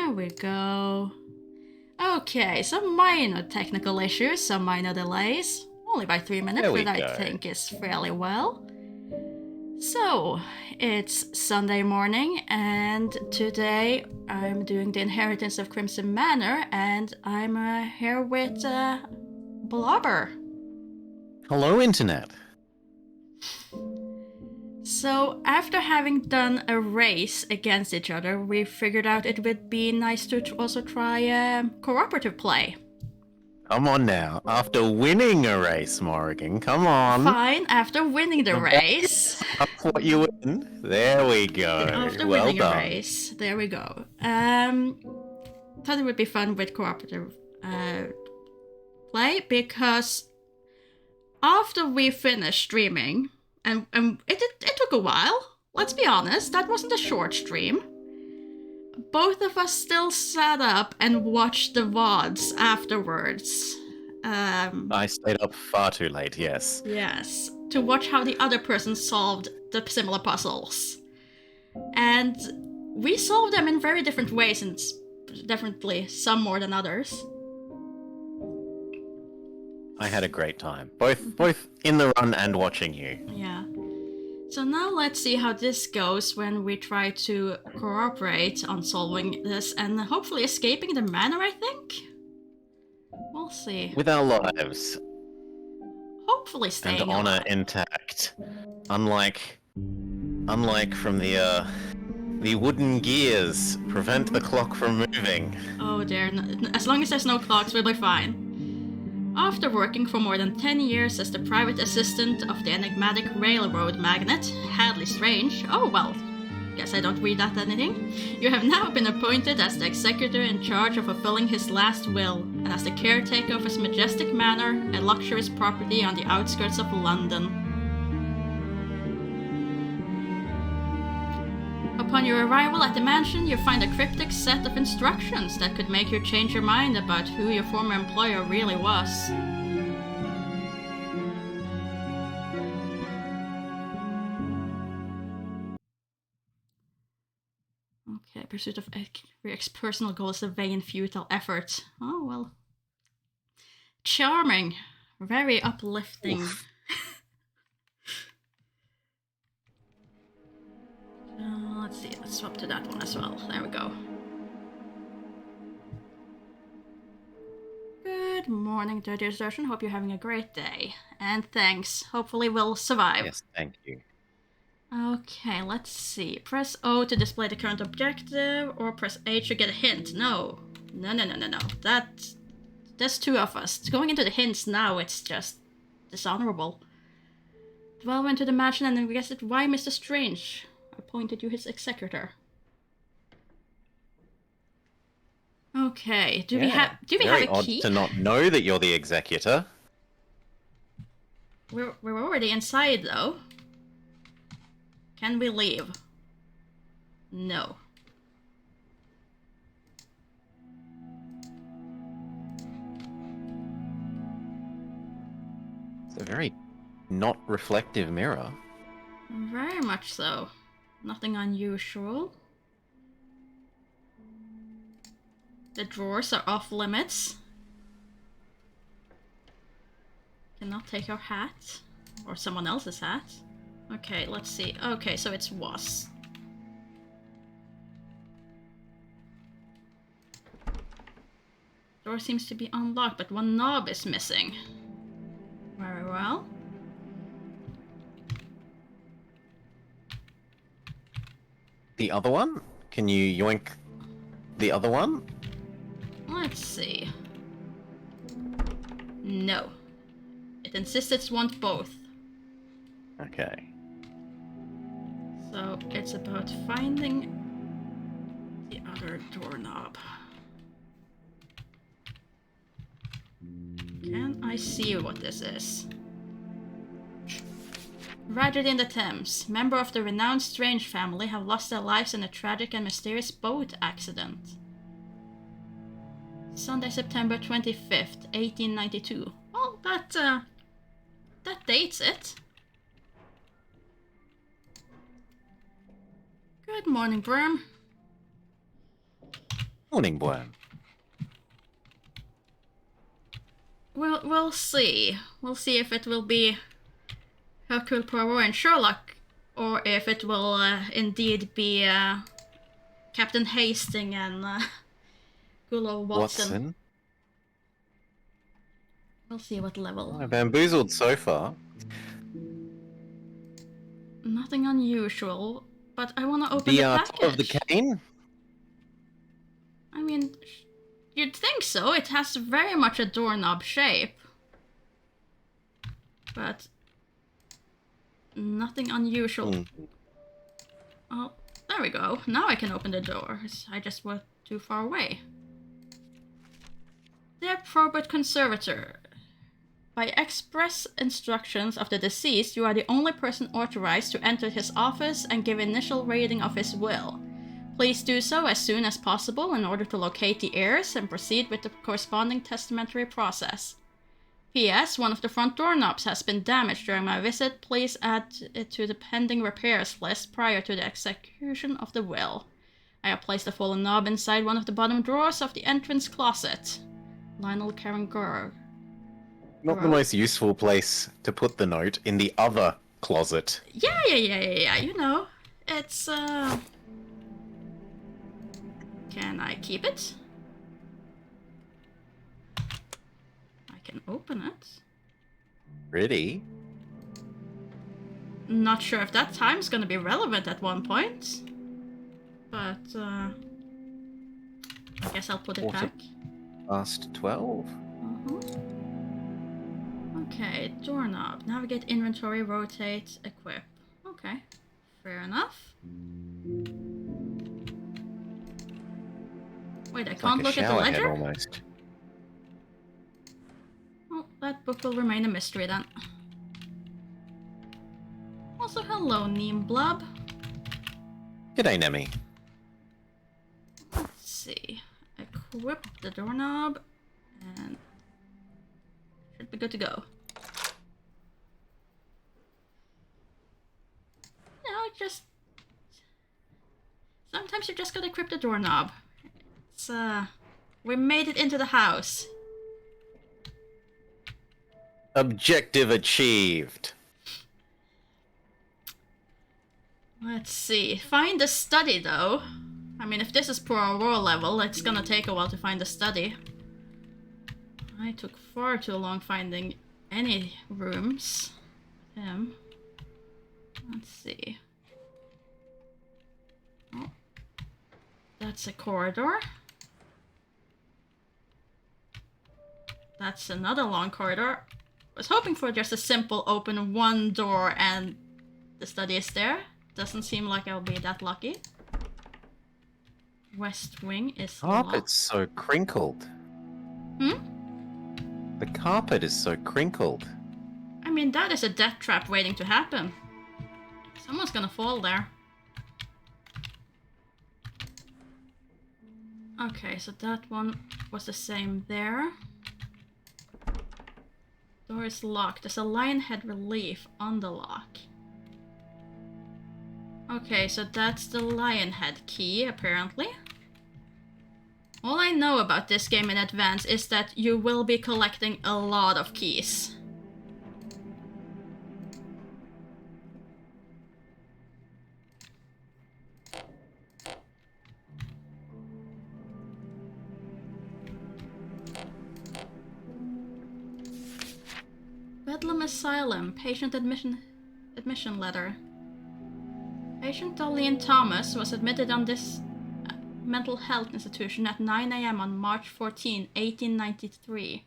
There we go. Okay, some minor technical issues, some minor delays. Only by 3 minutes, but I think is fairly well. So, it's Sunday morning, and today I'm doing the Inheritance of Crimson Manor, and I'm here with Blobber. Hello, Internet. So, after having done a race against each other, we figured out it would be nice to also try cooperative play. Come on now. After winning a race, Morrigan, come on. Fine, after winning the race. That's what you win. There we go. After winning a race, there we go. Thought it would be fun with cooperative play because after we finished streaming, and it took a while, let's be honest, that wasn't a short stream. Both of us still sat up and watched the VODs afterwards. I stayed up far too late, yes. Yes, to watch how the other person solved the similar puzzles. And we solved them in very different ways, and definitely some more than others. I had a great time, both in the run and watching you. Yeah. So now let's see how this goes when we try to cooperate on solving this and hopefully escaping the manor, I think? We'll see. With our lives. Hopefully staying and honor alive. Intact. Unlike from the wooden gears prevent the clock from moving. Oh dear, as long as there's no clocks, we'll be fine. After working for more than 10 years as the private assistant of the enigmatic railroad magnate, Hadley Strange, oh well, guess I don't read that anything, you have now been appointed as the executor in charge of fulfilling his last will, and as the caretaker of his majestic manor, a luxurious property on the outskirts of London. Upon your arrival at the mansion, you find a cryptic set of instructions that could make you change your mind about who your former employer really was. Okay, pursuit of Eric's personal goal is a vain, futile effort. Oh, well. Charming. Very uplifting. Let's see, let's swap to that one as well. There we go. Good morning, Dirty Desertion. Hope you're having a great day. And thanks. Hopefully we'll survive. Yes, thank you. Okay, let's see. Press O to display the current objective, or press H to get a hint. No. No. There's two of us. Going into the hints now, it's just dishonorable. Dwell into the mansion and investigate why Mr. Strange appointed you his executor. Okay, do we have a key? Very odd to not know that you're the executor. We're already inside though. Can we leave? No. It's a very not reflective mirror. Very much so. Nothing unusual. The drawers are off limits. Cannot take our hat. Or someone else's hat. Okay, let's see. Okay, so it's was. Door seems to be unlocked, but one knob is missing. Very well. The other one? Can you yoink the other one? Let's see. No. It insists it wants both. Okay. So it's about finding the other doorknob. Can I see what this is? Rogered in the Thames, member of the renowned Strange family have lost their lives in a tragic and mysterious boat accident. Sunday, September 25th, 1892. Well, that dates it. Good morning, Brim. Morning, worm. We'll see. We'll see if it will be Hercule Poirot and Sherlock, or if it will indeed be Captain Hastings and Gullo Watson. We'll see what level. Oh, bamboozled so far. Nothing unusual, but I want to open the package. Top of the cane? I mean, you'd think so. It has very much a doorknob shape. But nothing unusual. Oh, there we go. Now I can open the doors. I just went too far away. Dear Probate Conservator, by express instructions of the deceased, you are the only person authorized to enter his office and give initial reading of his will. Please do so as soon as possible in order to locate the heirs and proceed with the corresponding testamentary process. P.S. One of the front doorknobs has been damaged during my visit. Please add it to the pending repairs list prior to the execution of the will. I have placed a fallen knob inside one of the bottom drawers of the entrance closet. Lionel Carringor. Not the most useful place to put the note, in the other closet. Yeah. You know, it's, Can I keep it? I can open it. Pretty. Not sure if that time's gonna be relevant at one point. But, I guess I'll put it back. Past 12. Okay, doorknob. Navigate, inventory, rotate, equip. Okay, fair enough. Wait, I can't look at the ledger? Almost. Well, that book will remain a mystery then. Also, hello, Neem Blub. G'day, Nemi. Let's see. Equip the doorknob, and should be good to go. Sometimes you just gotta equip the doorknob. It's, we made it into the house. Objective achieved. Let's see. Find the study, though. I mean, if this is Poirot level, it's gonna take a while to find the study. I took far too long finding any rooms with him. Let's see. Oh. That's a corridor. That's another long corridor. I was hoping for just a simple open one door and the study is there. Doesn't seem like I'll be that lucky. West wing is locked. Carpet's so crinkled. The carpet is so crinkled. I mean, that is a death trap waiting to happen. Someone's gonna fall there. Okay, so that one was the same there. Door is locked. There's a lion head relief on the lock. Okay, so that's the lion head key, apparently. All I know about this game in advance is that you will be collecting a lot of keys. Bedlam Asylum, patient admission letter. Patient Darlene Thomas was admitted on this mental health institution at 9 a.m. on March 14, 1893.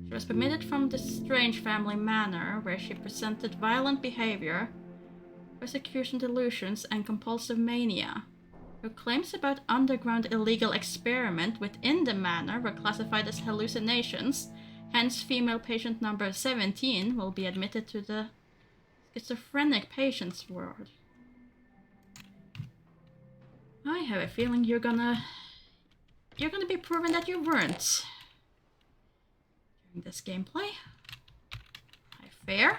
She was permitted from the Strange Family Manor, where she presented violent behavior, persecution delusions, and compulsive mania. Her claims about underground illegal experiment within the manor were classified as hallucinations. Hence, female patient number 17 will be admitted to the schizophrenic patients ward. I have a feeling you're gonna be proven that you weren't during this gameplay. Fair.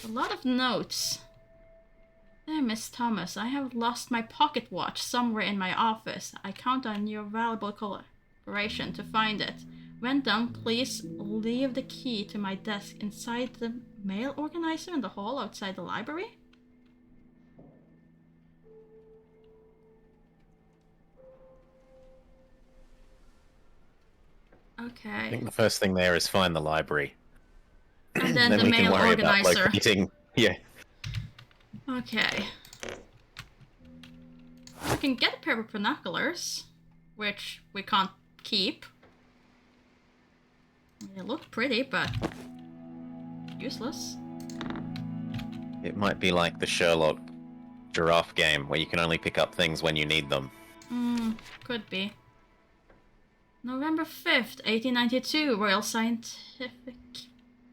A lot of notes. There, Miss Thomas, I have lost my pocket watch somewhere in my office. I count on your valuable cooperation to find it. When done, please leave the key to my desk inside the mail organizer in the hall outside the library. Okay. I think the first thing there is find the library. And then Then the we can mail worry about organizer. locating. Yeah. Okay. We can get a pair of binoculars, which we can't keep. They look pretty, but useless. It might be like the Sherlock giraffe game, where you can only pick up things when you need them. Could be. November 5th, 1892, Royal Scientific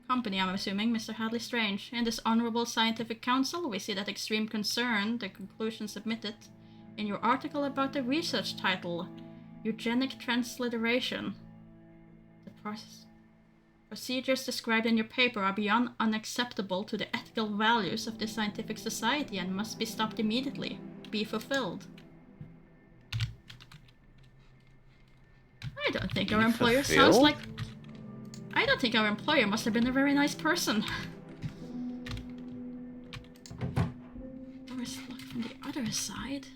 Company, I'm assuming, Mr. Hadley Strange. In this Honorable Scientific Council, we see that extreme concern, the conclusion submitted in your article about the research title, Eugenic Transliteration. The procedures described in your paper are beyond unacceptable to the ethical values of the scientific society and must be stopped immediately. Be fulfilled. I don't think our employer sounds like... I don't think our employer must have been a very nice person. Door is locked from the other side.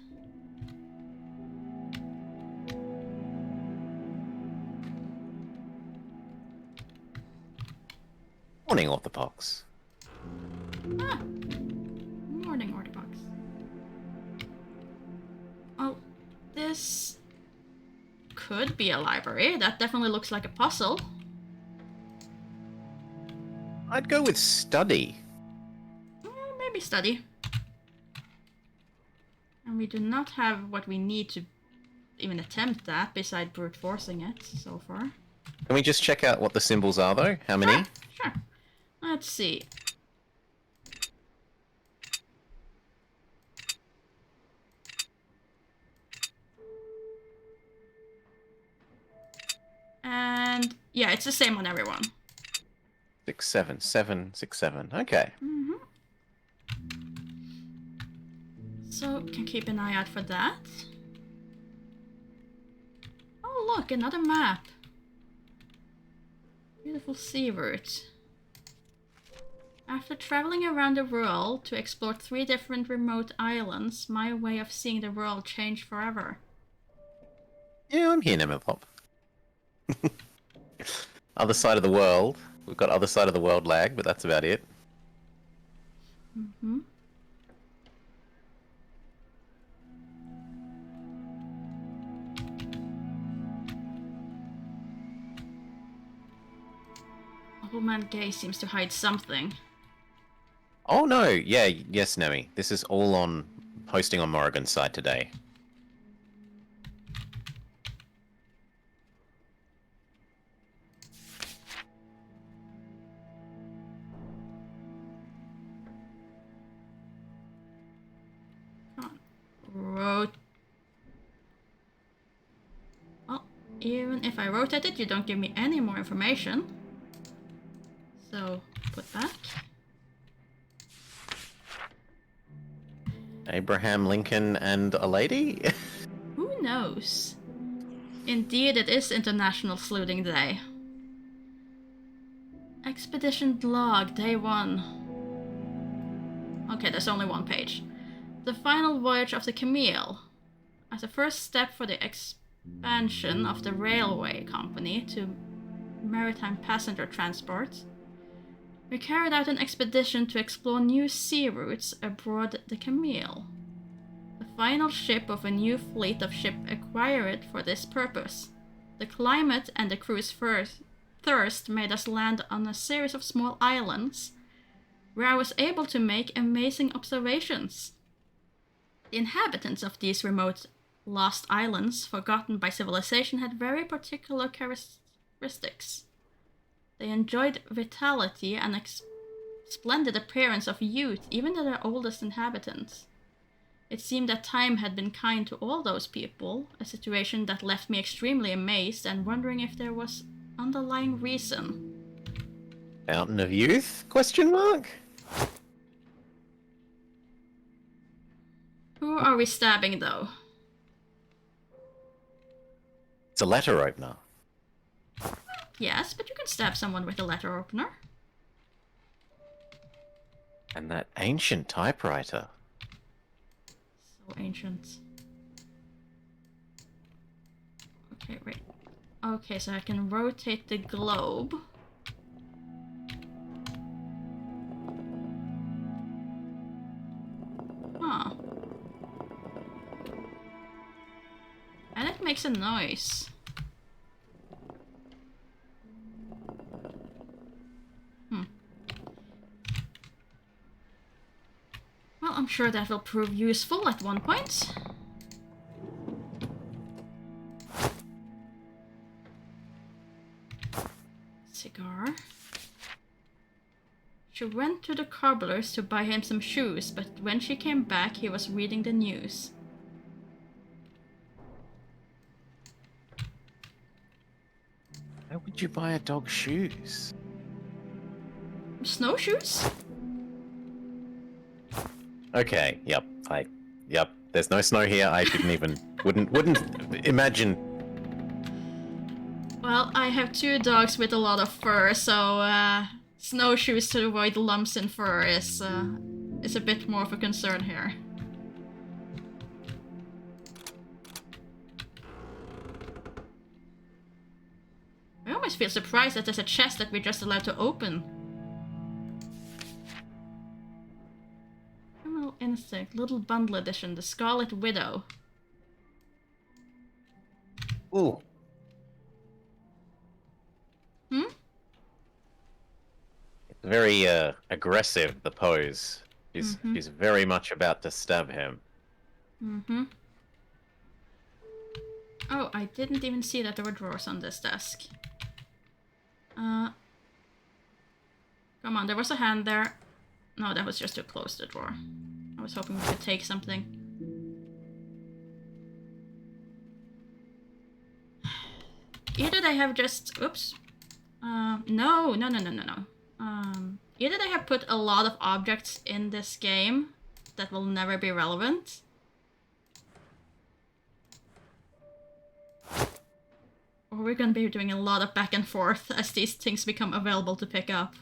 Morning, Orthopox. Ah! Morning, Orthopox. Oh, this... could be a library. That definitely looks like a puzzle. I'd go with study. Maybe study. And we do not have what we need to even attempt that, beside brute forcing it so far. Can we just check out what the symbols are, though? How many? Sure. Let's see. And yeah, it's the same on everyone. 6, 7, 7, 6, 7. Okay. So, can keep an eye out for that. Oh look, another map. Beautiful sea route. After traveling around the world to explore 3 different remote islands, my way of seeing the world changed forever. Yeah, I'm here, Nemopop. Other side of the world. We've got other side of the world lag, but that's about it. Old Man Gay seems to hide something. Oh no, yeah, yes, Nemi. This is all on posting on Morrigan's side today. Wrote. Well, even if I rotate it, you don't give me any more information. So, put back. Abraham Lincoln and a lady? Who knows? Indeed, it is International Sleuthing Day. Expedition Log, Day 1. Okay, there's only 1 page. The final voyage of the Camille. As a first step for the expansion of the railway company to maritime passenger transport, we carried out an expedition to explore new sea routes aboard the Camille, the final ship of a new fleet of ships acquired for this purpose. The climate and the crew's thirst made us land on a series of small islands, where I was able to make amazing observations. The inhabitants of these remote lost islands, forgotten by civilization, had very particular characteristics. They enjoyed vitality and splendid appearance of youth, even to their oldest inhabitants. It seemed that time had been kind to all those people, a situation that left me extremely amazed and wondering if there was underlying reason. Fountain of Youth? Question mark? Who are we stabbing, though? It's a letter opener. Yes, but you can stab someone with a letter opener. And that ancient typewriter. So ancient. Okay, wait. Okay, so I can rotate the globe. Huh. And it makes a noise. Well, I'm sure that will prove useful at one point. Cigar. She went to the cobbler's to buy him some shoes, but when she came back, he was reading the news. Why would you buy a dog shoes? Snowshoes? Okay, yep, there's no snow here. I didn't even, wouldn't imagine. Well, I have 2 dogs with a lot of fur, so snowshoes to avoid lumps in fur is a bit more of a concern here. I almost feel surprised that there's a chest that we're just allowed to open. Criminal Instinct, Little Bundle Edition, The Scarlet Widow. Ooh. Hmm? It's very aggressive, the pose. She's very much about to stab him. Mm-hmm. Oh, I didn't even see that there were drawers on this desk. Come on, there was a hand there. No, that was just to close the drawer. I was hoping we could take something. Either they have just... Oops. No. Either they have put a lot of objects in this game that will never be relevant. Or we're gonna be doing a lot of back and forth as these things become available to pick up.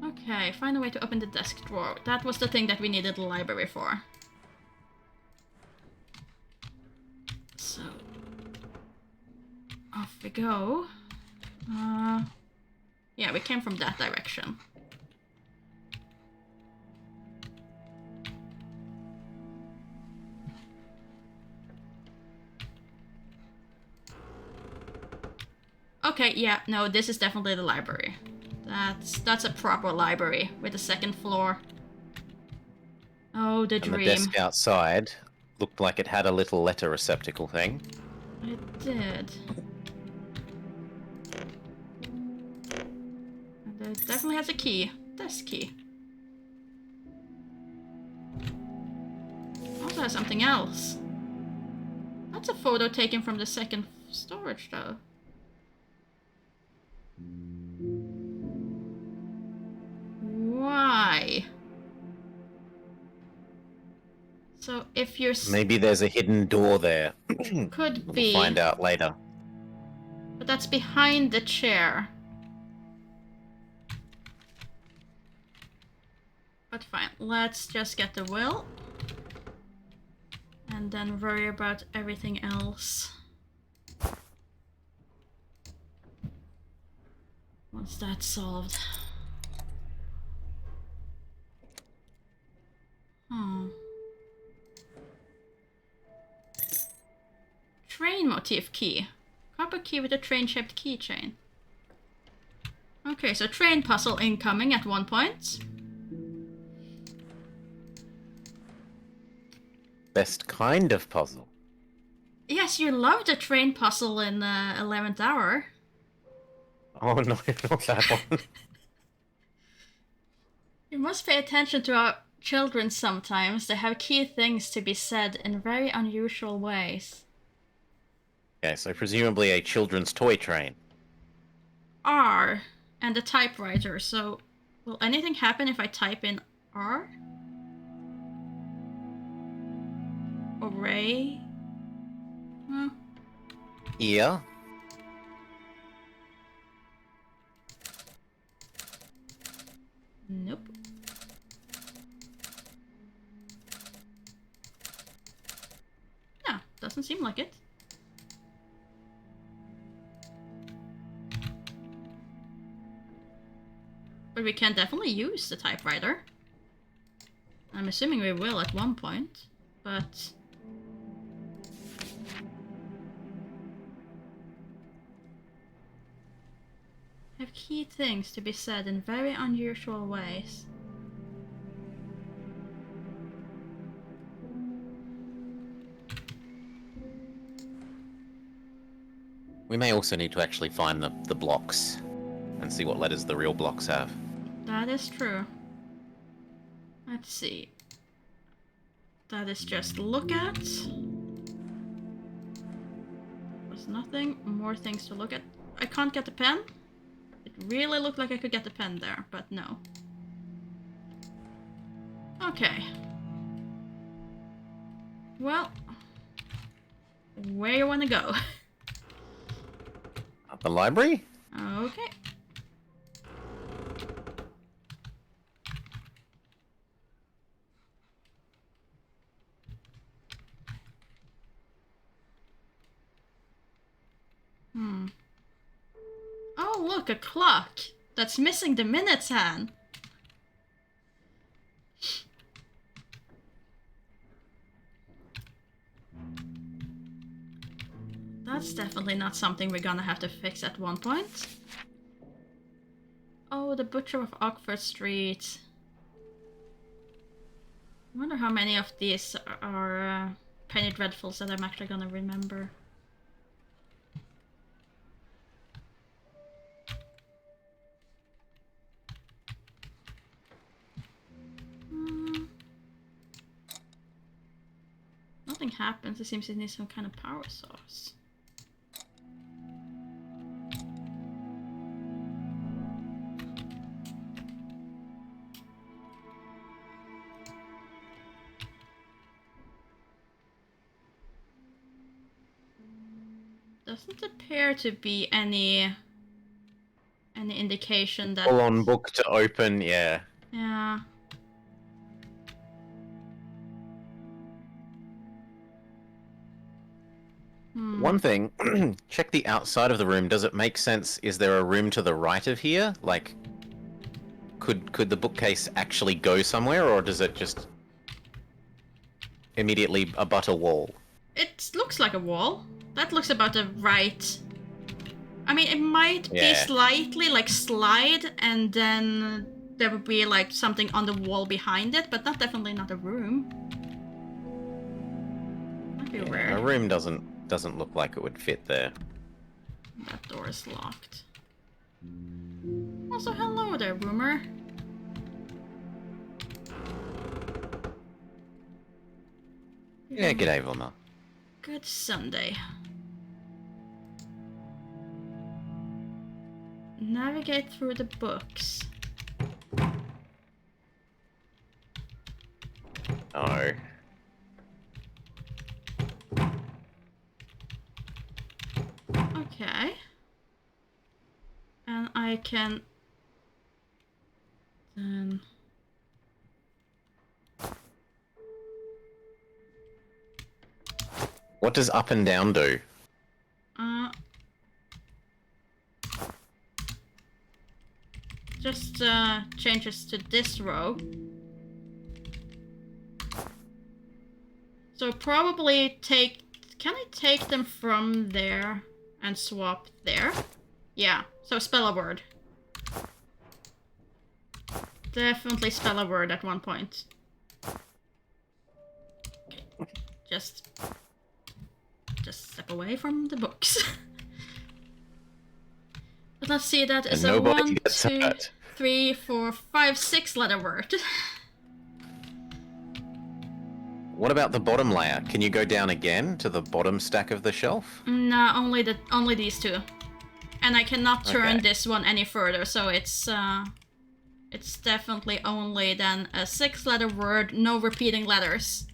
Okay, find a way to open the desk drawer. That was the thing that we needed the library for. So... off we go. Yeah, we came from that direction. Okay, yeah, no, this is definitely the library. That's a proper library with a second floor. Oh, the dream. And the desk outside looked like it had a little letter receptacle thing. It did. And it definitely has a key. Desk key. Also has something else. That's a photo taken from the second storage, though. Why? So if you're... Maybe there's a hidden door there. Could be. We'll find out later. But that's behind the chair. But fine, let's just get the will. And then worry about everything else. Once that's solved. Oh. Train motif key. Copper key with a train-shaped keychain. Okay, so train puzzle incoming at one point. Best kind of puzzle. Yes, you loved the train puzzle in 11th Hour. Oh no, not that one. You must pay attention to our children sometimes. They have key things to be said in very unusual ways. Okay, so presumably a children's toy train. R and the typewriter. So, will anything happen if I type in R? Array? Hmm. Yeah. Nope. Yeah, doesn't seem like it. But we can definitely use the typewriter. I'm assuming we will at one point, but... have key things to be said in very unusual ways. We may also need to actually find the blocks and see what letters the real blocks have. That is true. Let's see. That is just look at. There's nothing more things to look at. I can't get the pen. It really looked like I could get the pen there, but no. Okay. Well, where you wanna go? At the library? Okay. Oh, look, a clock. That's missing the minutes hand. That's definitely not something we're gonna have to fix at one point. Oh, the Butcher of Oxford Street. I wonder how many of these are Penny Dreadfuls that I'm actually gonna remember. Nothing happens. It seems it needs some kind of power source. Doesn't appear to be any indication that... Full on book to open, yeah. Yeah. One thing, check the outside of the room. Does it make sense? Is there a room to the right of here? Like, could the bookcase actually go somewhere, or does it just immediately abut a wall? It looks like a wall. That looks about the right... I mean, it might be slightly, like, slide, and then there would be, like, something on the wall behind it, but definitely not a room. Might be weird. A room doesn't look like it would fit there. That door is locked. Also, hello there, Boomer. Yeah, g'day, Vilma. Good Sunday. Navigate through the books. No. Okay. And I can then... What does up and down do? Just changes to this row. So probably take... Can I take them from there and swap there? Yeah, so spell a word. Definitely spell a word at one point. Okay. Just step away from the books. But let's see, that is a 1, 2, 3, 4, 5, 6 letter word. What about the bottom layer? Can you go down again to the bottom stack of the shelf? No, only these two. And I cannot turn Okay. this one any further, so it's definitely only then a 6-letter word, no repeating letters.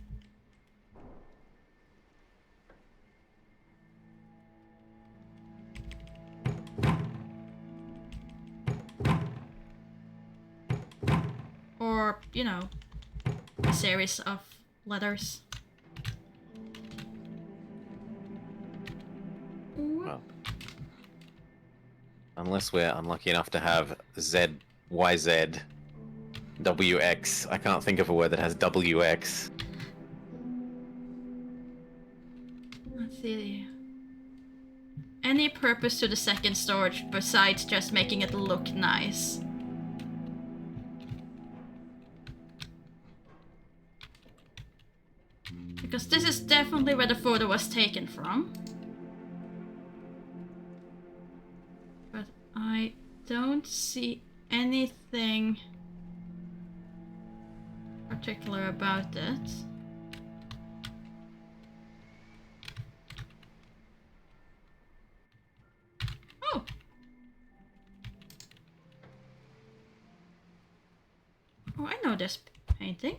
Or, you know, a series of letters. Well, unless we're unlucky enough to have Z, Y, Z, W, X. I can't think of a word that has W, X. Let's see. Any purpose to the second storage besides just making it look nice? Because this is definitely where the photo was taken from. But I don't see anything particular about it. Oh! Oh, I know this painting.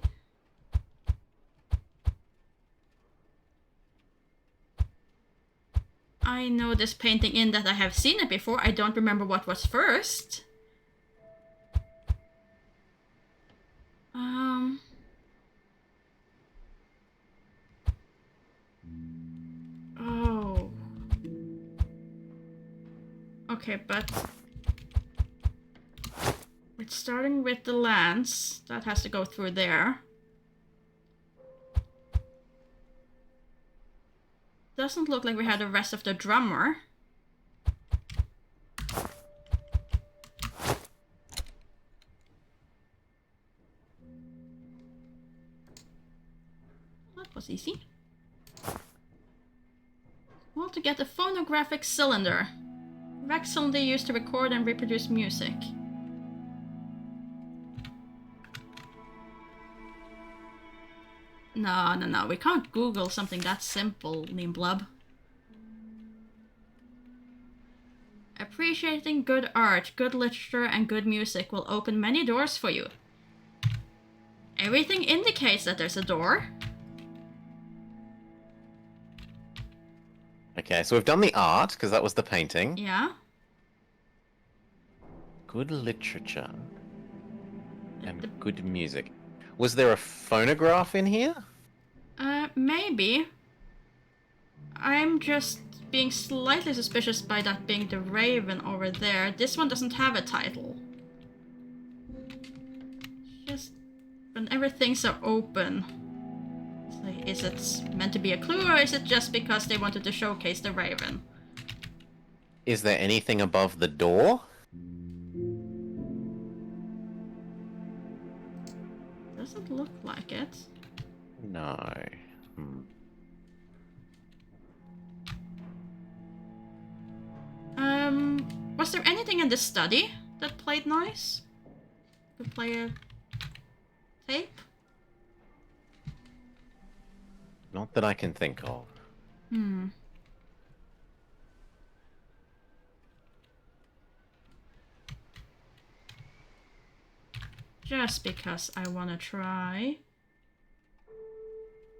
I know this painting in that I have seen it before. I don't remember what was first. Oh. Okay, but it's starting with the lance. That has to go through there. Doesn't look like we have the rest of the drummer. That was easy. Well, to get a phonographic cylinder. Wax cylinder used to record and reproduce music. No, we can't Google something that simple, Nimblub. Appreciating good art, good literature, and good music will open many doors for you. Everything indicates that there's a door. Okay, so we've done the art, because that was the painting. Yeah. Good literature. And good music. Was there a phonograph in here? Maybe. I'm just being slightly suspicious by that being the Raven over there. This one doesn't have a title. Just when everything's are open. It's like, is it meant to be a clue or is it just because they wanted to showcase the Raven? Is there anything above the door? Doesn't look like it. No. Was there anything in the study that played nice? Could play a tape? Not that I can think of. Just because I want to try.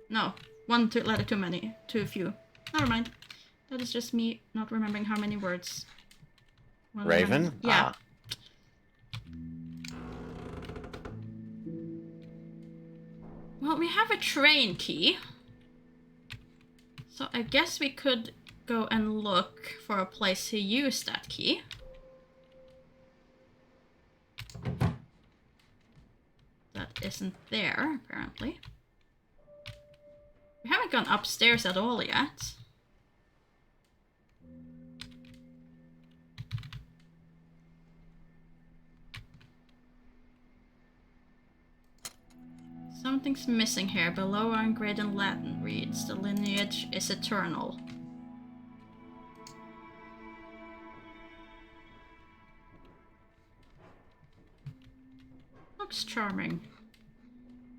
No, letter too many, too few. Never mind. That is just me not remembering how many words. Raven? Yeah. Well, we have a train key. So I guess we could go and look for a place to use that key. That isn't there, apparently. We haven't gone upstairs at all yet. Something's missing here. Below our engraved in Latin reads, the lineage is eternal. Looks charming.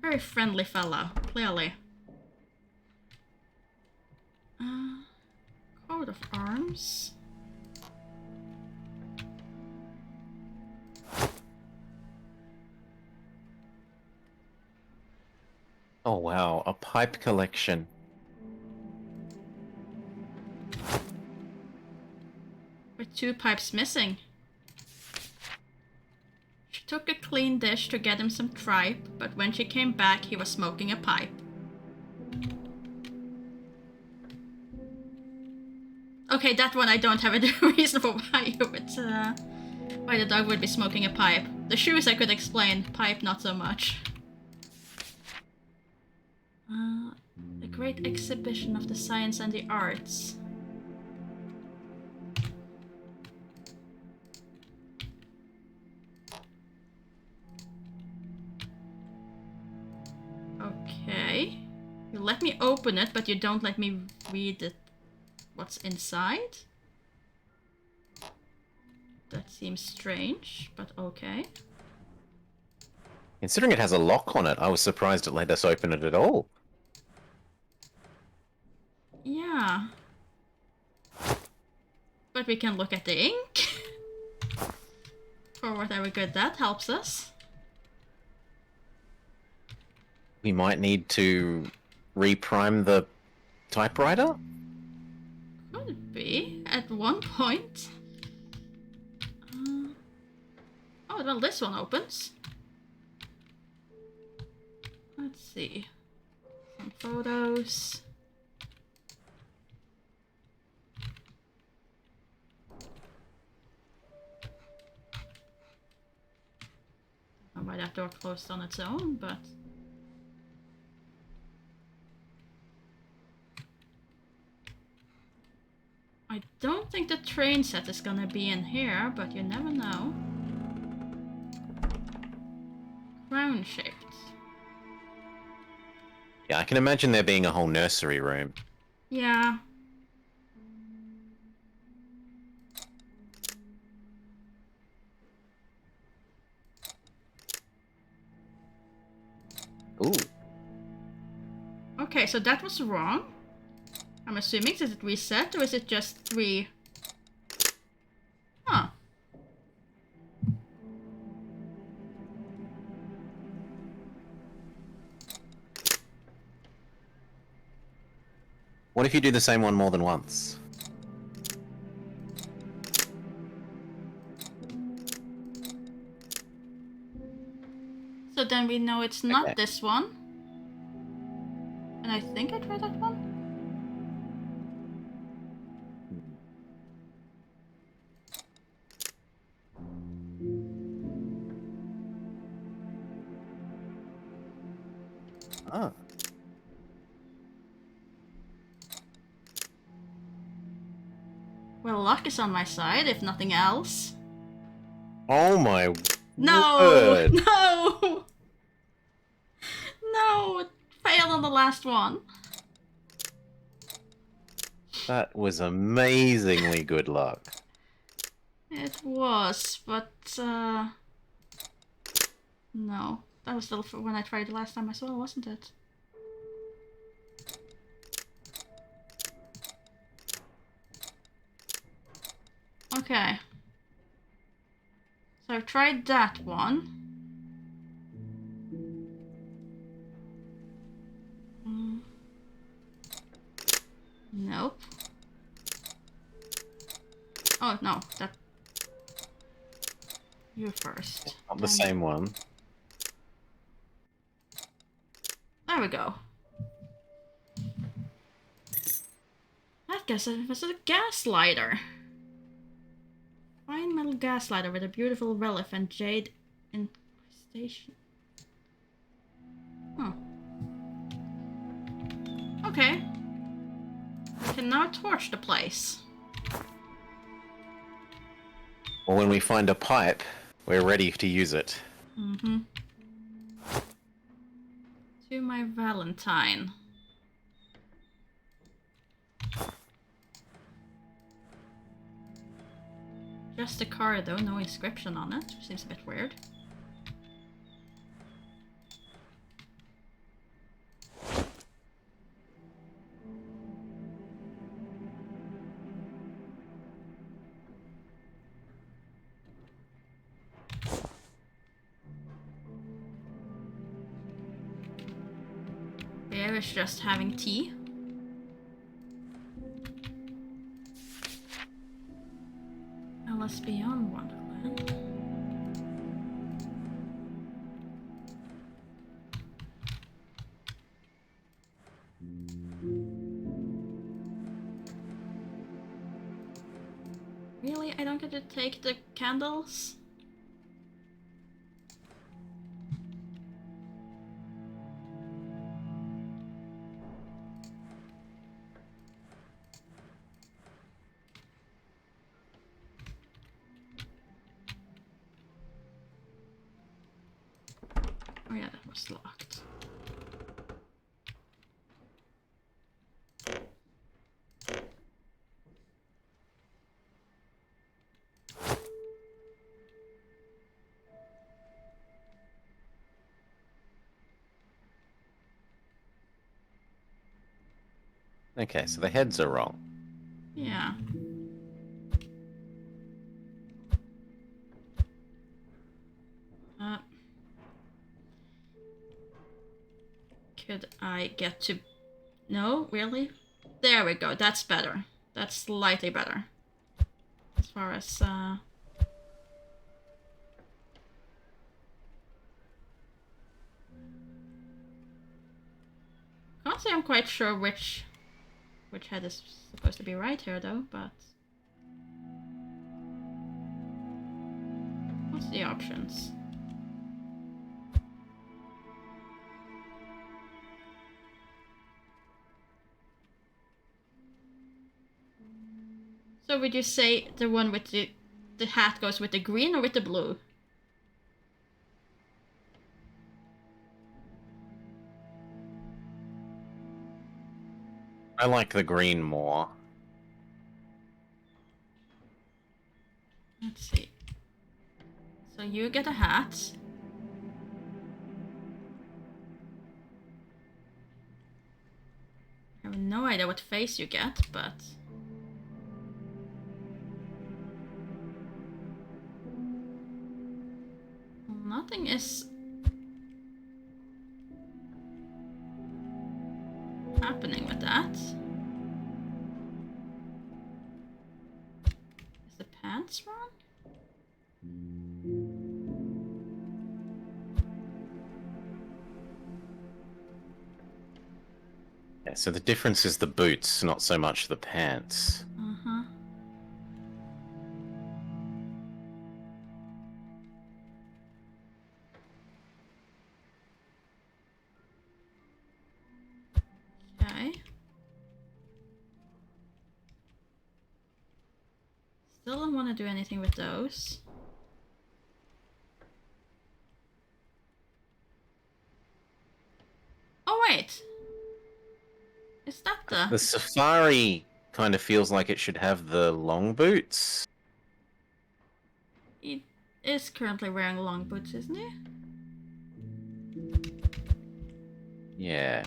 Very friendly fellow, clearly. alarms. Oh wow, a pipe collection. With 2 pipes missing. She took a clean dish to get him some tripe, but when she came back, he was smoking a pipe. Okay, that one I don't have a reason for why why the dog would be smoking a pipe. The shoes I could explain, pipe not so much. The great exhibition of the science and the arts. Okay. You let me open it, but you don't let me read it. What's inside? That seems strange, but okay. Considering it has a lock on it, I was surprised it let us open it at all. Yeah. But we can look at the ink. For whatever good that helps us. We might need to reprime the typewriter? Could be, at one point. Oh, well, this one opens. Let's see. Some photos. I might that door closed on its own, but... I don't think the train set is gonna be in here, but you never know. Crown shaped. Yeah, I can imagine there being a whole nursery room. Yeah. Ooh. Okay, so that was wrong. I'm assuming, is it reset or is it just 3? Huh. What if you do the same one more than once? So then we know it's not Okay. this one. And I think I tried that one. Ah. Well, luck is on my side, if nothing else. Oh my No! word! No! No! It failed on the last one. That was amazingly good luck. It was, but, no. That was the when I tried the last time as well, wasn't it? Okay. So I've tried that one. Nope. Oh, no. That... You first. Not the same one. There we go. That guess it was a gas lighter. Fine metal gas lighter with a beautiful relief and jade incrustation. Huh. Okay. We can now torch the place. Well, when we find a pipe, we're ready to use it. Mm-hmm. To my Valentine. Just a card though, no inscription on it. Seems a bit weird. is just having tea. Alice Beyond Wonderland. Really? I don't get to take the candles? Oh yeah, that was locked. Okay, so the heads are wrong. Yeah. Could I get to... No, really? There we go, that's better. That's slightly better. As far as, Can't say I'm quite sure which head is supposed to be right here, though, but... What's the options? So would you say the one with the hat goes with the green or with the blue? I like the green more. Let's see. So you get a hat. I have no idea what face you get, but... Nothing is happening with that. Is the pants wrong? Yeah, so the difference is the boots, not so much the pants. Uh-huh. Okay. Still don't want to do anything with those. Oh wait! Is that the... The safari kind of feels like it should have the long boots. He is currently wearing long boots, isn't he? Yeah.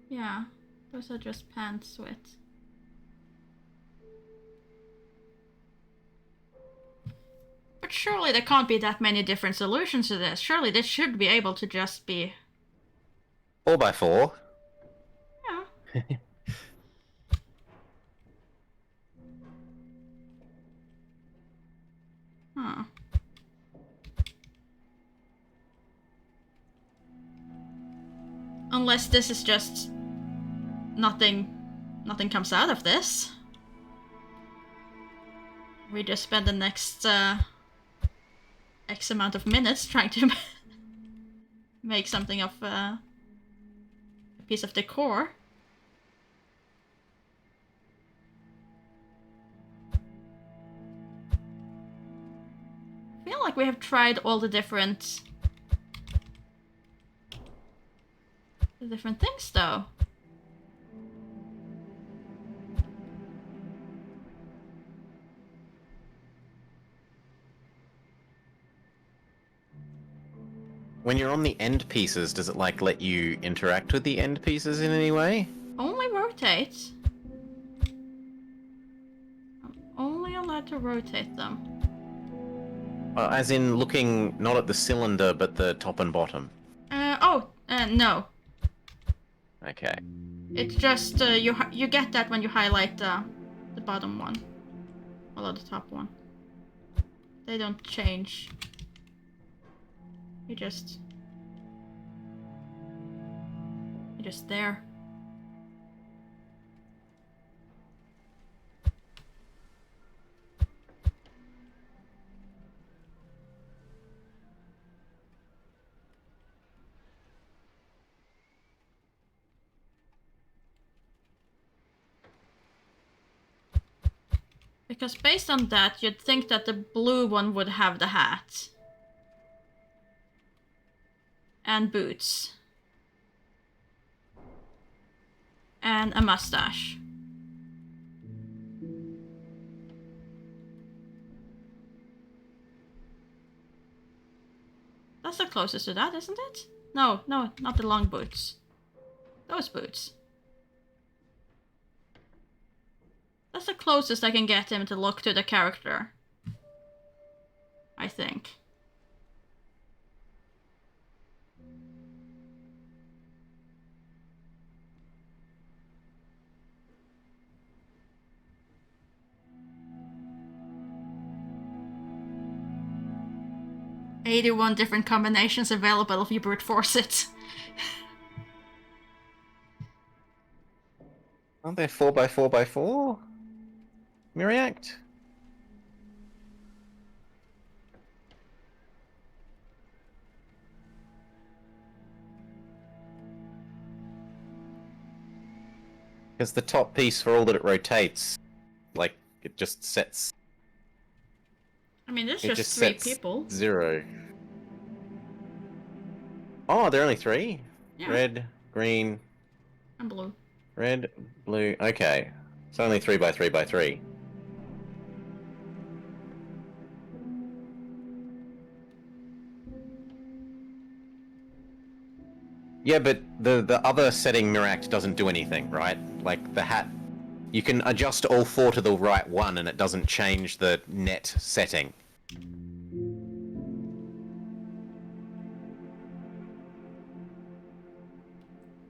Yeah. Those are just pants with... But surely there can't be that many different solutions to this. Surely this should be able to just be... 4x4. Yeah. Huh. Unless this is just... Nothing comes out of this. We just spend the next X amount of minutes trying to make something of a piece of decor. I feel like we have tried all the different things though. When you're on the end pieces, does it like let you interact with the end pieces in any way? Only rotate. I'm only allowed to rotate them. As in looking not at the cylinder, but the top and bottom. No. Okay. It's just you get that when you highlight the bottom one, or the top one. They don't change. You're just there. Because based on that, you'd think that the blue one would have the hat. And boots. And a mustache. That's the closest to that, isn't it? No, not the long boots. Those boots. That's the closest I can get him to look to the character. I think. "81 different combinations available if you brute force it." Aren't there 4x4x4? React? Because the top piece, for all that it rotates, like, it just sets... I mean, there's It just just 3 sets people. 0. Oh, there are only 3? Yeah. Red, green... And blue. Red, blue... Okay. It's only 3x3x3. Yeah, but the other setting Miract doesn't do anything, right? Like, the hat... You can adjust all 4 to the right one and it doesn't change the net setting.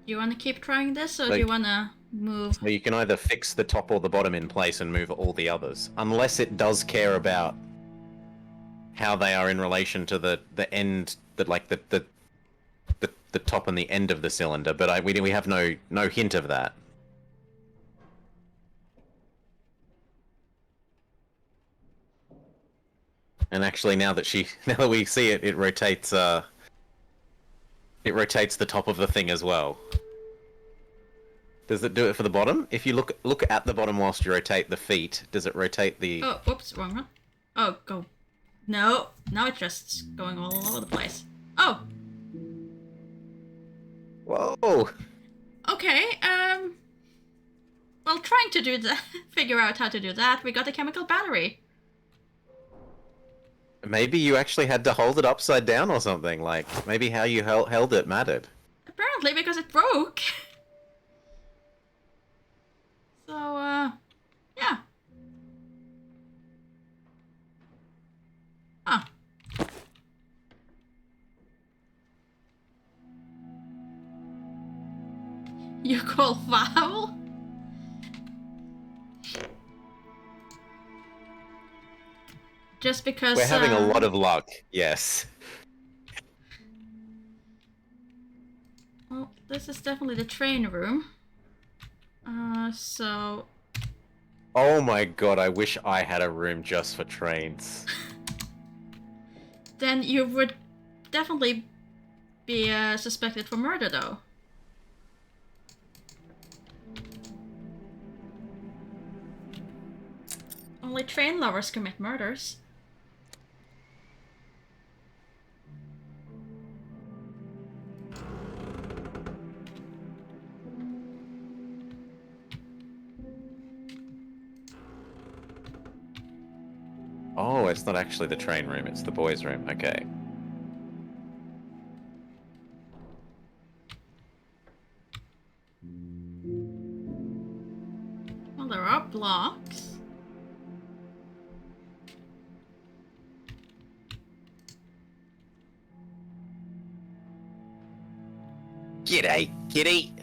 Do you want to keep trying this, or do you want to move? So you can either fix the top or the bottom in place and move all the others. Unless it does care about how they are in relation to the end, the top and the end of the cylinder, but we have no hint of that. And actually, now that we see it, it rotates the top of the thing as well. Does it do it for the bottom? If you look at the bottom whilst you rotate the feet, does it rotate the... Oh, whoops, wrong one. Oh, go. No, now it's just going all over the place. Oh! Whoa! Okay, well, trying to do that, figure out how to do that, we got a chemical battery. Maybe you actually had to hold it upside down or something, like, maybe how you held it mattered. Apparently, because it broke. So, yeah. Huh. You call foul? Just because... We're having a lot of luck, yes. Well, this is definitely the train room. So... Oh my god, I wish I had a room just for trains. Then you would definitely be suspected for murder, though. Only train lovers commit murders. Oh, it's not actually the train room, it's the boys' room. Okay. Well, there are blocks. G'day, kitty.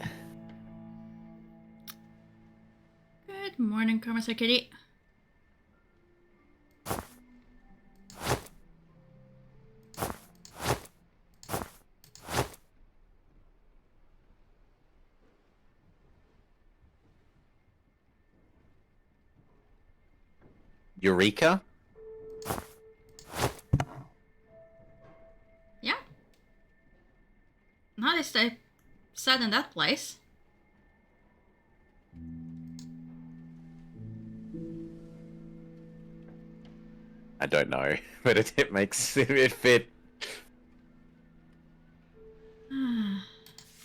morning, Karma Kitty. Eureka? Yeah. Not least I sat in that place. I don't know, but it makes it fit.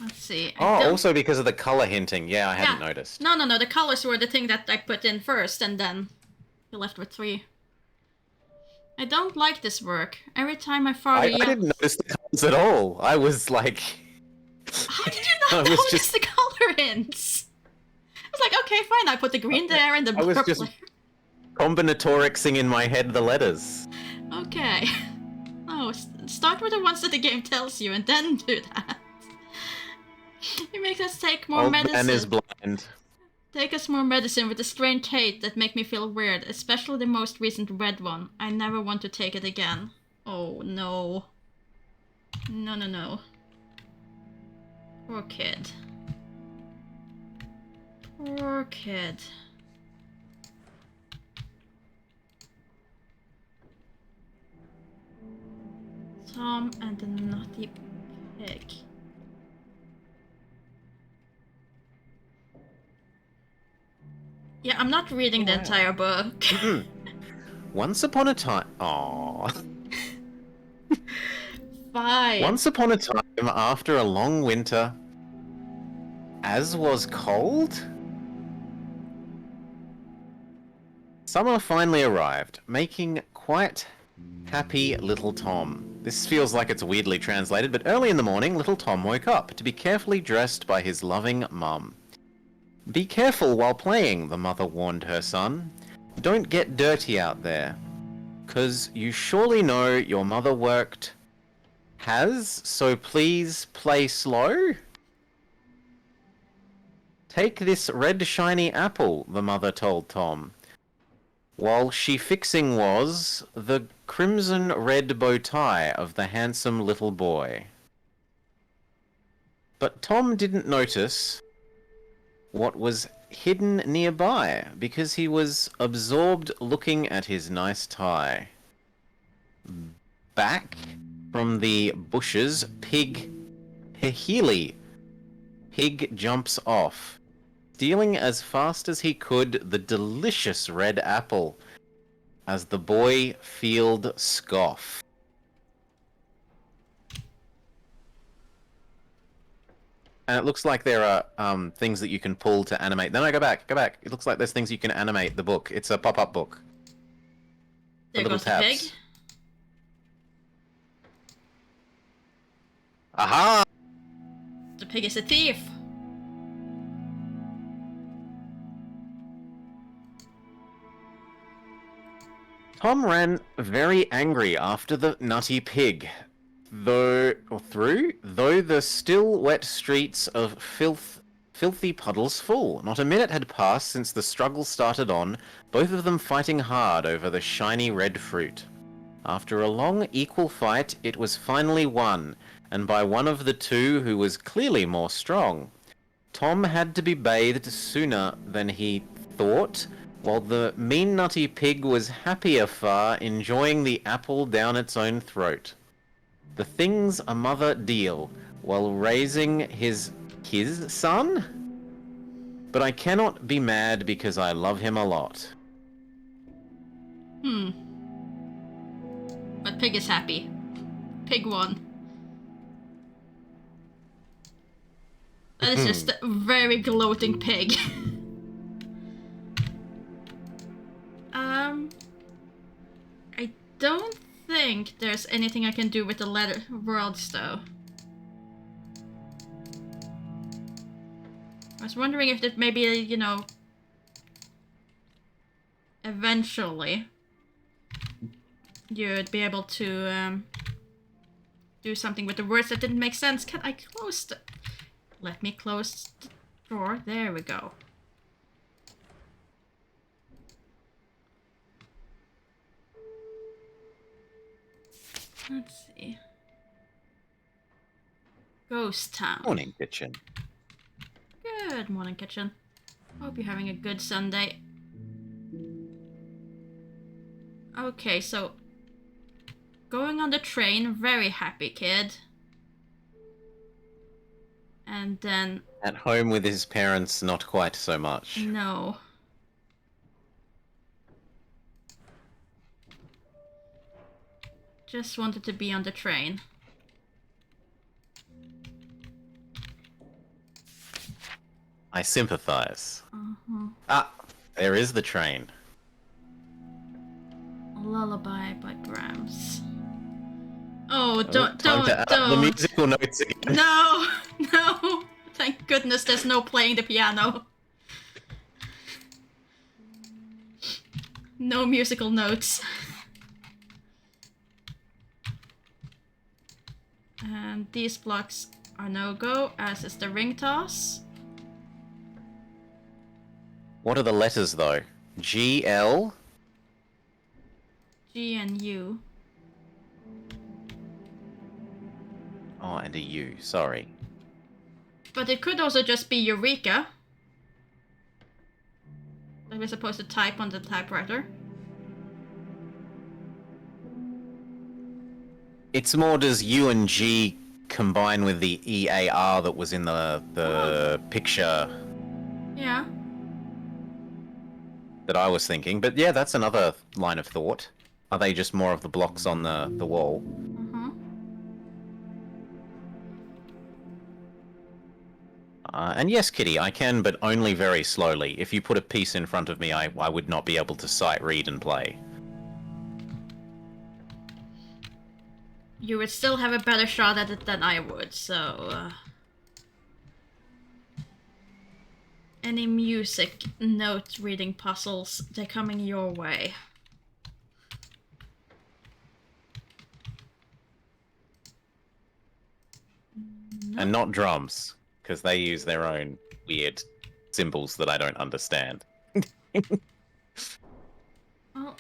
Let's see. Also because of the color hinting. Yeah, I hadn't noticed. No. The colors were the thing that I put in first, and then you're left with 3. I don't like this work. Every time my father I didn't notice the colors at all. I was like... How did you not notice the color hints? I was like, okay, fine, I put the green there and the purple. I was just combinatorixing in my head the letters. Okay. Oh, start with the ones that the game tells you and then do that. It makes us take more medicine. Old man is blind. Take us more medicine with the strange hate that make me feel weird, especially the most recent red one. I never want to take it again. Oh, no. No. Poor kid. Poor kid. Tom and the Naughty Pig. Yeah, I'm not reading the entire book. Once upon a time... Aww. Fine. Once upon a time, after a long winter, as was cold, summer finally arrived, making quite happy little Tom. This feels like it's weirdly translated, but early in the morning, little Tom woke up to be carefully dressed by his loving mum. Be careful while playing, the mother warned her son. Don't get dirty out there. 'Cause you surely know your mother has, so please play slow. Take this red shiny apple, the mother told Tom. While she fixing was the crimson red bow tie of the handsome little boy. But Tom didn't notice what was hidden nearby because he was absorbed looking at his nice tie. Back from the bushes, Pig jumps off, stealing as fast as he could the delicious red apple as the boy field scoff. And it looks like there are things that you can pull to animate. No, go back. It looks like there's things you can animate the book. It's a pop-up book. There goes the pig. Aha! The pig is a thief. Tom ran very angry after the nutty pig. Though the still wet streets of filthy puddles full. Not a minute had passed since the struggle started on, both of them fighting hard over the shiny red fruit. After a long, equal fight, it was finally won, and by one of the two who was clearly more strong. Tom had to be bathed sooner than he thought, while the mean nutty pig was happier far, enjoying the apple down its own throat. The things a mother deal while raising his son? But I cannot be mad because I love him a lot. But Pig is happy. Pig won. That is just a very gloating pig. I don't think there's anything I can do with the letter worlds though. I was wondering if that maybe, you know, eventually you'd be able to do something with the words that didn't make sense. Can I close the... Let me close the door. There we go. Let's see. Ghost Town. Morning, kitchen. Good morning, kitchen. Hope you're having a good Sunday. Okay, so going on the train, very happy kid. And then... At home with his parents, not quite so much. No. Just wanted to be on the train. I sympathize. Uh-huh. Ah, there is the train. Lullaby by Brahms. Oh, Time to add the musical notes again. No, no. Thank goodness there's no playing the piano. No musical notes. And these blocks are no-go, as is the ring toss. What are the letters, though? G, L? G and U. Oh, and a U, sorry. But it could also just be Eureka. That we're supposed to type on the typewriter. It's more, does U and G combine with the EAR that was in the picture Yeah. that I was thinking? But yeah, that's another line of thought. Are they just more of the blocks on the wall? Mm-hmm. And yes, Kitty, I can, but only very slowly. If you put a piece in front of me, I would not be able to sight read and play. You would still have a better shot at it than I would, so... Any music note reading puzzles, they're coming your way. No. And not drums, because they use their own weird symbols that I don't understand. Well,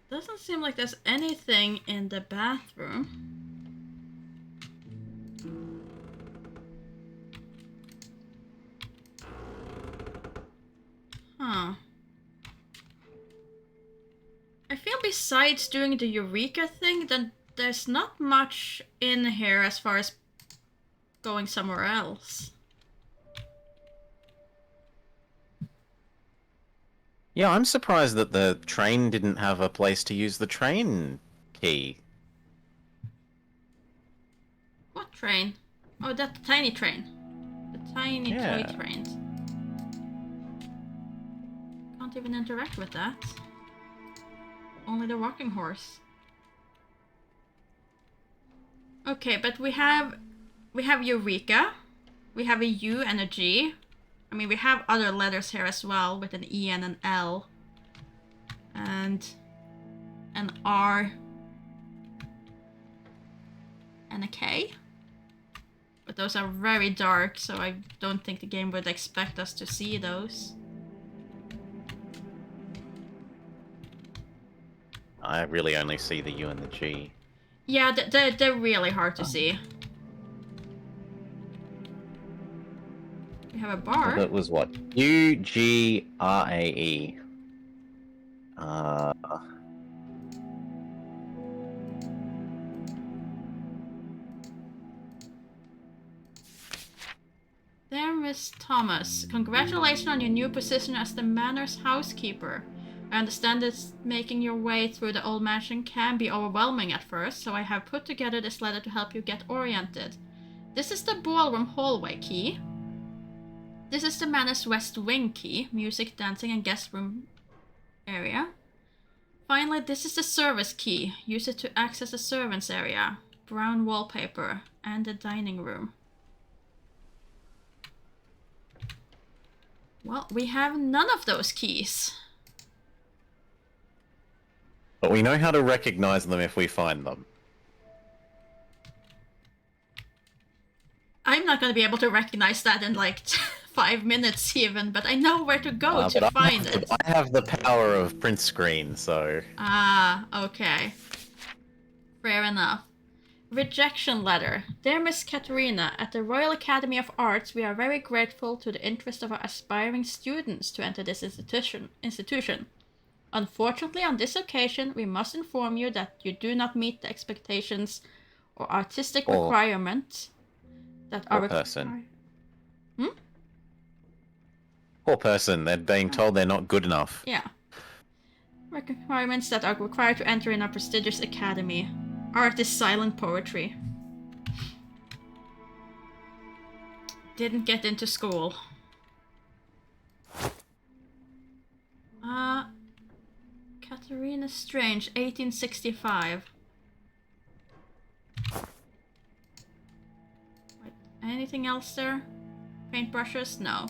doesn't seem like there's anything in the bathroom. Huh. I feel besides doing the Eureka thing, then there's not much in here as far as going somewhere else. Yeah, I'm surprised that the train didn't have a place to use the train key. What train? Oh, that tiny train. The tiny Yeah. toy trains. Can't even interact with that. Only the rocking horse. Okay, but we have Eureka. We have a U and a G. I mean, we have other letters here as well, with an E and an L. And an R. And a K. But those are very dark, so I don't think the game would expect us to see those. I really only see the U and the G. Yeah, they're really hard to see. We have a bar. That was what? U, G, R, A, E. There, Miss Thomas. Congratulations on your new position as the manor's housekeeper. I understand that making your way through the old mansion can be overwhelming at first, so I have put together this letter to help you get oriented. This is the ballroom hallway key. This is the manor's west wing key, music, dancing, and guest room area. Finally, this is the service key. Use it to access the servants area, brown wallpaper, and the dining room. Well, we have none of those keys. But we know how to recognize them if we find them. I'm not going to be able to recognize that in like 5 minutes even, but I know where to go to find it. I have the power of print screen, so... Ah, okay. Fair enough. Rejection letter. Dear Miss Katerina, at the Royal Academy of Arts, we are very grateful to the interest of our aspiring students to enter this institution. Unfortunately, on this occasion, we must inform you that you do not meet the expectations or artistic requirements that are Poor person. Hmm? Poor person. They're being told they're not good enough. Yeah. Requirements that are required to enter in our prestigious academy. Art is silent poetry. Didn't get into school. Katerina Strange, 1865. Wait, anything else there? Paintbrushes? No.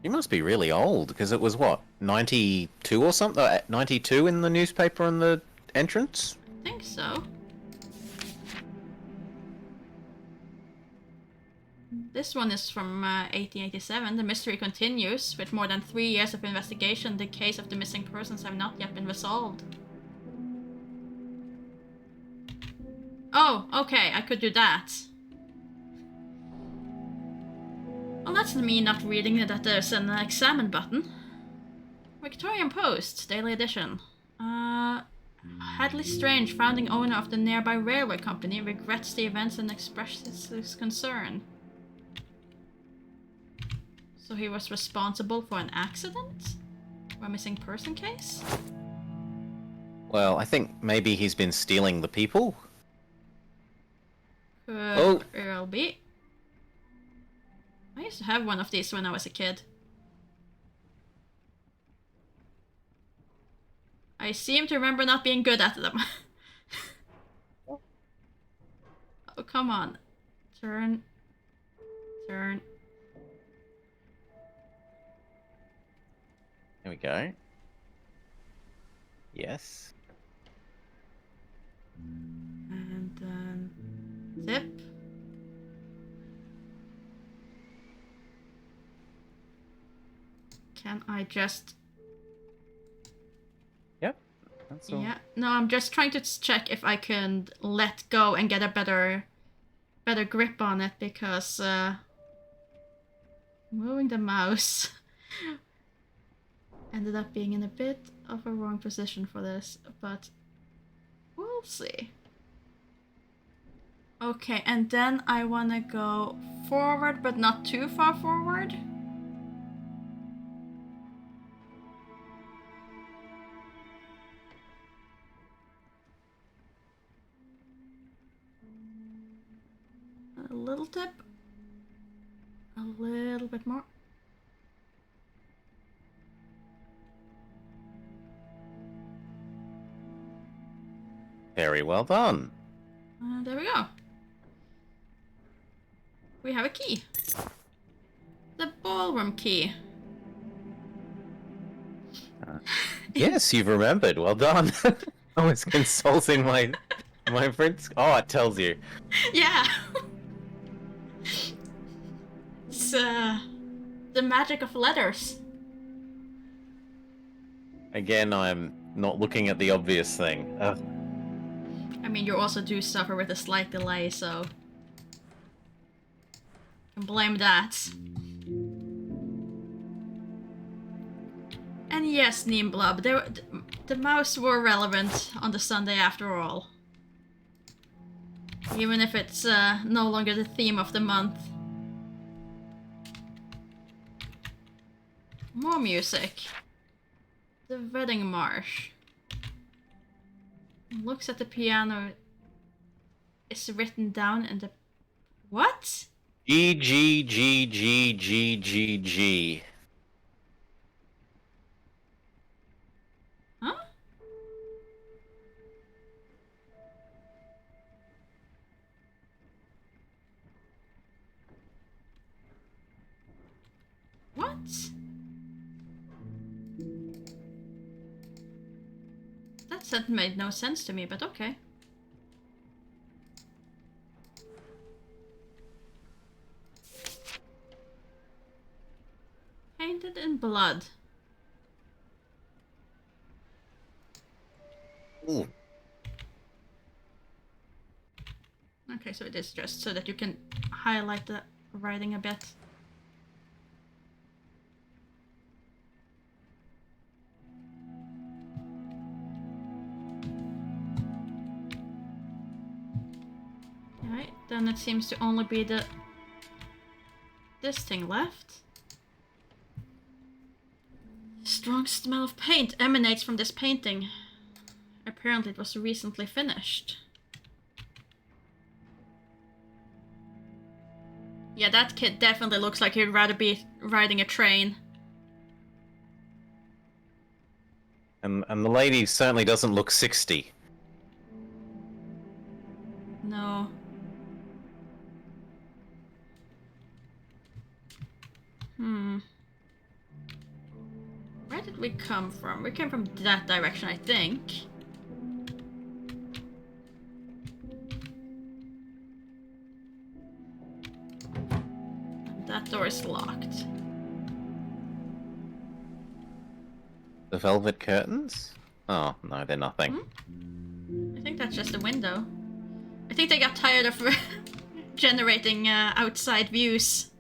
You must be really old, because it was what, 92 or something? 92 in the newspaper on the entrance? I think so. This one is from 1887. The mystery continues. With more than 3 years of investigation, the case of the missing persons have not yet been resolved. Oh, okay, I could do that. Well, that's me not reading that there's an examine button. Victorian Post, Daily Edition. Hadley Strange, founding owner of the nearby railway company, regrets the events and expresses his concern. So he was responsible for an accident? Or a missing person case? Well, I think maybe he's been stealing the people. Could well be. I used to have one of these when I was a kid. I seem to remember not being good at them. Oh, come on. Turn. Turn. There we go. Yes. And then zip. Can I just... Yep. That's all. Yeah. No, I'm just trying to check if I can let go and get a better grip on it, because moving the mouse ended up being in a bit of a wrong position for this, but we'll see. Okay, and then I want to go forward, but not too far forward. A little tip. A little bit more. Very well done. There we go. We have a key. The ballroom key. Yes, you've remembered. Well done. I was consulting my friends. Oh, it tells you. Yeah. It's the magic of letters. Again, I'm not looking at the obvious thing. I mean, you also do suffer with a slight delay, so can blame that. And yes, Neemblub, the mouse were relevant on the Sunday after all. Even if it's no longer the theme of the month. More music. The Wedding March. Looks at the piano. Is written down in the... What? G G G G G G G. Huh? What? That sentence made no sense to me, but okay. Painted in blood. Ooh. Okay, so it is just so that you can highlight the writing a bit. Alright, then it seems to only be this thing left. Strong smell of paint emanates from this painting. Apparently it was recently finished. Yeah, that kid definitely looks like he'd rather be riding a train. And the lady certainly doesn't look 60. No. Where did we come from? We came from that direction, I think. And that door is locked. The velvet curtains? Oh, no, they're nothing. I think that's just a window. I think they got tired of generating outside views.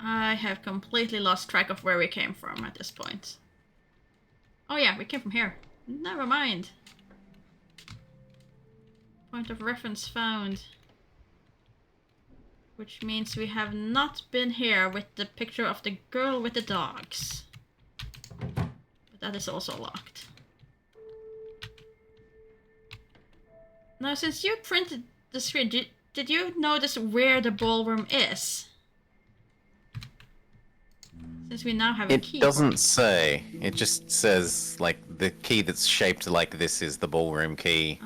I have completely lost track of where we came from at this point. Oh yeah, we came from here. Never mind. Point of reference found. Which means we have not been here with the picture of the girl with the dogs. But that is also locked. Now, since you printed the screen, did you notice where the ballroom is? Since we now have a key. It doesn't say. It just says, like, the key that's shaped like this is the ballroom key.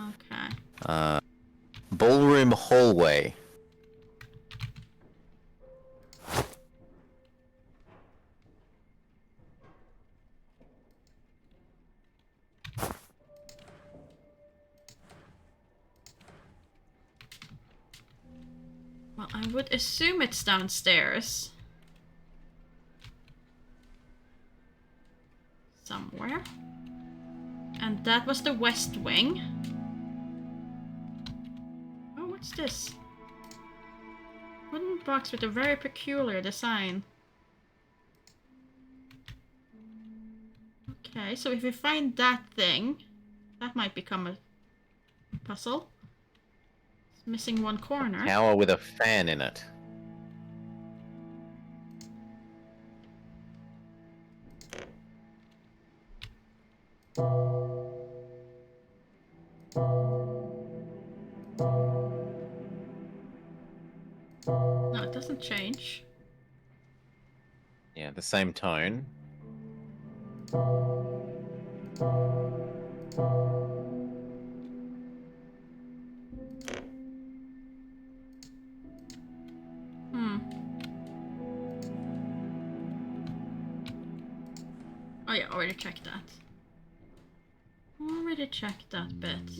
Okay. Ballroom hallway. Well, I would assume it's downstairs. Somewhere. And that was the west wing. Oh, what's this? Wooden box with a very peculiar design. Okay, so if we find that thing, that might become a puzzle. It's missing one corner. Tower with a fan in it. No, it doesn't change. Yeah, the same tone. Oh yeah, already checked that. Already checked that bit.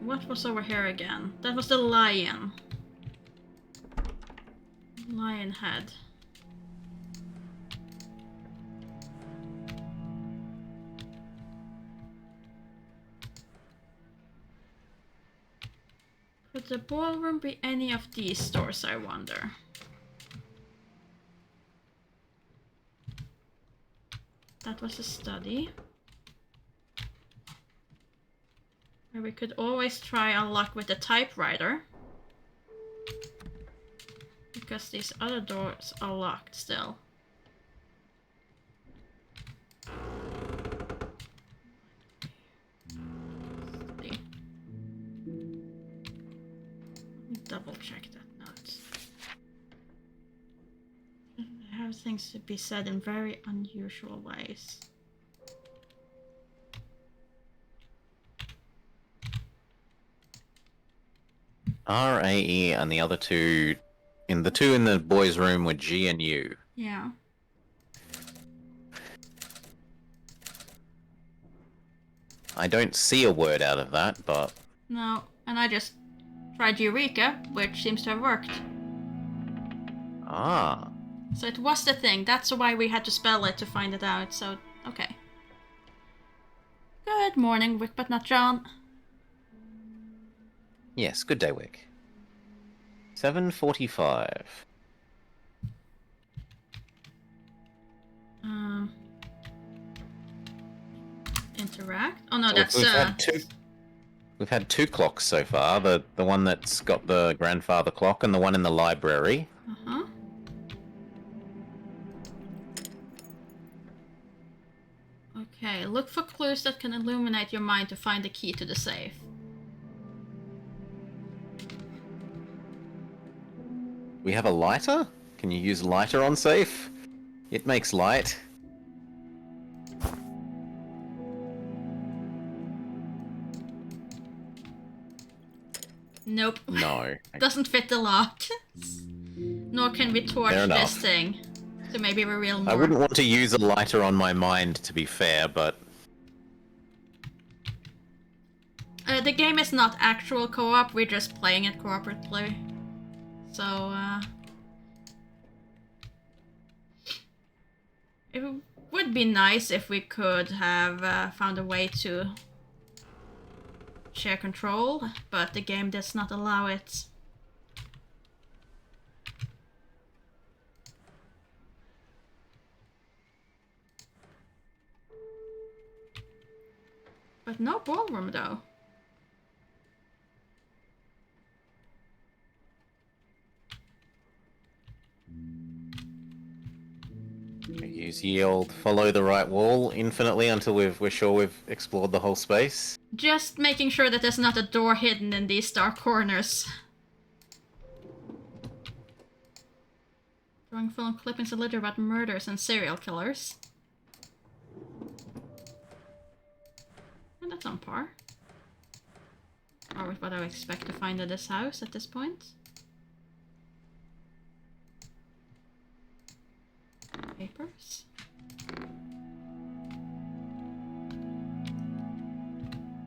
What was over here again? That was the lion. Lion head. Could the ballroom be any of these stores, I wonder? That was a study. Or we could always try our luck with the typewriter. Because these other doors are locked still. Let me double check that note. I have things to be said in very unusual ways. R-A-E and the other two... the two in the boys' room were G and U. Yeah. I don't see a word out of that, but... No, and I just tried Eureka, which seems to have worked. Ah. So it was the thing. That's why we had to spell it to find it out. So, okay. Good morning, Wick, but not John. Yes, good day, Wick. 7:45. Interact. Oh no, So that's We've had two clocks so far. The one that's got the grandfather clock and the one in the library. Uh-huh. Okay, look for clues that can illuminate your mind to find the key to the safe. We have a lighter? Can you use lighter on safe? It makes light. Nope. No. Doesn't fit the lock. Nor can we torch Fair enough. this thing. So maybe reveal more. I wouldn't want to use a lighter on my mind, to be fair, but... The game is not actual co-op, we're just playing it cooperatively. So, it would be nice if we could have found a way to share control, but the game does not allow it. But no ballroom though. Use the old follow the right wall infinitely until we're sure we've explored the whole space. Just making sure that there's not a door hidden in these dark corners. Drawing film clippings that litter about murders and serial killers. And that's on par. Or with what I would expect to find at this house at this point. Papers.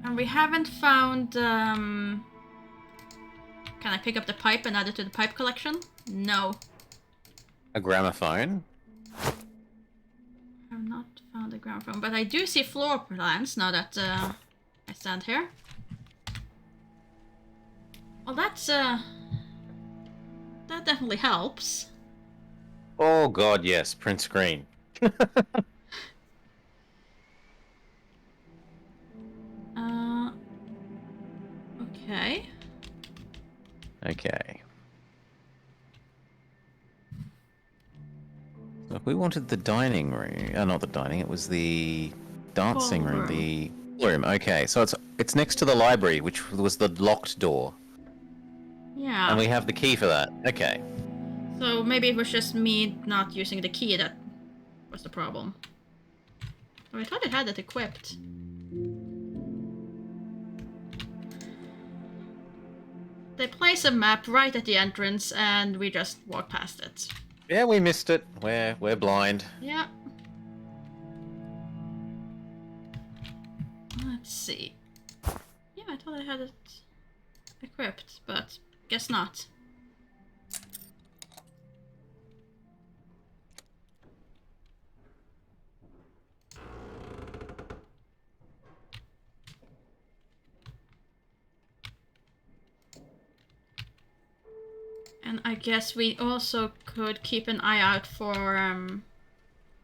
And we haven't found, Can I pick up the pipe and add it to the pipe collection? No. A gramophone? I have not found a gramophone, but I do see floor plans now that I stand here. Well, that's that definitely helps. Oh god, yes, print screen. Okay. Okay. So if we wanted the dining room, not the dining, it was the dancing room, the room. Okay, so it's next to the library, which was the locked door. Yeah. And we have the key for that. Okay. So maybe it was just me not using the key that was the problem. Oh, I thought it had it equipped. They place a map right at the entrance and we just walk past it. Yeah, we missed it. We're blind. Yeah. Let's see. Yeah, I thought I had it equipped, but guess not. And I guess we also could keep an eye out for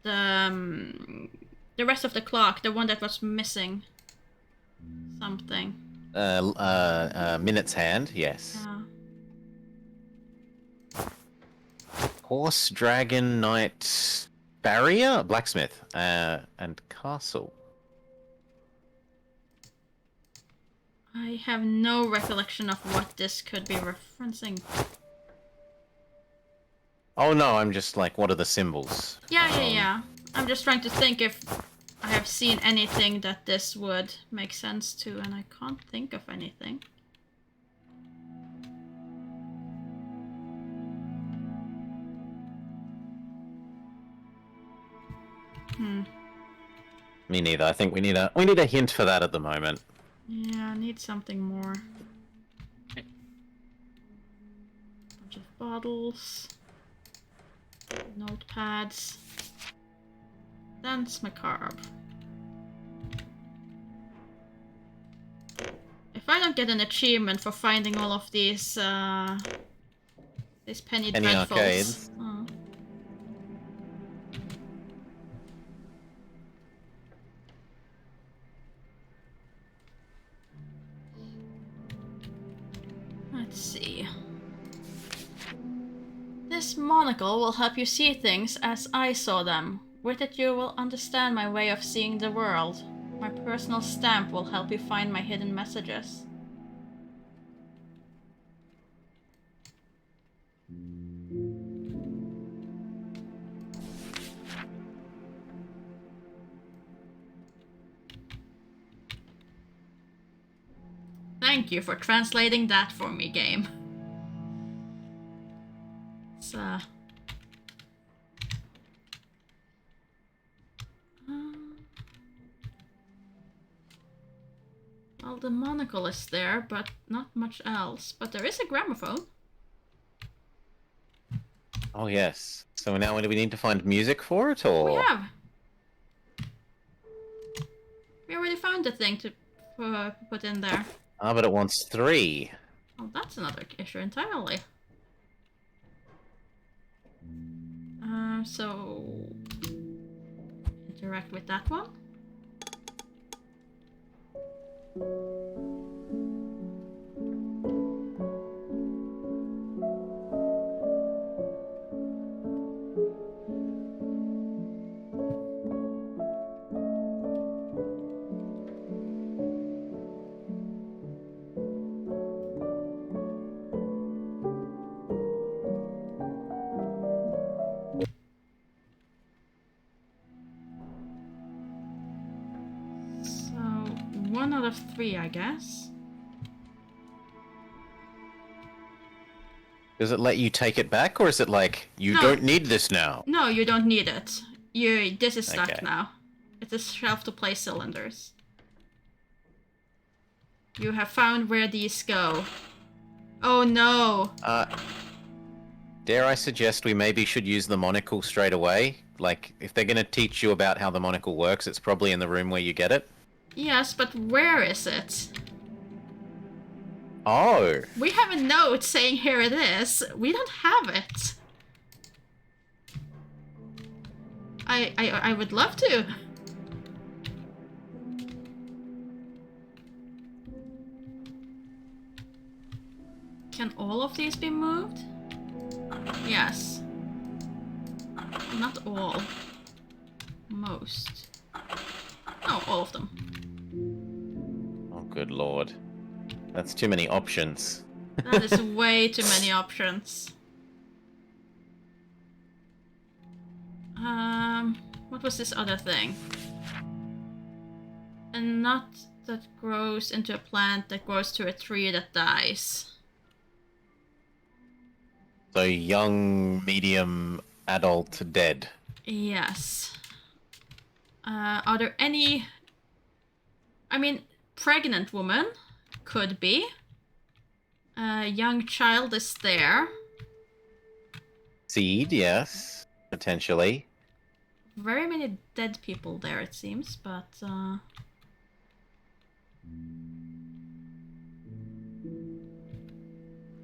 the rest of the clock, the one that was missing something. Minute's hand, yes. Horse, dragon, knight, barrier, blacksmith, and castle. I have no recollection of what this could be referencing. Oh no, I'm just like, what are the symbols? Yeah. I'm just trying to think if I have seen anything that this would make sense to, and I can't think of anything. Me neither. I think we need a hint for that at the moment. Yeah, I need something more. Bunch of bottles. Notepads. Dance macabre. If I don't get an achievement for finding all of these penny dreadfuls. Arcades. Oh. Let's see. This monocle will help you see things as I saw them. With it you will understand my way of seeing the world. My personal stamp will help you find my hidden messages. Thank you for translating that for me, game. So... well, the monocle is there, but not much else. But there is a gramophone. Oh yes. So now do we need to find music for it, or? We have. We already found the thing to put in there. Ah, but it wants 3. Oh, that's another issue entirely. So... interact with that one. So, 1 out of 3, I guess. Does it let you take it back, or is it like, you No. don't need this now? No, you don't need it. This is stuck Okay. now. It's a shelf to place cylinders. You have found where these go. Oh no! Dare I suggest we maybe should use the monocle straight away? Like, if they're gonna teach you about how the monocle works, it's probably in the room where you get it. Yes, but where is it? Oh! We have a note saying here it is. We don't have it. I would love to. Can all of these be moved? Yes. Not all. Most. Oh, all of them. Oh, good lord. That's too many options. That is way too many options. What was this other thing? A nut that grows into a plant that grows to a tree that dies. So, young, medium, adult, dead. Yes. Are there any... I mean, pregnant woman could be. Young child is there. Seed, yes. Potentially. Very many dead people there, it seems, but...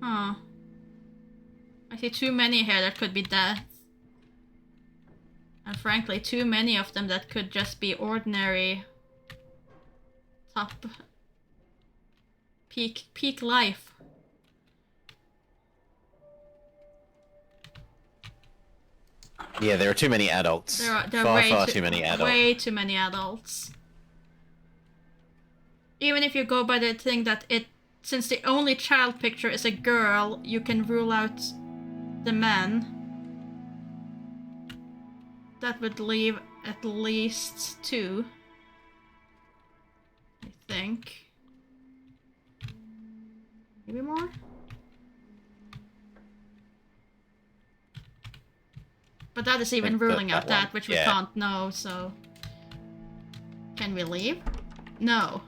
Huh. I see too many here that could be death. And frankly, too many of them that could just be ordinary... top... peak life. Yeah, there are too many adults. There are far too many adults. Way too many adults. Even if you go by the thing that since the only child picture is a girl, you can rule out the men. That would leave at least 2. I think. Maybe more? But that is even ruling out that, which we can't know, so... Can we leave? No.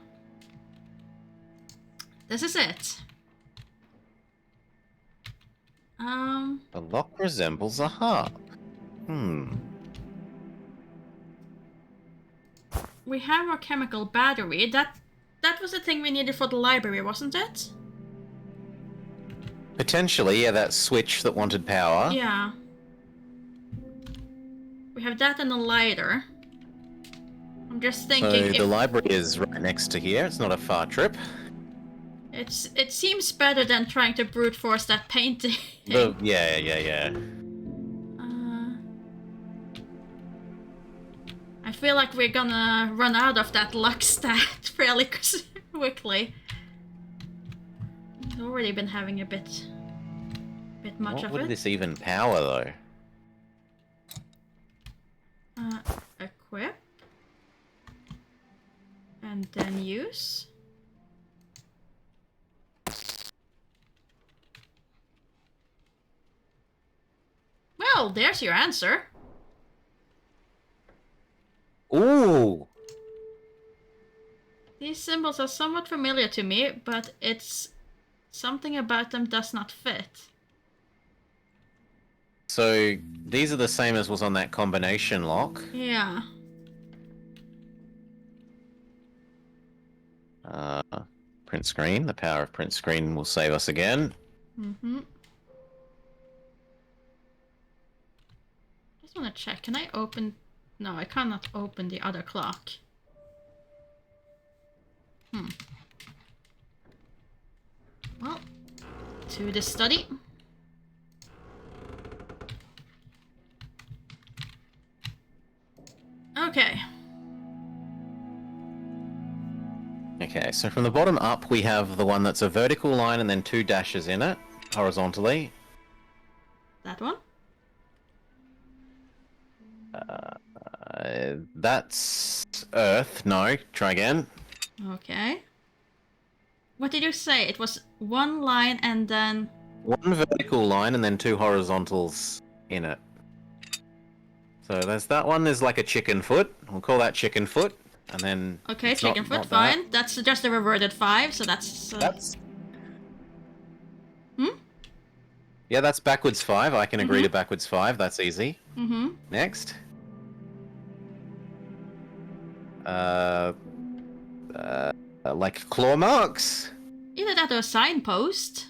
This is it. The lock resembles a harp. We have our chemical battery. That was the thing we needed for the library, wasn't it? Potentially, yeah, that switch that wanted power. Yeah. We have that and a lighter. I'm just thinking So the library is right next to here. It's not a far trip. It seems better than trying to brute force that painting. Yeah. I feel like we're gonna run out of that luck stat fairly quickly. We've already been having a bit much What of would it. this even power, though? Equip. And then use. Well, there's your answer. Ooh! These symbols are somewhat familiar to me, but it's something about them does not fit. So these are the same as was on that combination lock. Yeah. Print screen. The power of print screen will save us again. Mm-hmm. Just want to check. Can I open... No, I cannot open the other clock. Well, to the study. Okay. Okay, so from the bottom up, we have the one that's a vertical line and then 2 dashes in it, horizontally. That one? That's Earth. No, try again. Okay. What did you say? It was one line and then... 1 vertical line and then 2 horizontals in it. So there's that one. There's like a chicken foot. We'll call that chicken foot. And then... Okay, chicken foot, fine. That. That's just a reverted 5, so that's... That's... Hmm? Yeah, that's backwards 5. I can agree to backwards 5. That's easy. Mm-hmm. Next. Like claw marks. Either that or a signpost.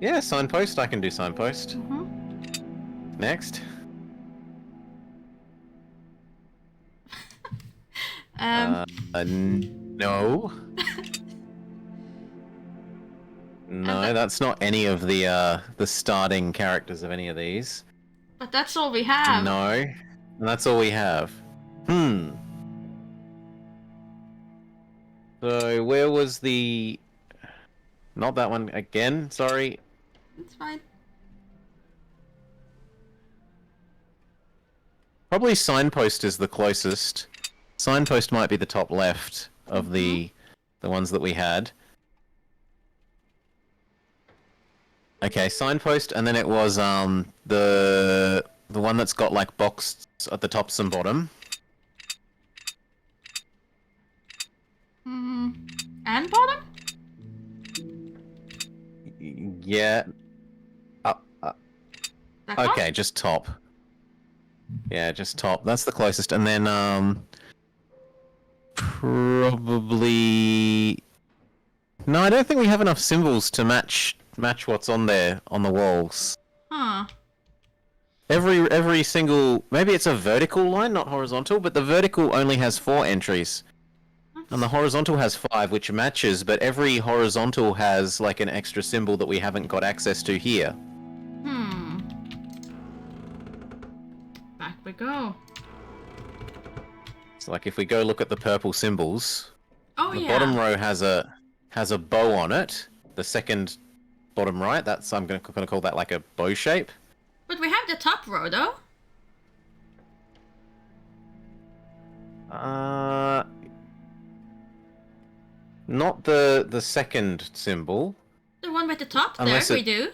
Yeah, signpost. I can do signpost. Mm-hmm. Next. No. No, that's not any of the starting characters of any of these. But that's all we have. No, and that's all we have. So where was the... Not that one again, sorry. It's fine. Probably signpost is the closest. Signpost might be the top left of the ones that we had. Okay, signpost, and then it was the one that's got like boxed at the tops and bottom. And bottom? Yeah. Okay, One? just top. Yeah, just top. That's the closest, and then probably... No, I don't think we have enough symbols to match what's on there on the walls. Huh. Every single... Maybe it's a vertical line, not horizontal, but the vertical only has 4 entries. And the horizontal has 5, which matches, but every horizontal has like an extra symbol that we haven't got access to here. Back we go. So like if we go look at the purple symbols, Oh, the yeah. bottom row has a bow on it. The second bottom right, that's I'm gonna call that like a bow shape. But we have the top row, though. Not the second symbol. The one with the top Unless there, we do.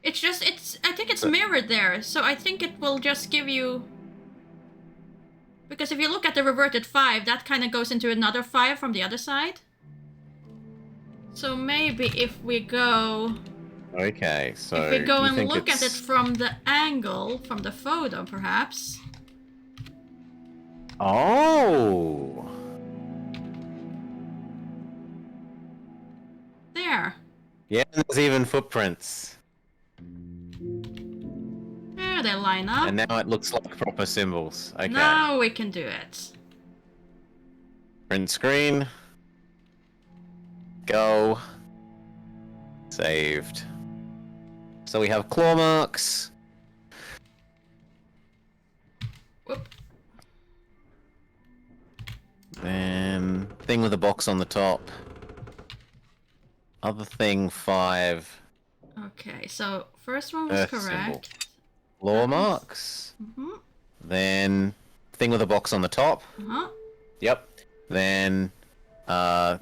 It's just, I think it's mirrored there, so I think it will just give you... Because if you look at the reverted 5, that kind of goes into another 5 from the other side. So maybe if we go... Okay, so if we go you and think look at it it's... from the angle, from the photo, perhaps. Oh! There. Yeah, there's even footprints. There they line up. And now it looks like proper symbols. Okay. Now we can do it. Print screen. Go. Saved. So we have claw marks. Whoop. Then thing with a box on the top. Other thing 5. Okay, so first one was Earth correct. symbol. Claw marks. Mm-hmm. Then thing with a box on the top. Uh-huh. Yep. Then not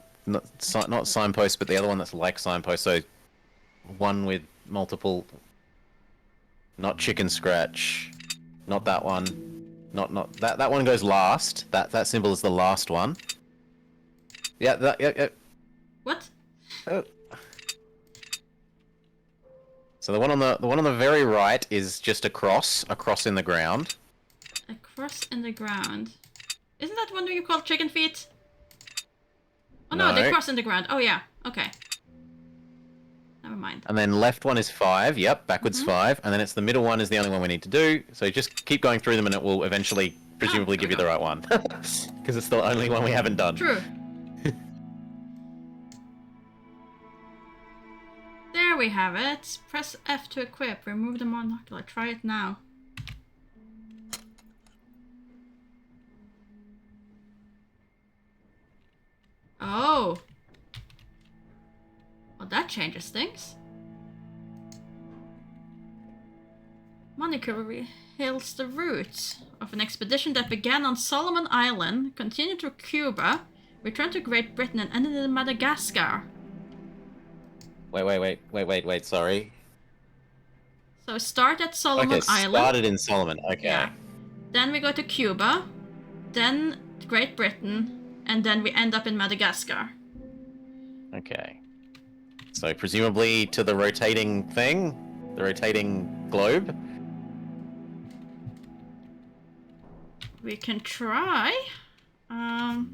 signpost, but the other one that's like signpost. So one with multiple. Not chicken scratch. Not that one. Not that one goes last. That symbol is the last one. Yeah. Yeah. What? Oh. So the one on the very right is just a cross in the ground. A cross in the ground. Isn't that one you call chicken feet? Oh no, they No. cross in the ground. Oh yeah, okay. Never mind. And then left one is 5. Yep, backwards 5. And then it's the middle one is the only one we need to do. So just keep going through them, and it will eventually, presumably, give you the right one, because it's the only one we haven't done. True. There we have it. Press F to equip. Remove the monocular. Try it now. Oh. Well, that changes things. Monocular reveals the route of an expedition that began on Solomon Island, continued to Cuba, returned to Great Britain, and ended in Madagascar. Wait, sorry. So start at Solomon Island. Started in Solomon, okay. Yeah. Then we go to Cuba, then Great Britain, and then we end up in Madagascar. Okay. So presumably to the rotating thing? The rotating globe? We can try. And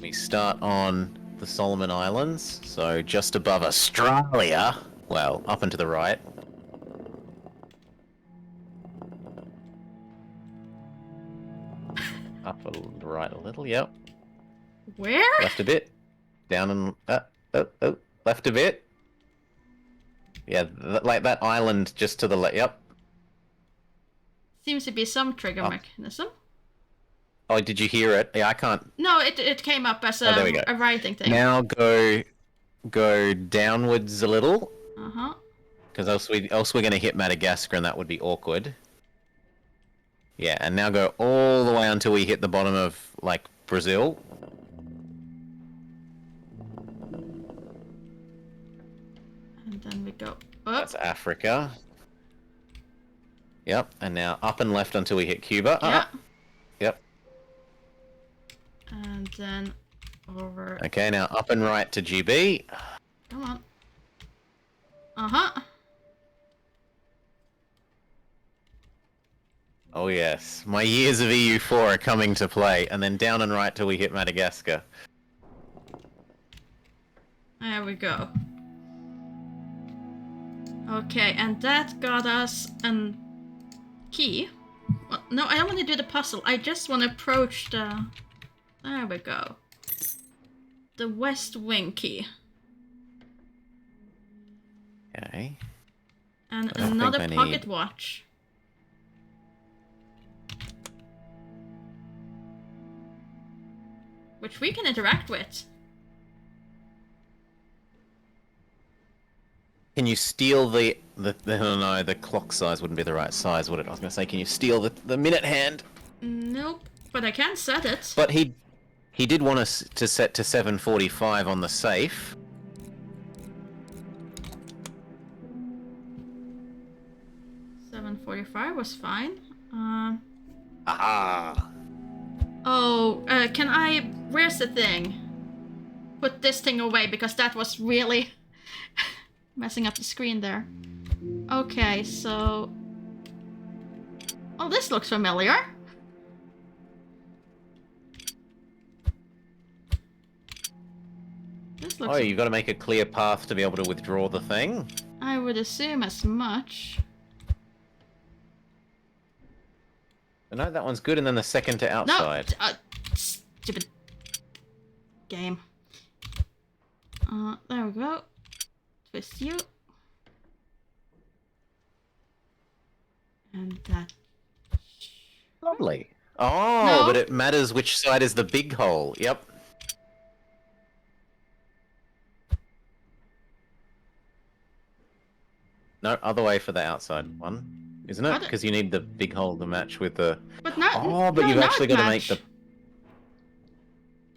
we start on the Solomon Islands, so just above Australia. Well, up and to the right. Up and right a little, yep. Where? Left a bit. Down and... left a bit. Yeah, like that island just to the left, yep. Seems to be some trigger Oh. mechanism. Oh, did you hear it? Yeah, I can't... No, it came up as there we go. a writing thing. Now go downwards a little. Uh-huh. Because else we're going to hit Madagascar, and that would be awkward. Yeah, and now go all the way until we hit the bottom of, like, Brazil. And then we go up. That's Africa. Yep, and now up and left until we hit Cuba. Yeah. Yep. And then over. Okay, now up and right to GB. Come on. Uh-huh. Oh yes, my years of EU4 are coming to play, and then down and right till we hit Madagascar. There we go. Okay, and that got us a key. Well, no, I don't want to do the puzzle. I just want to approach the... There we go. The West Wing key. Okay. And I another think I pocket need- watch. Which we can interact with. Can you steal the no, the clock size wouldn't be the right size, would it? I was going to say, can you steal the minute hand? Nope, but I can set it. But he did want us to set to 7:45 on the safe. $7.45 was fine. Ah. Oh, can I... Where's the thing? Put this thing away, because that was really... Messing up the screen there. Okay, so... Oh, this looks familiar. This looks... Oh, you've got to make a clear path to be able to withdraw the thing? I would assume as much. No, that one's good, and then the second to outside. No! Stupid game. There we go. Twist you. And that... Lovely. Oh, No. but it matters which side is the big hole. Yep. No, other way for the outside one, isn't it? Because you need the big hole to match with the... But not... Oh, but no, you've not actually got to match. make the...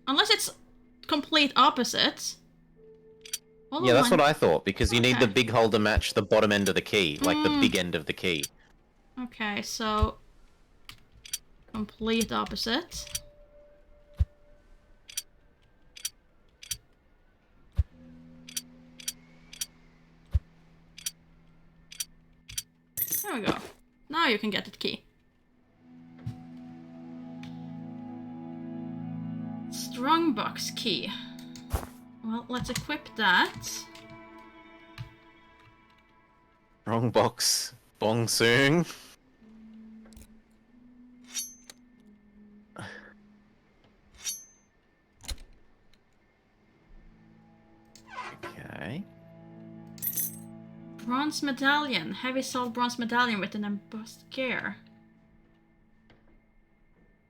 Unless it's complete opposite. Yeah, that's what I thought, because you need Okay. the big hole to match the bottom end of the key, like the big end of the key. Okay, so... Complete opposite. There we go. Now you can get the key. Strongbox key. Well, let's equip that. Wrong box. Bong soon. Okay. Bronze medallion. Heavy salt bronze medallion with an embossed gear.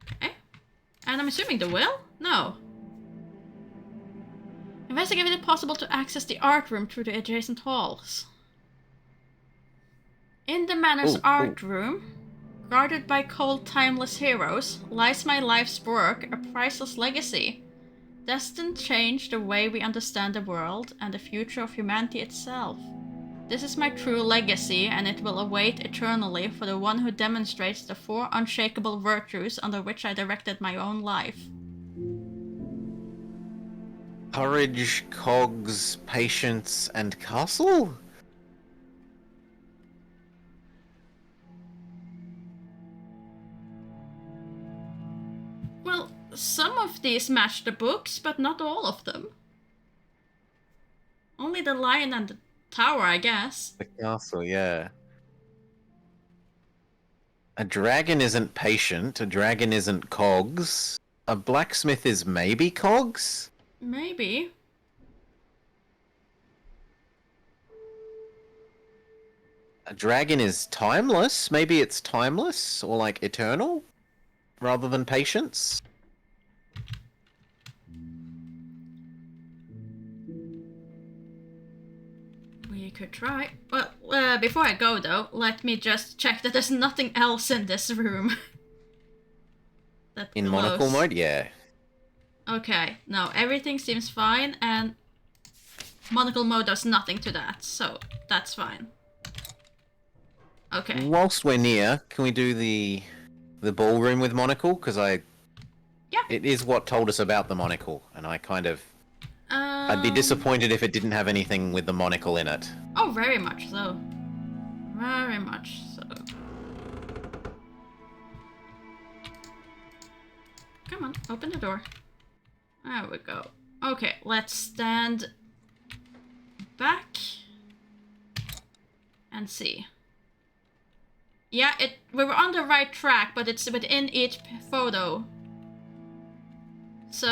Okay. And I'm assuming the will? No. Investigate if it possible to access the art room through the adjacent halls. In the manor's art room, guarded by cold, timeless heroes, lies my life's work, a priceless legacy, destined to change the way we understand the world and the future of humanity itself. This is my true legacy, and it will await eternally for the one who demonstrates the 4 unshakable virtues under which I directed my own life. Courage, cogs, patience, and castle? Well, some of these match the books, but not all of them. Only the lion and the tower, I guess. The castle, yeah. A dragon isn't patient, a dragon isn't cogs. A blacksmith is maybe cogs? Maybe. A dragon is timeless? Maybe it's timeless? Or like eternal? Rather than patience? We could try. Well, before I go though, let me just check that there's nothing else in this room. That In glows. monocle mode? Yeah. Okay, no, everything seems fine, and monocle mode does nothing to that, so that's fine. Okay. Whilst we're near, can we do the ballroom with monocle? Because Yeah. it is what told us about the monocle, and I kind of... I'd be disappointed if it didn't have anything with the monocle in it. Oh, very much so. Very much so. Come on, open the door. There we go. Okay, let's stand back and see. Yeah, we were on the right track, but it's within each photo. So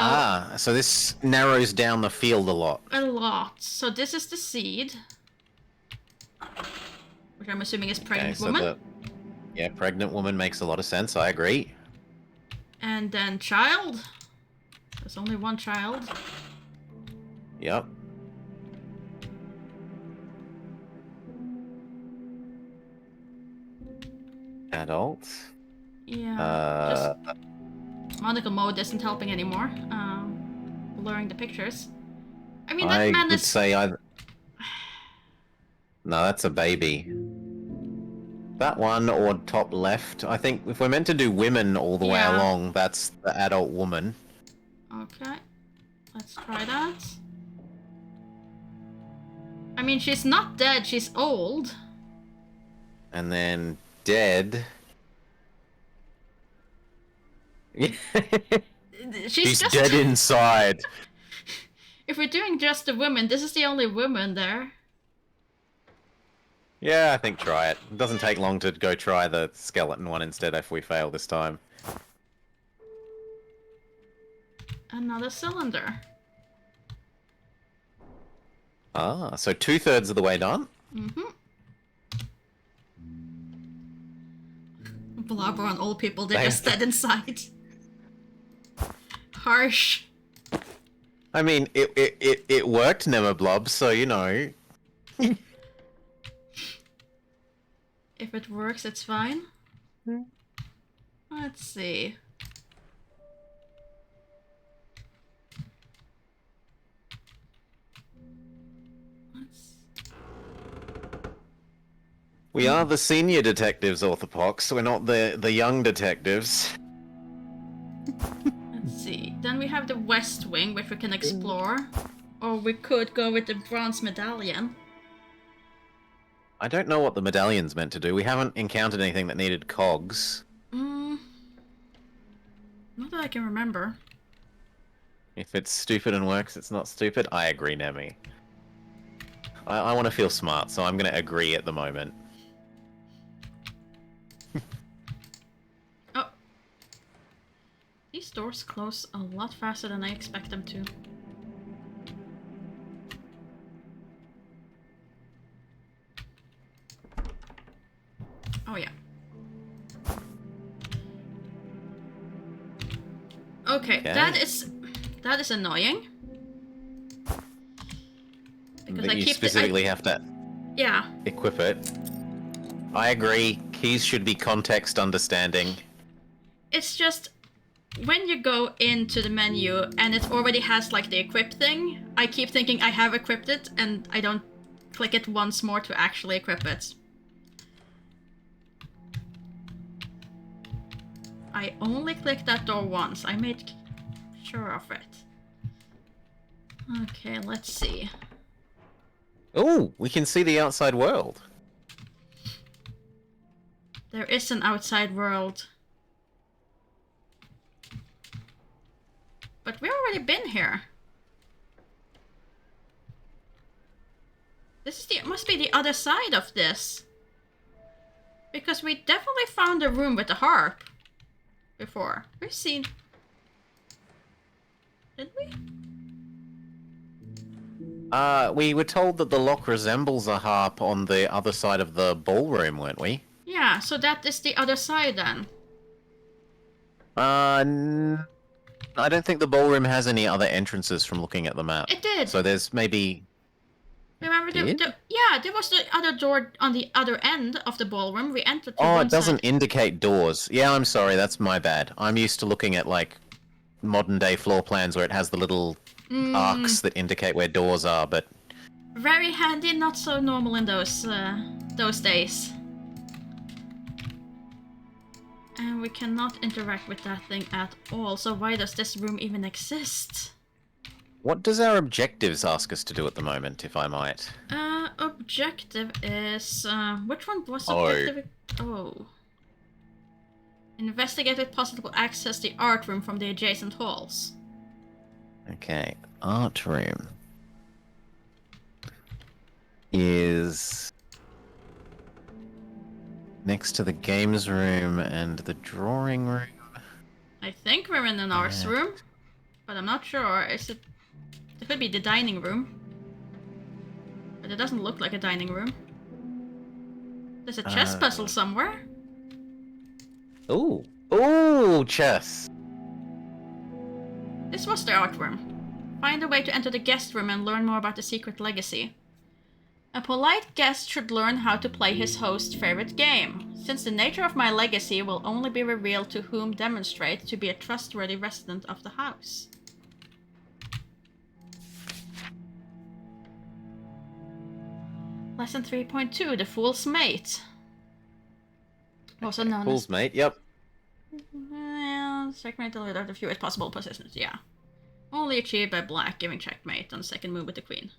So this narrows down the field a lot. a lot. So this is the seed, which I'm assuming is pregnant woman. Yeah, pregnant woman makes a lot of sense, I agree. And then child. There's only one child. Yep. Adult. Yeah. Just monocle mode isn't helping anymore. Blurring the pictures. I mean, that I man would is... say either... No, that's a baby. That one or top left. I think if we're meant to do women all the way Yeah. along, that's the adult woman. Okay. Let's try that. I mean, she's not dead, she's old. And then dead. She's just dead inside. If we're doing just the women, this is the only woman there. Yeah, I think try it. It doesn't take long to go try the skeleton one instead if we fail this time. Another cylinder. Ah, so 2/3 of the way done? Mm-hmm. Blubber on old people, they're just dead inside. Harsh. I mean, it worked, Nemablob, so you know. If it works, it's fine. Let's see. We are the senior detectives, Orthopox. We're not the young detectives. Let's see. Then we have the West Wing, which we can explore. Or we could go with the bronze medallion. I don't know what the medallion's meant to do. We haven't encountered anything that needed cogs. Not that I can remember. If it's stupid and works, it's not stupid. I agree, Nemi. I want to feel smart, so I'm going to agree at the moment. Oh. These doors close a lot faster than I expect them to. Oh yeah. Okay, that is annoying. Because But you specifically have to equip it. I agree. Keys should be context understanding. It's just when you go into the menu and it already has like the equip thing, I keep thinking I have equipped it and I don't click it once more to actually equip it. I only clicked that door once. I made sure of it. Okay, let's see. Oh, we can see the outside world. There is an outside world. But we've already been here. This is must be the other side of this. Because we definitely found a room with a harp before. We've seen... Did we? We were told that the lock resembles a harp on the other side of the ballroom, weren't we? Yeah, so that is the other side then. I don't think the ballroom has any other entrances from looking at the map. It did. So there's maybe... Remember yeah, there was the other door on the other end of the ballroom. We entered through Oh, one it doesn't side. indicate doors. Yeah, I'm sorry, that's my bad. I'm used to looking at, like, modern-day floor plans where it has the little arcs that indicate where doors are, but... Very handy, not so normal in those days. And we cannot interact with that thing at all, so why does this room even exist? What does our objectives ask us to do at the moment, if I might? Objective is... which one was objective? Oh. Investigate with possible access the art room from the adjacent halls. Okay, art room is next to the games room and the drawing room. I think we're in an arts room, but I'm not sure. Is it? It could be the dining room, but it doesn't look like a dining room. There's a chess puzzle somewhere. Ooh, ooh, chess. This was the art room. Find a way to enter the guest room and learn more about the secret legacy. A polite guest should learn how to play his host's favorite game. Since the nature of my legacy will only be revealed to whom demonstrate to be a trustworthy resident of the house. Lesson 3.2, The Fool's Mate. Also known Fool's as... mate, yep. Checkmate with the fewest possible positions, yeah. Only achieved by black, giving checkmate on the second move with the queen.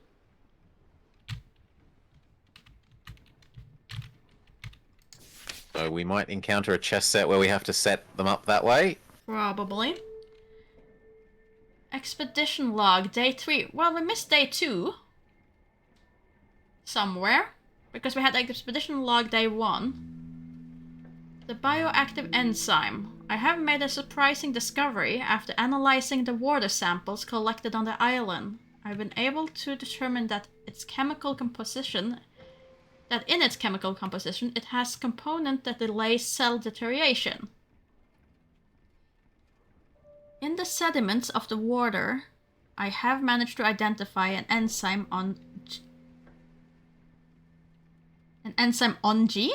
So we might encounter a chess set where we have to set them up that way. Probably. Expedition log, day 3. Well, we missed day 2. Somewhere. Because we had expedition log day 1. The bioactive enzyme. I have made a surprising discovery after analyzing the water samples collected on the island. I've been able to determine that in its chemical composition, it has component that delays cell deterioration. In the sediments of the water, I have managed to identify an enzyme on gene?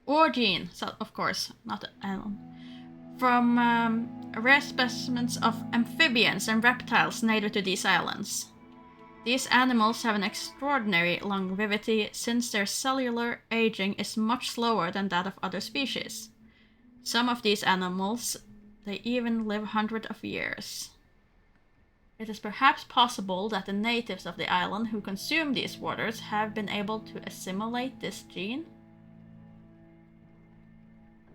Or gene, so of course, not an from rare specimens of amphibians and reptiles native to these islands. These animals have an extraordinary longevity since their cellular aging is much slower than that of other species. Some of these animals, they even live hundreds of years. It is perhaps possible that the natives of the island who consume these waters have been able to assimilate this gene.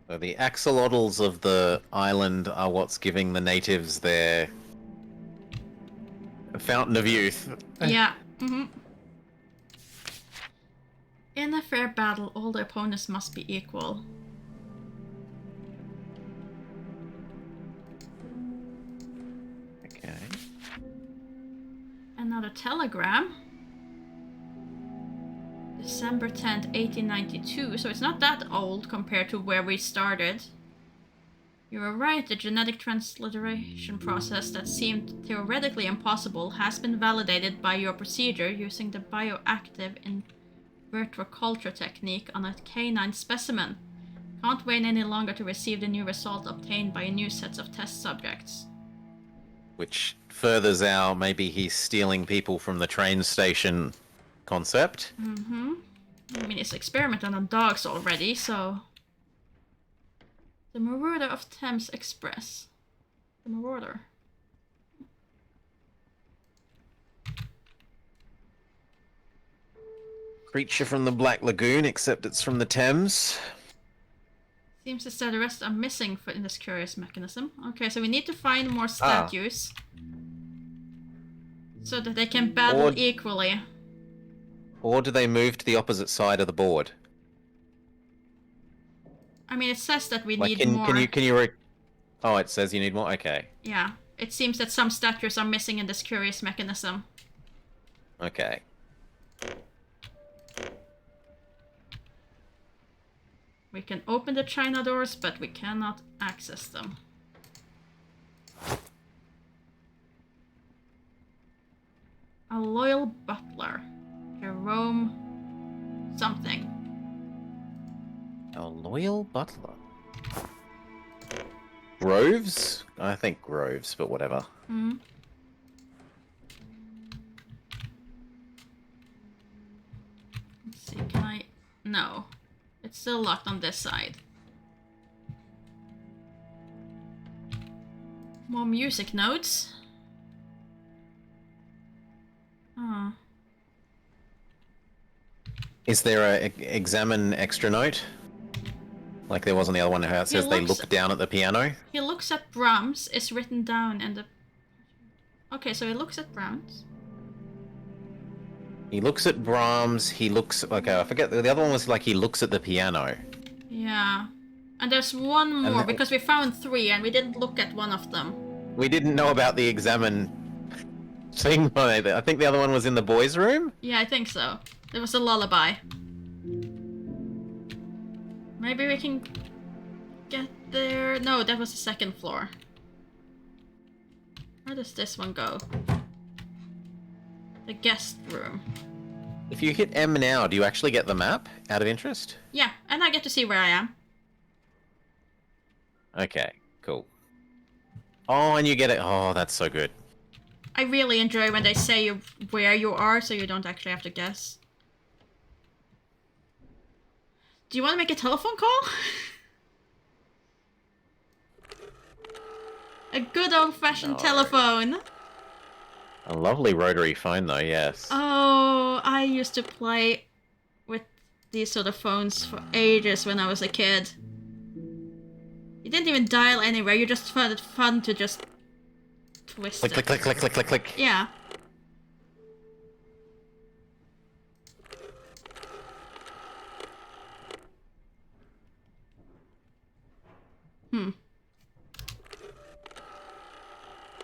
So the axolotls of the island are what's giving the natives their fountain of youth. Yeah. In a fair battle, all the opponents must be equal. Okay. Another telegram. December 10th, 1892, so it's not that old compared to where we started. You were right, the genetic transliteration process that seemed theoretically impossible has been validated by your procedure using the bioactive inverteculture technique on a canine specimen. Can't wait any longer to receive the new result obtained by a new set of test subjects. Which furthers our maybe he's stealing people from the train station concept. I mean, it's experimented on dogs already, so... The Marauder of Thames Express. The Marauder. Creature from the Black Lagoon, except it's from the Thames. Seems as though the rest are missing in this curious mechanism. Okay, so we need to find more statues. So that they can battle equally. Or do they move to the opposite side of the board? I mean, it says that we need more. Oh, it says you need more? Okay. Yeah. It seems that some statues are missing in this curious mechanism. Okay. We can open the China doors, but we cannot access them. A loyal butler. Jerome... something. A loyal butler. Groves? I think Groves, but whatever. Let's see, can I... No. It's still locked on this side. More music notes. Oh. Is there a examine extra note? Like there was on the other one where it says they look down at the piano? He looks at Brahms. It's written down in the... Okay, so he looks at Brahms. He looks at Brahms, he looks... Okay, I forget. The other one was like he looks at the piano. Yeah. And there's one more, because we found 3 and we didn't look at one of them. We didn't know about the examine thing. I think the other one was in the boys' room? Yeah, I think so. There was a lullaby. Maybe we can get there... No, that was the second floor. Where does this one go? The guest room. If you hit M now, do you actually get the map, out of interest? Yeah, and I get to see where I am. Okay, cool. Oh, and you get it. Oh, that's so good. I really enjoy when they say where you are, so you don't actually have to guess. Do you want to make a telephone call? A good old-fashioned telephone. A lovely rotary phone, though, yes. Oh, I used to play with these sort of phones for ages when I was a kid. You didn't even dial anywhere, you just found it fun to just twist Click, it. click, click, click, click, click, click. Yeah.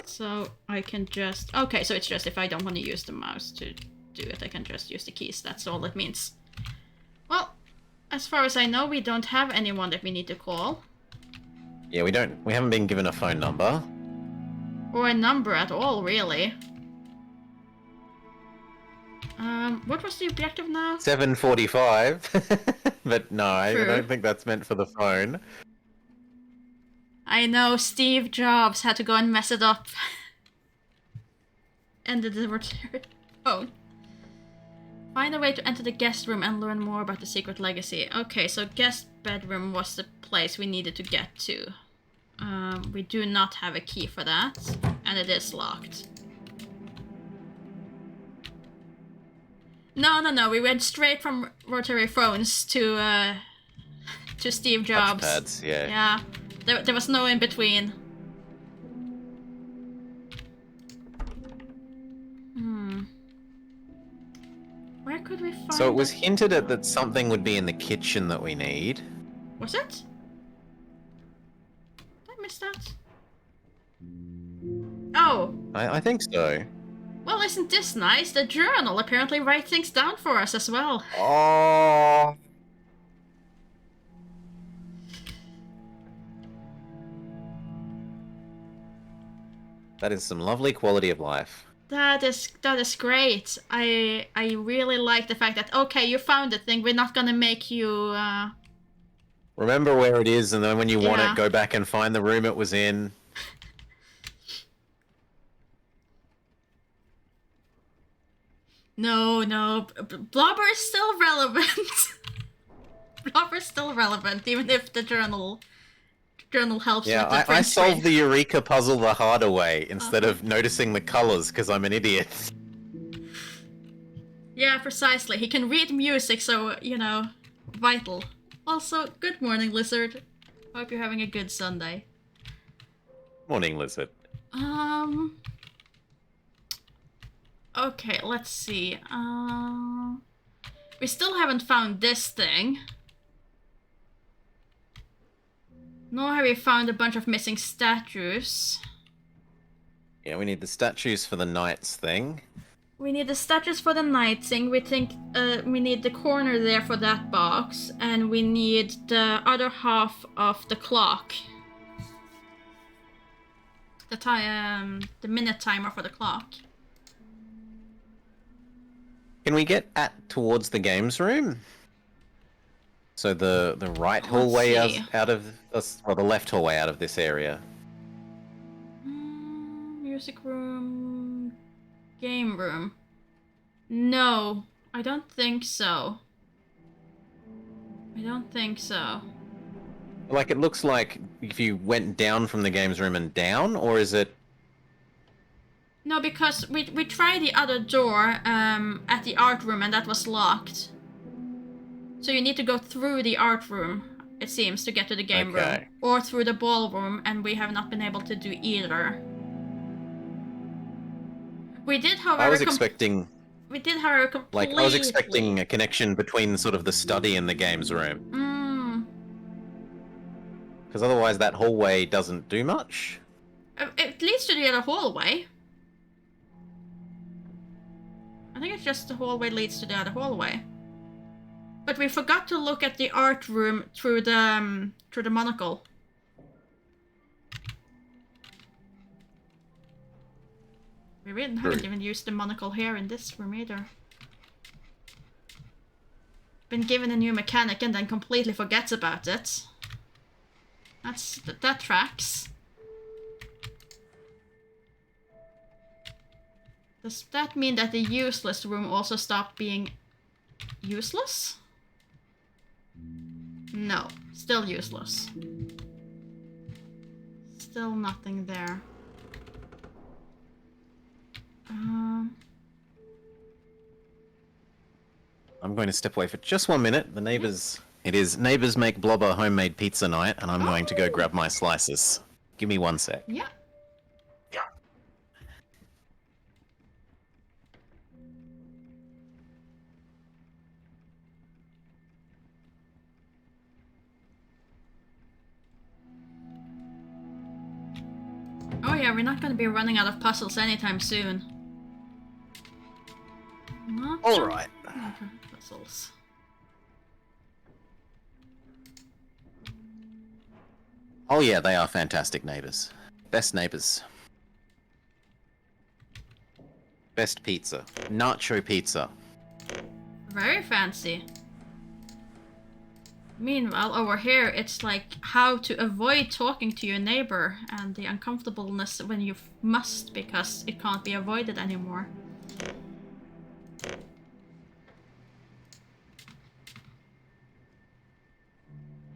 So I can just... Okay, so it's just if I don't want to use the mouse to do it, I can just use the keys. That's all it means. Well, as far as I know, we don't have anyone that we need to call. Yeah, we haven't been given a phone number. Or a number at all, really. What was the objective now? 7:45. But no, I don't think that's meant for the phone. I know, Steve Jobs had to go and mess it up. Ended the phone. Find a way to enter the guest room and learn more about the secret legacy. Okay, so guest bedroom was the place we needed to get to. We do not have a key for that, and it is locked. No, we went straight from rotary phones to Steve Jobs. Touchpads, yeah. Yeah, there was no in between. Where could we find... So it was hinted at that something would be in the kitchen that we need. Was it? Did I miss that? Oh. I think so. Well, isn't this nice? The journal apparently writes things down for us as well. Oh. That is some lovely quality of life. That is great. I really like the fact that, okay, you found the thing, we're not gonna make you Remember where it is, and then when you want Yeah. it, go back and find the room it was in. No, Blobber is still relevant. Blobber is still relevant, even if the journal helps with the Yeah, I print solved screen. the Eureka puzzle the harder way, instead of noticing the colors, because I'm an idiot. Yeah, precisely. He can read music, so, you know, vital. Also, good morning, Lizard. Hope you're having a good Sunday. Morning, Lizard. Okay, let's see. We still haven't found this thing. Nor have we found a bunch of missing statues. Yeah, we need the statues for the knights thing. We need the statues for the night thing. We think we need the corner there for that box, and we need the other half of the clock. The minute timer for the clock. Can we get towards the games room? So the right hallway out of or the left hallway out of this area. Music room, game room. No, I don't think so. Like, it looks like if you went down from the games room and down, or is it? No, because we tried the other door at the art room and that was locked. So you need to go through the art room, it seems, to get to the game room. Or through the ballroom, and we have not been able to do either. We did, however... I was expecting... We did, however, completely... Like, I was expecting a connection between sort of the study and the games room. Because otherwise that hallway doesn't do much. It leads to the other hallway. I think it's just the hallway leads to the other hallway. But we forgot to look at the art room through the monocle. We really haven't even used the monocle here in this room either. Been given a new mechanic and then completely forgets about it. That tracks. Does that mean that the useless room also stopped being useless? No, still useless. Still nothing there. I'm going to step away for just 1 minute. The neighbors... It is neighbors make blobber homemade pizza night, and I'm going to go grab my slices. Give me 1 sec. Yeah. Oh yeah, we're not gonna be running out of puzzles anytime soon. Alright. Puzzles. Oh yeah, they are fantastic neighbors. Best neighbors. Best pizza. Nacho pizza. Very fancy. Meanwhile, over here, it's like how to avoid talking to your neighbor and the uncomfortableness when you must because it can't be avoided anymore.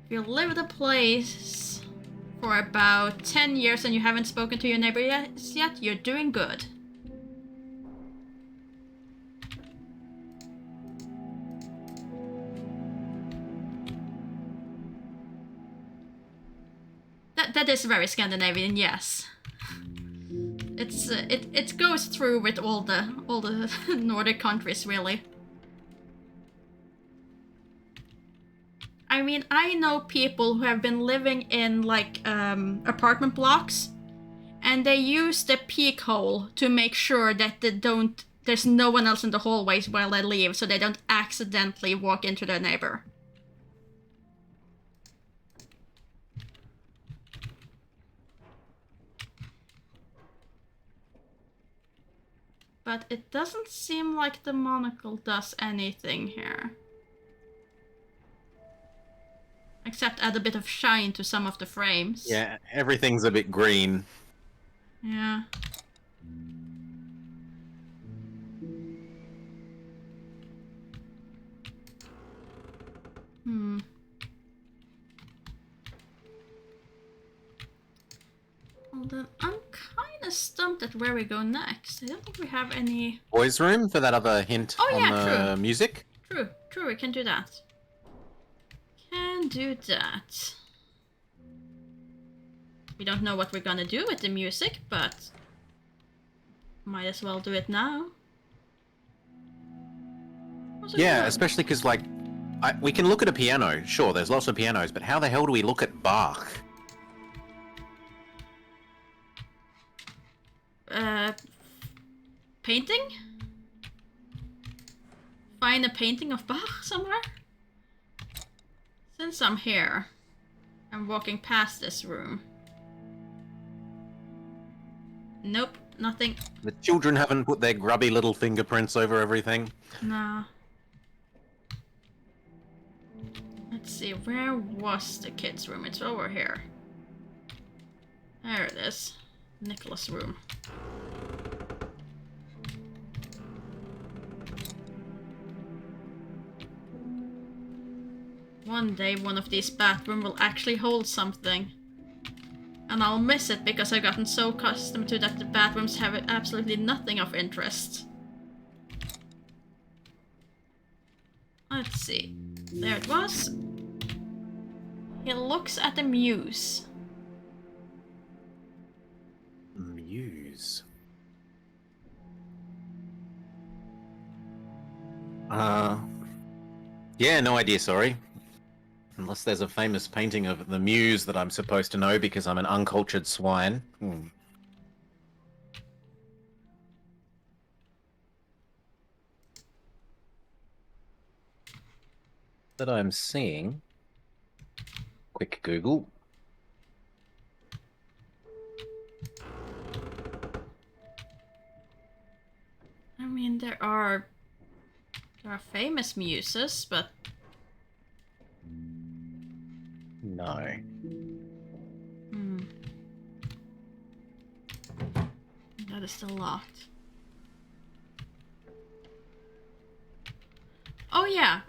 If you live in a place for about 10 years and you haven't spoken to your neighbor yet, you're doing good. That is very Scandinavian, yes. It goes through with all the Nordic countries, really. I mean, I know people who have been living in like apartment blocks, and they use the peek hole to make sure that there's no one else in the hallways while they leave, so they don't accidentally walk into their neighbor. But it doesn't seem like the monocle does anything here. Except add a bit of shine to some of the frames. Yeah, everything's a bit green. Yeah. Well then, I'm kinda stumped at where we go next. I don't think we have any... Boys' room for that other hint on the true. music? True, we can do that. Can do that. We don't know what we're gonna do with the music, but might as well do it now. Yeah, especially because, like, we can look at a piano. Sure, there's lots of pianos, but how the hell do we look at Bach? Painting? Find a painting of Bach somewhere? Since I'm here, I'm walking past this room. Nope, nothing. The children haven't put their grubby little fingerprints over everything. Nah. Let's see, where was the kids' room? It's over here. There it is. Nicholas' room. One day one of these bathrooms will actually hold something. And I'll miss it because I've gotten so accustomed to that the bathrooms have absolutely nothing of interest. Let's see. There it was. He looks at the muse. Muse. Yeah, no idea, sorry. Unless there's a famous painting of the Muse that I'm supposed to know because I'm an uncultured swine. That I'm seeing. Quick Google. I mean, there are famous muses, but No. That is still locked. Oh yeah,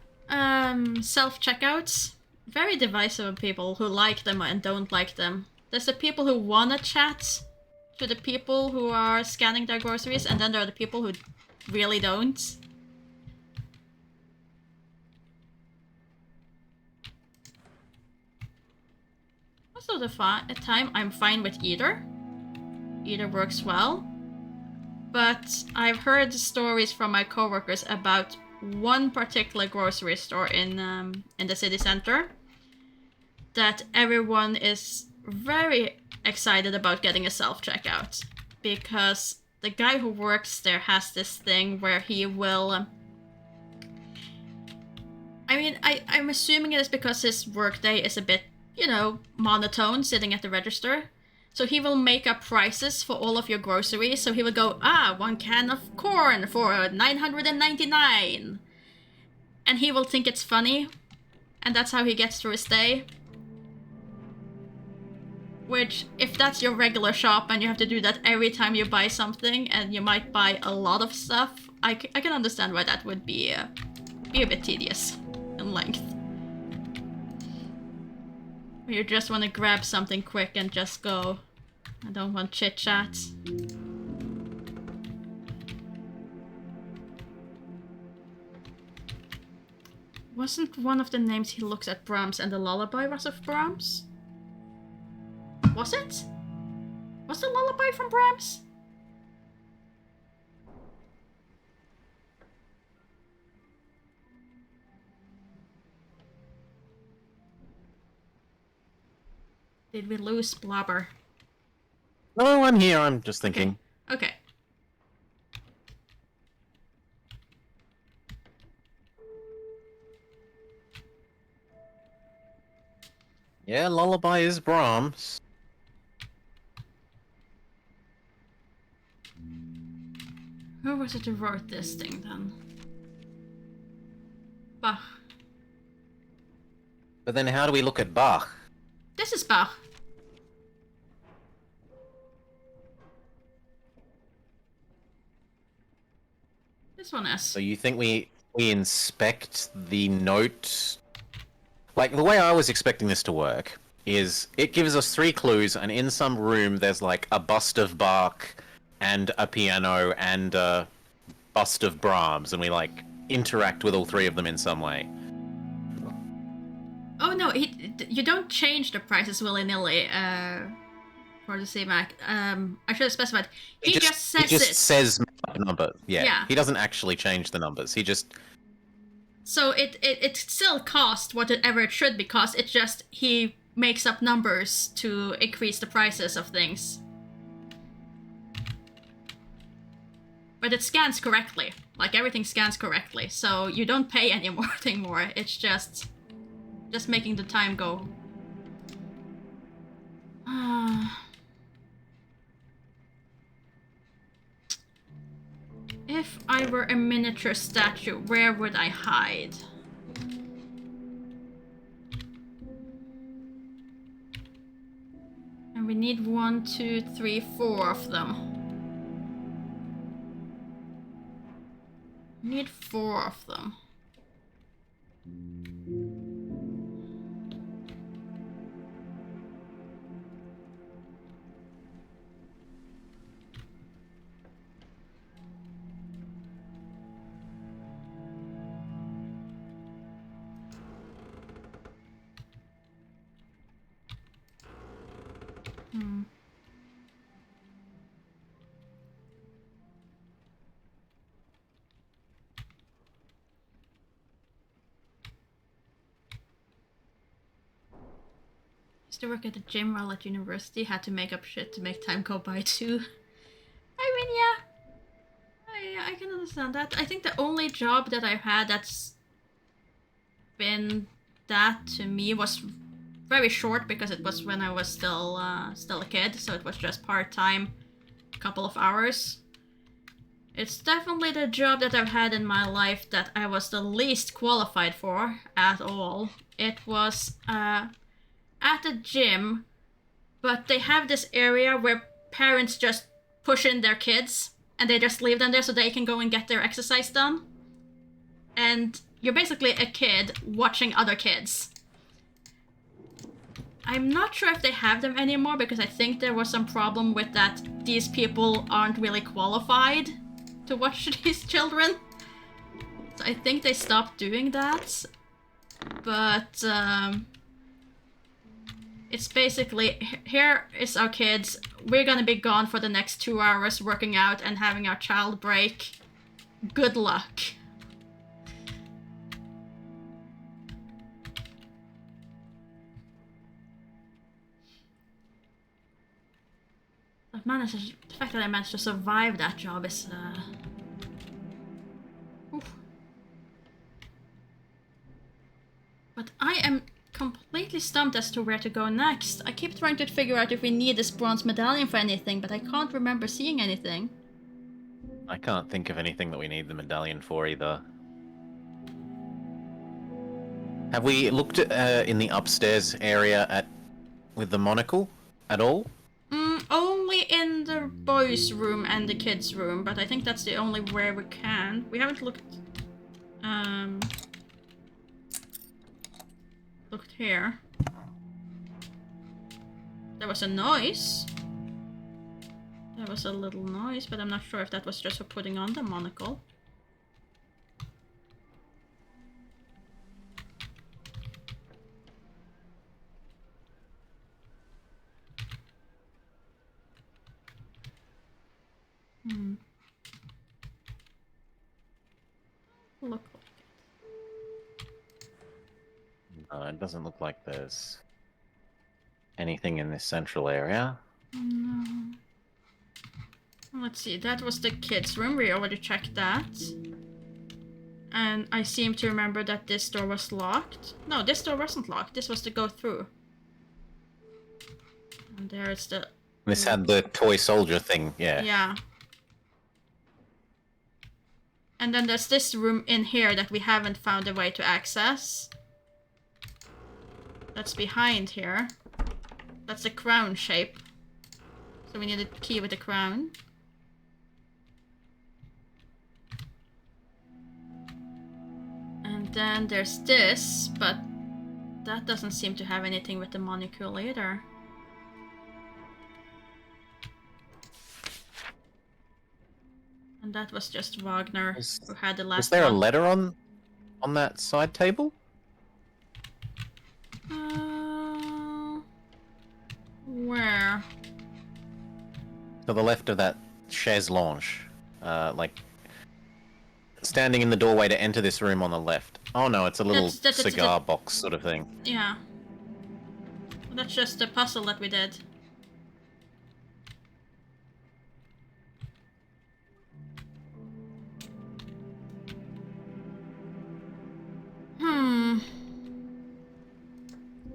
self-checkouts. Very divisive of people who like them and don't like them. There's the people who wanna chat to the people who are scanning their groceries, and then there are the people who really don't. of the time, I'm fine with either. Either works well. But I've heard stories from my coworkers about one particular grocery store in the city center that everyone is very excited about getting a self-checkout, because the guy who works there has this thing where he will... I mean, I'm assuming it is because his workday is a bit, you know, monotone, sitting at the register. So he will make up prices for all of your groceries. So he will go, 1 can of corn for $999. And he will think it's funny. And that's how he gets through his day. Which, if that's your regular shop and you have to do that every time you buy something, and you might buy a lot of stuff, I can understand why that would be a bit tedious in length. You just want to grab something quick and just go. I don't want chit-chat. Wasn't one of the names he looks at Brahms and the lullaby was of Brahms? Was it? Was the lullaby from Brahms? Did we lose Blobber? No, I'm here. I'm just thinking. Okay. Yeah, lullaby is Brahms. Who was it who wrote this thing then? Bach. But then how do we look at Bach? This is Bach. This one is. So you think we inspect the note? Like, the way I was expecting this to work is it gives us 3 clues, and in some room there's like a bust of Bach and a piano and a bust of Brahms, and we like interact with all 3 of them in some way. Oh no, you don't change the prices willy-nilly for the CMAC. I should have specified. He just says it. He just says a number. Yeah. He doesn't actually change the numbers. He just... So it still costs whatever it should be cost. It's just he makes up numbers to increase the prices of things. But it scans correctly. Like, everything scans correctly. So you don't pay anything more. It's just making the time go. If I were a miniature statue, where would I hide? And we need 1, 2, 3, 4 of them. We need 4 of them. Used to work at the gym while at university, had to make up shit to make time go by too. I mean, yeah. I can understand that. I think the only job that I've had that's been that to me was very short, because it was when I was still a kid, so it was just part-time, couple of hours. It's definitely the job that I've had in my life that I was the least qualified for at all. It was at a gym, but they have this area where parents just push in their kids and they just leave them there so they can go and get their exercise done. And you're basically a kid watching other kids. I'm not sure if they have them anymore, because I think there was some problem with that these people aren't really qualified to watch these children. So I think they stopped doing that. But It's basically, here is our kids. We're gonna be gone for the next 2 hours working out and having our child break. Good luck. The fact that I managed to survive that job is, oof. But I am completely stumped as to where to go next. I keep trying to figure out if we need this bronze medallion for anything, but I can't remember seeing anything. I can't think of anything that we need the medallion for either. Have we looked at, in the upstairs area with the monocle at all? Only in the boys' room and the kids' room, but I think that's the only where we can. We haven't looked here. There was a noise. There was a little noise, but I'm not sure if that was just for putting on the monocle. Look like it. No, it doesn't look like there's anything in this central area. No. Let's see, that was the kids' room. We already checked that. And I seem to remember that this door was locked. No, this door wasn't locked. This was to go through. And there's the... This had the toy soldier thing, yeah. Yeah. And then there's this room in here that we haven't found a way to access. That's behind here. That's the crown shape. So we need a key with a crown. And then there's this, but that doesn't seem to have anything with the monocle either. And that was just Wagner who had the last Was there one. a letter on that side table? Where? To the left of that chaise lounge. Like, standing in the doorway to enter this room on the left. Oh no, it's a little cigar box sort of thing. Yeah. That's just the puzzle that we did.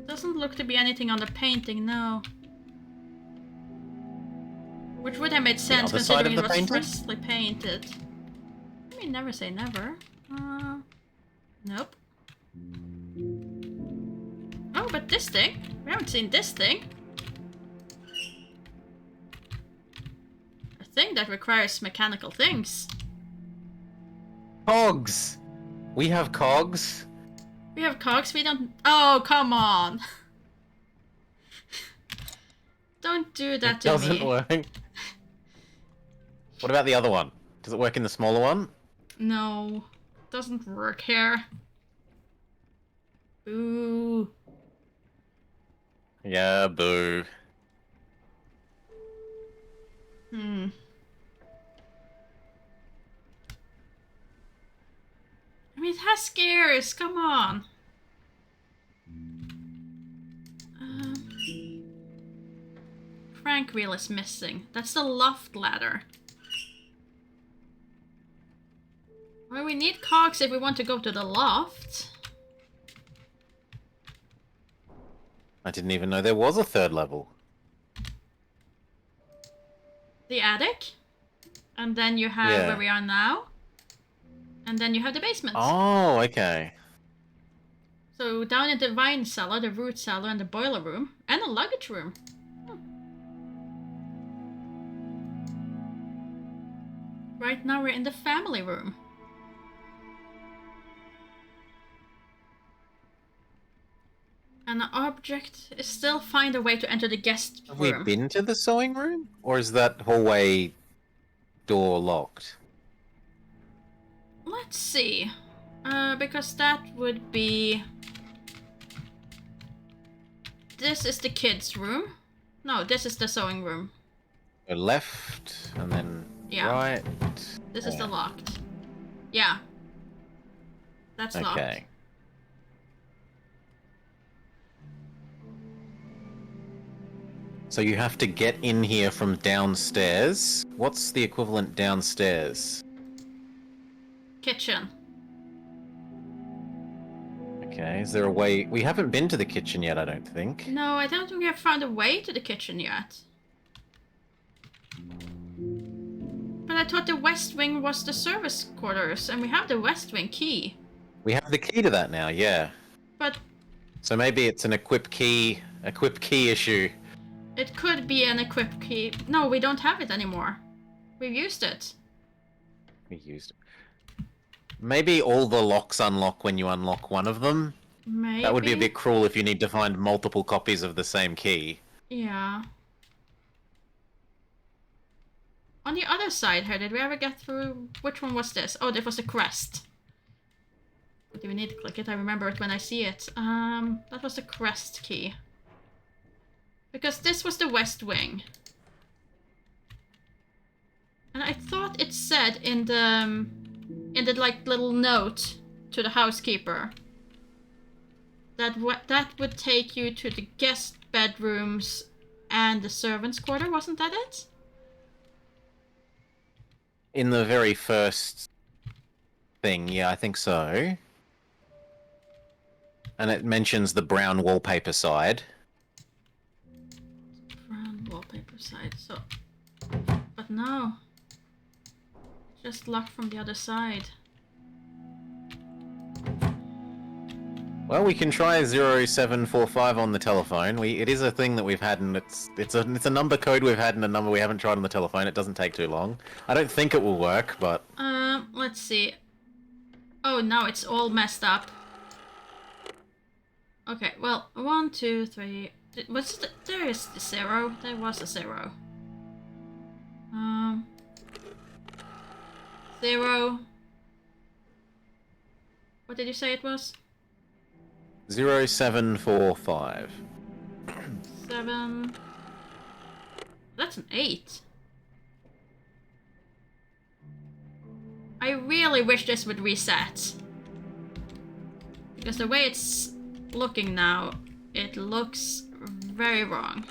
Doesn't look to be anything on the painting, no. Which would have made sense considering it was freshly painted. I mean, never say never. Nope. Oh, but this thing? We haven't seen this thing. A thing that requires mechanical things. Cogs! We have cogs. We have cogs, we don't... Oh, come on! Don't do that to me. It doesn't work. What about the other one? Does it work in the smaller one? No. Doesn't work here. Boo. Yeah, boo. I mean, it has scares, come on. Crank wheel is missing. That's the loft ladder. Well, we need cogs if we want to go to the loft. I didn't even know there was a third level. The attic. And then you have where we are now. And then you have the basement. Oh, okay. So down in the wine cellar, the root cellar, and the boiler room. And a luggage room. Right now we're in the family room. And the object is still find a way to enter the guest room. Have we been to the sewing room? Or is that hallway door locked? Let's see. Because that would be... this is the kids' room. No, this is the sewing room. Go left, and then Yeah. right. This is the locked. Yeah. That's locked. Okay. So you have to get in here from downstairs. What's the equivalent downstairs? Kitchen. Okay, is there a way... We haven't been to the kitchen yet, I don't think. No, I don't think we have found a way to the kitchen yet. But I thought the West Wing was the service quarters, and we have the West Wing key. We have the key to that now, yeah. But... So maybe it's an equip key issue. It could be an equip key. No, we don't have it anymore. We've used it. We used it. Maybe all the locks unlock when you unlock one of them. Maybe. That would be a bit cruel if you need to find multiple copies of the same key. Yeah. On the other side here, did we ever get through... Which one was this? Oh, this was the crest. Do we need to click it? I remember it when I see it. That was the crest key. Because this was the West Wing. And I thought it said in the like little note to the housekeeper that that would take you to the guest bedrooms and the servants' quarter. Wasn't that it? In the very first thing, yeah, I think so. And it mentions the brown wallpaper side. Brown wallpaper side, so... But no. Just locked from the other side. Well, we can try 0745 on the telephone. It is a thing that we've had, and it's a number code we've had and a number we haven't tried on the telephone. It doesn't take too long. I don't think it will work, but... Let's see. Oh, now it's all messed up. Okay, well, 1, 2, 3... There is the 0. There was a 0. 0. What did you say it was? 0745. 7. That's an 8. I really wish this would reset. Because the way it's looking now, it looks very wrong.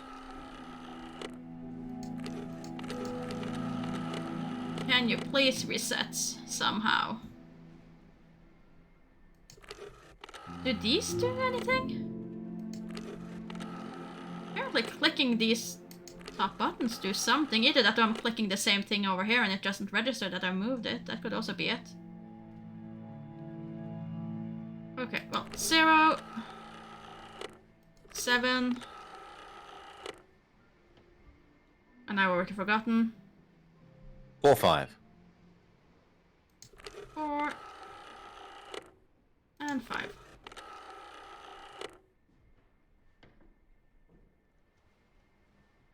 Can you please reset somehow? Do these do anything? Apparently clicking these top buttons do something. Either that or I'm clicking the same thing over here and it doesn't register that I moved it. That could also be it. Okay, well, 0, 7, and now we're already forgotten. 45. 4, and 5.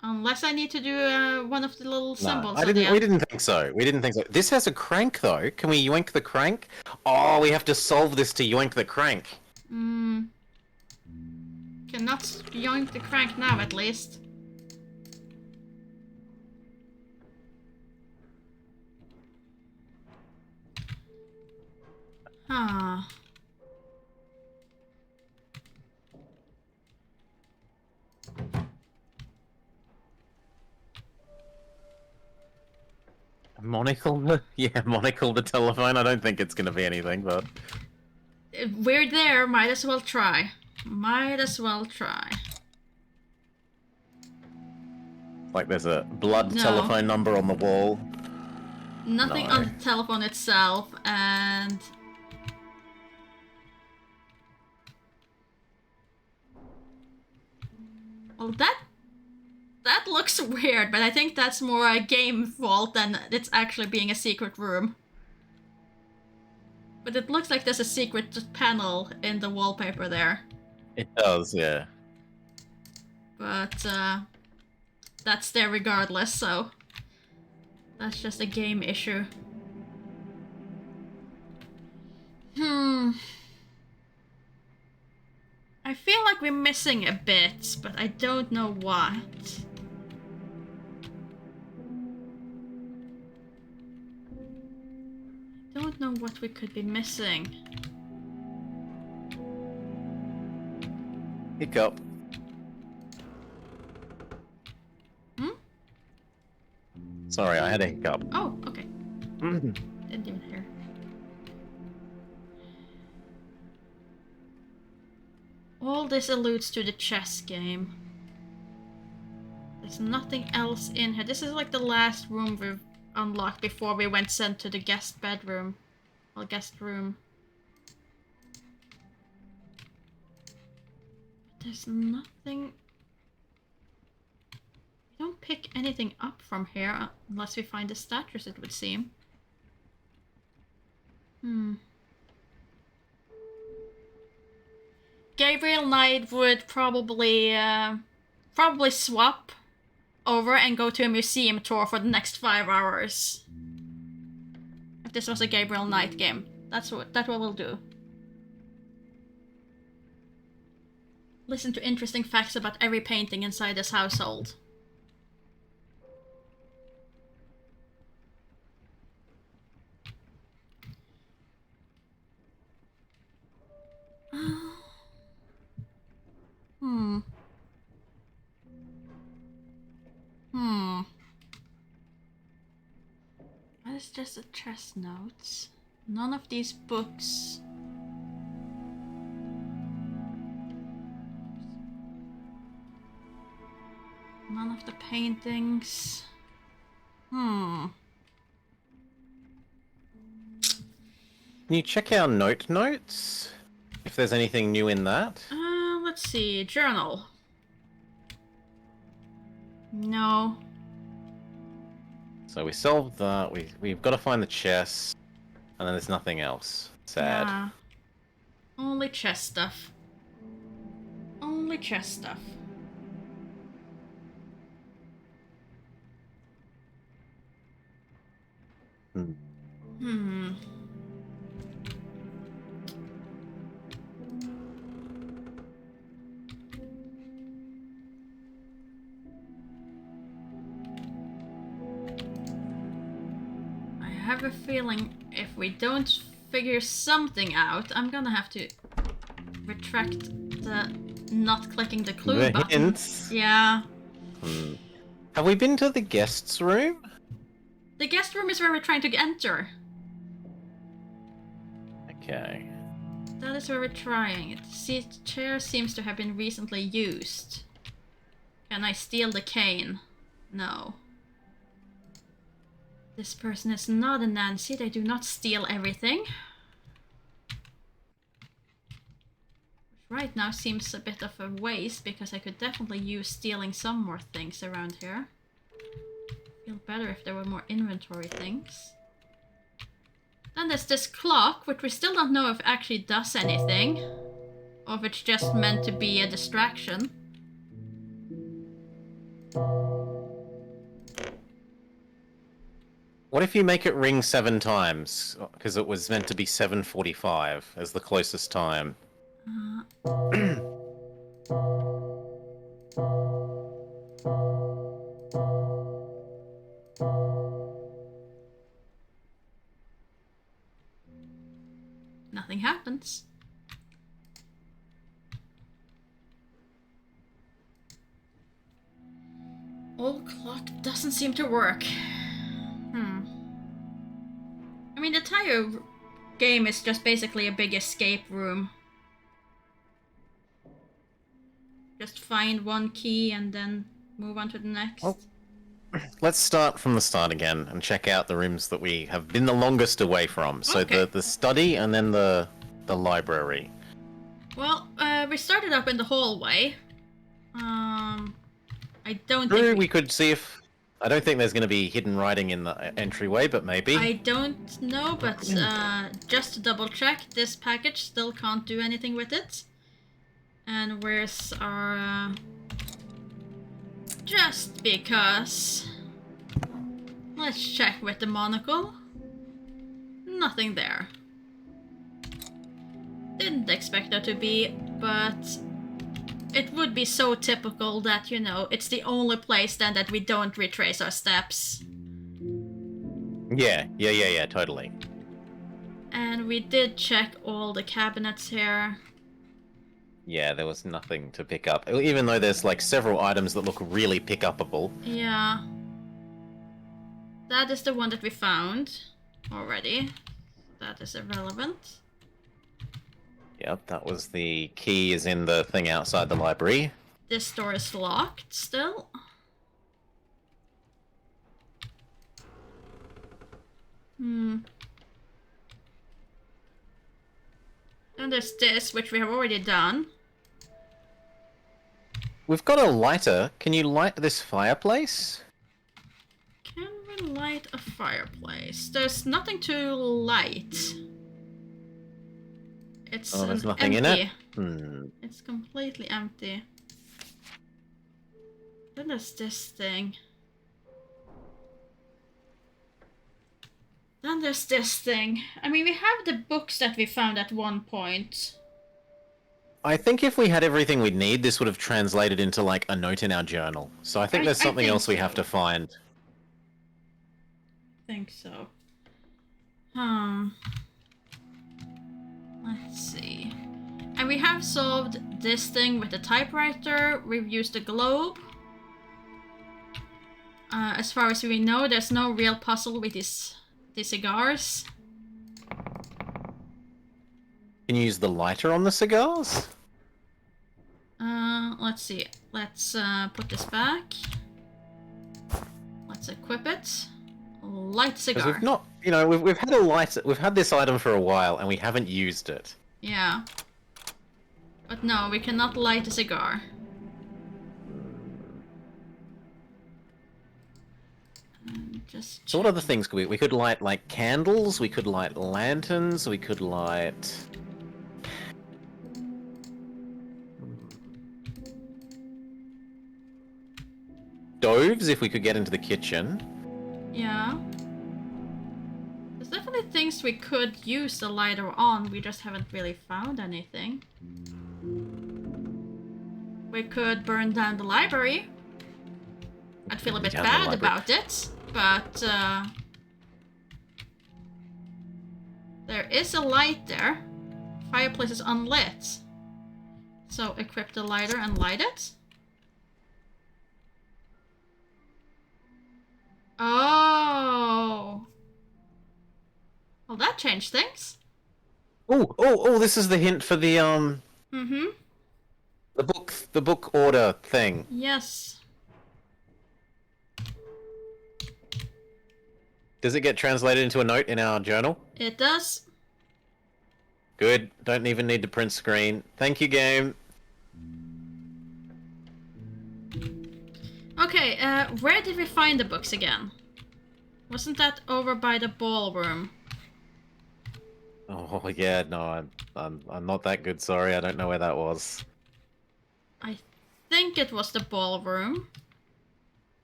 Unless I need to do one of the little symbols. No, we didn't think so. We didn't think so. This has a crank, though. Can we yoink the crank? Oh, we have to solve this to yoink the crank. Cannot yoink the crank now, at least. Ah. Monocle? Yeah, monocle the telephone. I don't think it's going to be anything, but... We're there, might as well try. Might as well try. Like there's a blood telephone number on the wall. Nothing on the telephone itself, and... Well, that looks weird, but I think that's more a game fault than it's actually being a secret room. But it looks like there's a secret panel in the wallpaper there. It does, yeah. But, that's there regardless, so... That's just a game issue. I feel like we're missing a bit, but I don't know what. I don't know what we could be missing. Hiccup. Hmm? Sorry, I had a hiccup. Oh, okay. Didn't even hear. All this alludes to the chess game. There's nothing else in here. This is like the last room we've unlocked before we went sent to the guest bedroom. Well, guest room. There's nothing... We don't pick anything up from here unless we find the statues, it would seem. Gabriel Knight would probably swap over and go to a museum tour for the next 5 hours. If this was a Gabriel Knight game, that's what we'll do. Listen to interesting facts about every painting inside this household. That is just a chest notes. None of these books. None of the paintings. Can you check our notes? If there's anything new in that? Let's see. Journal. No. So we solved that. We've got to find the chest, and then there's nothing else. Sad. Yeah. Only chess stuff. Only chess stuff. I have a feeling if we don't figure something out, I'm gonna have to retract the not clicking the clue The button. hints? Yeah. Have we been to the guest's room? The guest room is where we're trying to enter. Okay. That is where we're trying. The chair seems to have been recently used. Can I steal the cane? No. This person is not a Nancy. They do not steal everything. Which right now seems a bit of a waste because I could definitely use stealing some more things around here. Feel better if there were more inventory things. Then there's this clock, which we still don't know if it actually does anything. Or if it's just meant to be a distraction. What if you make it ring 7 times? Because it was meant to be 7:45 as the closest time. Nothing happens. Old clock doesn't seem to work. I mean, the entire game is just basically a big escape room. Just find one key and then move on to the next. Oh. Let's start from the start again and check out the rooms that we have been the longest away from. So Okay. the study and then the library. Well, we started up in the hallway. I don't True, think we could see if... I don't think there's going to be hidden writing in the entryway, but maybe. I don't know, but just to double check, this package still can't do anything with it. And where's our... just because... Let's check with the monocle. Nothing there. Didn't expect there to be, but it would be so typical that, you know, it's the only place then that we don't retrace our steps. Yeah, totally. And we did check all the cabinets here. Yeah, there was nothing to pick up. Even though there's like several items that look really pick-upable. Yeah. That is the one that we found already. That is irrelevant. Yep, that was the key is in the thing outside the library. This door is locked still. Then there's this, which we have already done. We've got a lighter. Can you light this fireplace? Can we light a fireplace? There's nothing to light. It's there's nothing empty. in it? It's completely empty. Then there's this thing. Then there's this thing. I mean, we have the books that we found at one point. I think if we had everything we'd need, this would have translated into, like, a note in our journal. So I think there's something else we have to find. I think so. Let's see. And we have solved this thing with the typewriter. We've used the globe. As far as we know, there's no real puzzle with these cigars. Can you use the lighter on the cigars? Let's see. Let's put this back. Let's equip it. Light cigar. Because we've not, you know, we've had a lighter, we've had this item for a while and we haven't used it. Yeah. But no, we cannot light a cigar. Just so what other things could we could light, like, candles, we could light lanterns, we could light... stoves if we could get into the kitchen. Yeah. There's definitely things we could use the lighter on, we just haven't really found anything. We could burn down the library. I'd feel a bit bad about it, but there is a light there. Fireplace is unlit. So equip the lighter and light it. Oh. Well, that changed things. Oh, this is the hint for the, Mm-hmm. the book order thing. Yes. Does it get translated into a note in our journal? It does. Good. Don't even need to print screen. Thank you, game. Okay, where did we find the books again? Wasn't that over by the ballroom? Oh yeah, no, I'm not that good. Sorry, I don't know where that was. I think it was the ballroom,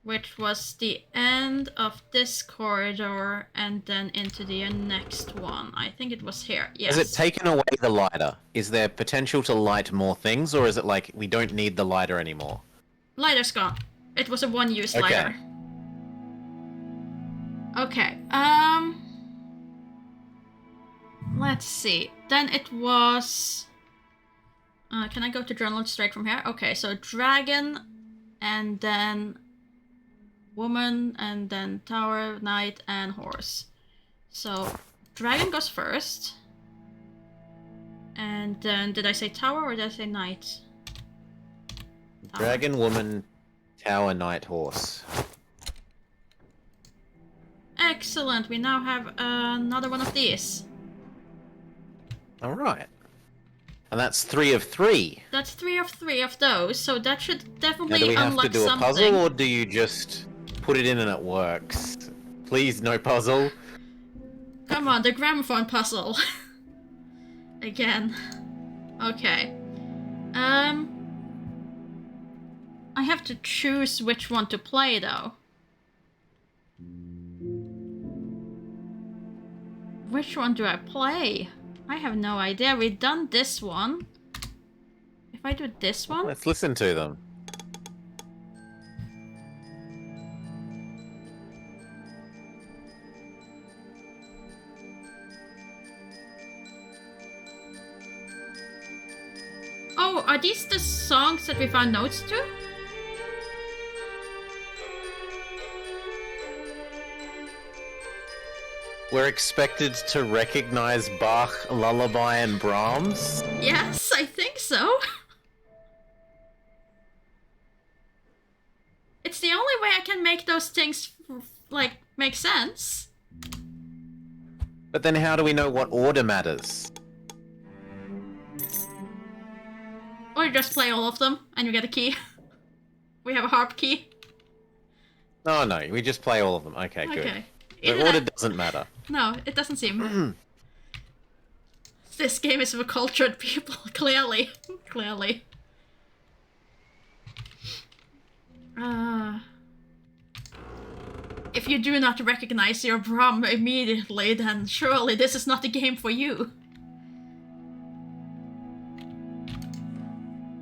which was the end of this corridor and then into the next one. I think it was here. Yes. Has it taken away the lighter? Is there potential to light more things, or is it like we don't need the lighter anymore? Lighter's gone. It was a one-use lighter. Okay. Let's see. Then it was... can I go to journal straight from here? Okay, so dragon, and then woman, and then tower, knight, and horse. So dragon goes first. And then, did I say tower or did I say knight? Tower. Dragon, woman, tower, knight, horse. Excellent, we now have another one of these. Alright. And that's 3 of 3. That's 3 of 3 of those, so that should definitely now, do we have unlock to do something. a puzzle, or do you just put it in and it works? Please, no puzzle. Come on, the gramophone puzzle. Again. Okay. I have to choose which one to play, though. Which one do I play? I have no idea. We've done this one. If If I do this one... Let's listen to them. Oh, are these the songs that we found notes to? We're expected to recognize Bach, Lullaby, and Brahms? Yes, I think so. It's the only way I can make those things, like, make sense. But then how do we know what order matters? Or you just play all of them, and you get a key. We have a harp key. Oh no, we just play all of them. Okay, good. Okay. The order doesn't matter. No, it doesn't seem. This game is for cultured people, clearly. Clearly. If you do not recognize your Brahm immediately, then surely this is not the game for you.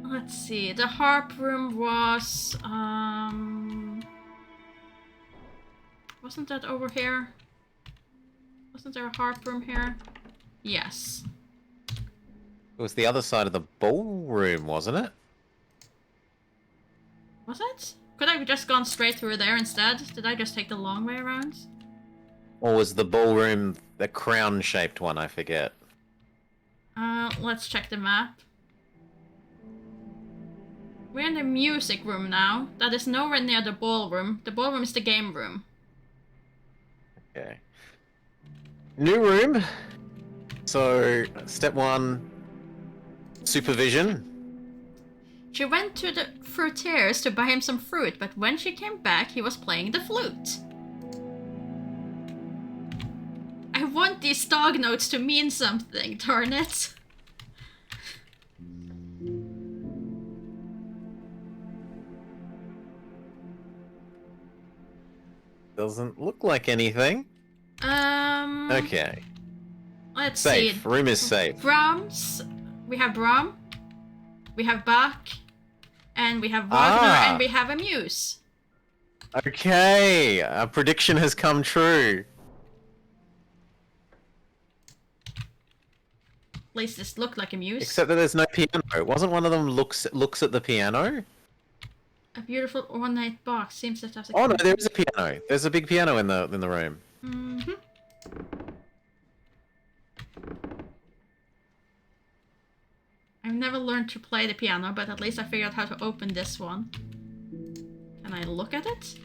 Let's see, the harp room was, wasn't that over here? Wasn't there a harp room here? Yes. It was the other side of the ballroom, wasn't it? Was it? Could I have just gone straight through there instead? Did I just take the long way around? Or was the ballroom the crown-shaped one? I forget. Let's check the map. We're in the music room now. That is nowhere near the ballroom. The ballroom is the game room. Okay. New room. So, step 1, supervision. She went to the fruiterer's to buy him some fruit, but when she came back, he was playing the flute. I want these dog notes to mean something, darn it. Doesn't look like anything. Okay. Let's Safe. see. Room is safe. Brahms. We have Brahm. We have Bach. And we have Wagner, and we have a Muse. Okay, our prediction has come true. At least this looked like a Muse. Except that there's no piano. Wasn't one of them looks at the piano? A beautiful ornate box seems that has a... Oh no, there is a piano. There's a big piano in the room. Mm-hmm. I've never learned to play the piano, but at least I figured out how to open this one. Can I look at it?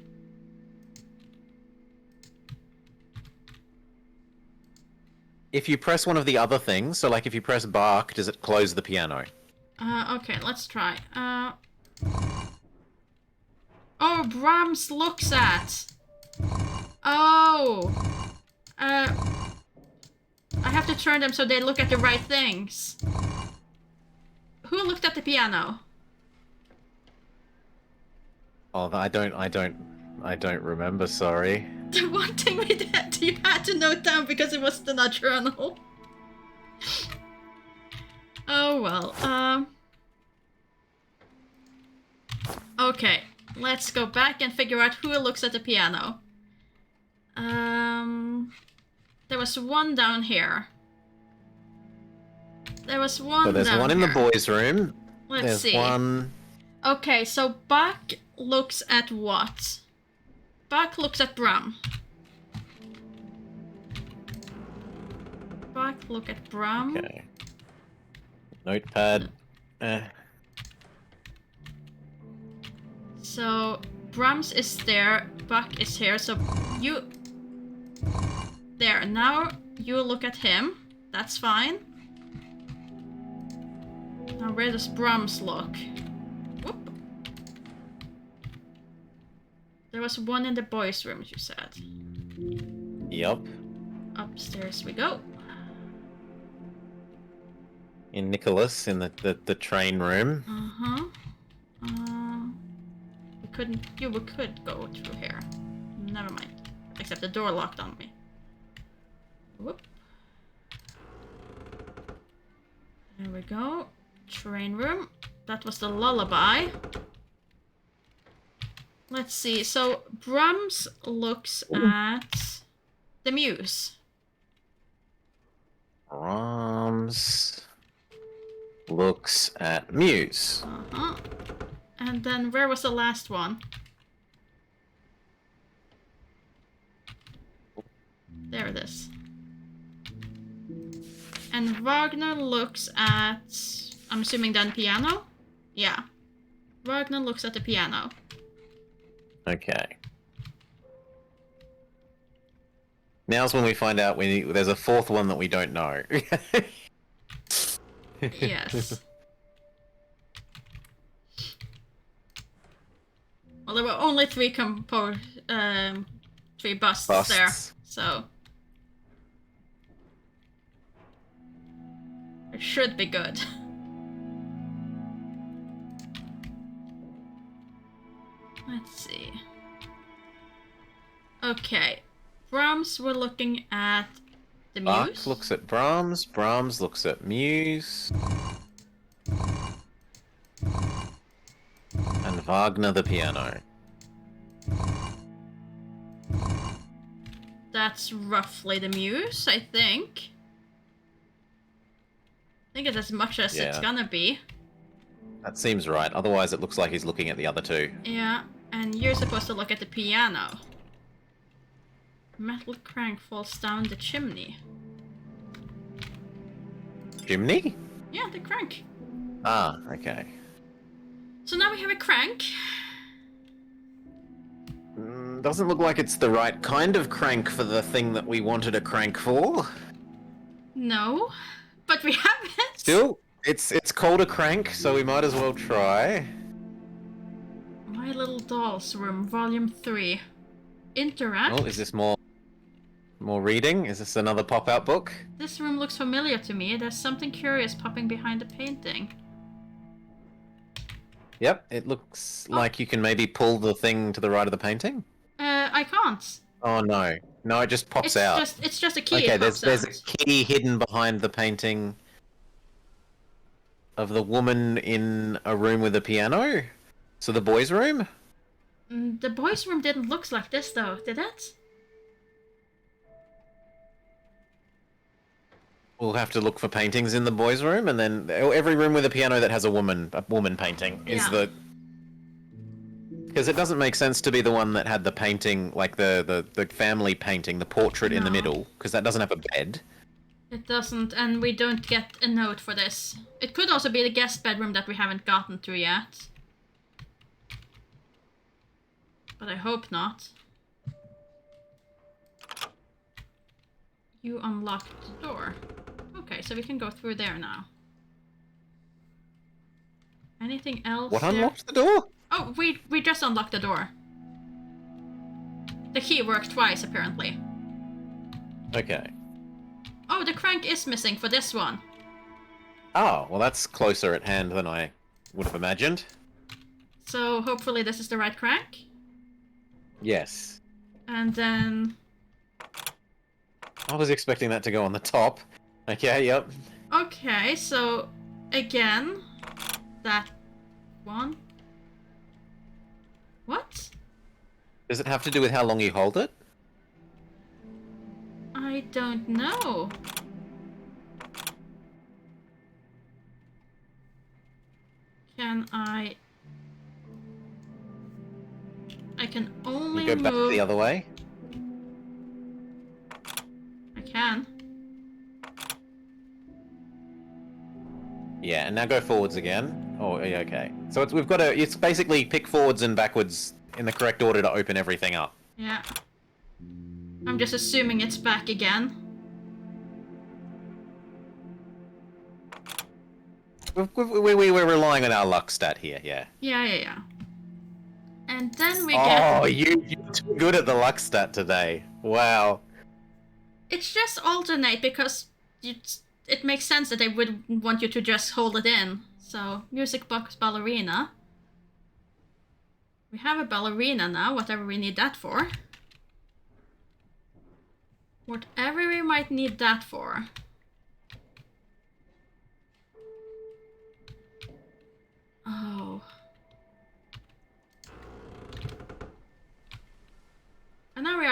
If you press one of the other things, so like if you press Bach, does it close the piano? Okay, let's try. Oh, Brahms looks at. Oh. I have to turn them so they look at the right things. Who looked at the piano? Oh, I don't remember, sorry. The one thing we did, you had to note down because it was in our journal. Oh well, okay, let's go back and figure out who looks at the piano. There was one down here. There was one. So there's one in the boys' room. Let's see. There's one. Okay, so Bach looks at what? Bach looks at Brahm. Bach look at Brahm. Okay. Notepad. So Brahms is there, Bach is here, so you... There, now you look at him. That's fine. Now where does Brahms look? Whoop. There was one in the boys' room, you said. Yep. Upstairs we go. In Nicholas, in the train room. Uh-huh. We could go through here. Never mind. Except the door locked on me. Whoop. There we go. Train room. that was the lullaby. Let's see. So Brahms looks at the Muse. Brahms looks at Muse. Uh-huh. And then where was the last one? There it is. And Wagner looks at... I'm assuming then piano? Yeah. Wagner looks at the piano. Okay. Now's when we find out there's a fourth one that we don't know. Yes. Well, there were only three busts there, so it should be good. Let's see. Okay, Brahms, we're looking at the Muse. Bach looks at Brahms. Brahms looks at Muse. And Wagner the piano. That's roughly the Muse, I think. I think it's as much as it's gonna be. That seems right. Otherwise, it looks like he's looking at the other two. Yeah, and you're supposed to look at the piano. Metal crank falls down the chimney. Chimney? Yeah, the crank. Ah, okay. So now we have a crank. Doesn't look like it's the right kind of crank for the thing that we wanted a crank for. No, but we have it. Still, it's called a crank, so we might as well try. My Little Dolls Room, Volume 3. Interact. Oh, is this more reading? Is this another pop-out book? This room looks familiar to me. There's something curious popping behind the painting. Yep, it looks like you can maybe pull the thing to the right of the painting. I can't. Oh no. No, it just pops out. It's just a key. Okay, there's a key hidden behind the painting of the woman in a room with a piano. So the boys' room? The boys' room didn't look like this though, did it? We'll have to look for paintings in the boys' room, and then every room with a piano that has a woman painting is the... Because it doesn't make sense to be the one that had the painting, like the family painting, the portrait in the middle, because that doesn't have a bed. It doesn't, and we don't get a note for this. It could also be the guest bedroom that we haven't gotten to yet. But I hope not. You unlocked the door. Okay, so we can go through there now. Anything else? What unlocked the door? Oh, we just unlocked the door. The key worked twice, apparently. Okay. Oh, the crank is missing for this one. Oh, well that's closer at hand than I would have imagined. So hopefully this is the right crank. Yes. And then... I was expecting that to go on the top. Okay, yep. Okay, so again, that one. What? Does it have to do with how long you hold it? I don't know. Can I can only You go back move... the other way? I can. Yeah, and now go forwards again. Oh, yeah, okay. So it's basically pick forwards and backwards in the correct order to open everything up. Yeah. I'm just assuming it's back again. We're relying on our luck stat here, yeah. Yeah. And then we Oh, get... you're too good at the luck stat today. Wow. It's just alternate because it makes sense that they would want you to just hold it in. So, music box ballerina. We have a ballerina now, whatever we need that for. Whatever we might need that for.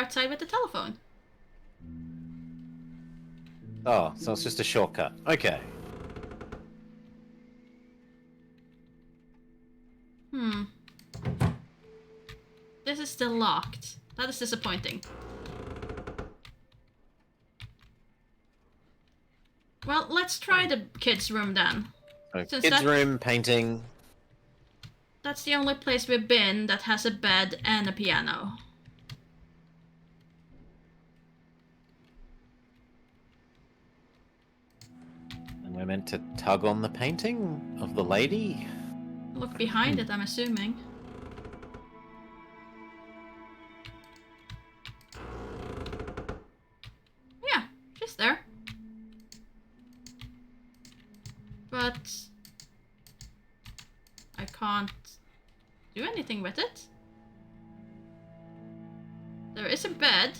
outside with the telephone. Oh, so it's just a shortcut. Okay. This is still locked. That is disappointing. Well, let's try the kids' room then. So kids' room, painting. That's the only place we've been that has a bed and a piano. And we're meant to tug on the painting of the lady? Look behind it, I'm assuming. Yeah, she's there. But I can't do anything with it. There is a bed.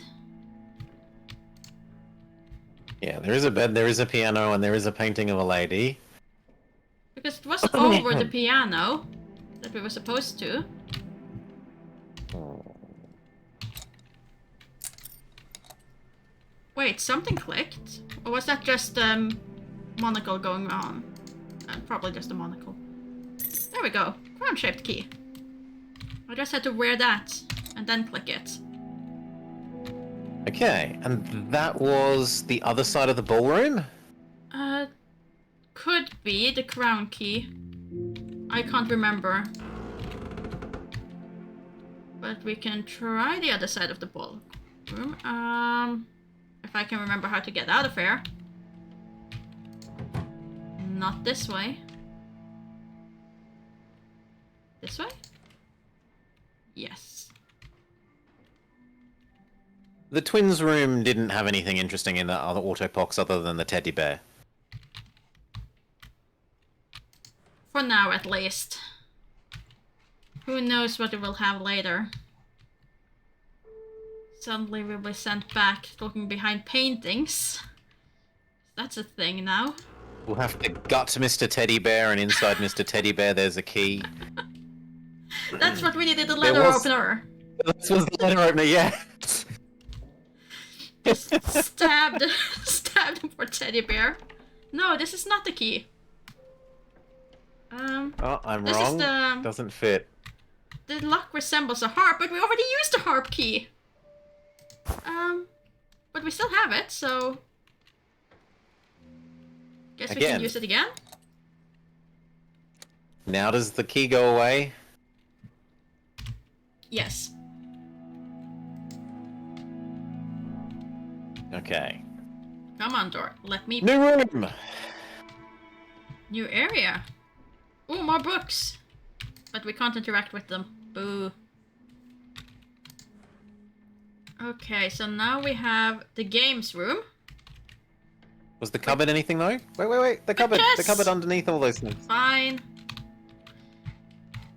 Yeah, there is a bed, there is a piano, and there is a painting of a lady. Because it was over the piano that we were supposed to. Wait, something clicked? Or was that just monocle going on? Probably just a monocle. There we go. Crown-shaped key. I just had to wear that and then click it. Okay, and that was the other side of the ballroom? Could be the crown key. I can't remember. But we can try the other side of the ballroom. If I can remember how to get out of here. Not this way. This way? Yes. The twins' room didn't have anything interesting in the other autopox other than the teddy bear. For now, at least. Who knows what it will have later. Suddenly we'll be sent back looking behind paintings. That's a thing now. We'll have to gut Mr. Teddy Bear, and inside Mr. Teddy Bear there's a key. That's what we needed, the letter opener. This was the letter opener, yeah. stabbed him for Teddy Bear. No, this is not the key. Oh, I'm wrong. Doesn't fit. The lock resembles a harp, but we already used the harp key. But we still have it, so guess we can use it again. Now does the key go away? Yes. Okay. Come on, door. Let me... New room! New area. Ooh, more books. But we can't interact with them. Boo. Okay, so now we have the games room. Was the cupboard anything though? Wait. The cupboard. The cupboard underneath all those things. Fine.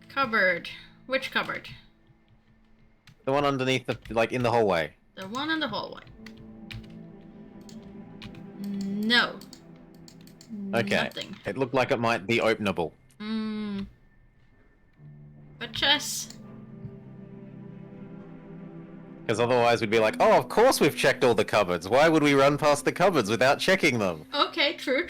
Cupboard. Which cupboard? The one underneath the, like, in the hallway. The one in the hallway. No. Okay. Nothing. It looked like it might be openable. But chess. Because otherwise we'd be like, oh, of course we've checked all the cupboards. Why would we run past the cupboards without checking them? Okay, true.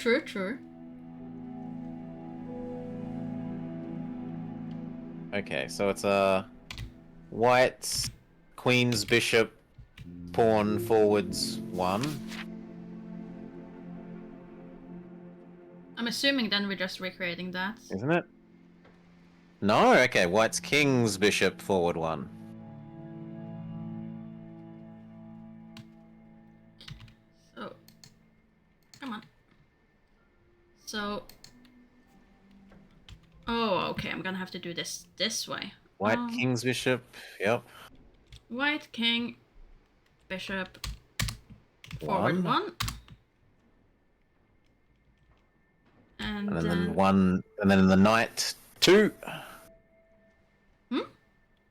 Okay, so it's a white, queen's, bishop, pawn, forwards, 1. I'm assuming then we're just recreating that. Isn't it? No, okay, white's king's, bishop, forward, 1. So, come on. So, oh, okay, I'm gonna have to do this way. White, king's, bishop, yep. White, king, bishop, forward 1. And then 1, and then in the knight, 2.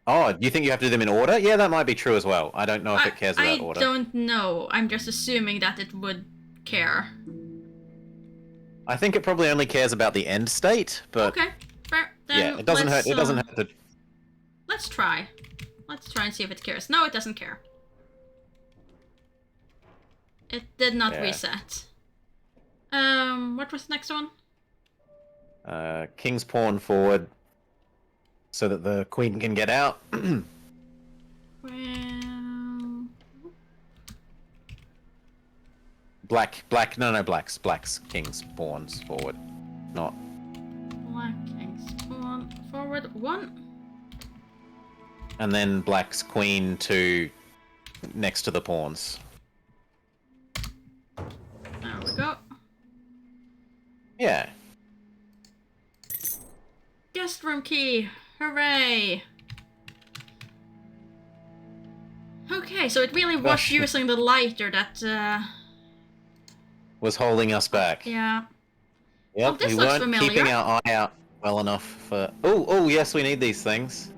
Oh, do you think you have to do them in order? Yeah, that might be true as well. I don't know if it cares about order. I don't know. I'm just assuming that it would care. I think it probably only cares about the end state, but okay, fair. Then yeah, it doesn't hurt. It doesn't hurt to. Let's try. Let's try and see if it cares. No, it doesn't care. It did not Yeah. reset. What was the next one? King's pawn forward, so that the queen can get out. Well, Blacks. King's pawns forward, not. black king's pawn forward 1. And then black's queen to next to the pawns. There we go. Yeah. Guest room key! Hooray! Okay, so it really was Gosh. using the lighter that, Was holding us back. yeah. Yep, Oh, this we looks weren't familiar. keeping our eye out well enough for. Oh, yes, we need these things.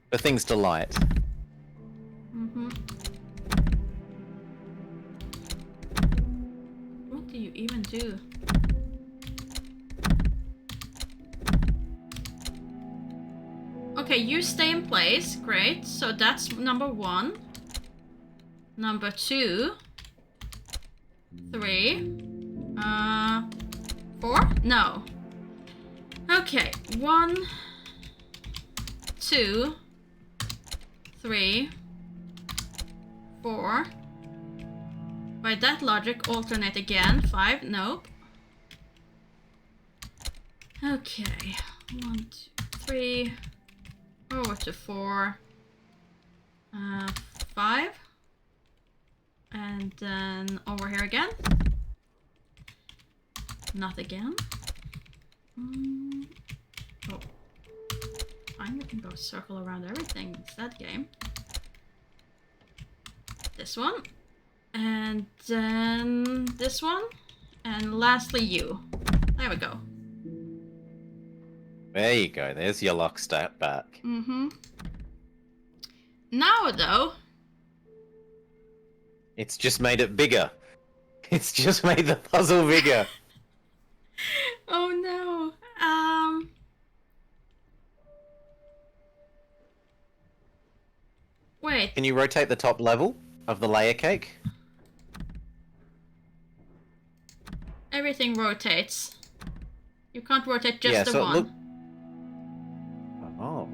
The things to light. Mm-hmm. What do you even do? Okay, you stay in place. Great. So that's number 1. Number 2. 3. 4? No. Okay. 1, 2, 3, 4. By that logic, alternate again. 5. Nope. Okay. 1, 2, 3. Over to 4. 5. And then over here again. Not again. Oh. Finally can go circle around everything. It's that game. This one. And then this one. And lastly you. There we go. There you go. There's your lock stat back. Mm-hmm. Now though. It's just made it bigger. It's just made the puzzle bigger. Oh no. Wait. Can you rotate the top level of the layer cake? Everything rotates. You can't rotate just Yeah, the so one. Oh.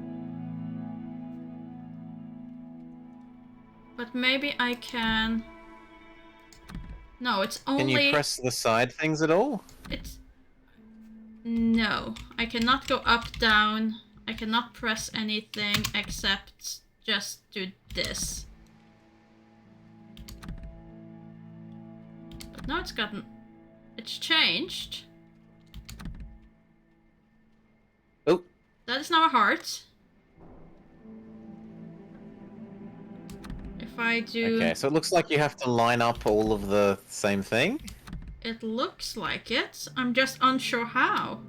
But maybe I can... No, it's only... Can you press the side things at all? It's... No. I cannot go up, down. I cannot press anything except just do this. But now it's gotten... It's changed. Oh. That is now a heart. If I do... Okay, so it looks like you have to line up all of the same thing? It looks like it. I'm just unsure how.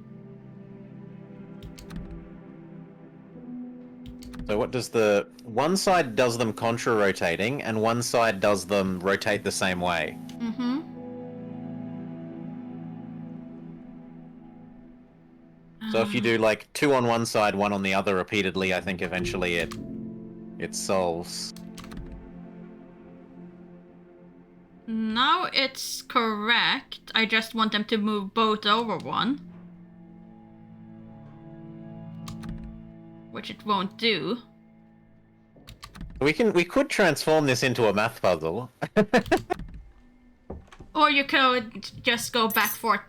So what does the... One side does them contra-rotating, and one side does them rotate the same way. Mm-hmm. So if you do like 2 on one side, 1 on the other repeatedly, I think eventually it solves. Now it's correct. I just want them to move both over 1. Which it won't do. We could transform this into a math puzzle. Or you could just go back, forth,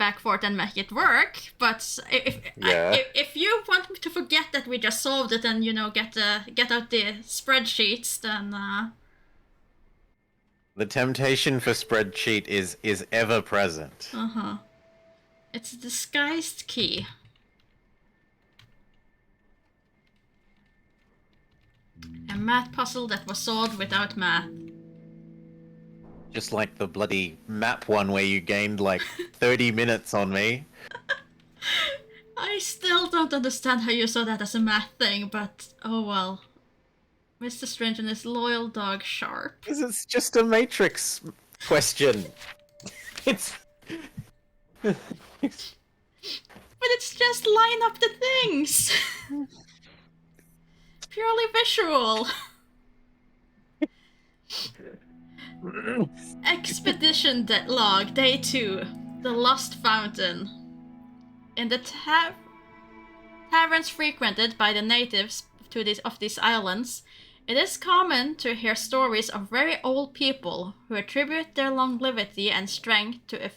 and make it work. But if you want me to forget that we just solved it and, you know, get out the spreadsheets, then... The temptation for spreadsheet is ever present. Uh-huh. It's a disguised key. A math puzzle that was solved without math. Just like the bloody map one where you gained like 30 minutes on me. I still don't understand how you saw that as a math thing, but oh well. Mr. Strange and his loyal dog Sharp. Because it's just a matrix question. It's... But it's just line up the things! Purely visual. Expedition log, day 2. The Lost Fountain. In the taverns frequented by the natives of these islands, it is common to hear stories of very old people who attribute their longevity and strength to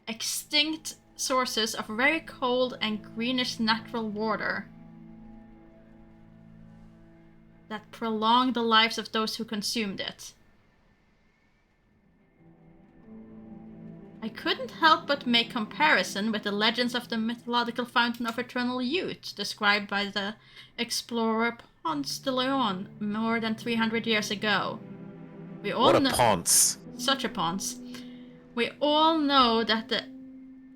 extinct sources of very cold and greenish natural water that prolonged the lives of those who consumed it. I couldn't help but make comparison with the legends of the mythological fountain of eternal youth described by the explorer Ponce de Leon more than 300 years ago. We all What a know ponce. such a Ponce. We all know that the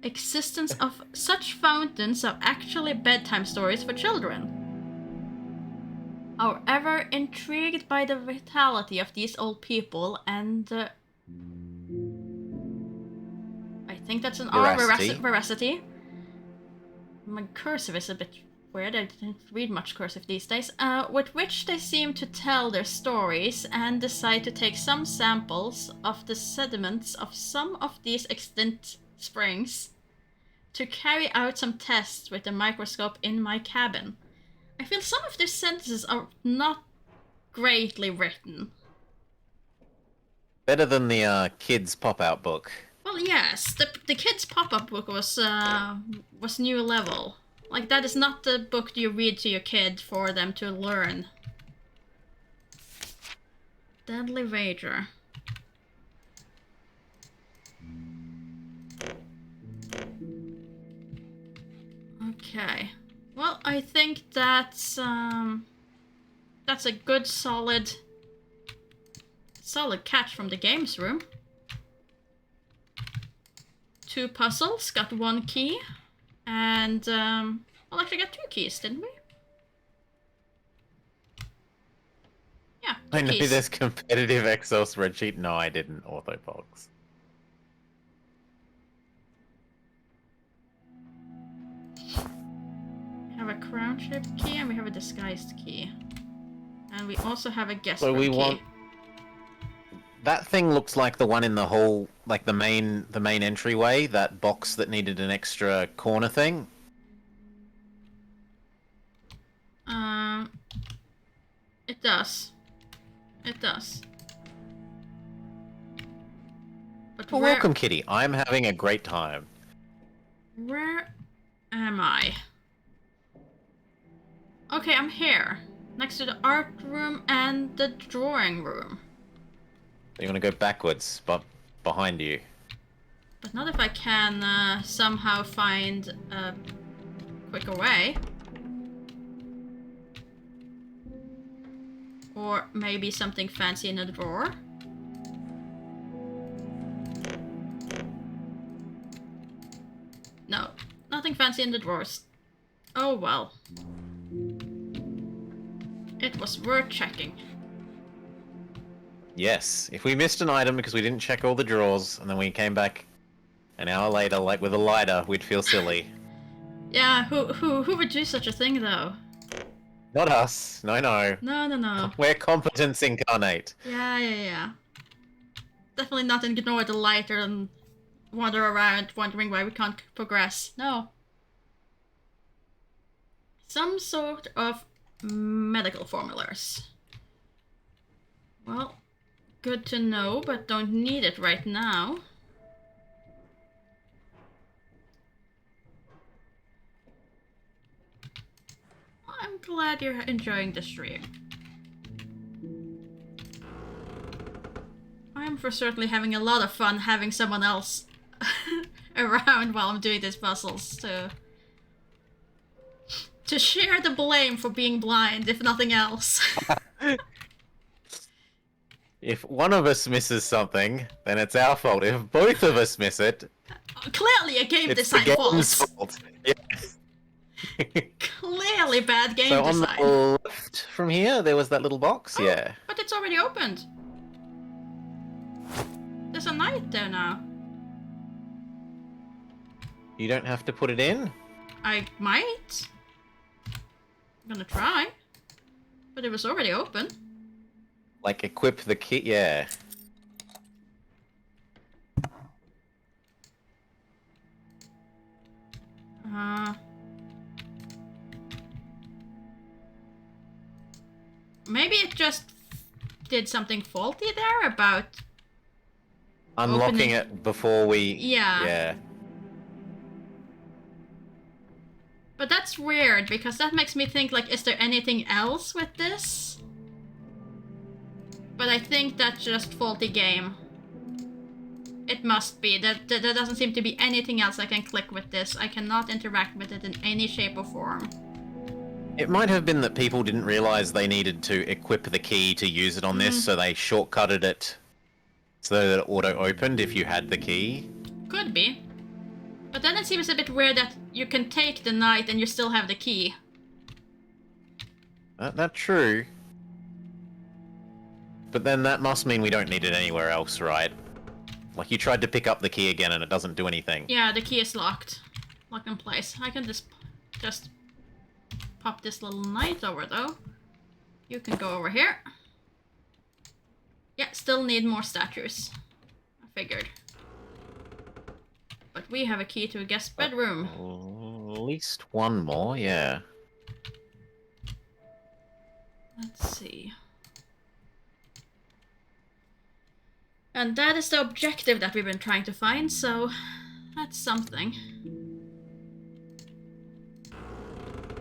existence of such fountains are actually bedtime stories for children. However, intrigued by the vitality of these old people and I think that's an veracity. My cursive is a bit weird. I didn't read much cursive these days. With which they seem to tell their stories and decide to take some samples of the sediments of some of these extinct springs to carry out some tests with the microscope in my cabin. I feel some of these sentences are not greatly written. Better than the kids' pop-out book. Well, yes, the kids' pop-up book was new level. Like, that is not the book you read to your kid for them to learn. Deadly Wager. Okay. Well, I think that's a good solid catch from the games room. 2 puzzles, got 1 key, and well, actually got 2 keys, didn't we? Yeah, 2 I know keys. there's competitive Excel spreadsheet. No, I didn't, Orthopox. We have a crown-shaped key, and we have a disguised key. And we also have a guest So room we key. want... That thing looks like the one in the hall, like the main entryway, that box that needed an extra corner thing. It does. It does. But Well, welcome, Kitty. I'm having a great time. Where am I? Okay, I'm here. Next to the art room and the drawing room. You want to go backwards, but behind you. But not if I can somehow find a quicker way. Or maybe something fancy in a drawer. No, nothing fancy in the drawers. Oh well. It was worth checking. Yes, if we missed an item because we didn't check all the drawers, and then we came back an hour later, like with a lighter, we'd feel silly. Yeah, who would do such a thing though? Not us. No. No. We're competence incarnate. Yeah. Definitely not ignore the lighter and wander around wondering why we can't progress. No. Some sort of medical formulas. Well, good to know, but don't need it right now. I'm glad you're enjoying the stream. I'm for certainly having a lot of fun having someone else around while I'm doing these puzzles to share the blame for being blind, if nothing else. If one of us misses something, then it's our fault. If both of us miss it, Clearly a game it's the design game's fault. fault. Yes. Clearly bad game So design. on the left from here, there was that little box. Oh, yeah. But it's already opened. There's a knight there now. You don't have to put it in. I might. I'm gonna try. But it was already open. Like, equip the key, yeah. Maybe it just did something faulty there about Unlocking opening... it before we... Yeah. Yeah. But that's weird, because that makes me think, like, is there anything else with this? But I think that's just faulty game. It must be. There doesn't seem to be anything else I can click with this. I cannot interact with it in any shape or form. It might have been that people didn't realize they needed to equip the key to use it on this, so they shortcutted it so that it auto-opened if you had the key. Could be. But then it seems a bit weird that you can take the knight and you still have the key. That's true. But then that must mean we don't need it anywhere else, right? Like, you tried to pick up the key again and it doesn't do anything. Yeah, the key is locked. Locked in place. I can just pop this little knight over, though. You can go over here. Yeah, still need more statues. I figured. But we have a key to a guest bedroom. At least one more, yeah. Let's see. And that is the objective that we've been trying to find, so that's something.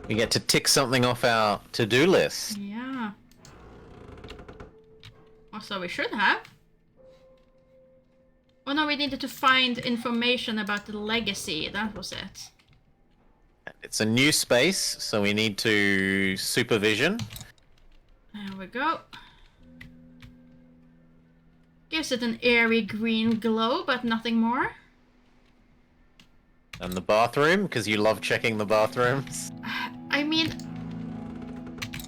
We get to tick something off our to-do list. Yeah. Or so we should have. Oh no, we needed to find information about the legacy. That was it. It's a new space, so we need to supervision. There we go. Gives it an airy green glow, but nothing more. And the bathroom, because you love checking the bathrooms. I mean,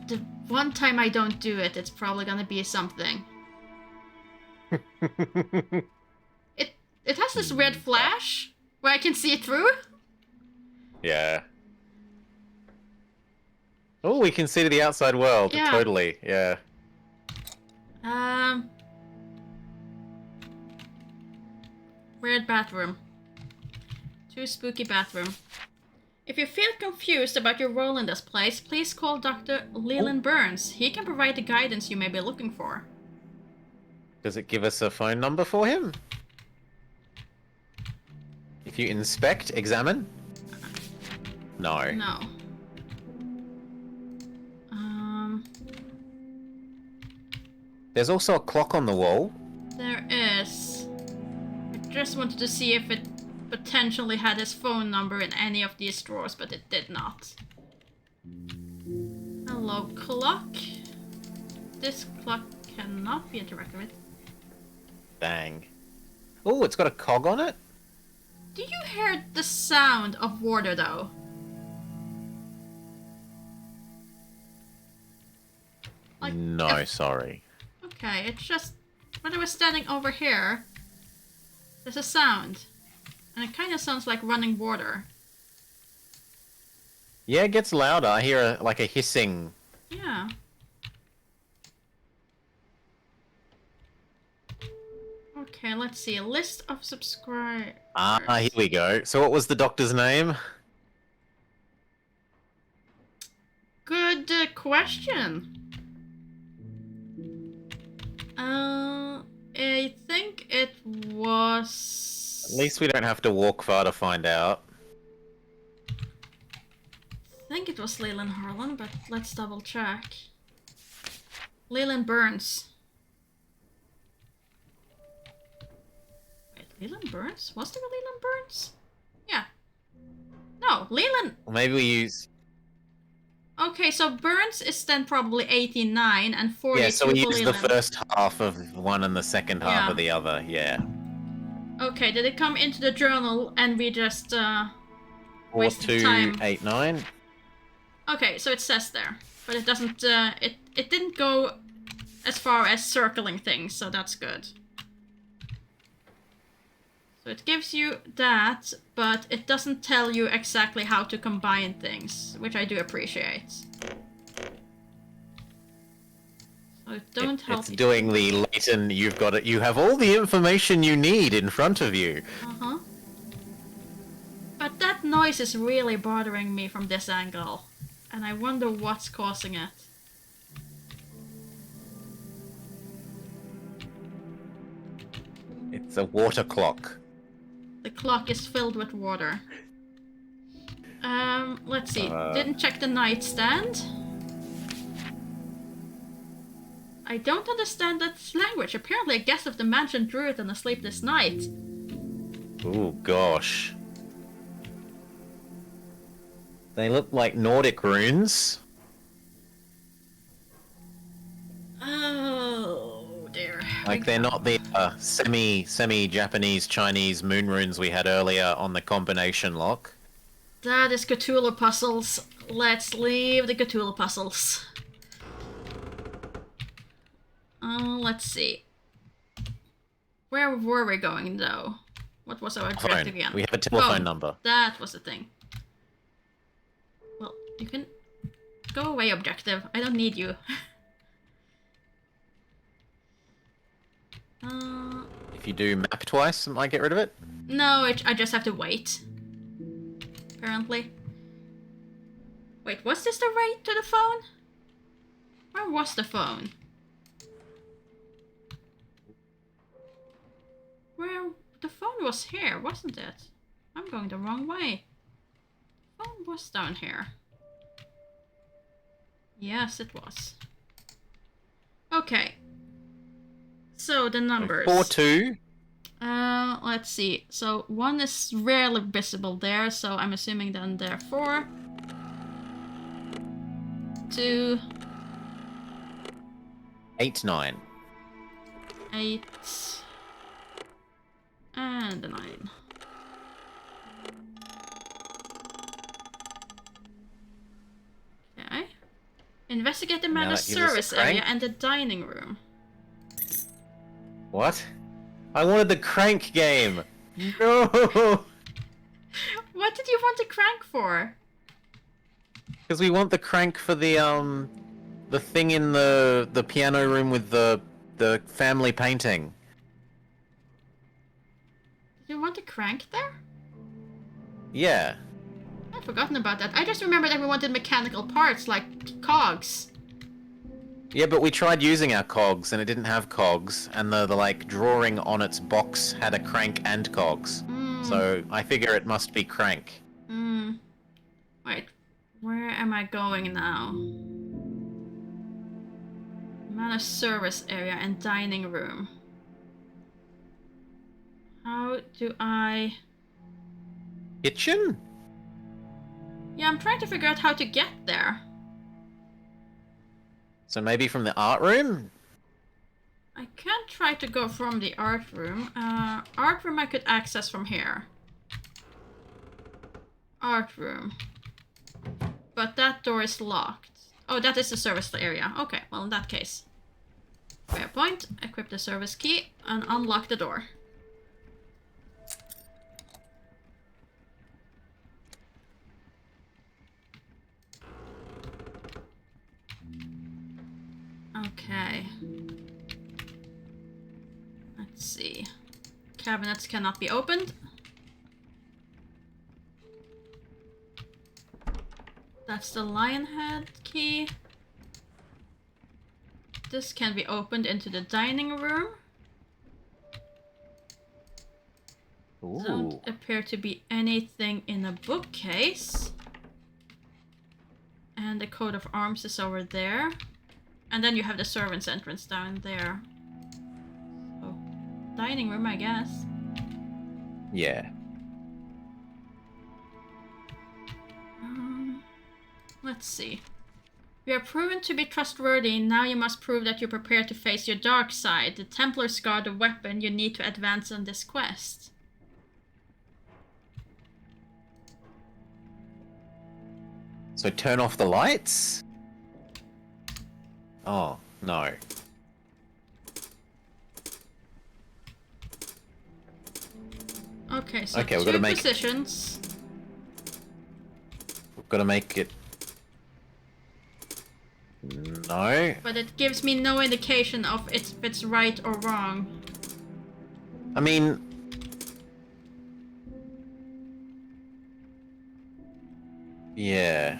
the one time I don't do it, it's probably gonna be something. It has this red flash where I can see it through. Yeah. Oh, we can see to the outside world. Yeah. Totally, yeah. Weird bathroom. Too spooky bathroom. If you feel confused about your role in this place, please call Dr. Leland Burns. He can provide the guidance you may be looking for. Does it give us a phone number for him? If you inspect, examine? No. No. There's also a clock on the wall. There is. I just wanted to see if it potentially had his phone number in any of these drawers, but it did not. Hello, clock. This clock cannot be interacted with. Dang. Oh, it's got a cog on it? Do you hear the sound of water, though? Like, No, sorry. Okay, it's just... when I was standing over here, there's a sound. And it kind of sounds like running water. Yeah, it gets louder. I hear like a hissing. Yeah. Okay, let's see. A list of subscribers. Ah, here we go. So what was the doctor's name? Good question. I think it was... At least we don't have to walk far to find out. I think it was Leland Harlan, but let's double check. Leland Burns. Wait, Leland Burns? Was there a Leland Burns? Yeah. No, Leland... Maybe we use... Okay, so Burns is then probably 89 and 42 Yeah, so we for use the Leland. first half of one and the second half of the other, yeah. Okay, did it come into the journal and we just wasted time? 4289. Okay, so it says there, but it doesn't. It didn't go as far as circling things, so that's good. So it gives you that, but it doesn't tell you exactly how to combine things, which I do appreciate. So So don't help It's me. doing the latent. You've got it. You have all the information you need in front of you. Uh-huh. But that noise is really bothering me from this angle. And I wonder what's causing it. It's a water clock. The clock is filled with water. Let's see. Didn't check the nightstand. I don't understand that language. Apparently a guest of the mansion drew it and asleep this night. Oh gosh. They look like Nordic runes. Oh dear. Like they're not the semi-Japanese Chinese moon runes we had earlier on the combination lock. That is Cthulhu puzzles. Let's leave the Cthulhu puzzles. Let's see. Where were we going though? What was our objective again? We have a telephone number. That was the thing. Well, you can go away, objective. I don't need you. If you do map twice, it might get rid of it. No, I just have to wait. Apparently. Wait, was this the way to the phone? Where was the phone? Where? The phone was here, wasn't it? I'm going the wrong way. The phone was down here. Yes, it was. Okay. So the numbers. 4-2. Let's see. So 1 is rarely visible there, so I'm assuming then there 4. 2. 8, 9. 8. And a 9. Okay. Investigate the manor that gives us a service area crank. and the dining room. What? I wanted the crank game. No. What did you want the crank for? Because we want the crank for the thing in the piano room with the family painting. Did you want the crank there? Yeah. I'd forgotten about that. I just remember that we wanted mechanical parts like cogs. Yeah, but we tried using our cogs and it didn't have cogs, and the like drawing on its box had a crank and cogs. So I figure it must be crank. Wait, where am I going now? Manor service area and dining room. How do I... Kitchen? Yeah, I'm trying to figure out how to get there. So maybe from the art room? I can try to go from the art room. Art room I could access from here. Art room. But that door is locked. Oh, that is the service area. Okay, well in that case. Fair point. Equip the service key and unlock the door. Okay. Let's see. Cabinets cannot be opened. That's the lion head key. This can be opened into the dining room. Ooh. Don't appear to be anything in a bookcase. And the coat of arms is over there. And then you have the servant's entrance down there. So, dining room, I guess. Yeah. Let's see. You are proven to be trustworthy. Now you must prove that you're prepared to face your dark side. The Templars guard the weapon you need to advance on this quest. So turn off the lights? Oh, no. Okay, so Okay, we've two gotta make- positions. We've got to make it... No. But it gives me no indication of if it's right or wrong. I mean... Yeah.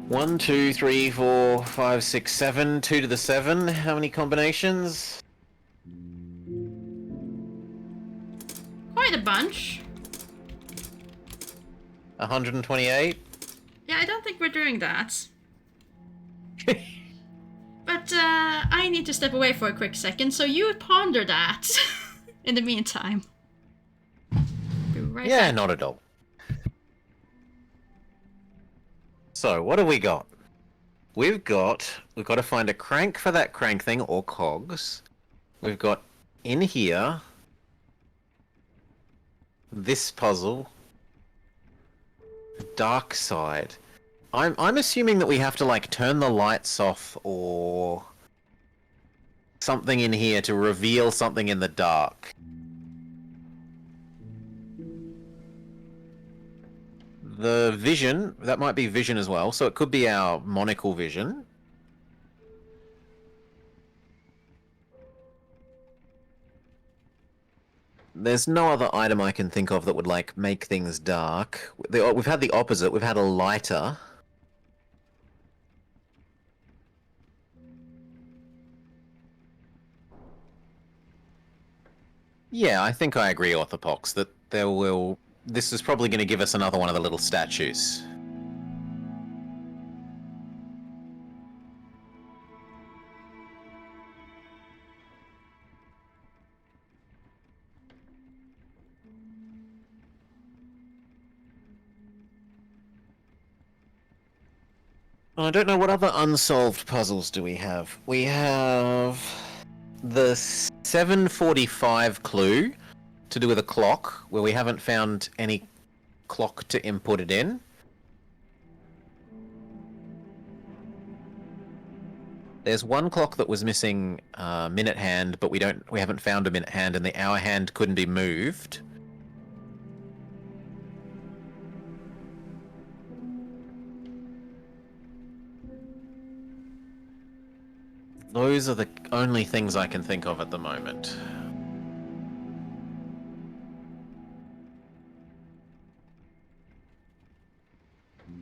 1, 2, 3, 4, 5, 6, 7. 2 to the 7. How many combinations? Quite a bunch. 128? Yeah, I don't think we're doing that. But I need to step away for a quick second, so you ponder that in the meantime. Be right back. Not at all. So, what have we got? We've got to find a crank for that crank thing, or cogs. We've got in here this puzzle. Dark side. I'm assuming that we have to like turn the lights off or something in here to reveal something in the dark. The vision, that might be vision as well, so it could be our monocle vision. There's no other item I can think of that would like make things dark. We've had the opposite, we've had a lighter. Yeah, I think I agree, Orthopox, that this is probably going to give us another one of the little statues. I don't know, what other unsolved puzzles do we have? We have the 7:45 clue to do with a clock, where we haven't found any clock to input it in. There's one clock that was missing minute hand, but we haven't found a minute hand, and the hour hand couldn't be moved. Those are the only things I can think of at the moment.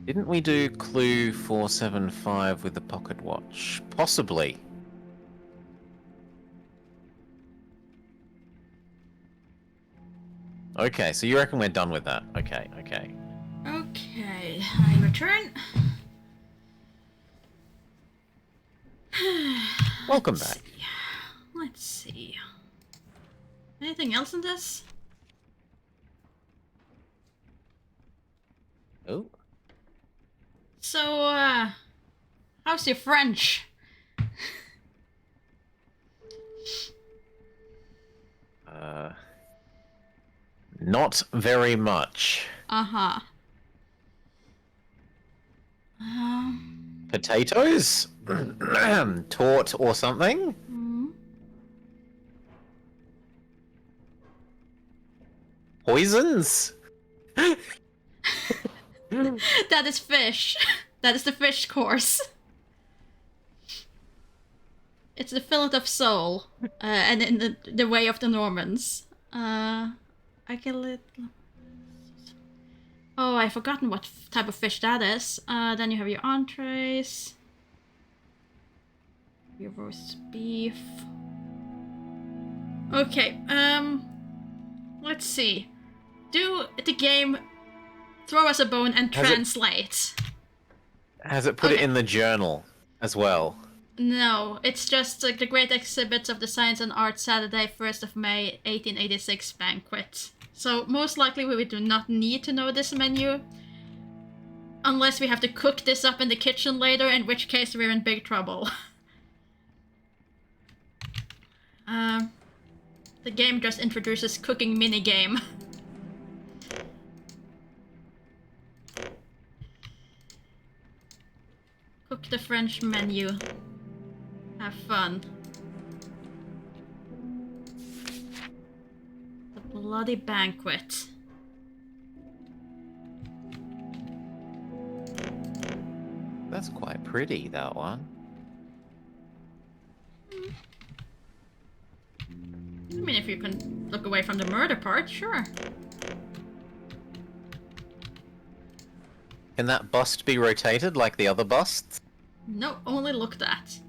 Didn't we do clue 475 with the pocket watch? Possibly. Okay, so you reckon we're done with that? Okay. Okay, I return. Welcome back. Let's see. Anything else in this? Oh. So, how's your French? Not very much. Uh-huh. Potatoes? Tort or something? Poisons? That is fish. That is the fish course. It's the fillet of sole, and in the way of the Normans. I can let. Oh, I've forgotten what type of fish that is. Then you have your entrees, your roast beef. Okay. Let's see. Do the game throw us a bone and translate? Has it put it in the journal as well? No, it's just like the Great Exhibits of the Science and Arts Saturday, 1st of May, 1886 banquet. So most likely we do not need to know this menu. Unless we have to cook this up in the kitchen later, in which case we're in big trouble. The game just introduces cooking minigame. Cook the French menu. Have fun. The bloody banquet. That's quite pretty, that one. I mean, if you can look away from the murder part, sure. Can that bust be rotated like the other busts? No, only looked at.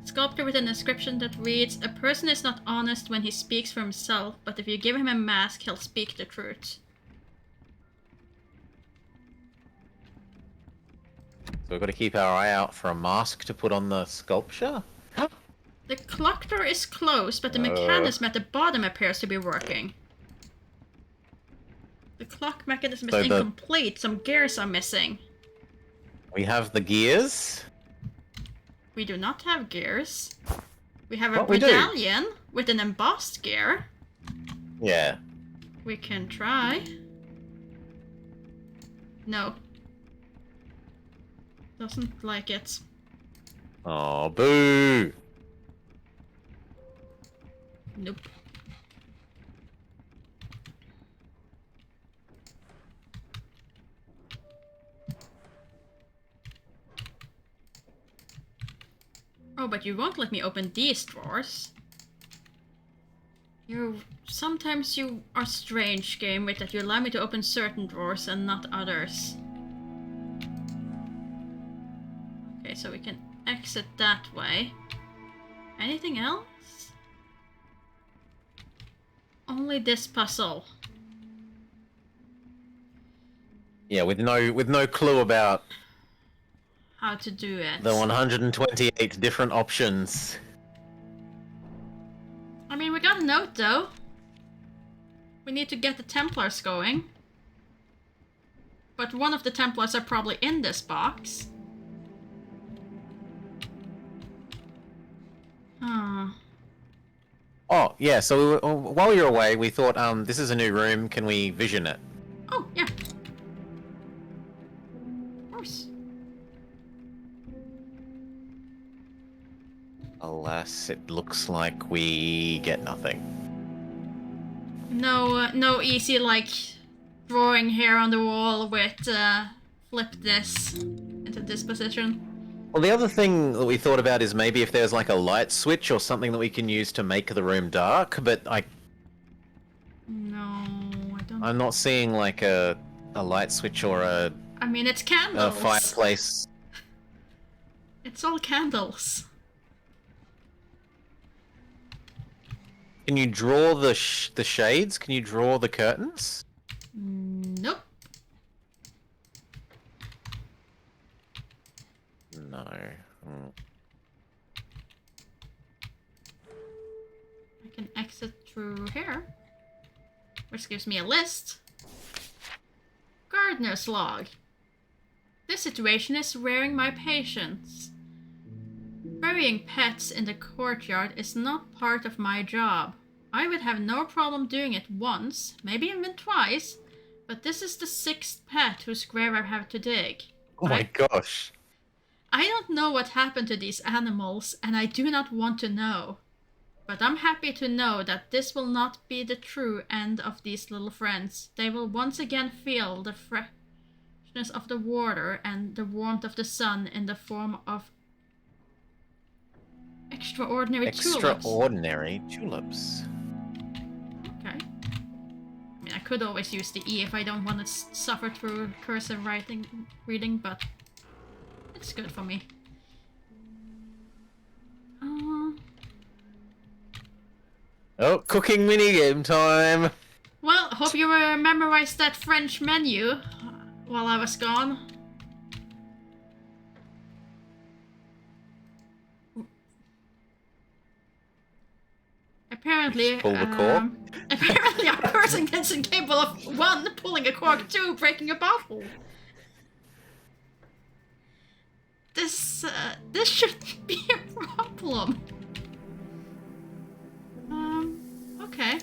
Sculpture with an inscription that reads, "A person is not honest when he speaks for himself, but if you give him a mask, he'll speak the truth." So we've got to keep our eye out for a mask to put on the sculpture? The clock door is closed, but the mechanism at the bottom appears to be working. The clock mechanism is incomplete. Some gears are missing. We have the gears. We do not have gears. We have a What, we do? medallion with an embossed gear. Yeah. We can try. No. Doesn't like it. Oh, boo! Nope. Oh, but you won't let me open these drawers. Sometimes you are strange, game, with that you allow me to open certain drawers and not others. Okay, so we can exit that way. Anything else? Only this puzzle. Yeah, with no clue about How to do it. the 128 different options. I mean, we got a note though. We need to get the Templars going. But one of the Templars are probably in this box. Oh, yeah, so while you're away, we thought, this is a new room, can we vision it? Oh, yeah. Of course. Alas, it looks like we get nothing. No easy, like, drawing here on the wall with, flip this into this position. Well, the other thing that we thought about is maybe if there's like a light switch or something that we can use to make the room dark, but No, I don't... I'm not seeing like a light switch or I mean, it's candles. a fireplace. It's all candles. Can you draw the shades? Can you draw the curtains? Nope. No. I can exit through here, which gives me a list. Gardener's log. This situation is wearing my patience. Burying pets in the courtyard is not part of my job. I would have no problem doing it once, maybe even twice, but this is the 6th pet whose grave I have to dig. Oh my gosh. I don't know what happened to these animals, and I do not want to know. But I'm happy to know that this will not be the true end of these little friends. They will once again feel the freshness of the water and the warmth of the sun in the form of extraordinary tulips. Extraordinary tulips. Okay. I mean, I could always use the E if I don't want to suffer through cursive reading, but it's good for me. Oh, cooking minigame time! Well, hope you memorized that French menu while I was gone. Apparently, Pull the cork. Apparently a person is incapable of 1, pulling a cork, 2, breaking a bottle. This shouldn't be a problem. Okay.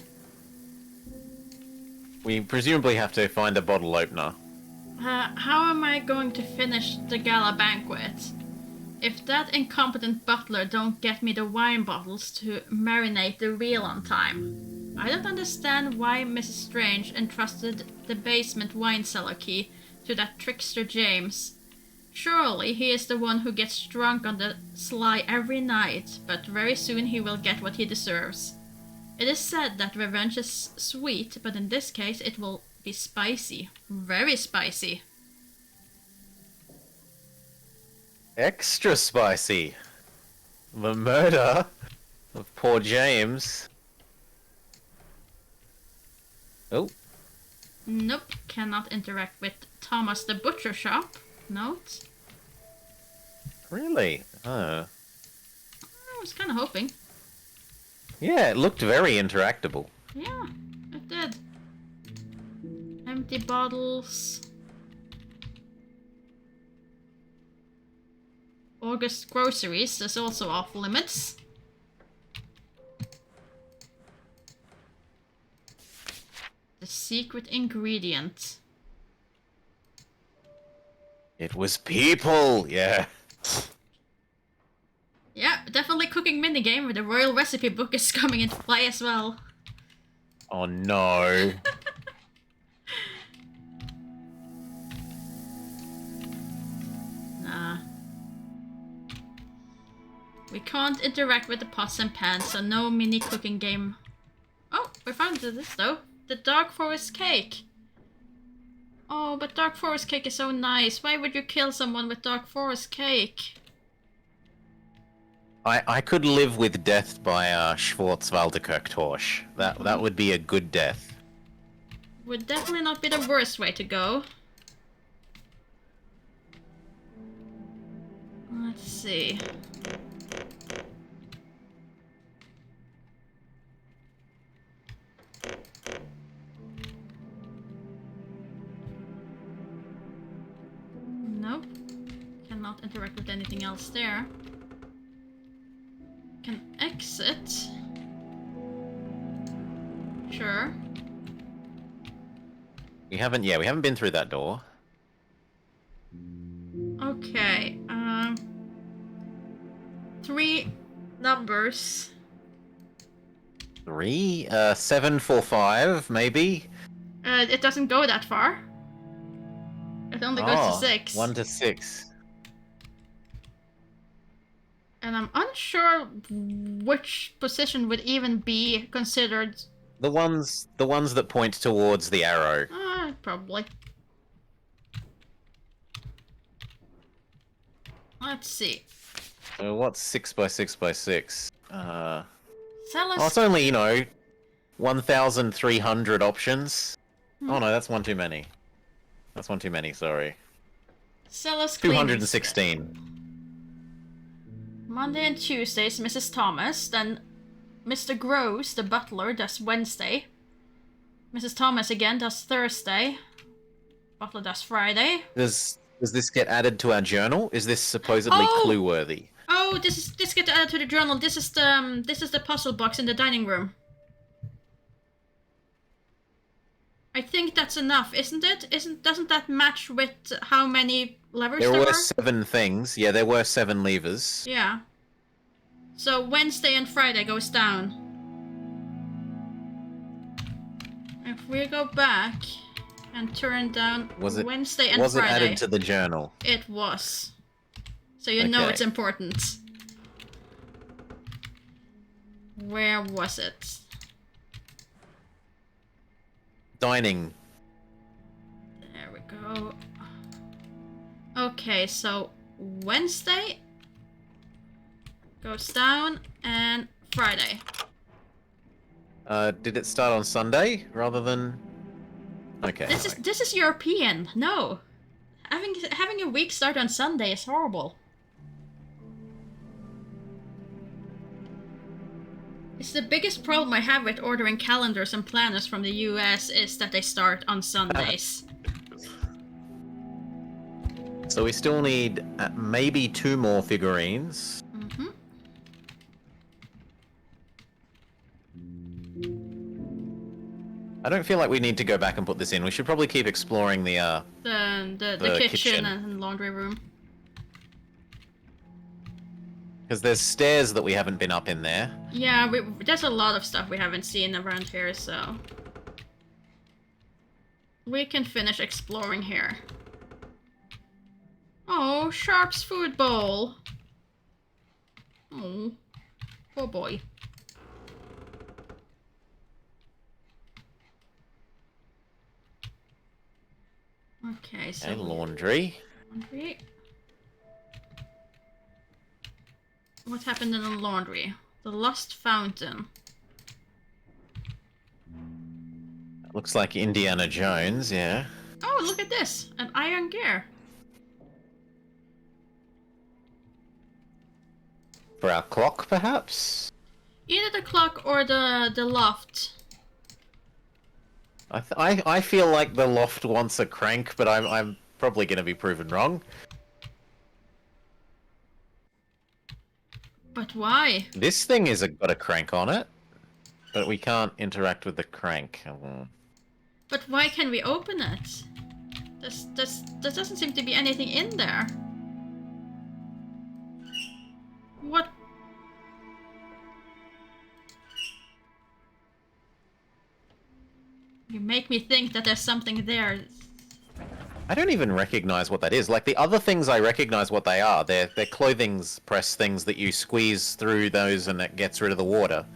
We presumably have to find a bottle opener. How am I going to finish the gala banquet? If that incompetent butler don't get me the wine bottles to marinate the reel on time. I don't understand why Mrs. Strange entrusted the basement wine cellar key to that trickster James. Surely he is the one who gets drunk on the sly every night, but very soon he will get what he deserves. It is said that revenge is sweet, but in this case it will be spicy. Very spicy. Extra spicy. The murder of poor James. Oh. Nope, cannot interact with Thomas the Butcher Shop. Note. Really? Oh. I was kind of hoping. Yeah, it looked very interactable. Yeah, it did. Empty bottles. August groceries is also off limits. The secret ingredient. It was people, yeah. Yeah, definitely cooking minigame with the royal recipe book is coming into play as well. Oh no. Nah. We can't interact with the pots and pans, so no mini cooking game. Oh, we found this though. The Dark Forest cake. Oh, but Dark Forest cake is so nice. Why would you kill someone with Dark Forest cake? I could live with death by Schwarzwaldekirchtorsch. That would be a good death. Would definitely not be the worst way to go. Let's see. Nope. Cannot interact with anything else there. Can exit. Sure. We haven't been through that door. Okay. 3 numbers. 3? 7, 4, 5, maybe? It doesn't go that far. It only goes to 6. 1 to 6. And I'm unsure which position would even be considered. The ones that point towards the arrow. Probably. Let's see. So what's 6 by 6 by 6? Cellar it's only, 1,300 options. Oh no, that's one too many. That's one too many, sorry. Cellar's 216. Monday and Tuesdays, Mrs. Thomas. Then Mr. Gross, the butler, does Wednesday. Mrs. Thomas again does Thursday. Butler does Friday. Does this get added to our journal? Is this supposedly clue-worthy? Oh, this gets added to the journal. This is the puzzle box in the dining room. I think that's enough, isn't it? Doesn't that match with how many levers there were? There were 7 things. Yeah, there were 7 levers. Yeah. So Wednesday and Friday goes down. If we go back and turn down Wednesday and Friday. Was it added to the journal? It was. So you know it's important. Where was it? Dining. There we go. Okay, so Wednesday goes down and Friday. Did it start on Sunday rather than? Okay. This is European. No, having a week start on Sunday is horrible. It's the biggest problem I have with ordering calendars and planners from the US is that they start on Sundays. So we still need maybe 2 more figurines. Mm-hmm. I don't feel like we need to go back and put this in. We should probably keep exploring the kitchen and laundry room. Because there's stairs that we haven't been up in there. Yeah, there's a lot of stuff we haven't seen around here, so we can finish exploring here. Oh, Sharp's food bowl. Oh, poor boy. Okay, so... Okay, laundry. Laundry. What happened in the laundry? The lost fountain. Looks like Indiana Jones, yeah. Oh, look at this! An iron gear. For our clock, perhaps? Either the clock or the loft. I feel like the loft wants a crank, but I'm probably going to be proven wrong. But why? This thing got a crank on it, but we can't interact with the crank. But why can we open it? There doesn't seem to be anything in there. What? You make me think that there's something there. I don't even recognize what that is. Like, the other things I recognize what they are. They're clothing press things that you squeeze through those and it gets rid of the water.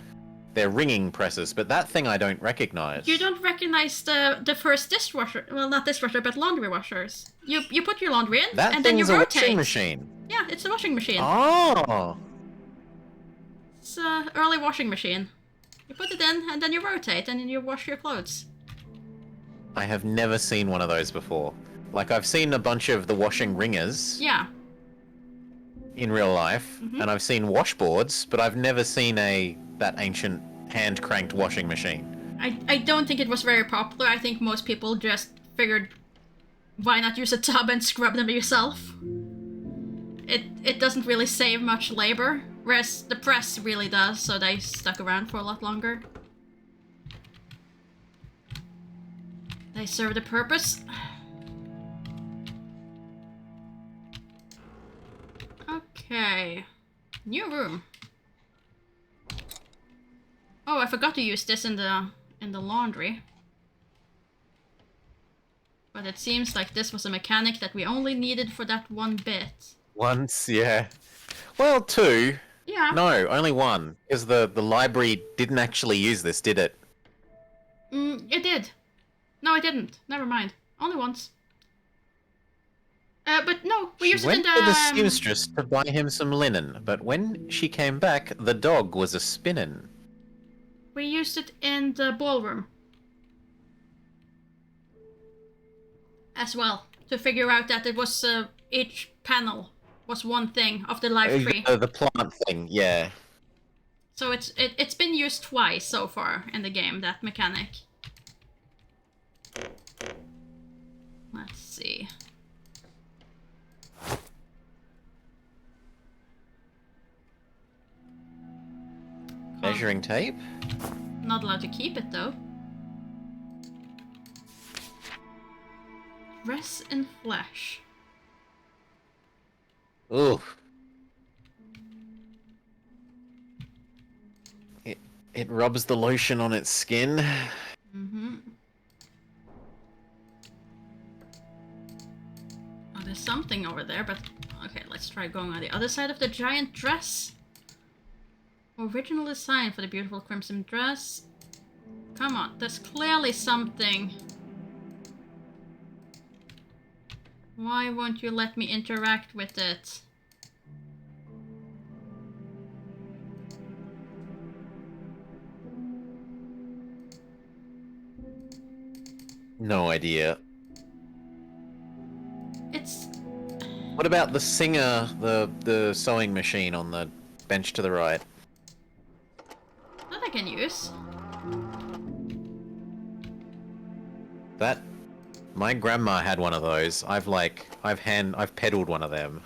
They're ringing presses, but that thing I don't recognize. You don't recognize the first dishwasher. Well, not dishwasher, but laundry washers. You put your laundry in, That and then you thing's a rotate. washing machine. Yeah, it's a washing machine. Oh! It's an early washing machine. You put it in, and then you rotate, and then you wash your clothes. I have never seen one of those before. Like, I've seen a bunch of the washing ringers. Yeah. In real life, and I've seen washboards, but I've never seen that ancient hand-cranked washing machine. I don't think it was very popular. I think most people just figured, why not use a tub and scrub them yourself? It doesn't really save much labor, whereas the press really does, so they stuck around for a lot longer. They served a purpose. Okay. New room. Oh, I forgot to use this in the laundry. But it seems like this was a mechanic that we only needed for that one bit. Once, yeah. Well, two. Yeah. No, only one. Because the library didn't actually use this, did it? It did. No, it didn't. Never mind. Only once. But no, we used it in Went to the seamstress to buy him some linen, but when she came back, the dog was a spinnin'. We used it in the ballroom. As well. To figure out that it was, each panel was one thing of the life tree. The plant thing, yeah. So it's been used twice so far in the game, that mechanic. Let's see. Measuring tape? Not allowed to keep it though. Dress in flesh. Ooh. It rubs the lotion on its skin. Mm-hmm. Oh, there's something over there, but... Okay, let's try going on the other side of the giant dress. Original design for the beautiful crimson dress. Come on, there's clearly something. Why won't you let me interact with it? No idea. It's... What about the singer, the sewing machine on the bench to the right? That I can use. My grandma had one of those. I've pedaled one of them.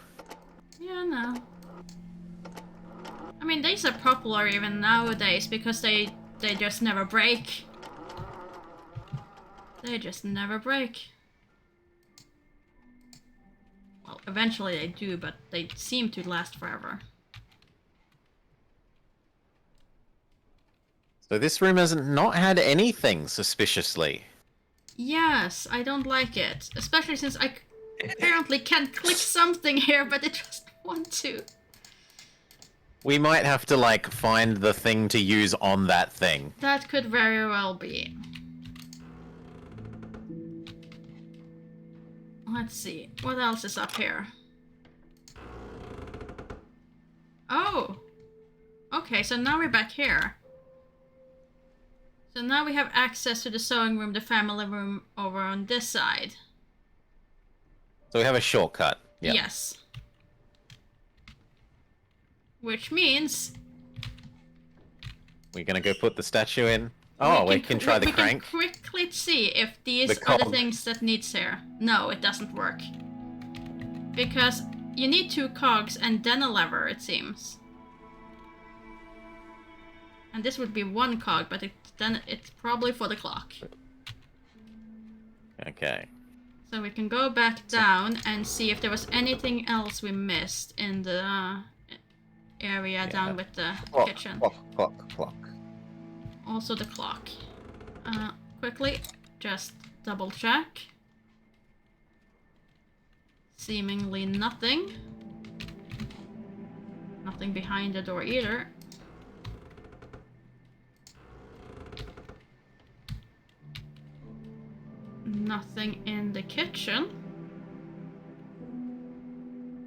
Yeah, no. I mean, these are popular even nowadays because they just never break. They just never break. Well, eventually they do, but they seem to last forever. So this room has not had anything suspiciously. Yes, I don't like it. Especially since apparently can't click something here, but it doesn't want to. We might have to, like, find the thing to use on that thing. That could very well be. Let's see. What else is up here? Oh! Okay, so now we're back here. So now we have access to the sewing room, the family room over on this side. So we have a shortcut. Yep. Yes. Which means... We're gonna go put the statue in. Oh, we can try the crank. We can quickly see if these are the things that needs here. No, it doesn't work. Because you need 2 cogs and then a lever, it seems. And this would be 1 cog, but then it's probably for the clock. Okay. So we can go back down and see if there was anything else we missed in the area down with the kitchen. Clock. Also the clock. Quickly, just double check. Seemingly nothing. Nothing behind the door either. Nothing in the kitchen.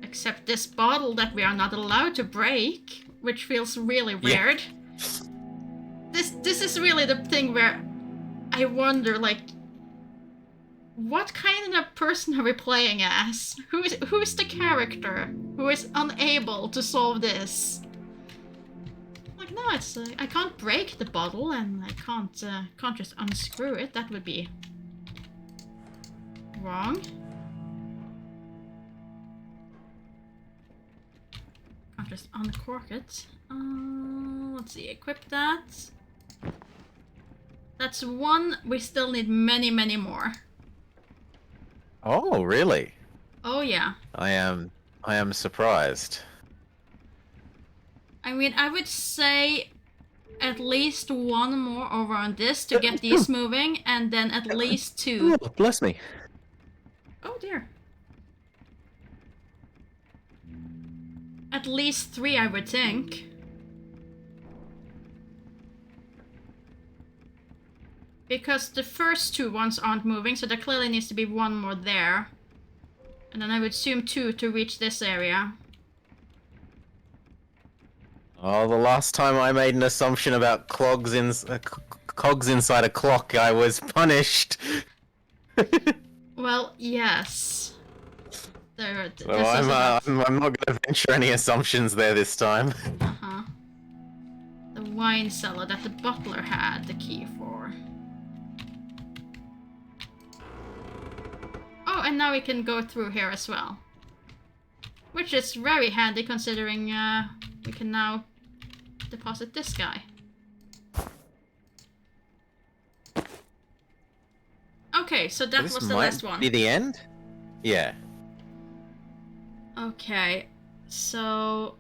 Except this bottle that we are not allowed to break, which feels really weird. This is really the thing where I wonder, like, what kind of person are we playing as? Who's the character who is unable to solve this? Like, no, it's I can't break the bottle and I can't just unscrew it. That would be wrong. Can't just uncork it. Let's see, equip that. That's 1. We still need many, many more. Oh, really? Oh yeah. I am surprised. I mean, I would say at least 1 more over on this to get these moving, and then at least 2. Oh, bless me. Oh dear. At least 3, I would think. Because the first 2 ones aren't moving, so there clearly needs to be 1 more there. And then I would assume 2 to reach this area. Oh, the last time I made an assumption about cogs inside a clock, I was punished. Well, yes. So I'm not going to venture any assumptions there this time. Uh-huh. The wine cellar that the butler had the key for. Oh, and now we can go through here as well. Which is very handy considering we can now deposit this guy. Okay, so that was the last one. This might be the end? Yeah. Okay, so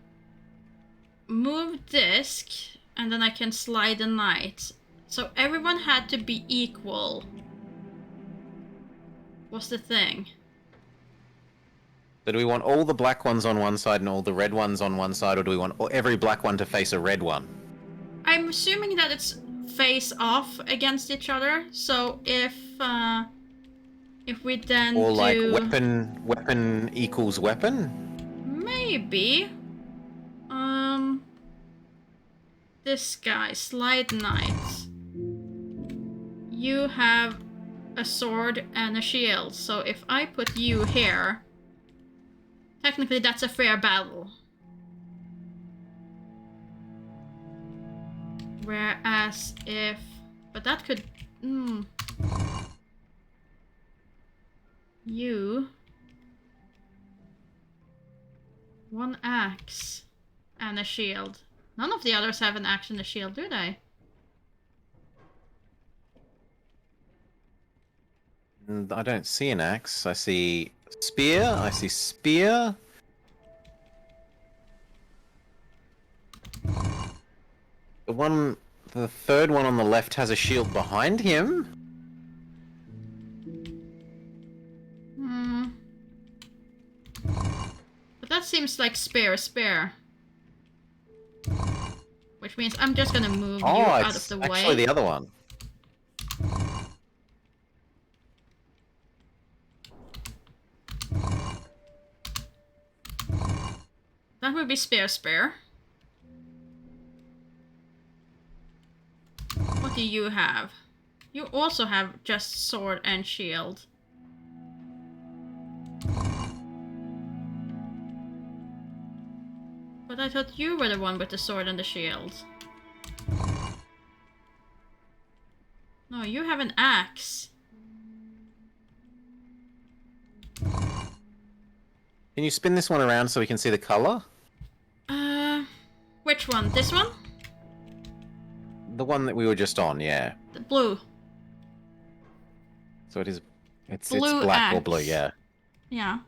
move disc, and then I can slide the knight. So everyone had to be equal. What's the thing? So do we want all the black ones on one side and all the red ones on one side, or do we want every black one to face a red one? I'm assuming that it's face off against each other. So if we then or like weapon equals weapon? Maybe. This guy, slide knight. You have a sword and a shield, so if I put you here, technically that's a fair battle. Whereas if... But that could... You... 1 axe and a shield. None of the others have an axe and a shield, do they? I don't see an axe. I see spear. I see spear. The third one on the left has a shield behind him. that seems like spare. Which means I'm just gonna move you out of the way. Oh, it's actually the other one. That would be spare. What do you have? You also have just sword and shield. But I thought you were the one with the sword and the shield. No, you have an axe. Can you spin this one around so we can see the color? Which one? This one? The one that we were just on, yeah. The blue. So it's Blue black axe. or blue, yeah. Yeah.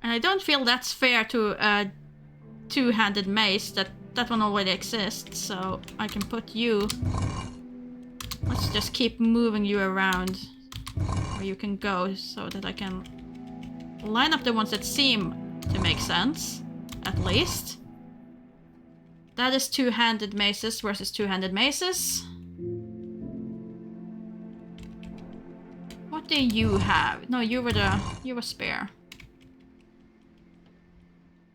And I don't feel that's fair to a two-handed mace. That one already exists, so I can put you... Let's just keep moving you around where you can go so that I can line up the ones that seem to make sense, at least. That is two-handed maces versus two-handed maces. What do you have? No, you were spare.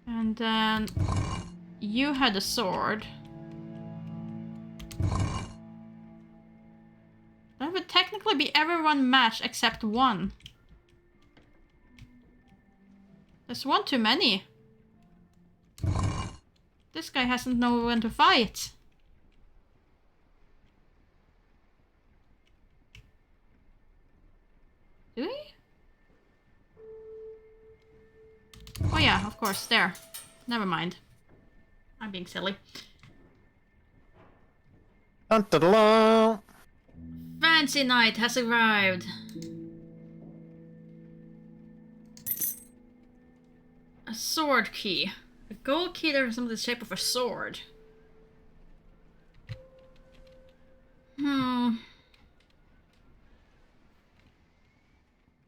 And then you had a sword. That would technically be everyone match except one. There's one too many. This guy hasn't known when to fight. Do we? Oh yeah, of course, there. Never mind. I'm being silly. Dun, dun, dun, dun. Fancy night has arrived. A sword key. A gold key that resembles the shape of a sword.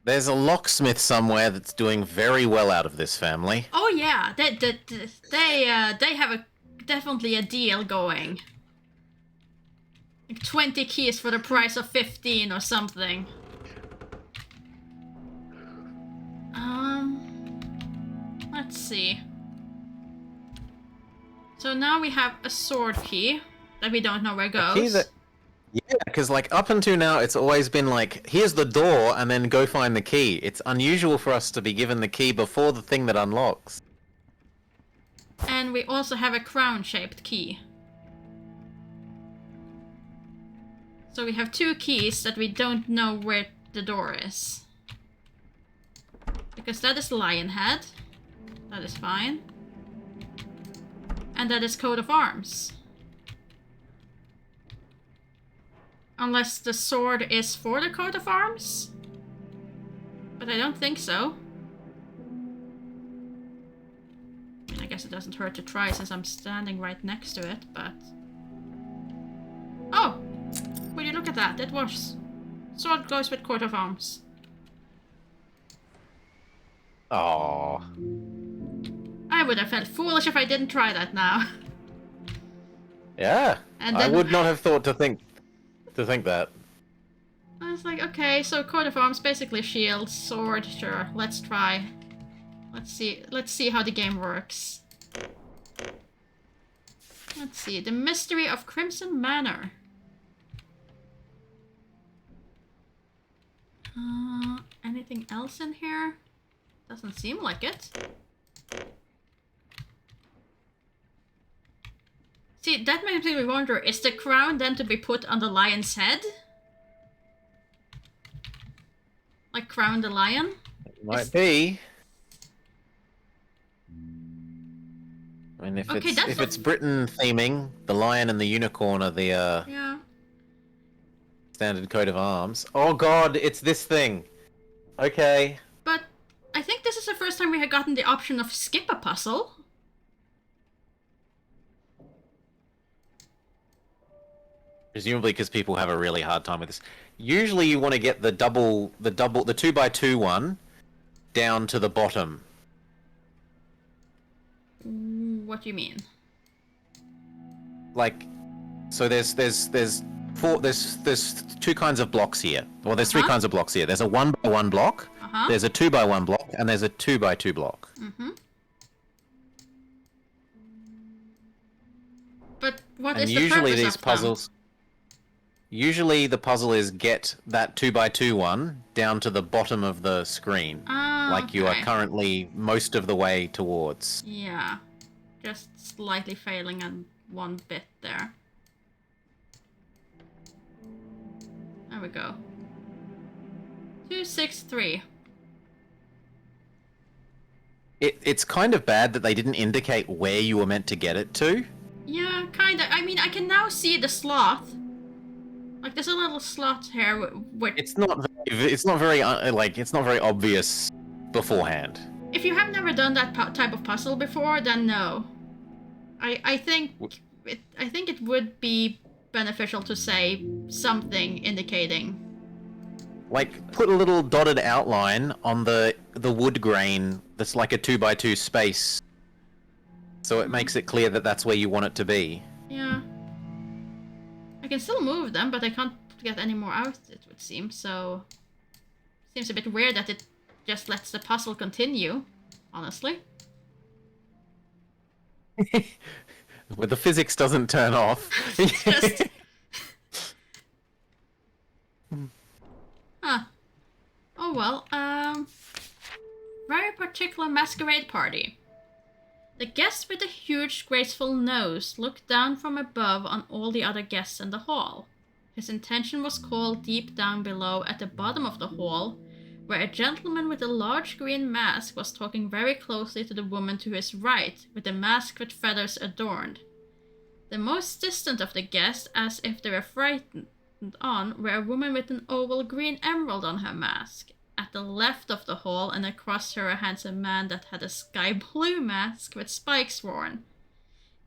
There's a locksmith somewhere that's doing very well out of this family. Oh yeah, they have definitely a deal going. Like 20 keys for the price of 15 or something. Let's see. So now we have a sword key that we don't know where goes. Yeah, because like up until now, it's always been like, here's the door, and then go find the key. It's unusual for us to be given the key before the thing that unlocks. And we also have a crown-shaped key. So we have two keys that we don't know where the door is. Because that is lion head. That is fine. And that is coat of arms. Unless the sword is for the coat of arms? But I don't think so. I mean, I guess it doesn't hurt to try since I'm standing right next to it, but... Oh! Will you look at that? It was... Sword goes with coat of arms. Oh. I would have felt foolish if I didn't try that now. Yeah. And I then... would not have thought to think that. I was like, okay, so coat of arms, basically shield, sword, sure, let's try. Let's see how the game works. Let's see, the mystery of Crimson Manor. Anything else in here? Doesn't seem like it. See, that makes me wonder, is the crown then to be put on the lion's head? Like crown the lion? It might be. I mean, if it's Britain theming, the lion and the unicorn are the yeah. standard coat of arms. Oh god, it's this thing. Okay. But I think this is the first time we had gotten the option of skip a puzzle. Presumably because people have a really hard time with this. Usually you want to get the 2x2 one down to the bottom. What do you mean? Like, so there's two kinds of blocks here. Well, there's three kinds of blocks here. There's a 1x1 block, there's a 2x1 block, and there's a 2x2 block. Mm-hmm. But what and is the usually purpose these of puzzles them? Usually the puzzle is get that 2x2 one down to the bottom of the screen. Like you are currently most of the way towards. Yeah. Just slightly failing on one bit there. There we go. 263. It's kind of bad that they didn't indicate where you were meant to get it to. Yeah, kinda. I mean, I can now see the slot. Like, there's a little slot here with... It's not very obvious beforehand. If you have never done that type of puzzle before, then no. I think it would be beneficial to say something indicating. Like, put a little dotted outline on the wood grain that's like a 2x2 space, so it makes it clear that that's where you want it to be. Yeah. I can still move them, but I can't get any more out, it would seem, so... Seems a bit weird that it just lets the puzzle continue, honestly. Where the physics doesn't turn off. Just... Huh. Oh well, very particular masquerade party. The guest with the huge, graceful nose looked down from above on all the other guests in the hall. His intention was called deep down below at the bottom of the hall, where a gentleman with a large green mask was talking very closely to the woman to his right, with the mask with feathers adorned. The most distant of the guests, as if they were frightened on, were a woman with an oval green emerald on her mask. At the left of the hall and across her a handsome man that had a sky blue mask with spikes worn.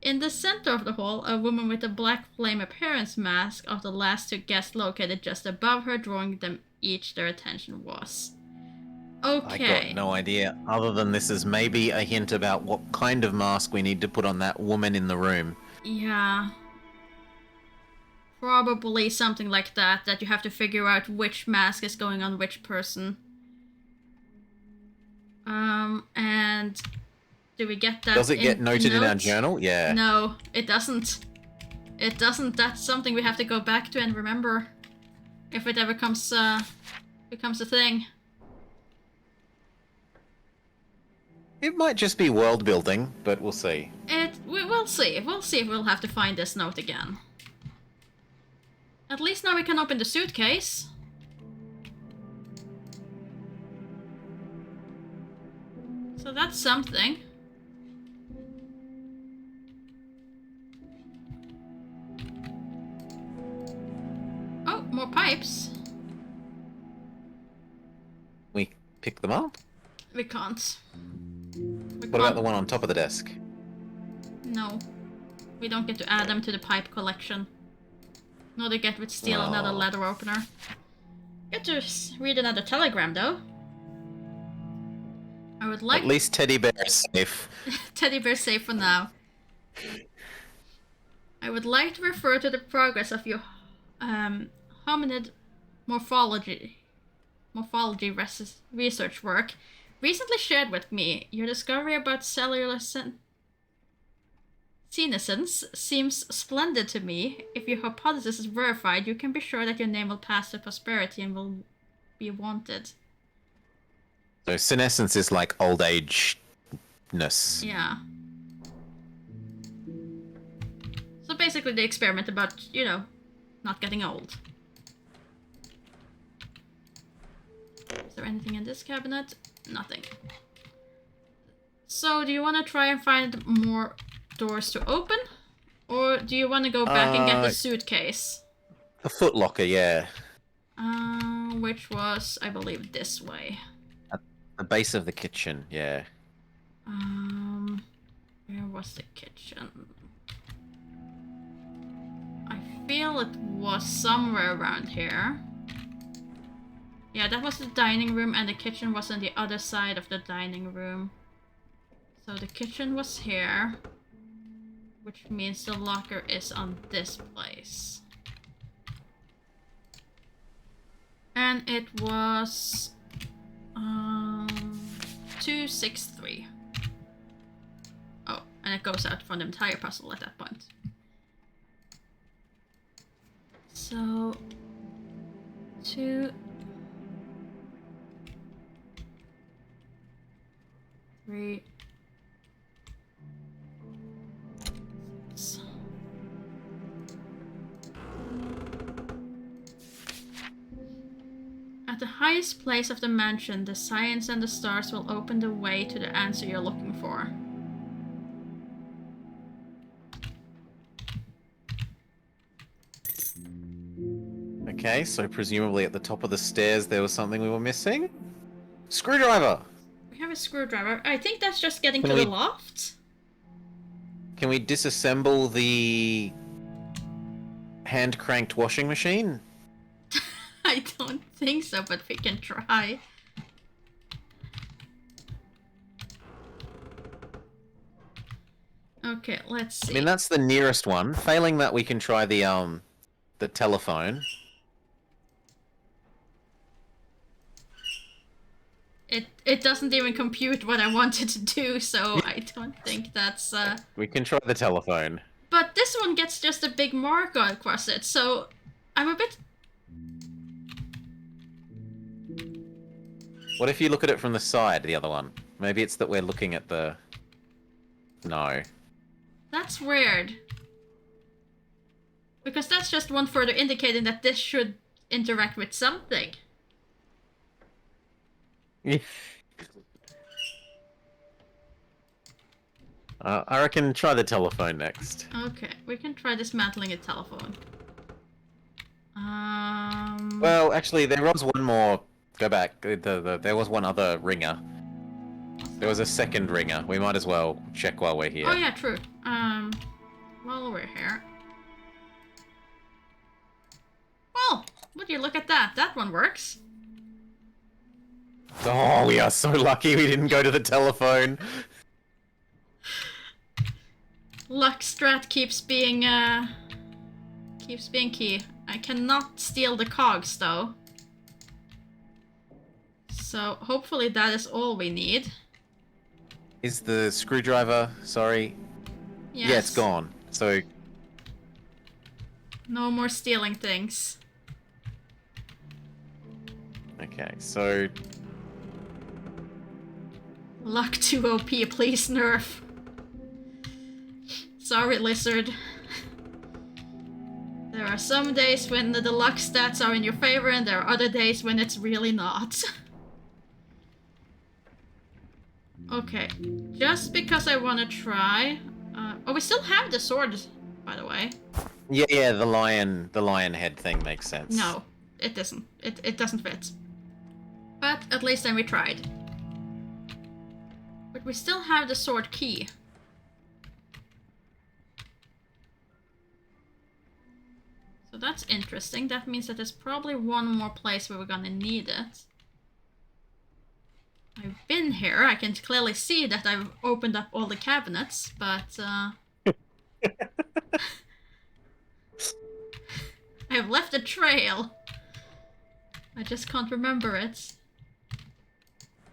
In the center of the hall, a woman with a black flame appearance mask of the last two guests located just above her, drawing them each their attention was. Okay. I got no idea, other than this is maybe a hint about what kind of mask we need to put on that woman in the room. Yeah. Probably something like that you have to figure out which mask is going on which person. And do we get that? Does it get noted in our journal? Yeah. No, it doesn't. It doesn't. That's something we have to go back to and remember if it ever becomes a thing. It might just be world building, but we'll see. We'll see. We'll see if we'll have to find this note again. At least now we can open the suitcase. So that's something. Oh, more pipes. We pick them up? We can't. What about the one on top of the desk? No. We don't get to add them to the pipe collection. Nor to get with steal another letter opener. Get to read another telegram though. I would like... At least Teddy Bear is safe. Teddy Bear safe for now. I would like to refer to the progress of your hominid morphology research work recently shared with me. Your discovery about cellular senescence seems splendid to me. If your hypothesis is verified, you can be sure that your name will pass to posterity and will be wanted. So senescence is like old age-ness. Yeah. So basically the experiment about, you know, not getting old. Is there anything in this cabinet? Nothing. So do you want to try and find more doors to open? Or do you want to go back and get the suitcase? The footlocker, yeah. Which was, I believe, this way. At the base of the kitchen, yeah. Where was the kitchen? I feel it was somewhere around here. Yeah, that was the dining room, and the kitchen was on the other side of the dining room. So the kitchen was here, which means the locker is on this place. And it was 263. Oh, and it goes out from the entire puzzle at that point. So 2, 3, 6. At the highest place of the mansion, the science and the stars will open the way to the answer you're looking for. Okay, so presumably at the top of the stairs there was something we were missing? Screwdriver! We have a screwdriver. I think that's just getting Can to we- the loft. Can we disassemble the hand-cranked washing machine? I don't think so, but we can try. Okay, let's see. I mean, that's the nearest one. Failing that, we can try the telephone. It doesn't even compute what I wanted to do, so I don't think that's We can try the telephone. But this one gets just a big mark across it, so I'm a bit... What if you look at it from the side, the other one? Maybe it's that we're looking at the... No. That's weird. Because that's just one further indicating that this should interact with something. I reckon try the telephone next. Okay, we can try dismantling a telephone. Well, actually, there was one more... Go back. There was one other ringer. There was a second ringer. We might as well check while we're here. Oh yeah, true. While we're here. Well, would you look at that? That one works. Oh, we are so lucky we didn't go to the telephone. Luckstrat keeps being key. I cannot steal the cogs though. So hopefully that is all we need. Is the screwdriver... Sorry. Yes. Yeah, it's gone. So... No more stealing things. Okay, so... Luck 2 OP, please nerf. Sorry, Lizard. There are some days when the luck stats are in your favor, and there are other days when it's really not. Okay, just because I want to try... oh, we still have the sword, by the way. Yeah, the lion head thing makes sense. No, it doesn't. It doesn't fit. But at least then we tried. But we still have the sword key. So that's interesting. That means that there's probably one more place where we're gonna need it. I've been here. I can clearly see that I've opened up all the cabinets, but I've left a trail. I just can't remember it.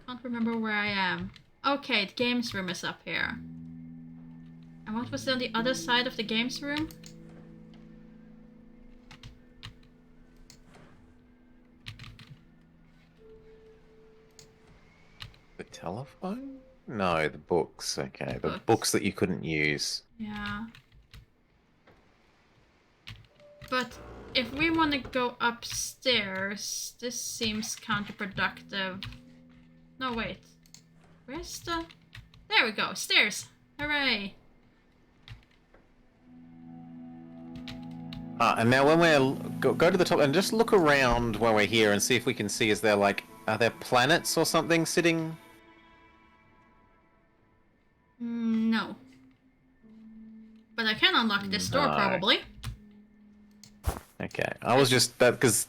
Can't remember where I am. Okay, the games room is up here. And what was on the other side of the games room? The telephone? No, the books. Okay, the books that you couldn't use. Yeah. But if we want to go upstairs, this seems counterproductive. No, wait. Where's the... There we go, stairs. Hooray. And now when we're... Go to the top and just look around when we're here and see if we can see, is there like... Are there planets or something sitting... No. But I can unlock this door, No. probably. Okay. I was just that because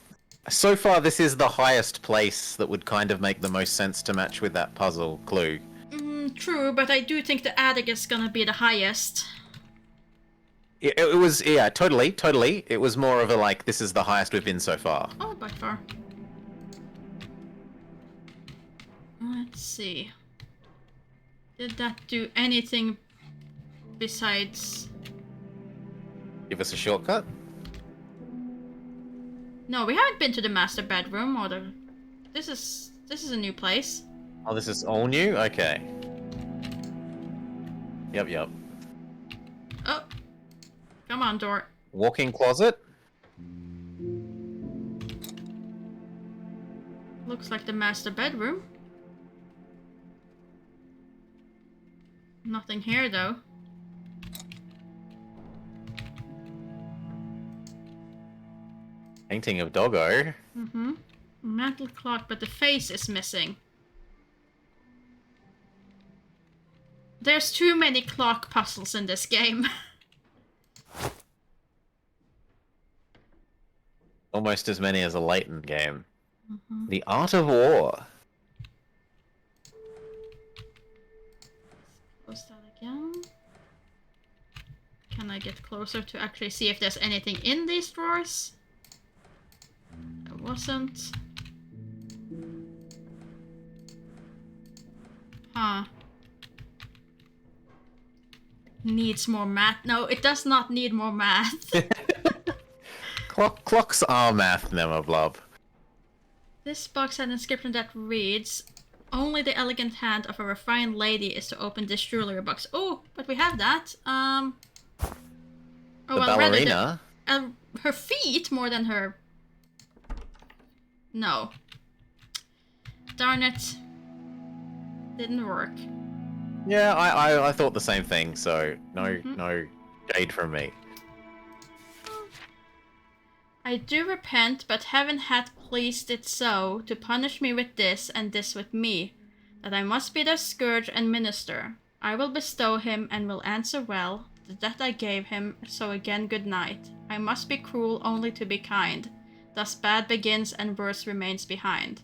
so far this is the highest place that would kind of make the most sense to match with that puzzle clue. True, but I do think the attic is gonna be the highest. It was, yeah, totally. It was more of a like, this is the highest we've been so far. Oh, by far. Let's see. Did that do anything besides... Give us a shortcut. No, we haven't been to the master bedroom or the... This is a new place. Oh, this is all new? Okay. Yep. Oh. Come on, door. Walk-in closet? Looks like the master bedroom. Nothing here, though. Painting of Doggo. Mm-hmm. Metal clock, but the face is missing. There's too many clock puzzles in this game. Almost as many as a Leighton game. The Art of War. Close that again. Can I get closer to actually see if there's anything in these drawers? There wasn't. Huh. Needs more math. No, it does not need more math. Clocks are math, Nemoblub. This box had an inscription that reads, "Only the elegant hand of a refined lady is to open this jewelry box." Oh, but we have that. Oh, The ballerina. Her feet more than her... No. Darn it. Didn't work. Yeah, I thought the same thing, so no shade from me. I do repent, but heaven hath pleased it so, to punish me with this, and this with me, that I must be their scourge and minister. I will bestow him, and will answer well, the debt I gave him, so again good night. I must be cruel only to be kind. Thus bad begins, and worse remains behind.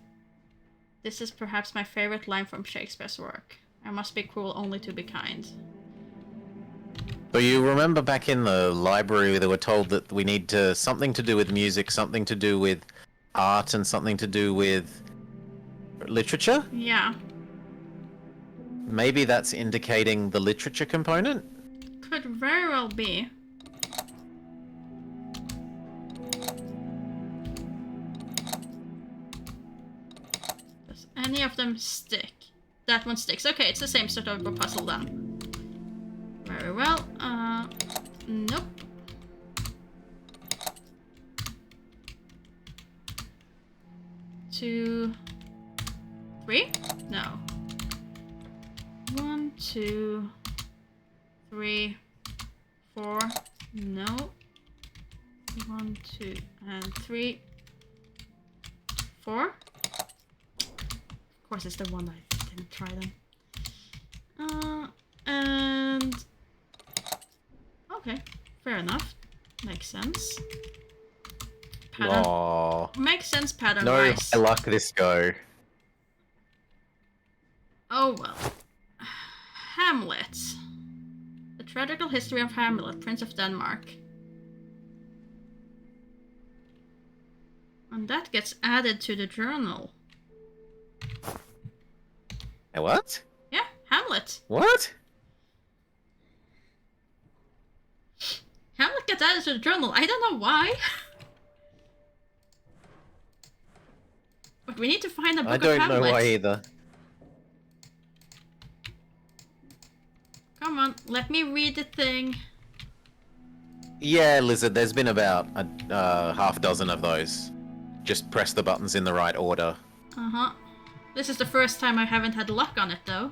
This is perhaps my favorite line from Shakespeare's work. I must be cruel only to be kind. So you remember back in the library they were told that we need to something to do with music, something to do with art, and something to do with literature? Yeah. Maybe that's indicating the literature component? Could very well be. Does any of them stick? That one sticks. Okay, it's the same sort of a puzzle then. Very well. Nope. Two, three? No. 1, 2, 3, 4. No. 1, 2, and 3, 4. Of course, it's the one I didn't try them. And okay, fair enough. Makes sense. Pattern. Aww. Makes sense pattern No wise. high luck this go. Oh well. Hamlet. The tragical history of Hamlet, Prince of Denmark. And that gets added to the journal. What? Yeah, Hamlet. What? Hamlet gets added to the journal. I don't know why. But we need to find a book I of don't Hamlet. know why either. Come on, let me read the thing. Yeah, Lizard, there's been about a half dozen of those. Just press the buttons in the right order. Uh-huh. This is the first time I haven't had luck on it, though.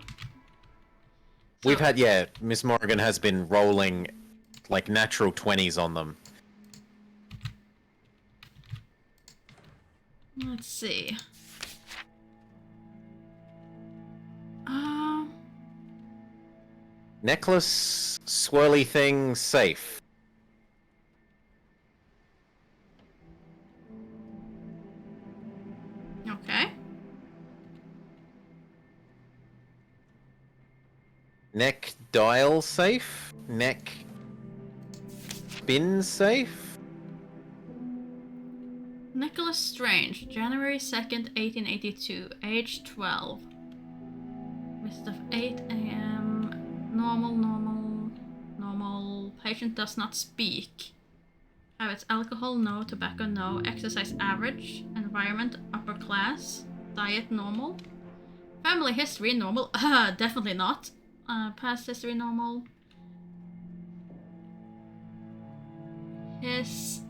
So, We've had, yeah, Miss Morrigan has been rolling, like, natural 20s on them. let's see. Necklace, swirly thing, safe. Neck dial safe? Neck bin safe? Nicholas Strange, January 2nd, 1882, age 12. Visit of 8 a.m. Normal. Patient does not speak. Habits: alcohol, no. Tobacco, no. Exercise, average. Environment, upper class. Diet, normal. Family history, normal. Definitely not. Past history, normal. His...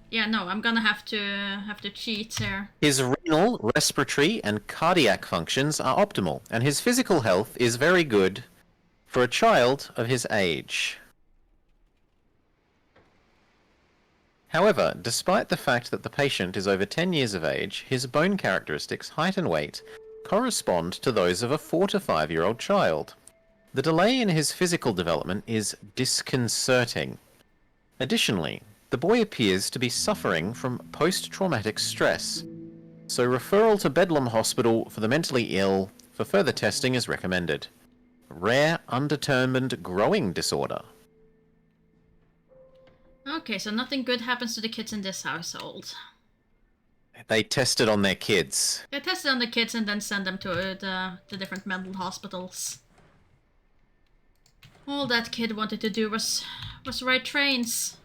Yeah, no, I'm gonna have to cheat here. His renal, respiratory, and cardiac functions are optimal, and his physical health is very good for a child of his age. However, despite the fact that the patient is over 10 years of age, his bone characteristics, height and weight, correspond to those of a 4 to 5-year-old child. The delay in his physical development is disconcerting. Additionally, the boy appears to be suffering from post-traumatic stress, so referral to Bedlam Hospital for the mentally ill for further testing is recommended. Rare undetermined growing disorder. Okay, so nothing good happens to the kids in this household. They tested on their kids. They tested on the kids and then send them to the different mental hospitals. All that kid wanted to do was ride trains.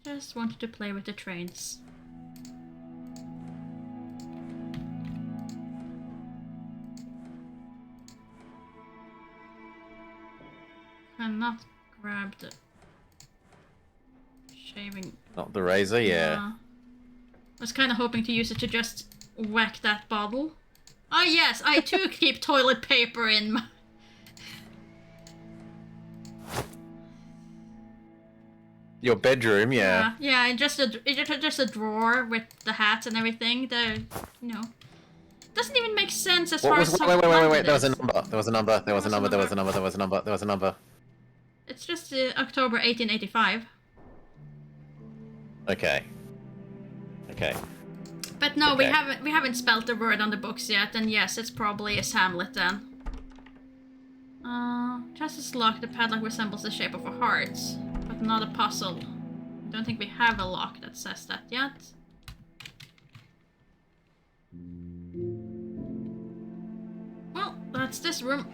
Just wanted to play with the trains. Cannot grab the shaving. Not the razor, yeah. I was kind of hoping to use it to just whack that bottle. Oh yes, I too keep toilet paper in my... Your bedroom, yeah. Yeah, and just a drawer with the hats and everything. Doesn't even make sense as far as... Wait, there was a number. It's just October 1885. Okay. But no, Okay. we haven't spelled the word on the books yet, and yes, it's probably a Hamlet then. Chest is locked. The padlock resembles the shape of a heart, but not a puzzle. I don't think we have a lock that says that yet. Well, that's this room.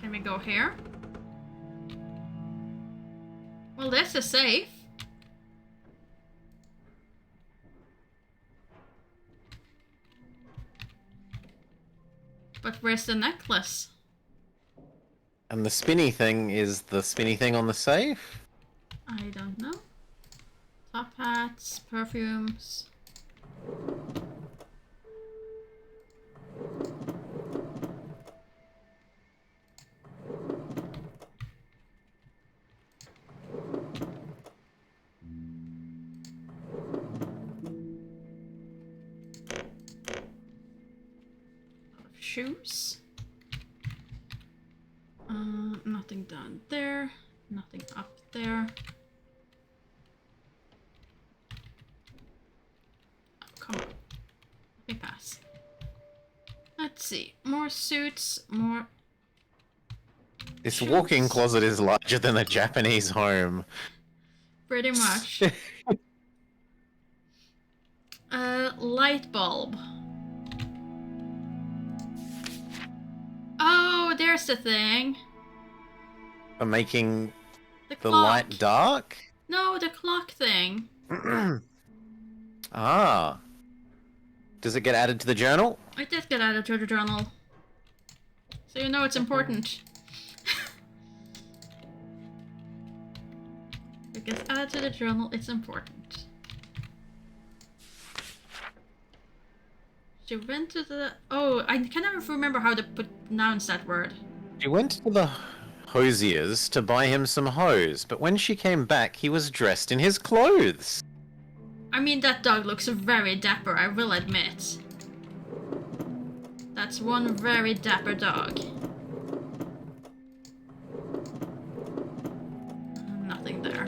Can we go here? Well, this is safe. But where's the necklace? And the spinny thing is the spinny thing on the safe? I don't know. Top hats, perfumes. Shoes. Nothing down there. Nothing up there. Oh, come on. Let me pass. Let's see. More suits, more... This shoes. walk-in closet is larger than a Japanese home. Pretty much. Light bulb. Oh, there's the thing. For making The the clock. light dark? No, the clock thing. Ah. Does it get added to the journal? I did get added to the journal. So you know it's important. If it gets added to the journal, it's important. She went to the... Oh, I can never remember how to pronounce that word. She went to the hosier's to buy him some hose, but when she came back, he was dressed in his clothes. I mean, that dog looks very dapper, I will admit. That's one very dapper dog. Nothing there.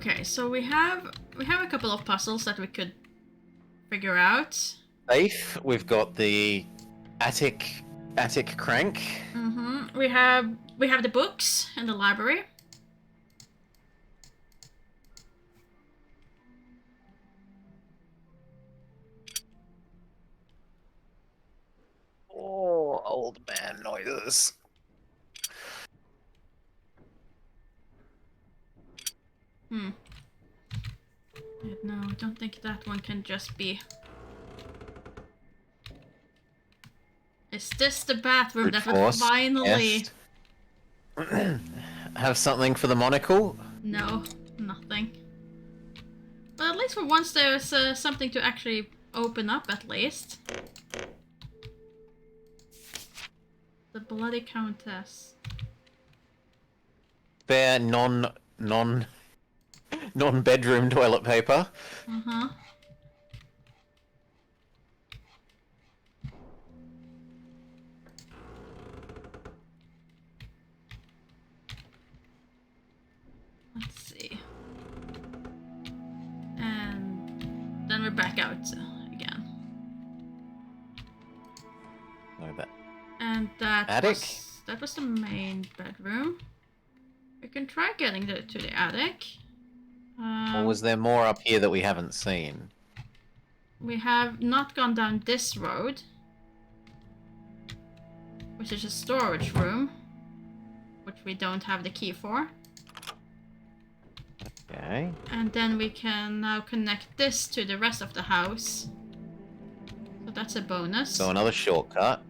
Okay, so we have a couple of puzzles that we could figure out. Safe. We've got the attic crank. Mm-hmm. We have the books in the library. Oh, old man noises. Hmm. No, I don't think that one can just be. Is this the bathroom Brute that would force. finally? Yes. Have something for the monocle? No, nothing. But at least for once there's something to actually open up at least. The Bloody Countess. Spare non-bedroom toilet paper. Uh-huh. Let's see. And then we're back out again. No, that And attic? that was the main bedroom. We can try getting to the attic. Or was there more up here that we haven't seen? We have not gone down this road, which is a storage room, which we don't have the key for. Okay. And then we can now connect this to the rest of the house. So that's a bonus. So another shortcut.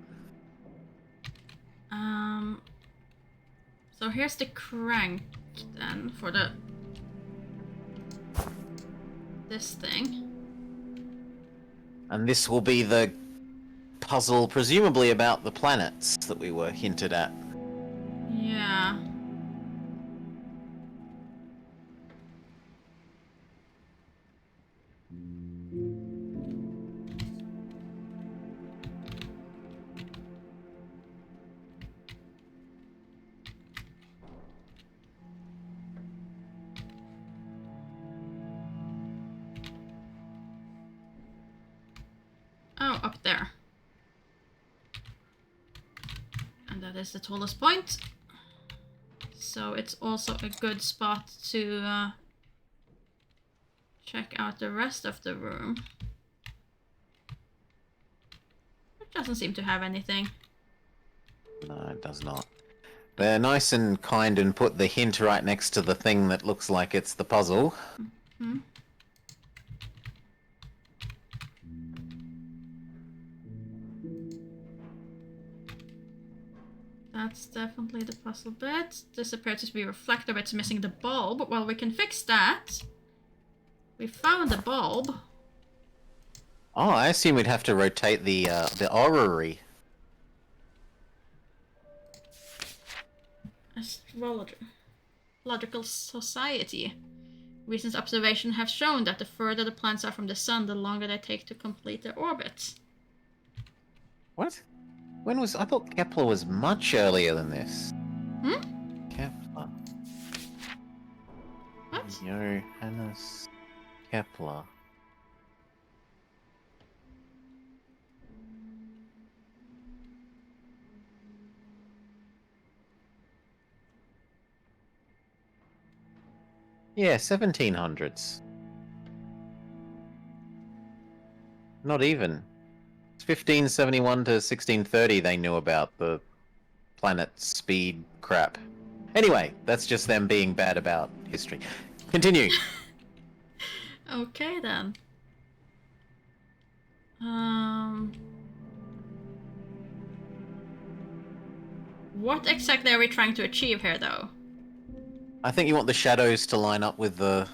So here's the crank then for this thing. And this will be the puzzle, presumably about the planets that we were hinted at. Yeah. Oh, up there. And that is the tallest point. So it's also a good spot to check out the rest of the room. It doesn't seem to have anything. No, it does not. They're nice and kind and put the hint right next to the thing that looks like it's the puzzle. Hmm. That's definitely the puzzle bit. This appears to be a reflector, but it's missing the bulb. Well, we can fix that. We found the bulb. Oh, I assume we'd have to rotate the orrery. Astrological Society. Recent observations have shown that the further the planets are from the sun, the longer they take to complete their orbits. What? When was... I thought Kepler was much earlier than this. Hmm? Kepler. What? Johannes Kepler. Yeah, 1700s. Not even. It's 1571 to 1630 they knew about the planet speed crap. Anyway, that's just them being bad about history. Continue. Okay then. What exactly are we trying to achieve here, though? I think you want the shadows to line up with the...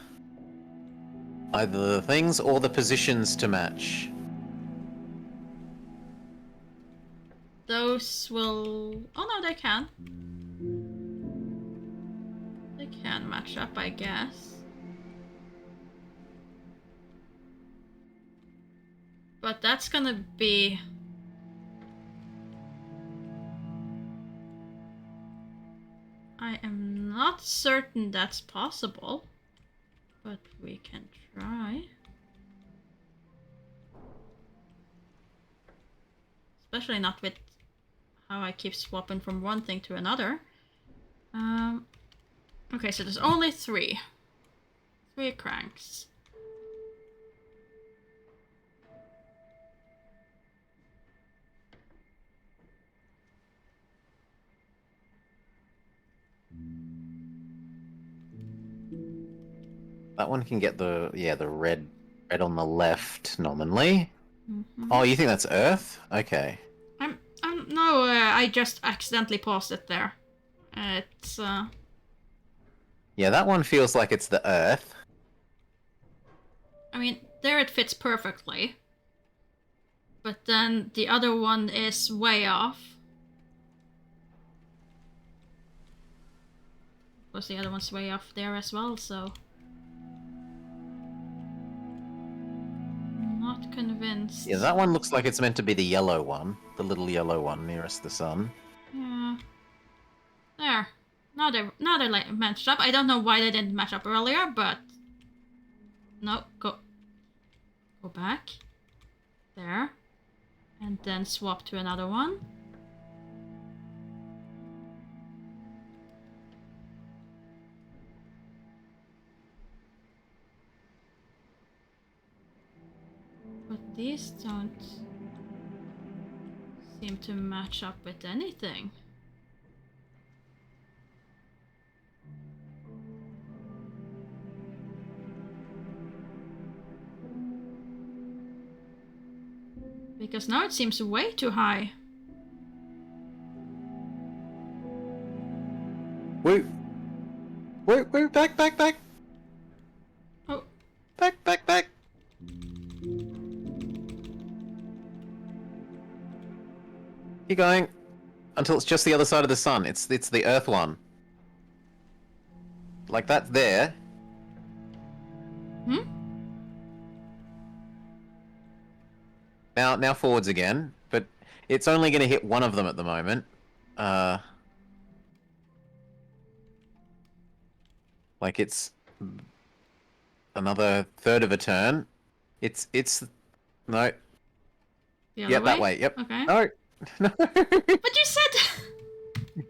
either the things or the positions to match. Those will... Oh no, they can. They can match up, I guess. But that's gonna be... I am not certain that's possible. but we can try. Especially not with how I keep swapping from one thing to another. Okay, so there's only 3. 3 cranks. That one can get the red on the left nominally. Mm-hmm. Oh, you think that's Earth? Okay. No, I just accidentally paused it there. It's Yeah, that one feels like it's the Earth. I mean, there it fits perfectly. But then the other one is way off. Of course, the other one's way off there as well, so... Not convinced. Yeah, that one looks like it's meant to be the yellow one. The little yellow one nearest the sun. Yeah. There. Now they're like matched up. I don't know why they didn't match up earlier, but... No, go back. There. And then swap to another one. But these don't seem to match up with anything. Because now it seems way too high. Wait, back! Oh. Back! Keep going until it's just the other side of the sun. It's the Earth one. Like that's there. Hmm? Now forwards again, but it's only going to hit one of them at the moment. Like it's another third of a turn. It's no. The other Yep, way? that way. Yep. Okay. No. No. But you said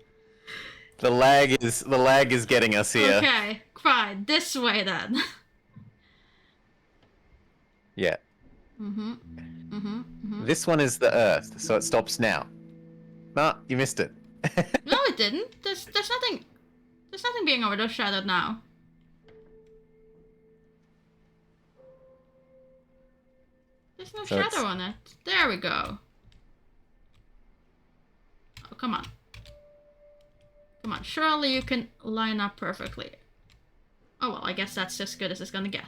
The lag is getting us here. Okay, fine. This way then. Yeah. Mm-hmm. This one is the Earth, so it stops now. Nah, you missed it. No, it didn't. There's nothing being overshadowed now. There's no So shadow on it. There we go. Oh, come on. Come on, surely you can line up perfectly. Oh well, I guess that's just as good as it's gonna get.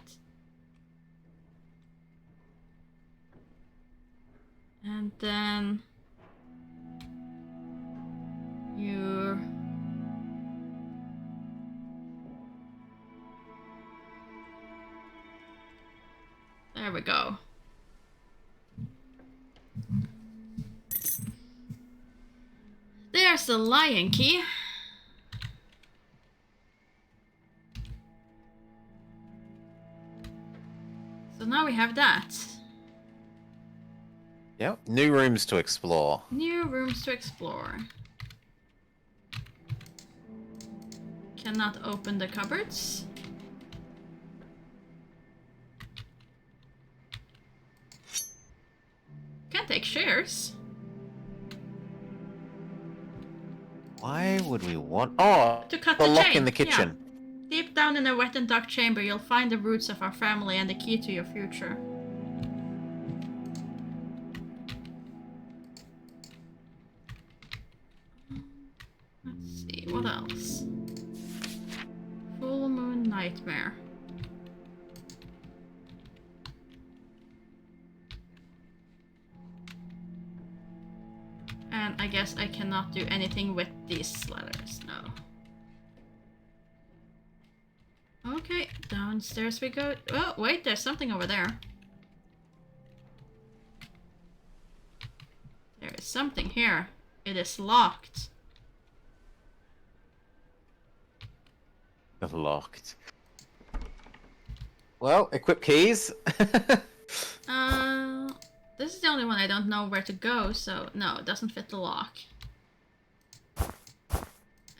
And then... You're... There we go. There's the lion key. So now we have that. Yep. New rooms to explore. New rooms to explore. Cannot open the cupboards. Can't take shares. Why would we want... Oh! To cut the the lock chain. in the kitchen. Yeah. Deep down in a wet and dark chamber, you'll find the roots of our family and the key to your future. Let's see, what else? Full Moon Nightmare. And I guess I cannot do anything with these letters, no. Okay, downstairs we go. Oh, wait, there's something over there. There is something here. It is locked. Locked. Well, equip keys. This is the only one I don't know where to go, so no, it doesn't fit the lock.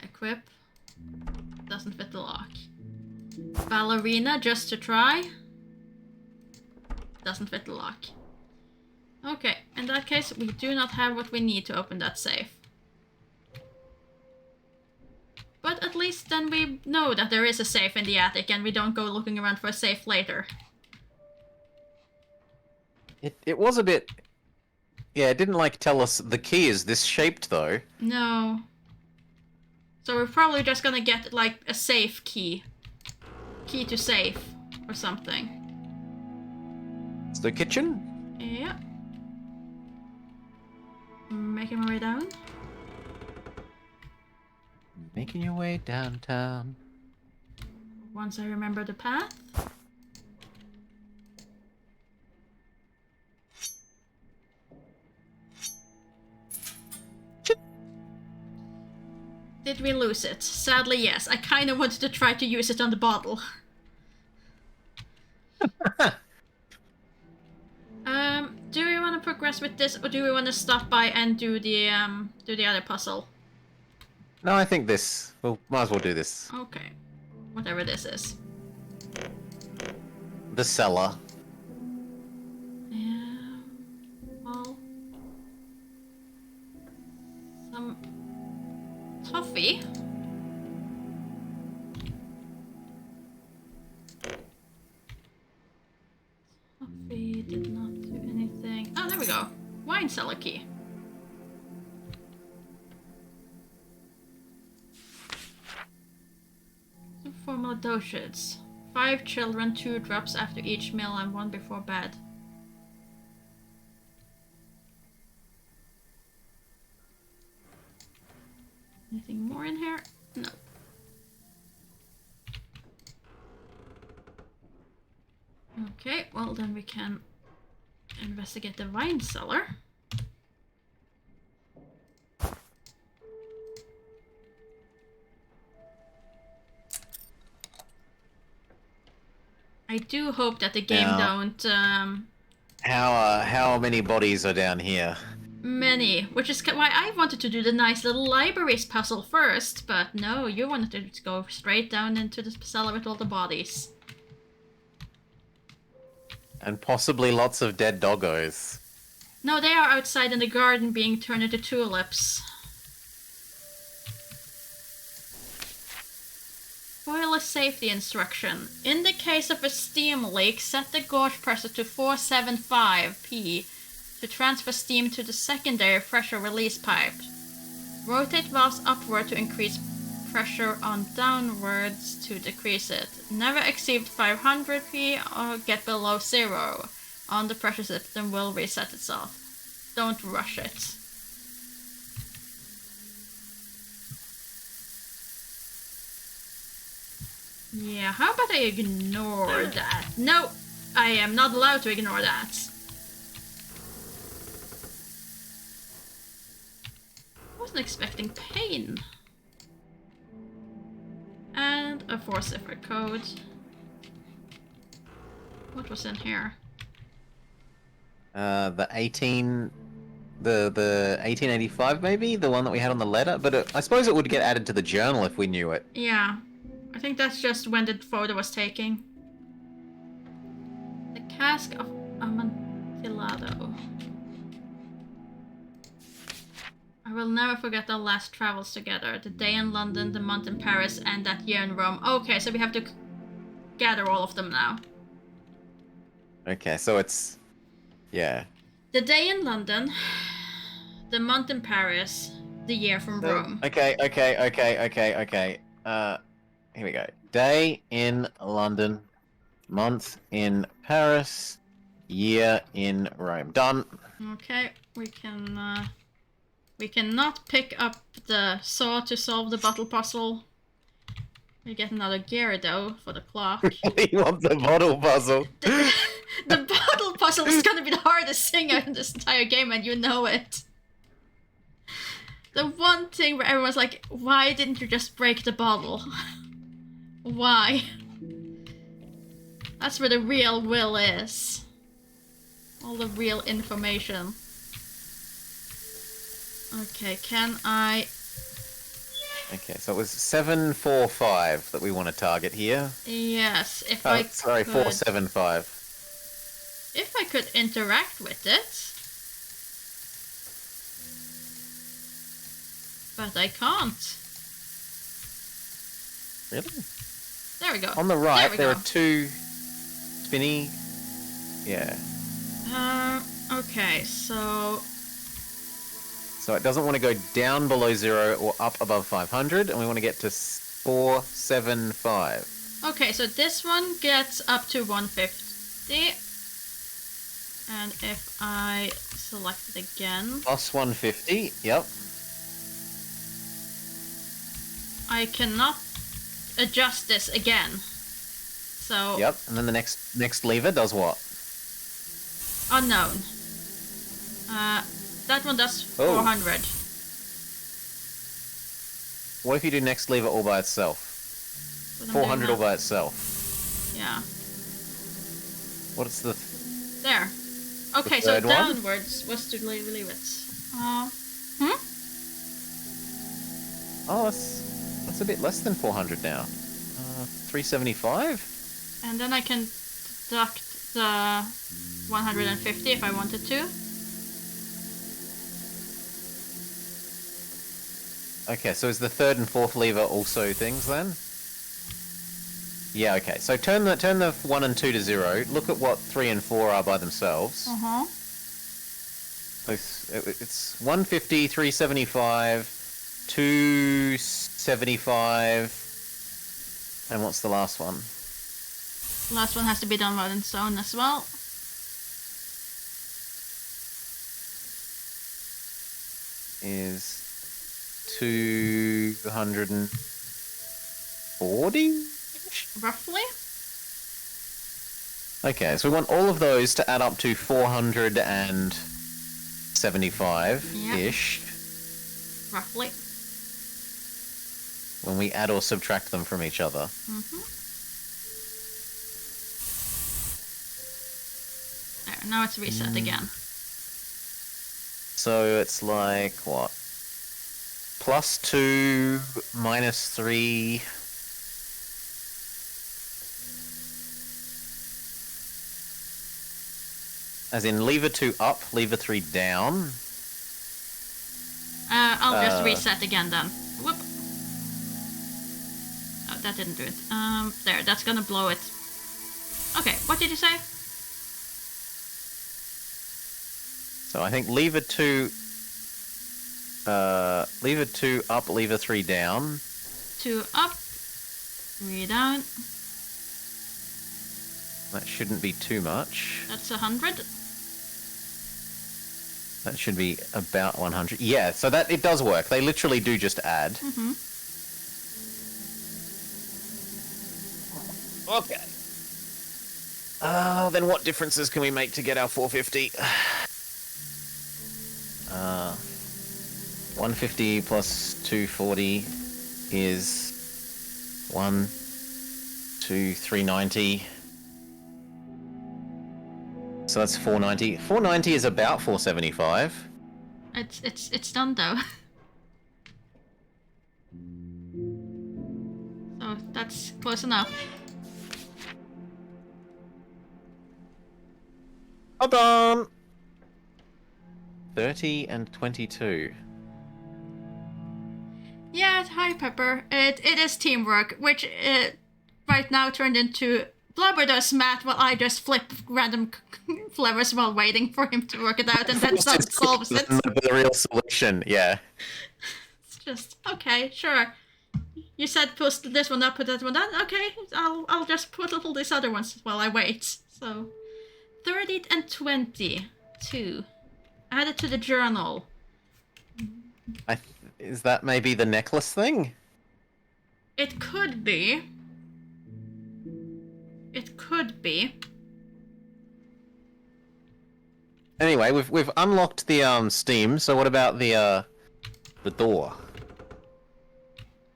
Equip. Doesn't fit the lock. Ballerina, just to try. Doesn't fit the lock. Okay, in that case, we do not have what we need to open that safe. But at least then we know that there is a safe in the attic and we don't go looking around for a safe later. It was a bit... Yeah, it didn't like tell us the key is this shaped though. No. So we're probably just gonna get like a safe key. Key to safe or something. It's the kitchen? Yeah. Making my way down. Making your way downtown. Once I remember the path. Did we lose it? Sadly, yes. I kind of wanted to try to use it on the bottle. Do we want to progress with this, or do we want to stop by and do the other puzzle? No, I think this. Well, might as well do this. Okay. Whatever this is. The cellar. Yeah. Well. Some toffee. Toffee did not do anything. Oh, there we go. Wine cellar key. Some formal dosages. 5 children, 2 drops after each meal and 1 before bed. Anything more in here? No. Okay, well then we can investigate the wine cellar. I do hope that the game don't How many bodies are down here? many, which is why I wanted to do the nice little libraries puzzle first, but no, you wanted to go straight down into the cellar with all the bodies. And possibly lots of dead doggos. No, they are outside in the garden being turned into tulips. Boiler safety instruction. In the case of a steam leak, set the gauge pressure to 475 p to transfer steam to the secondary pressure release pipe. Rotate valves upward to increase pressure on downwards to decrease it. Never exceed 500 p or get below 0. On the pressure system will reset itself. Don't rush it. Yeah, how about I ignore that? No, I am not allowed to ignore that. Wasn't expecting pain. And a 4-cipher code. What was in here? The 1885 maybe? The one that we had on the letter? But I suppose it would get added to the journal if we knew it. Yeah. I think that's just when the photo was taken. The cask of Amontillado. I will never forget our last travels together. The day in London, the month in Paris, and that year in Rome. Okay, so we have to gather all of them now. Okay, so it's... Yeah. The day in London, the month in Paris, the year from Rome. Okay. Here we go. Day in London, month in Paris, year in Rome. Done. Okay, we cannot pick up the saw to solve the bottle puzzle. We get another Gyarados for the clock. We want the bottle puzzle. The bottle puzzle is gonna be the hardest thing in this entire game, and you know it. The one thing where everyone's like, why didn't you just break the bottle? Why? That's where the real will is. All the real information. Okay, can I... Okay, so it was 745 that we want to target here. Yes, if Oh, I sorry, could... 475. If I could interact with it. But I can't. Really? There we go. On the right, there go. are two spinny... Yeah. Okay, so... So it doesn't want to go down below 0 or up above 500, and we want to get to 475. Okay, so this one gets up to 150. And if I select it again... Plus 150, yep. I cannot adjust this again. So... Yep, and then the next lever does what? Unknown. That one does 400. What if you do next lever all by itself? 400 all by itself. Yeah. What is the... There. Okay, the so third one? downwards was to leave it. Oh, that's a bit less than 400 now. 375? And then I can deduct the 150 if I wanted to. Okay, so is the third and fourth lever also things then? Yeah, okay. So turn the 1 and 2 to 0. Look at what 3 and 4 are by themselves. Uh-huh. It's 150, 375, 275, and what's the last one? The last one has to be done on its own as well. Is 240? Roughly? Okay, so we want all of those to add up to 475-ish. Yep. Roughly. When we add or subtract them from each other. Mm-hmm. There, now it's reset again. So it's like, what? Plus 2, minus 3... As in lever 2 up, lever 3 down. I'll just reset again then. Whoop. Oh, that didn't do it. There, that's gonna blow it. Okay, what did you say? So I think lever 2 up, lever 3 down. 2 up, 3 down. That shouldn't be too much. That's 100. That should be about 100. Yeah, so that it does work. They literally do just add. Mm-hmm. Okay. Then what differences can we make to get our 450? 150 plus 240 is 1, 2, 390. So that's 490. 490 is about 475. It's done though. So that's close enough. Done. 30 and 22. Yeah, hi Pepper. It is teamwork, which right now turned into Blubber does math while I just flip random levers while waiting for him to work it out, and then solves it. The real solution, yeah. It's just okay, sure. You said push this one up, put that one down. Okay, I'll just put all these other ones while I wait. So 30 and 22. Add it to the journal. Is that maybe the necklace thing? It could be. It could be. Anyway, we've unlocked the Steam. So what about the door?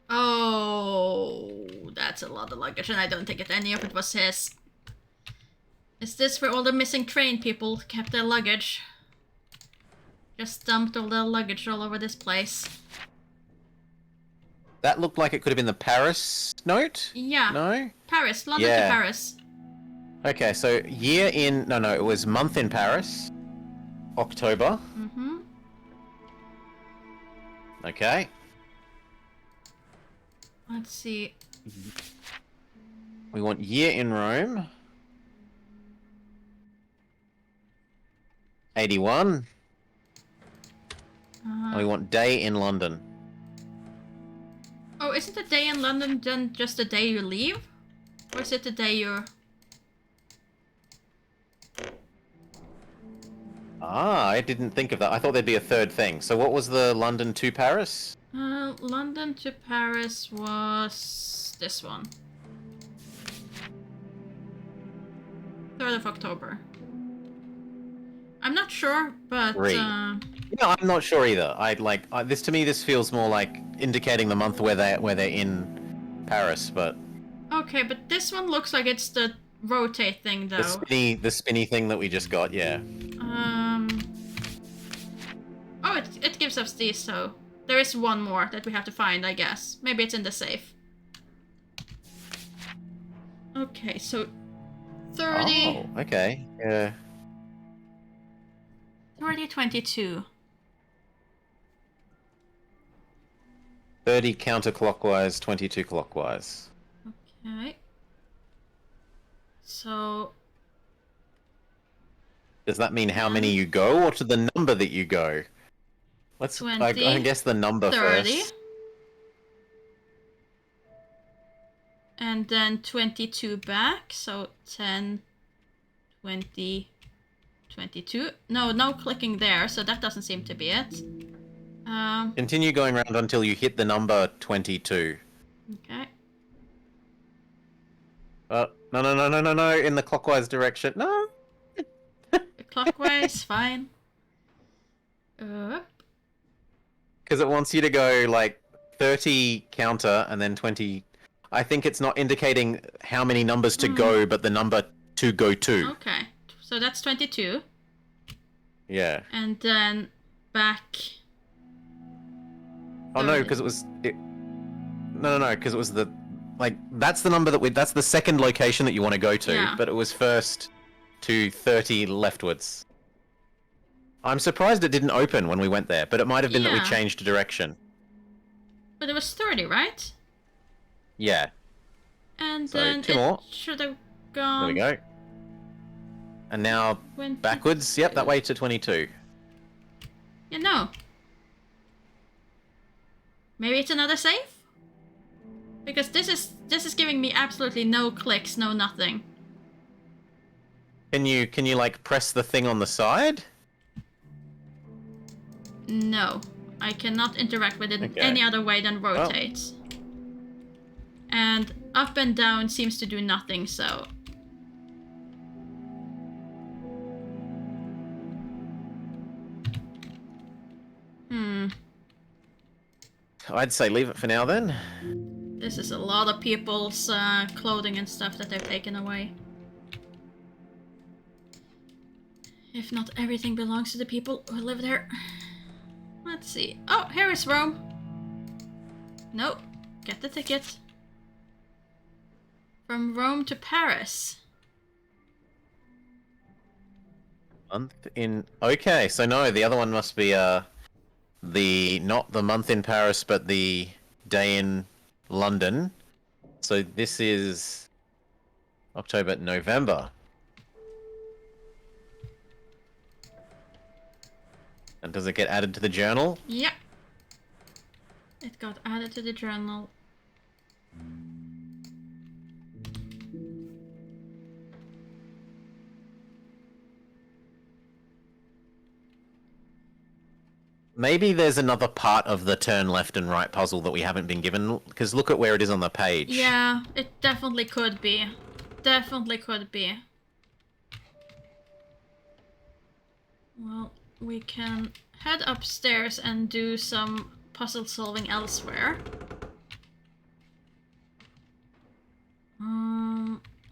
Oh, that's a lot of luggage, and I don't think any of it was his. Is this where all the missing train people kept their luggage? Just dumped all their luggage all over this place. That looked like it could have been the Paris note? Yeah. No? Paris. London to Paris. Okay, so year in... No, it was month in Paris. October. Mm-hmm. Okay. Let's see. We want year in Rome. 81. And we want day in London. Oh, isn't the day in London then just the day you leave? Or is it the day you're... Ah, I didn't think of that. I thought there'd be a third thing. So what was the London to Paris? London to Paris was this one. 3rd of October. I'm not sure, but No, I'm not sure either. This to me. This feels more like indicating the month where they're in Paris, but okay, but this one looks like it's the rotate thing, though. the spinny thing that we just got, yeah. Oh, it gives us these, so there is one more that we have to find, I guess. Maybe it's in the safe. Okay, so 30. Oh, okay. Yeah. 30, 22. 30 counterclockwise, 22 clockwise. Okay. So... Does that mean how many you go, or to the number that you go? Let's. 20, I guess the number 30. first. And then 22 back, so 10, 20, 22. No clicking there, so that doesn't seem to be it. Continue going around until you hit the number 22. Okay. No, in the clockwise direction. No. Clockwise, fine. Because it wants you to go, like, 30 counter and then 20... I think it's not indicating how many numbers to go, but the number to go to. Okay, so that's 22. Yeah. And then back... Oh, no, because it was... No, because it was the... Like, that's the number that that's the second location that you want to go to, Yeah. but it was first to 30 leftwards. I'm surprised it didn't open when we went there, but it might have been that we Yeah. changed direction. But it was 30, right? Yeah. And So, then 2 it more. should have There gone... we go. And now 20. backwards. Yep, that way to 22. Yeah, no. Maybe it's another safe? Because this is giving me absolutely no clicks, no nothing. Can you like press the thing on the side? No. I cannot interact with it Okay. any other way than rotate. And up and down seems to do nothing, so... I'd say leave it for now then. This is a lot of people's clothing and stuff that they've taken away. If not everything belongs to the people who live there. Let's see. Oh, here is Rome. Nope. Get the ticket. From Rome to Paris. Month in... Okay, so no, the other one must be not the month in Paris, but the day in London. So this is October, November. And does it get added to the journal? Yep. It got added to the journal. Maybe there's another part of the turn left and right puzzle that we haven't been given, because look at where it is on the page. Yeah, it definitely could be. Definitely could be. Well, we can head upstairs and do some puzzle solving elsewhere.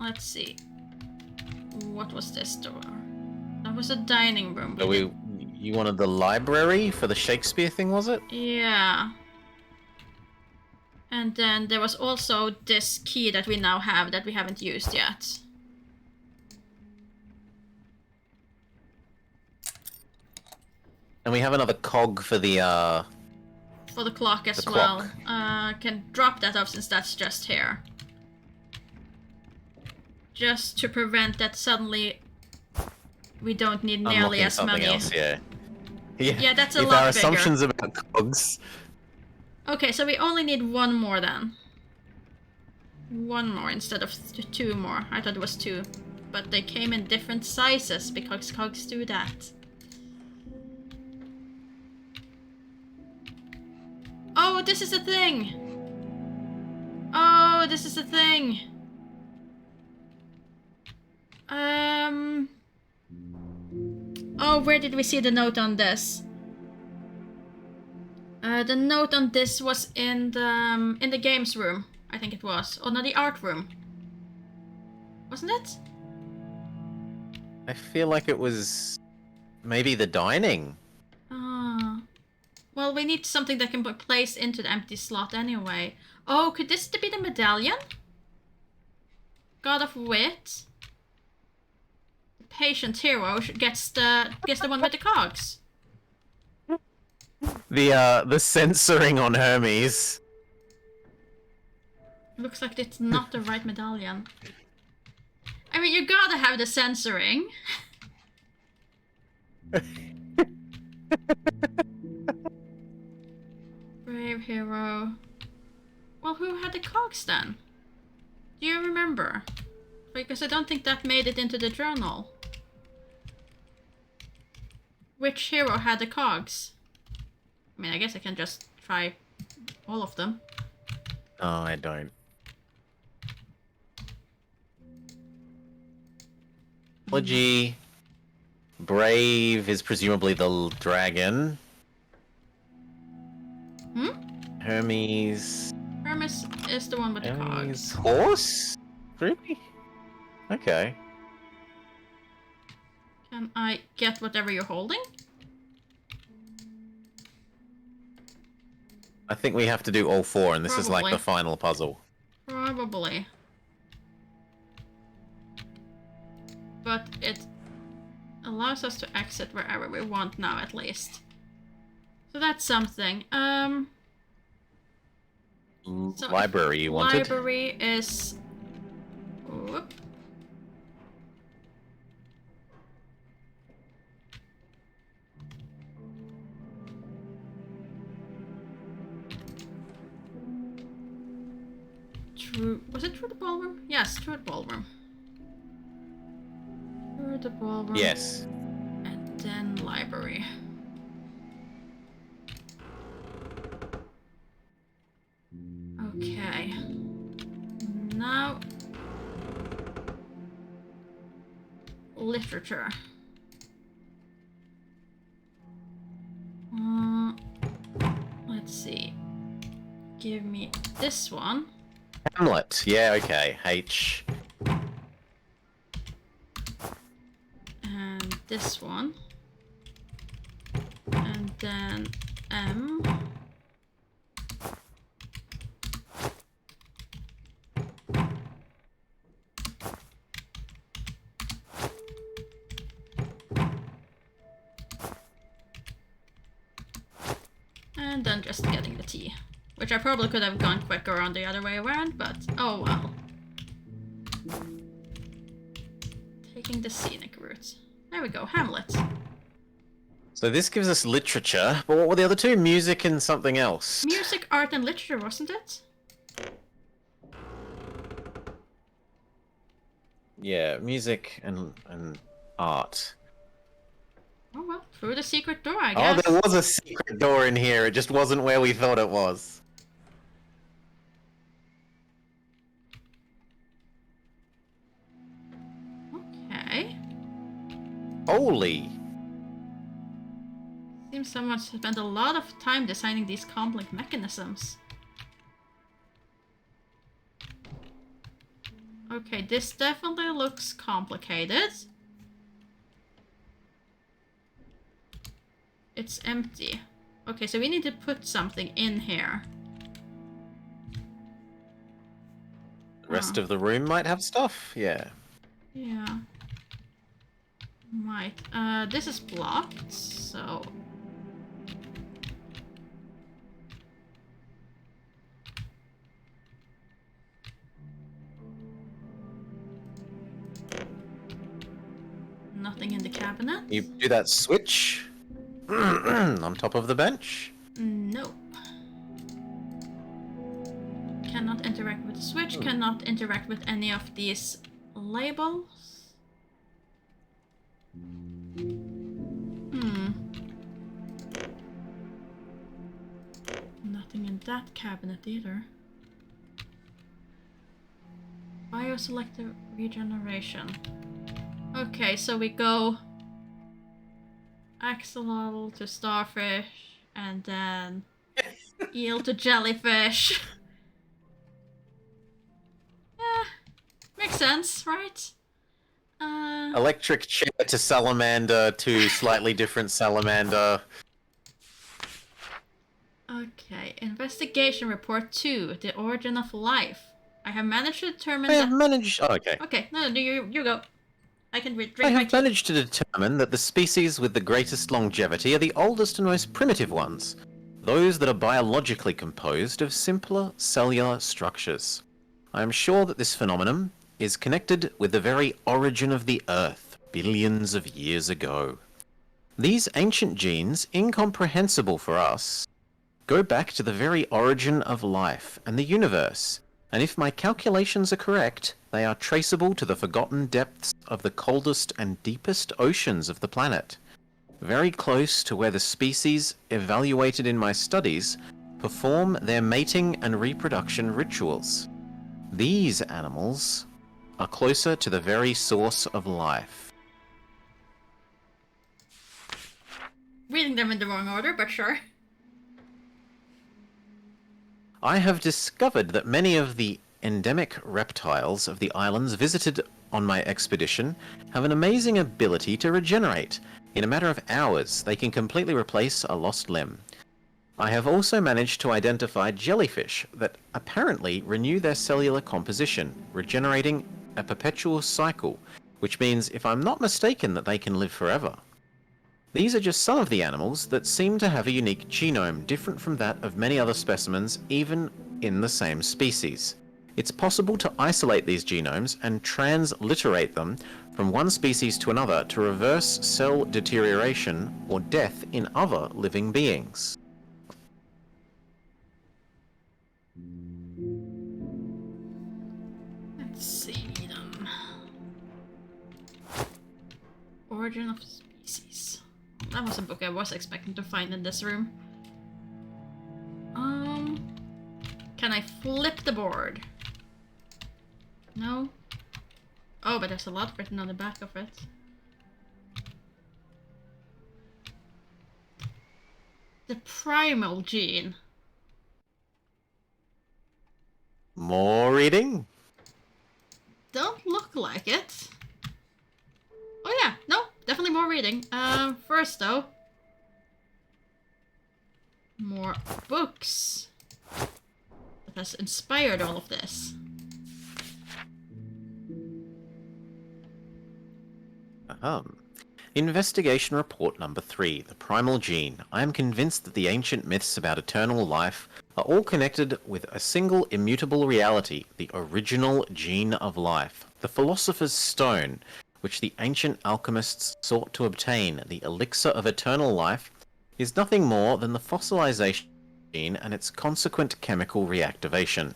Let's see. What was this door? That was a dining room. So you wanted the library for the Shakespeare thing, was it? Yeah. And then there was also this key that we now have that we haven't used yet. And we have another cog for the clock as The well. clock. Can drop that off since that's just here. Just to prevent that suddenly we don't need nearly unlocking as something many. else, yeah. Yeah, that's a if lot our bigger. assumptions about cogs. Okay, so we only need one more then. One more instead of two more. I thought it was two. But they came in different sizes because cogs do that. Oh, this is a thing! Oh, this is a thing! Oh, where did we see the note on this? The note on this was in the games room. I think it was. Oh, no, the art room. Wasn't it? I feel like it was maybe the dining. Ah. Well, we need something that can be placed into the empty slot anyway. Oh, could this be the medallion? God of Wit. The patient hero gets the one with the cogs. The censoring on Hermes. Looks like it's not the right medallion. I mean, you gotta have the censoring. Brave hero. Well, who had the cogs then? Do you remember? Because I don't think that made it into the journal. Which hero had the cogs? I mean, I guess I can just try all of them. Oh, I don't. Apology. Brave is presumably the dragon. Hmm? Hermes. Hermes is the one with the Hermes cogs. horse? Really? Okay. Can I get whatever you're holding? I think we have to do all four, and this is like Probably. the final puzzle. Probably. But it allows us to exit wherever we want now, at least. So that's something. So Library you wanted? Library is... Whoop. Was it through the ballroom? Yes, through the ballroom. Through the ballroom. Yes. And then library. Okay. Now... literature. Let's see. Give me this one. Hamlet. Yeah, okay. H. And this one. And then M. And then just getting the T. Which I probably could have gone quicker on the other way around, but oh well. Taking the scenic route. There we go, Hamlet. So this gives us literature, but what were the other two? Music and something else. Music, art, and literature, wasn't it? Yeah, music and art. Oh well, through the secret door, I guess. Oh, there was a secret door in here. It just wasn't where we thought it was. Okay. Holy. Seems someone spent a lot of time designing these complex mechanisms. Okay, this definitely looks complicated. It's empty. Okay, so we need to put something in here. The rest of the room might have stuff, yeah. Yeah. Might. This is blocked, so... Nothing in the cabinet? You do that switch on top of the bench. Nope. Cannot interact with the switch, cannot interact with any of these labels. Nothing in that cabinet either. Bioselective regeneration. Okay, so we go axolotl to starfish, and then eel to jellyfish. Makes sense, right? Electric chair to salamander to slightly different salamander. Okay, investigation report 2, the origin of life. I have managed to determine I have managed... Oh, okay. Okay, no, you go. I can drink I my have tea. managed to determine that the species with the greatest longevity are the oldest and most primitive ones. Those that are biologically composed of simpler cellular structures. I am sure that this phenomenon is connected with the very origin of the Earth, billions of years ago. These ancient genes, incomprehensible for us, go back to the very origin of life and the universe, and if my calculations are correct, they are traceable to the forgotten depths of the coldest and deepest oceans of the planet, very close to where the species evaluated in my studies perform their mating and reproduction rituals. These animals are closer to the very source of life. Reading them in the wrong order, but sure. I have discovered that many of the endemic reptiles of the islands visited on my expedition have an amazing ability to regenerate. In a matter of hours, they can completely replace a lost limb. I have also managed to identify jellyfish that apparently renew their cellular composition, regenerating a perpetual cycle, which means, if I'm not mistaken, that they can live forever. These are just some of the animals that seem to have a unique genome different from that of many other specimens, even in the same species. It's possible to isolate these genomes and transliterate them from one species to another to reverse cell deterioration or death in other living beings. Let's see them. Origin of species. That was a book I was expecting to find in this room. Can I flip the board? No? Oh, but there's a lot written on the back of it. The primal gene. More reading? Don't look like it. Oh yeah, no, definitely more reading. First though, more books that has inspired all of this. Investigation report number 3, the primal gene. I am convinced that the ancient myths about eternal life are all connected with a single immutable reality, the original gene of life, the philosopher's stone, which the ancient alchemists sought to obtain. The elixir of eternal life is nothing more than the fossilization gene and its consequent chemical reactivation.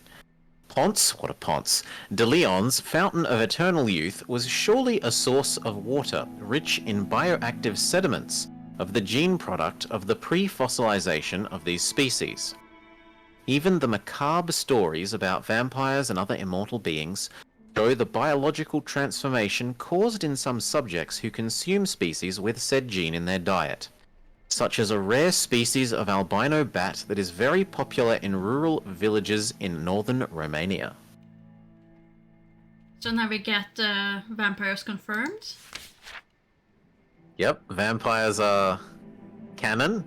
Ponce, what a Ponce, de Leon's fountain of eternal youth was surely a source of water rich in bioactive sediments of the gene product of the pre-fossilization of these species. Even the macabre stories about vampires and other immortal beings show the biological transformation caused in some subjects who consume species with said gene in their diet, such as a rare species of albino bat that is very popular in rural villages in northern Romania. So now we get vampires confirmed. Yep, vampires are canon.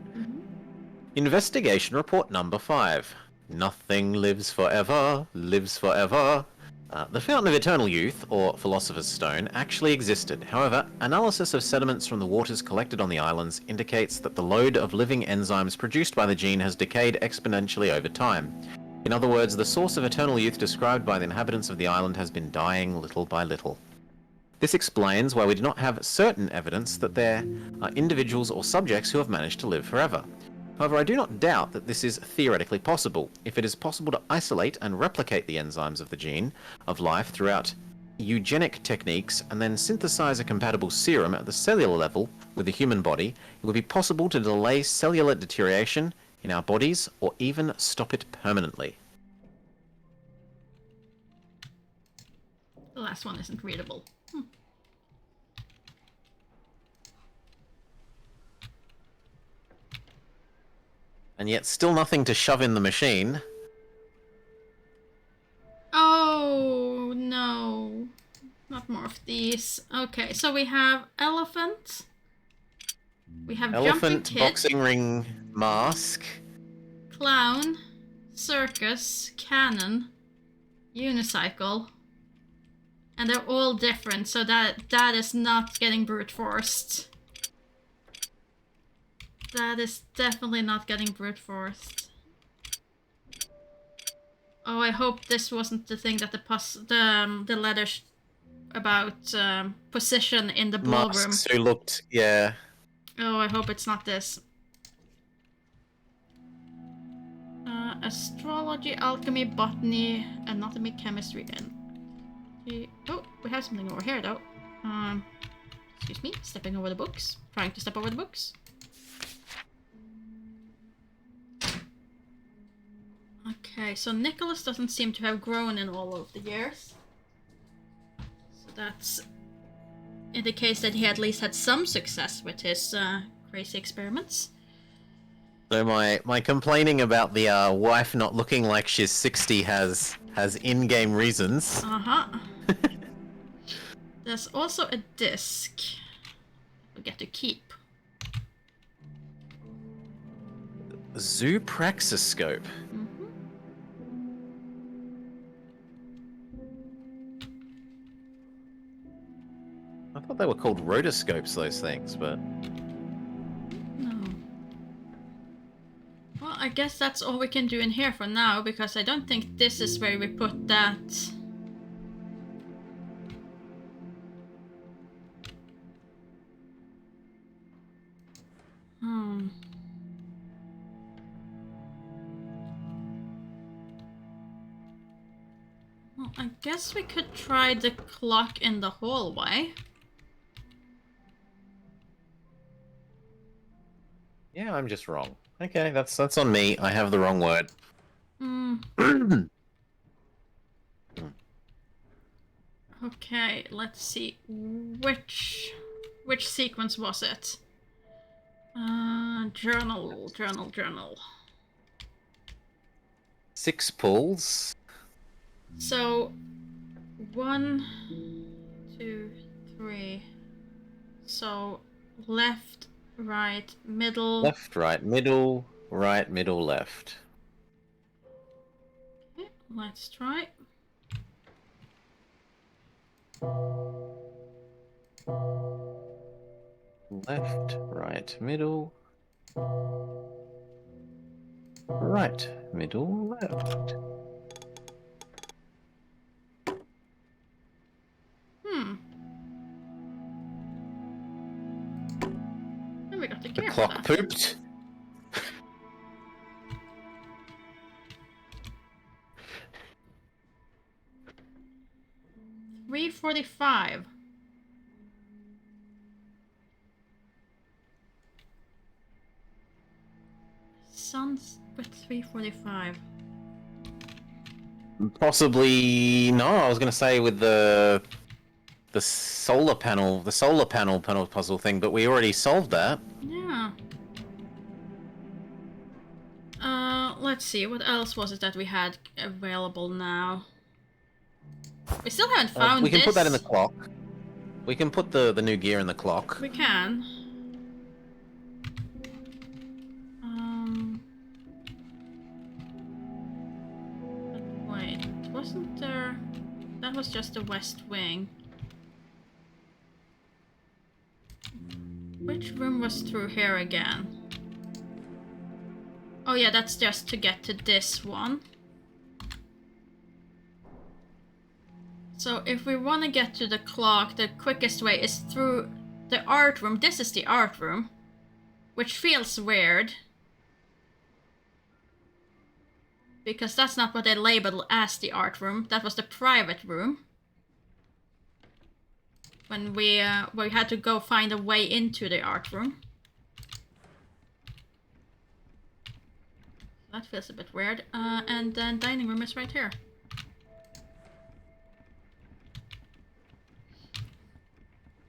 Investigation report number 5. Nothing lives forever, lives forever. The Fountain of Eternal Youth, or Philosopher's Stone, actually existed. However, analysis of sediments from the waters collected on the islands indicates that the load of living enzymes produced by the gene has decayed exponentially over time. In other words, the source of eternal youth described by the inhabitants of the island has been dying little by little. This explains why we do not have certain evidence that there are individuals or subjects who have managed to live forever. However, I do not doubt that this is theoretically possible. If it is possible to isolate and replicate the enzymes of the gene of life throughout eugenic techniques and then synthesize a compatible serum at the cellular level with the human body, it would be possible to delay cellular deterioration in our bodies or even stop it permanently. The last one isn't readable. And yet still nothing to shove in the machine. Oh, no. Not more of these. Okay, so we have elephant. We have jumping Elephant, kid, boxing ring, mask. clown, circus, cannon, unicycle. And they're all different, so that is not getting brute forced. That is definitely not getting brute forced. Oh, I hope this wasn't the thing that the letter about position in the ballroom. Masks who looked, yeah. Oh, I hope it's not this. Astrology, alchemy, botany, anatomy, chemistry, and... Oh, we have something over here, though. Excuse me, stepping over the books. Trying to step over the books. Okay, so Nicholas doesn't seem to have grown in all of the years. So that's indicates that he at least had some success with his crazy experiments. So my complaining about the wife not looking like she's 60 has in-game reasons. Uh-huh. There's also a disc we get to keep. Zoopraxiscope. I thought they were called rotoscopes, those things, but... No. Well, I guess that's all we can do in here for now, because I don't think this is where we put that. Well, I guess we could try the clock in the hallway. Yeah, I'm just wrong. Okay, that's on me. I have the wrong word. Okay, let's see. Which sequence was it? Journal. 6 pulls. So, 1, 2, 3. So, left, right, middle. Left, right, middle, left. Okay, let's try. Left, right, middle. Right, middle, left. And we got the The gear clock for that. pooped. $3.45. Sun's with $3.45. Possibly no. I was going to say with the solar panel puzzle thing, but we already solved that. Yeah. Let's see. What else was it that we had available now? We still haven't found we can this. put that in the clock. We can put the new gear in the clock. We can. But wait, wasn't there... That was just the west wing. Which room was through here again? Oh yeah, that's just to get to this one. So if we want to get to the clock, the quickest way is through the art room. This is the art room, which feels weird. Because that's not what they labeled as the art room. That was the private room. When we had to go find a way into the art room. That feels a bit weird. And then dining room is right here.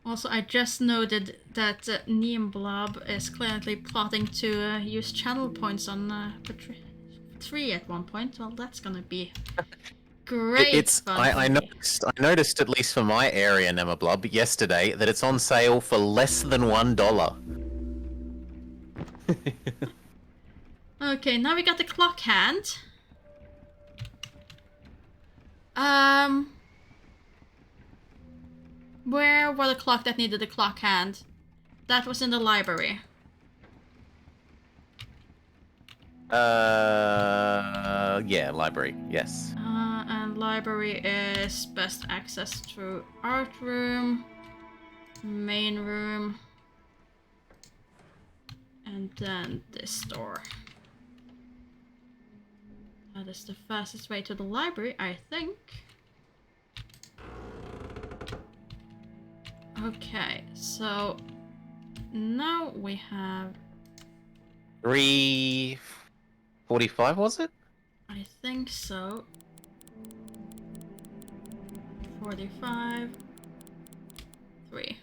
Also, I just noted that Neem Blob is clearly plotting to use channel points on 3 at one point. Well, that's gonna be great fun. I noticed, at least for my area, Nema Blob, yesterday, that it's on sale for less than $1. Okay, now we got the clock hand. Where was the clock that needed the clock hand? That was in the library. Yeah, library, yes. And library is best access through art room, main room, and then this door. That is the fastest way to the library, I think. Okay, so now we have 3:45, was it? I think so. 45. 3.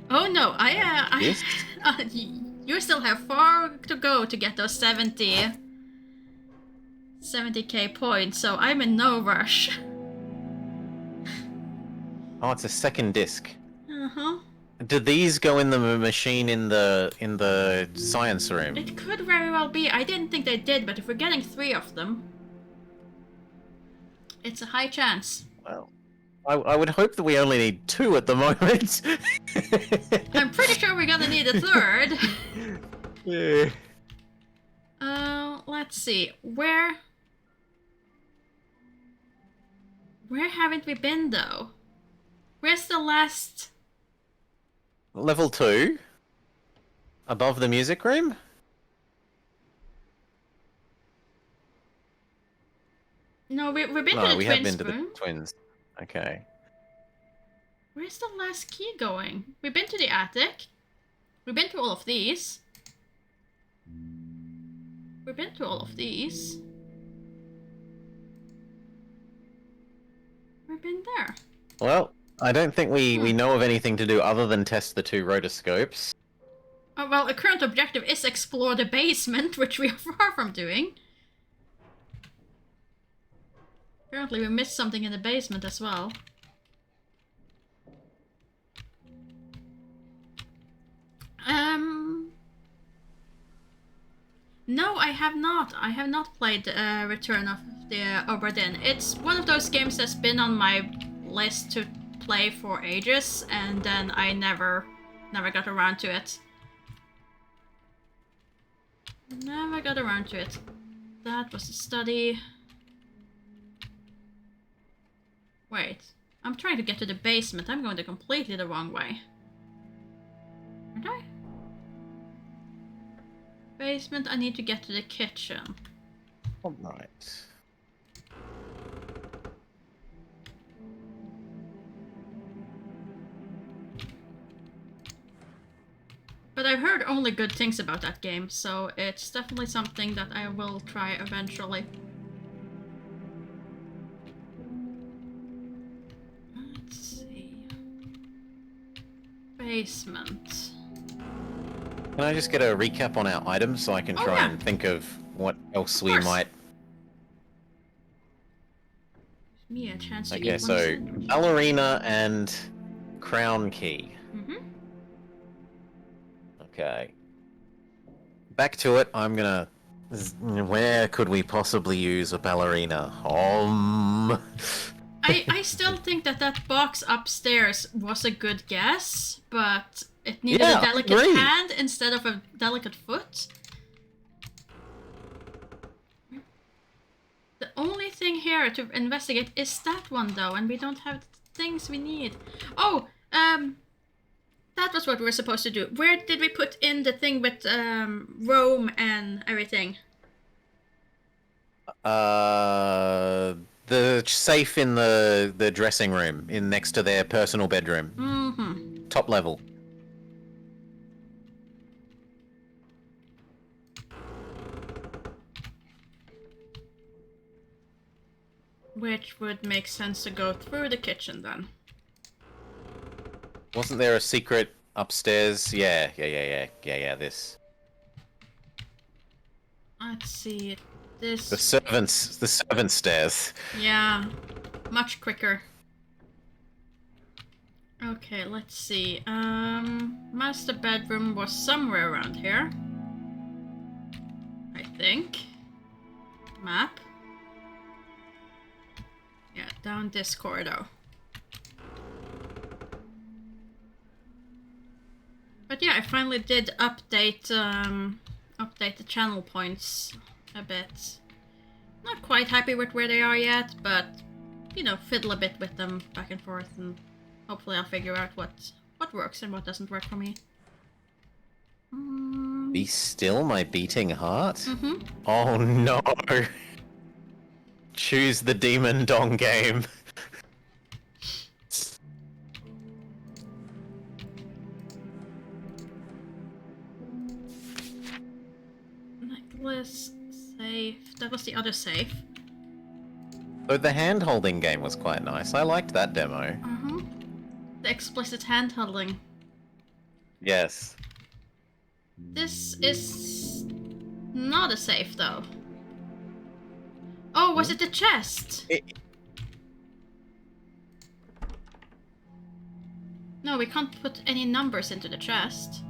Oh no, Yes? you still have far to go to get those 70k points, so I'm in no rush. Oh, it's a second disc. Uh-huh. Do these go in the machine in the science room? It could very well be. I didn't think they did, but if we're getting 3 of them, it's a high chance. Well, I would hope that we only need 2 at the moment. I'm pretty sure we're gonna need a third. Yeah. Let's see. Where haven't we been though? Where's the last... Level 2? Above the music room? No, we've been to No, the we have twins been to room. the twins. Okay. Where's the last key going? We've been to the attic. We've been to all of these. We've been to all of these. We've been there. Well, I don't think we know of anything to do other than test the 2 rotoscopes. Oh, well, a current objective is explore the basement, which we are far from doing. Apparently we missed something in the basement as well. No, I have not. I have not played Return of the Obra Dinn. It's one of those games that's been on my list to play for ages, and then I never got around to it. Never got around to it. That was a study. Wait, I'm trying to get to the basement. I'm going completely the wrong way. Aren't I? Basement, I need to get to the kitchen. Alright. But I've heard only good things about that game, so it's definitely something that I will try eventually. Let's see. Basement. Can I just get a recap on our items so I can try and think of what else we might... Give me a chance to Okay, eat one so sandwich. ballerina and crown key. Okay. Back to it. I'm gonna... Where could we possibly use a ballerina? I still think that box upstairs was a good guess, but it needed a delicate hand instead of a delicate foot. The only thing here to investigate is that one though, and we don't have the things we need. Oh, that was what we were supposed to do. Where did we put in the thing with Rome and everything? The safe in the dressing room, in next to their personal bedroom. Mm-hmm. Top level. Which would make sense to go through the kitchen then. Wasn't there a secret upstairs? Yeah, this. Let's see. This... The servant stairs. Yeah, much quicker. Okay, let's see. Master bedroom was somewhere around here. I think. Map. Yeah, down this corridor. But yeah, I finally did update update the channel points a bit. Not quite happy with where they are yet, but you know, fiddle a bit with them back and forth, and hopefully I'll figure out what works and what doesn't work for me. Be still, my beating heart? Mm-hmm. Oh no! Choose the demon dong game. Necklace, safe. That was the other safe. But the hand-holding game was quite nice. I liked that demo. Mm-hmm. The explicit hand-holding. Yes. This is not a safe, though. Oh, was it the chest? No, we can't put any numbers into the chest.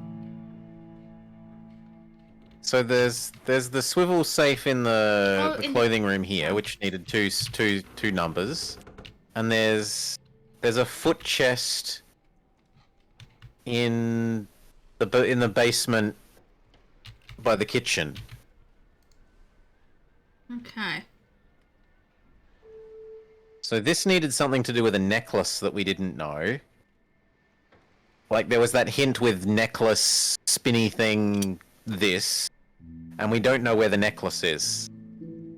So there's the swivel safe in the clothing room here, which needed two numbers, and there's a foot chest in the basement by the kitchen. Okay. So this needed something to do with a necklace that we didn't know. Like there was that hint with necklace spinny thing. This. And we don't know where the necklace is.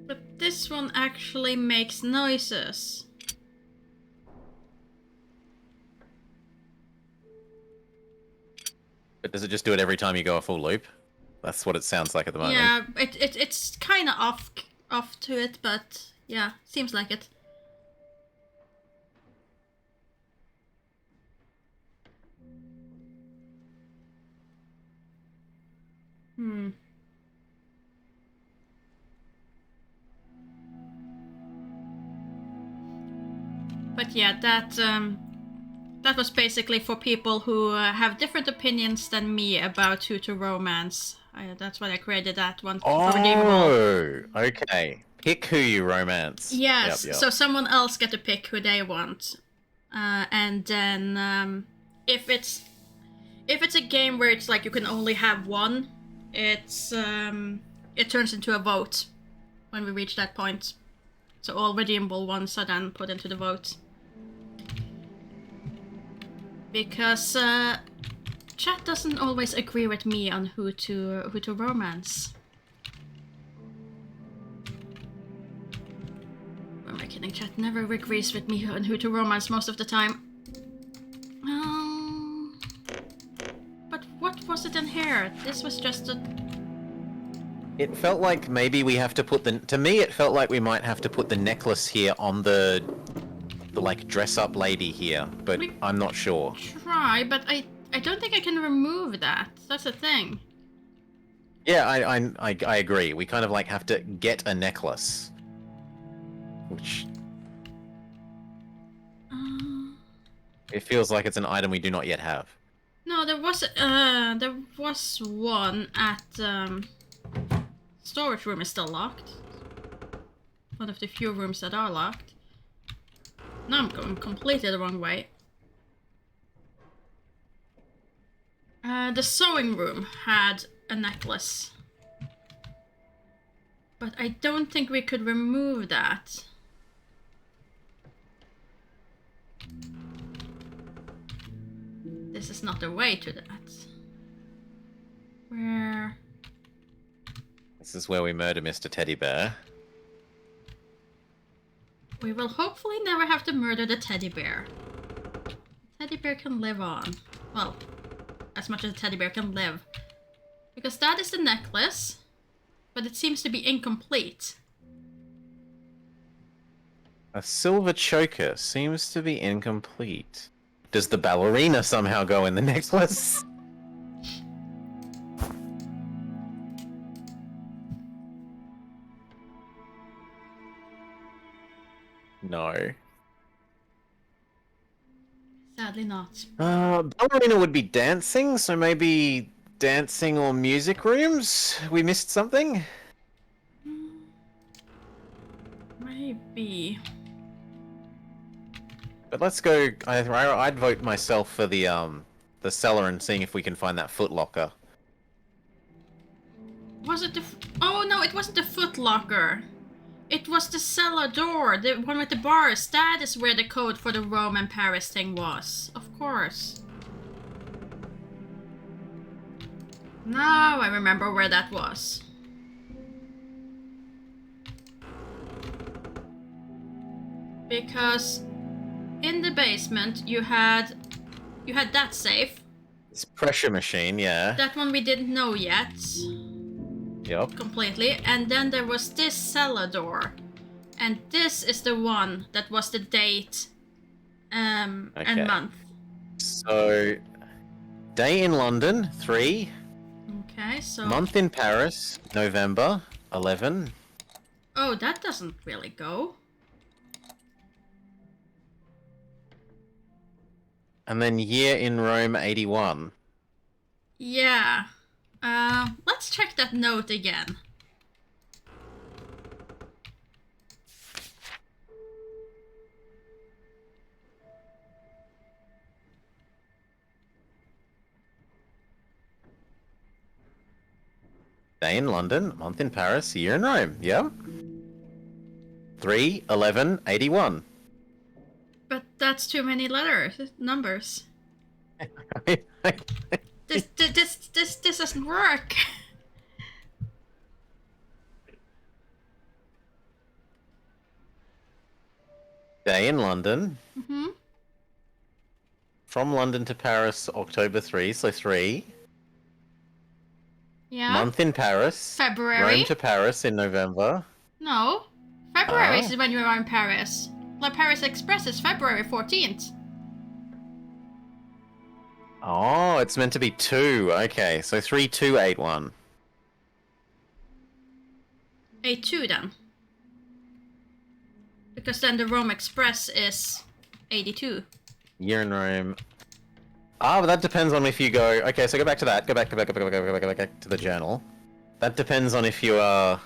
But this one actually makes noises. But does it just do it every time you go a full loop? That's what it sounds like at the moment. Yeah, it's kind of off to it, but yeah, seems like it. But yeah, that was basically for people who have different opinions than me about who to romance. That's why I created that one for redeemable. Oh, okay. Pick who you romance. Yes, Yep. so someone else get to pick who they want, and then if it's a game where it's like you can only have one, it turns into a vote when we reach that point. So all redeemable ones are then put into the vote. Because chat doesn't always agree with me on who to romance. Who am I kidding? Chat never agrees with me on who to romance most of the time. But what was it in here? This was just a... It felt like maybe we have to put the... To me, it felt like we might have to put the necklace here on the like dress-up lady here, but I'm not sure. Try, but I don't think I can remove that. That's the thing. Yeah, I agree. We kind of like have to get a necklace, which it feels like it's an item we do not yet have. No, there was one at storage room is still locked. One of the few rooms that are locked. Now I'm going completely the wrong way. The sewing room had a necklace. But I don't think we could remove that. This is not the way to that. Where? This is where we murder Mr. Teddy Bear. We will hopefully never have to murder the teddy bear. The teddy bear can live on. Well, as much as a teddy bear can live. Because that is the necklace, but it seems to be incomplete. A silver choker seems to be incomplete. Does the ballerina somehow go in the necklace? No. Sadly not. Ballerina would be dancing, so maybe dancing or music rooms? We missed something? Maybe. But let's go. I'd vote myself for the cellar and seeing if we can find that footlocker. Was it the... Oh no, it wasn't the footlocker. It was the cellar door, the one with the bars. That is where the code for the Rome and Paris thing was. Of course. Now I remember where that was. Because in the basement you had that safe. It's pressure machine, yeah. That one we didn't know yet. Yep. Completely. And then there was this cellar door. And this is the one that was the date and month. So, day in London, 3. Okay, so... Month in Paris, November, 11. Oh, that doesn't really go. And then year in Rome, 81. Yeah. Let's check that note again. Day in London, month in Paris, year in Rome. Yeah. 3, 11, 81. But that's too many numbers. This doesn't work. Day in London. Mm-hmm. From London to Paris, October 3, so 3. Yeah. Month in Paris. February. Rome to Paris in November. No. February is when you are in Paris. La Paris Express is February 14th. Oh, it's meant to be 2. Okay, so 3281. 82 then. Because then the Rome Express is 82. Year in Rome. Ah, but that depends on if you go. Okay, so go back to that. Go back to the journal. That depends on if you are.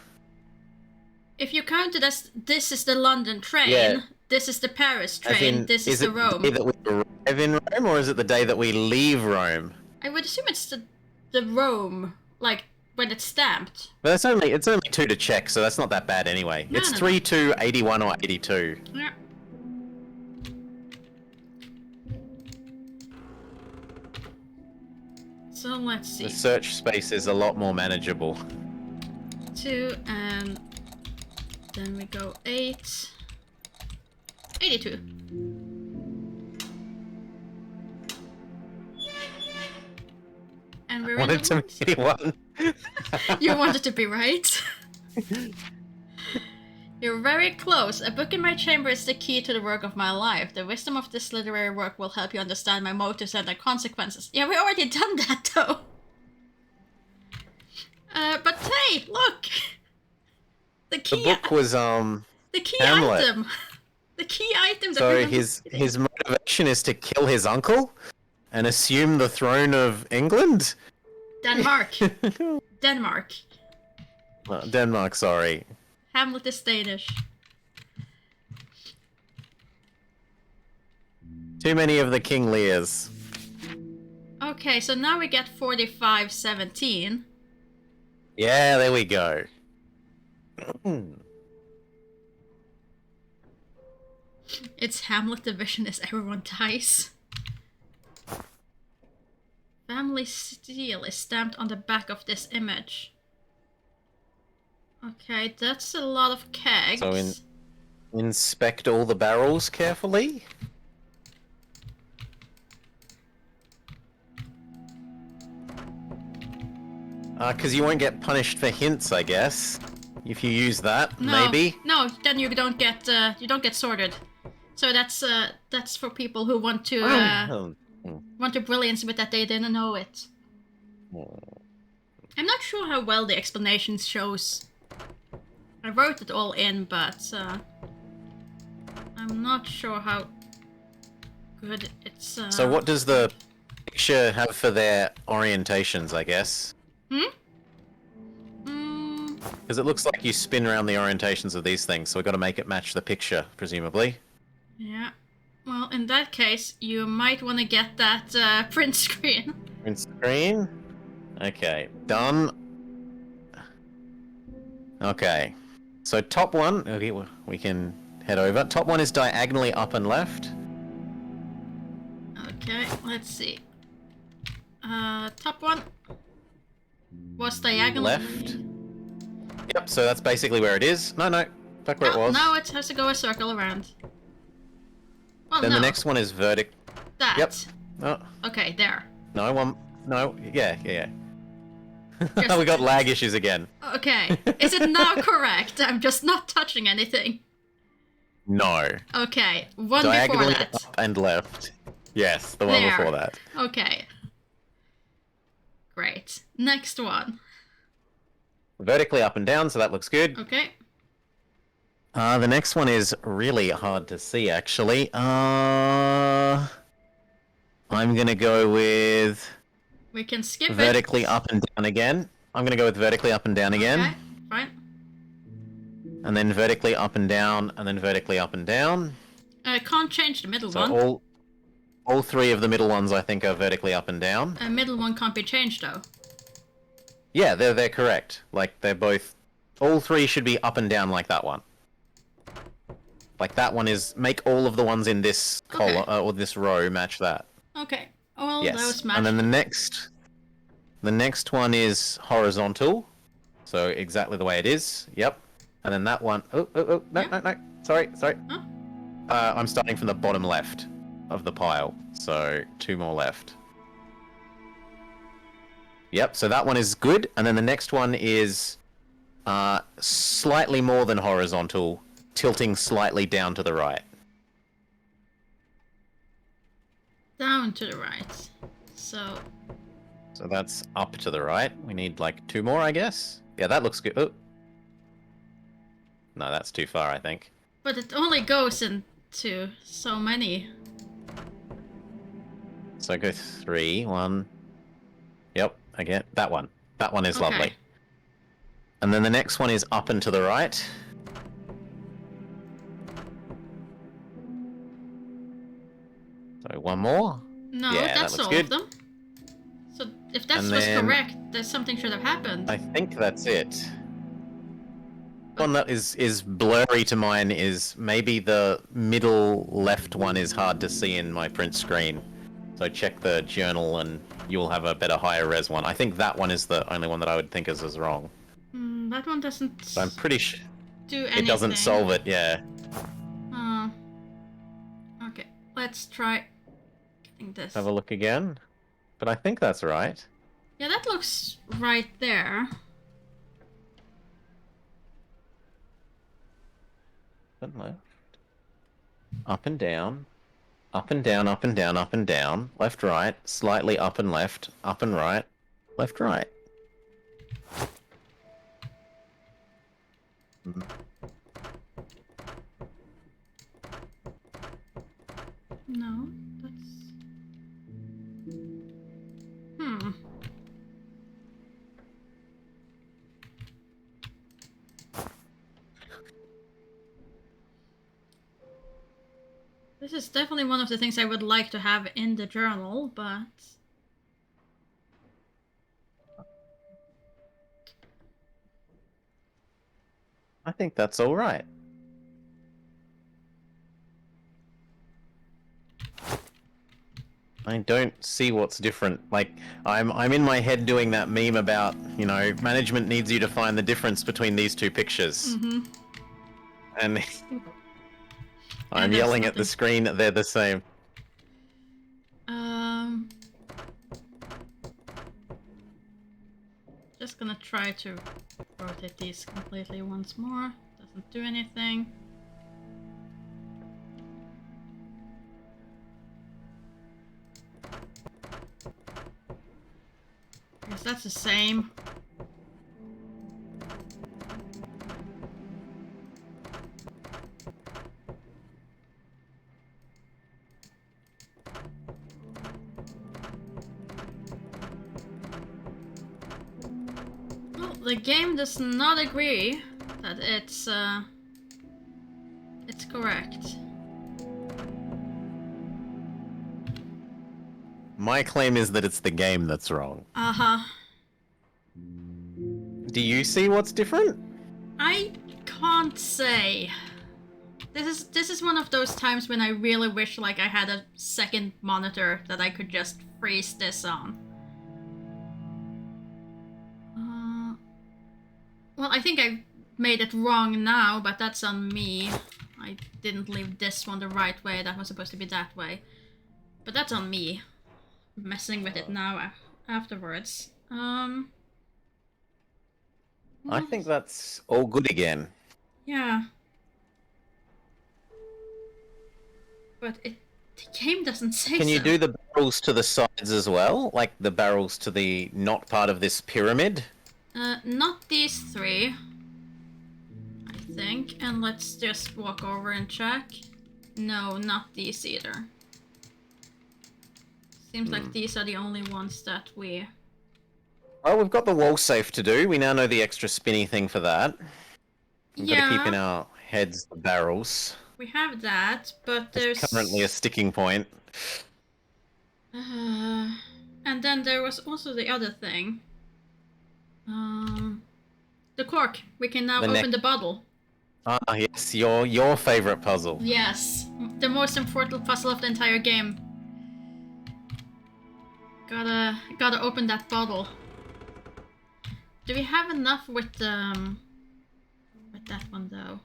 If you count it as this is the London train, Yeah. this is the Paris train, this is the Rome. Is it the day that we arrive in Rome, or is it the day that we leave Rome? I would assume it's the Rome, like when it's stamped. But it's only 2 to check, so that's not that bad anyway. No, It's no, 3, 2, 81 or 82. Yeah. So let's see. The search space is a lot more manageable. 2 and then we go 8. 82. And we're Wanted to be 81. You wanted to be right. You're very close. A book in my chamber is the key to the work of my life. The wisdom of this literary work will help you understand my motives and their consequences. Yeah, we already done that though. But hey, look! The The key, book was the key Hamlet. item! The key item that So we've been his motivation is to kill his uncle and assume the throne of England? Denmark. Denmark. Denmark, sorry. Hamlet is Danish. Too many of the King Lears. Okay, so now we get 45-17. Yeah, there we go. It's Hamlet division as everyone dies. Family seal is stamped on the back of this image. Okay, that's a lot of kegs. So inspect all the barrels carefully. Because you won't get punished for hints, I guess. If you use that, maybe. No, then you don't get sorted. So that's for people who want to brilliance but that they didn't know it. I'm not sure how well the explanation shows. I wrote it all in, but I'm not sure how good it's. So what does the picture have for their orientations, I guess? Because it looks like you spin around the orientations of these things, so we've got to make it match the picture, presumably. Yeah. Well, in that case, you might want to get that print screen. Print screen? Okay, done. Okay. So top one, okay, we can head over. Top one is diagonally up and left. Okay, let's see. Top one was diagonal. Left. Yep, so that's basically where it is. No, back where it was. Now it has to go a circle around. Well, then no. the next one is vertic. That. Yep. Oh. Okay, there. No, yeah. We got lag issues again. Okay, is it now correct? I'm just not touching anything. No. Okay, one Diagonally before that. up and left. Yes, the one before that. Okay. Great. Next one. Vertically up and down, so that looks good. Okay. The next one is really hard to see, actually. I'm gonna go with... We can skip vertically up and down again. I'm gonna go with vertically up and down again. Okay, fine. And then vertically up and down, and then vertically up and down. Can't change the middle one. So all three of the middle ones, I think, are vertically up and down. Middle one can't be changed, though. Yeah, they're correct. Like, they're both... All three should be up and down like that one. Like, that one is... Make all of the ones in this column, or this row match that. Okay. All Yes. those match. And then the next one is horizontal. So exactly the way it is. Yep. And then that one... No. Sorry. Huh? I'm starting from the bottom left of the pile. So 2 more left. Yep, so that one is good. And then the next one is slightly more than horizontal, tilting slightly down to the right. Down to the right. So that's up to the right. We need like 2 more, I guess. Yeah, that looks good. Oh. No, that's too far, I think. But it only goes into so many. So go 3, 1. Yep, again, that one. That one is lovely. And then the next one is up and to the right. So 1 more. No, Yeah, that's that looks all good. of them. So if that And was then- correct, then something should have happened. I think that's it. One that is blurry to mine is maybe the middle left one is hard to see in my print screen. So check the journal and you'll have a better higher res one. I think that one is the only one that I would think is wrong. That one doesn't So I'm pretty sure do anything. it doesn't solve it, yeah. Okay, let's try getting this. Have a look again. But I think that's right. Yeah, that looks right there. Up and left. Up and down. Up and down, up and down, up and down. Left, right. Slightly up and left. Up and right. Left, right. No, that's... Hmm. This is definitely one of the things I would like to have in the journal, but... I think that's all right. I don't see what's different. Like, I'm in my head doing that meme about, you know, management needs you to find the difference between these two pictures. Mm-hmm. And I'm And yelling at the screen, they're the same. Just gonna try to rotate these completely once more. Doesn't do anything. I guess that's the same. Well, the game does not agree that it's correct. My claim is that it's the game that's wrong. Uh-huh. Do you see what's different? I can't say. This is one of those times when I really wish like I had a second monitor that I could just freeze this on. Well, I think I made it wrong now, but that's on me. I didn't leave this one the right way. That was supposed to be that way. But that's on me. Messing with it now afterwards. I think that's all good again. Yeah. But the game doesn't say so. Can you do the barrels to the sides as well? Like the barrels to the not part of this pyramid? Not these three. I think. And let's just walk over and check. No, not these either. Seems like these are the only ones that we... Oh, we've got the wall safe to do. We now know the extra spinny thing for that. We've got to keep in our heads the barrels. We have that, but there's... currently a sticking point. And then there was also the other thing. The cork. We can now open the bottle. Ah, yes, your favorite puzzle. Yes, the most important puzzle of the entire game. Gotta open that bottle. Do we have enough with that one though?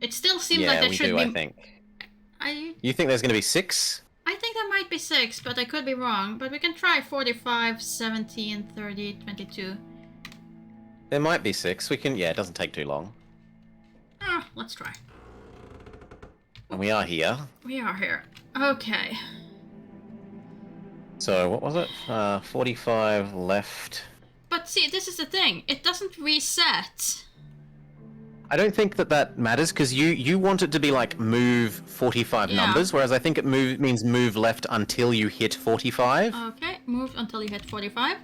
It still seems like there should be. I think. You think there's going to be 6? I think there might be 6, but I could be wrong. But we can try 45, 17, 30, 22. There might be 6. We can. Yeah, it doesn't take too long. Let's try. And we are here. We are here. Okay. So what was it? 45 left. But see, this is the thing. It doesn't reset. I don't think that matters because you want it to be like move 45 numbers, whereas I think it means move left until you hit 45. Okay, move until you hit 45.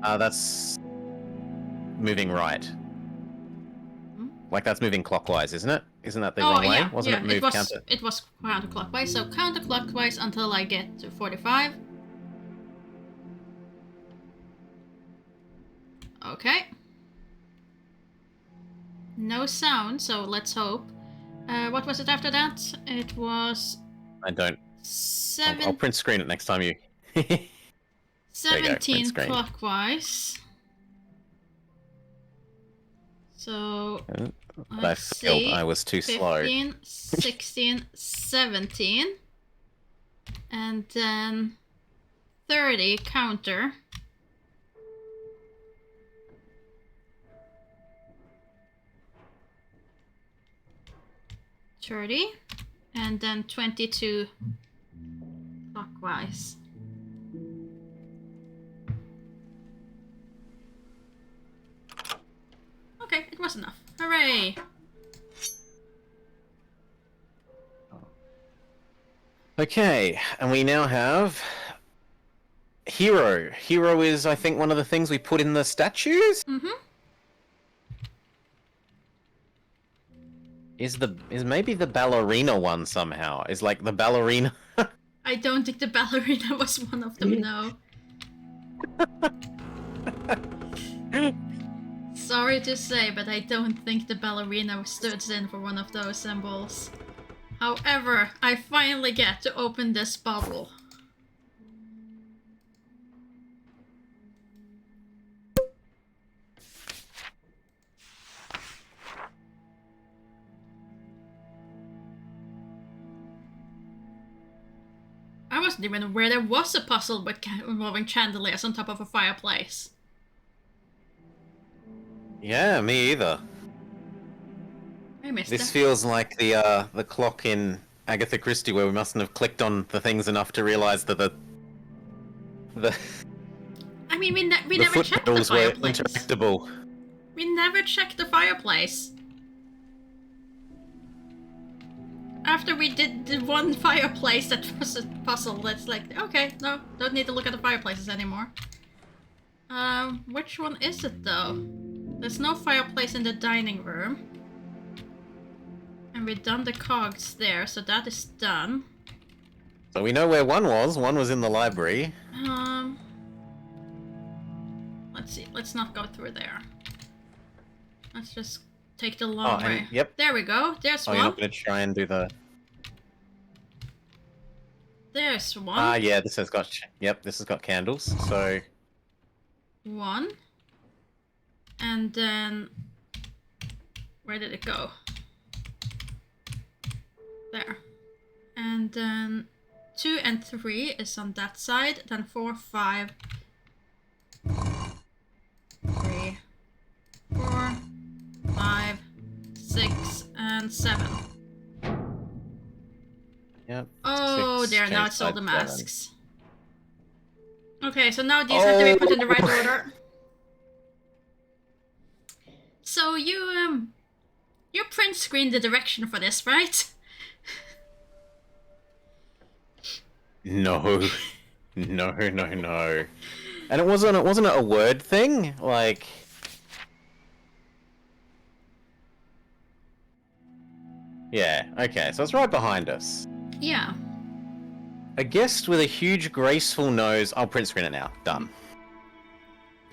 That's moving right. Like that's moving clockwise, isn't it? Isn't that the wrong way? Wasn't it move counter? It was counterclockwise, so counterclockwise until I get to 45. Okay. No sound, so let's hope. What was it after that? It was... I don't... 7... I'll print screen it next time you... 17 clockwise. So... I failed. I was too 15, slow. 16, 17. And then... 30 counter. 30, and then 22 clockwise. Okay, it was enough. Hooray! Okay, and we now have Hero. Hero is, I think, one of the things we put in the statues. Mm-hmm. Is maybe the ballerina one somehow? Is like the ballerina? I don't think the ballerina was one of them, no. Sorry to say, but I don't think the ballerina stood in for one of those symbols. However, I finally get to open this bottle. I wasn't even aware there was a puzzle involving chandeliers on top of a fireplace. Yeah, me either. I missed This it. feels like the clock in Agatha Christie, where we mustn't have clicked on the things enough to realize that the I mean, we the never foot checked the pedals were fireplace. interactable. We never checked the fireplace. After we did the one fireplace that was a puzzle, that's like, okay, no, don't need to look at the fireplaces anymore. Which one is it though? There's no fireplace in the dining room. And we've done the cogs there, so that is done. So we know where one was. One was in the library. Let's see, let's not go through there. Let's just take the long way. Yep. There we go, there's Oh, one. you're not going to try and do the... There's one. Ah, yeah, this has got... Yep, this has got candles, so... One. And then... Where did it go? There. And then 2 and 3 is on that side. Then 4, 5... 3, 4, 5, 6, and 7. Yep. Oh, 6, there, now change it's all side the 7. masks. Okay, so now these have to be put in the right Oh. order. So you print screened the direction for this, right? No. No. And it wasn't a word thing? Like... Yeah, okay, so it's right behind us. Yeah. A guest with a huge, graceful nose... I'll print screen it now. Done.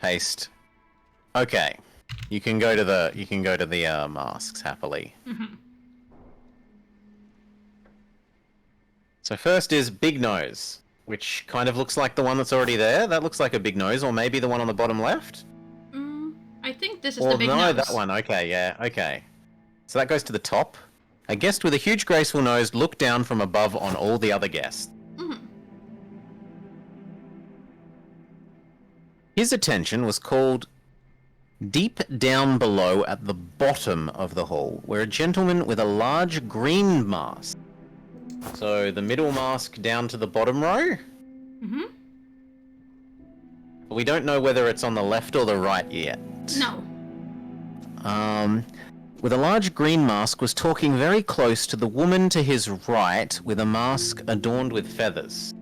Paste. Okay. You can go to the masks happily. Mm-hmm. So first is Big Nose, which kind of looks like the one that's already there. That looks like a big nose, or maybe the one on the bottom left. I think this is Or the big no, nose. that one. Okay, yeah, okay. So that goes to the top. A guest with a huge, graceful nose looked down from above on all the other guests. Mm-hmm. His attention was called deep down below at the bottom of the hall, where a gentleman with a large green mask. So the middle mask down to the bottom row. Mm-hmm. We don't know whether it's on the left or the right yet. No. With a large green mask was talking very close to the woman to his right with a mask adorned with feathers.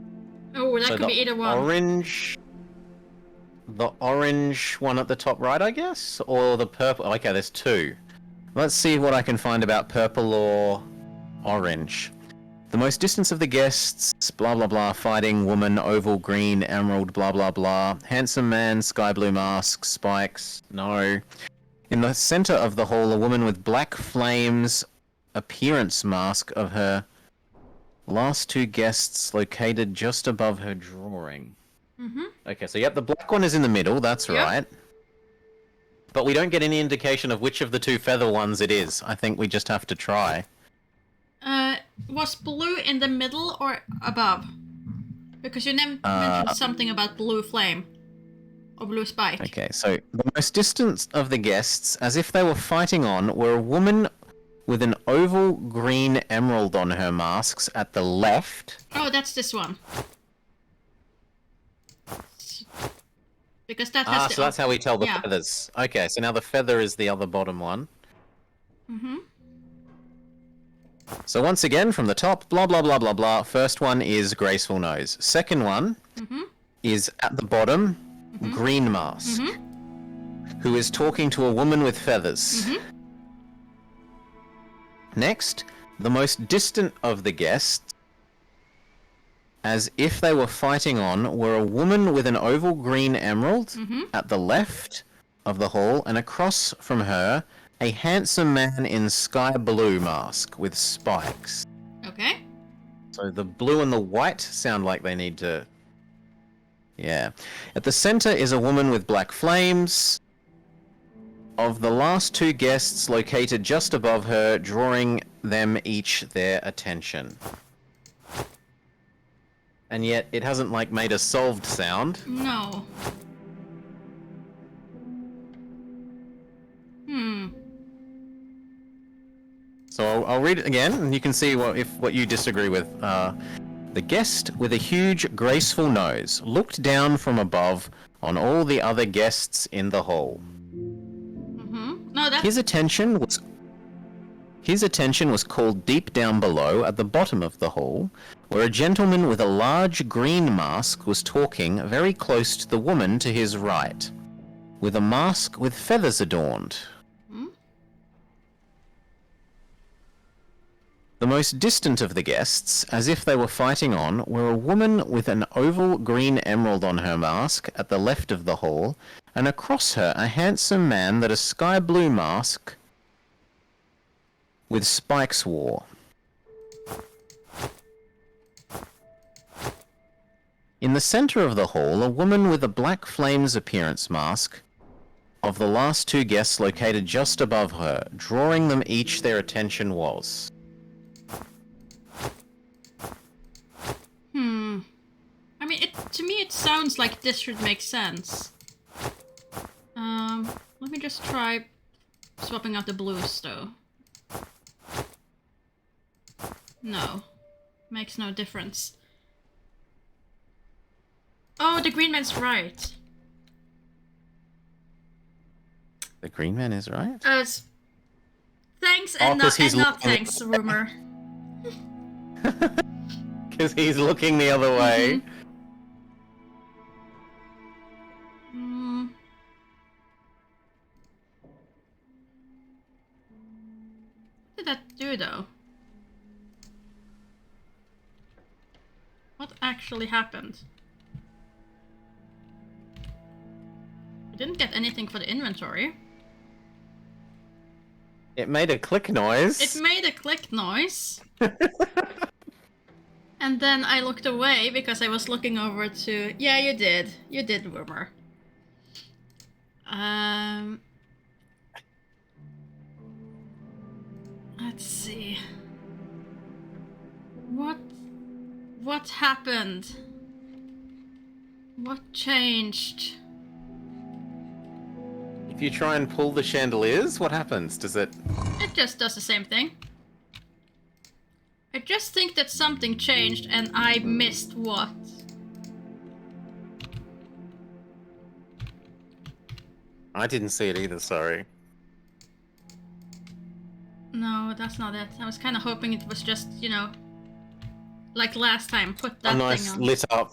Oh, that So could be either one. The orange one at the top right, I guess? Or the purple? Okay, there's two. Let's see what I can find about purple or orange. The most distance of the guests, blah blah blah, fighting woman, oval, green, emerald, blah blah blah. Handsome man, sky blue mask, spikes, no. In the center of the hall, a woman with black flames, appearance mask of her last two guests located just above her drawing. Mm-hmm. Okay, so yep, the black one is in the middle, that's Yep. right. But we don't get any indication of which of the two feather ones it is. I think we just have to try. Was blue in the middle or above? Because you mentioned something about blue flame. Or blue spike. Okay, so the most distant of the guests, as if they were fighting on, were a woman with an oval green emerald on her masks at the left. Oh, that's this one. Because that has So that's how we tell the yeah. feathers. Okay, so now the feather is the other bottom one. Mm-hmm. So once again, from the top, blah blah blah blah blah. First one is graceful nose. Second one is at the bottom, green mask, who is talking to a woman with feathers. Next, the most distant of the guests, as if they were fighting on, were a woman with an oval green emerald at the left of the hall, and across from her, a handsome man in sky blue mask with spikes. Okay. So the blue and the white sound like they need to... Yeah. At the center is a woman with black flames. Of the last two guests located just above her, drawing them each their attention. And yet it hasn't like made a solved sound. No. So I'll read it again, and you can see what you disagree with. The guest with a huge, graceful nose looked down from above on all the other guests in the hall. No, that's... His attention was called deep down below at the bottom of the hall, where a gentleman with a large green mask was talking very close to the woman to his right, with a mask with feathers adorned. The most distant of the guests, as if they were fighting on, were a woman with an oval green emerald on her mask at the left of the hall, and across her a handsome man that a sky blue mask with spikes wore. In the center of the hall, a woman with a black flames appearance mask of the last two guests located just above her, drawing them each their attention was. I mean, to me it sounds like this should make sense. Let me just try swapping out the blues, though. No. Makes no difference. Oh, the green man's right. The green man is right? Thanks and not thanks, rumor. Because he's looking the other way. What did that do, though? What actually happened? I didn't get anything for the inventory. It made a click noise. It made a click noise. And then I looked away because I was looking over to... Yeah, you did. You did, rumor. Let's see. What happened? What changed? If you try and pull the chandeliers, what happens? Does it... It just does the same thing. I just think that something changed and I missed what. I didn't see it either, sorry. No, that's not it. I was kind of hoping it was just, you know, like last time, put that nice thing on. Lit up.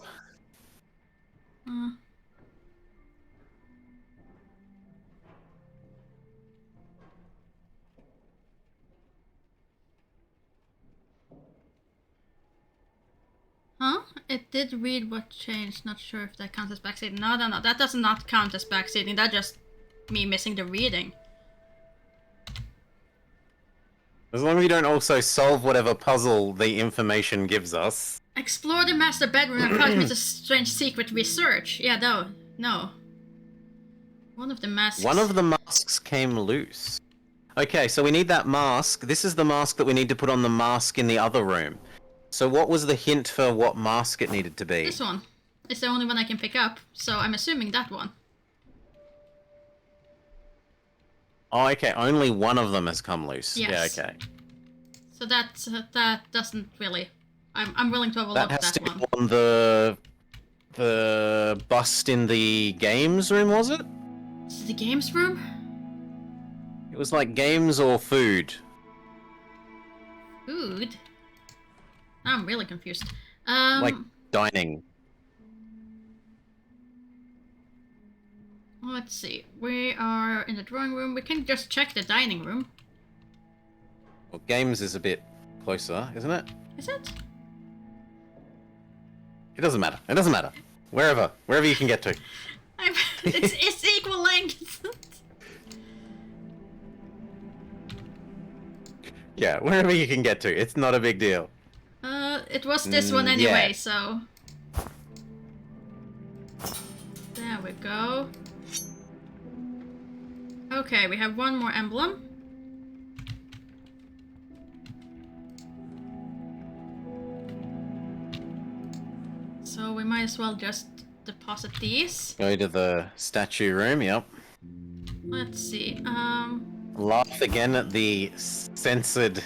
Huh? It did read what changed. Not sure if that counts as backseating. No, that does not count as backseating. That's just me missing the reading. As long as you don't also solve whatever puzzle the information gives us. Explore the master bedroom and find with a strange secret research. Yeah, no. One of the masks came loose. Okay, so we need that mask. This is the mask that we need to put on the mask in the other room. So what was the hint for what mask it needed to be? This one. It's the only one I can pick up, so I'm assuming that one. Oh, okay. Only one of them has come loose. Yes. Yeah, okay. So that doesn't really... I'm willing to overlook that has to one. be on the bust in the games room, was it? Is it the games room? It was like games or food. Food? I'm really confused. Like dining. Let's see. We are in the drawing room. We can just check the dining room. Well, games is a bit closer, isn't it? Is it? It doesn't matter. It doesn't matter. Wherever you can get to. It's equal length. Yeah, wherever you can get to. It's not a big deal. It was this one anyway, yeah. so... There we go. Okay, we have one more emblem. So we might as well just deposit these. Go to the statue room, yep. Let's see, Laugh again at the censored...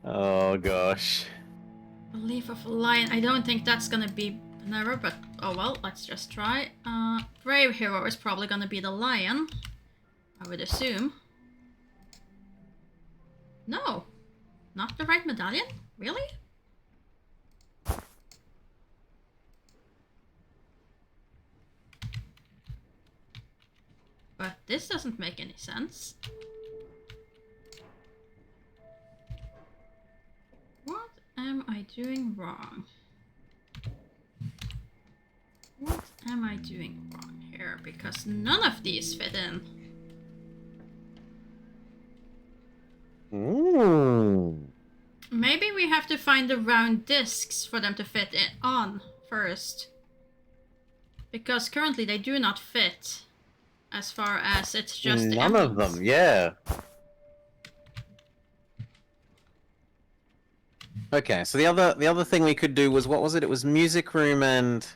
Oh gosh. Leaf of a Lion. I don't think that's gonna be an error, but oh well, let's just try. Brave Hero is probably gonna be the lion, I would assume. No, not the right medallion? Really? But this doesn't make any sense. What am I doing wrong? What am I doing wrong here? Because none of these fit in. Ooh. Maybe we have to find the round discs for them to fit in on first. Because currently they do not fit. As far as it's just the None of them, yeah. Okay, so the other thing we could do was, what was it? It was music room and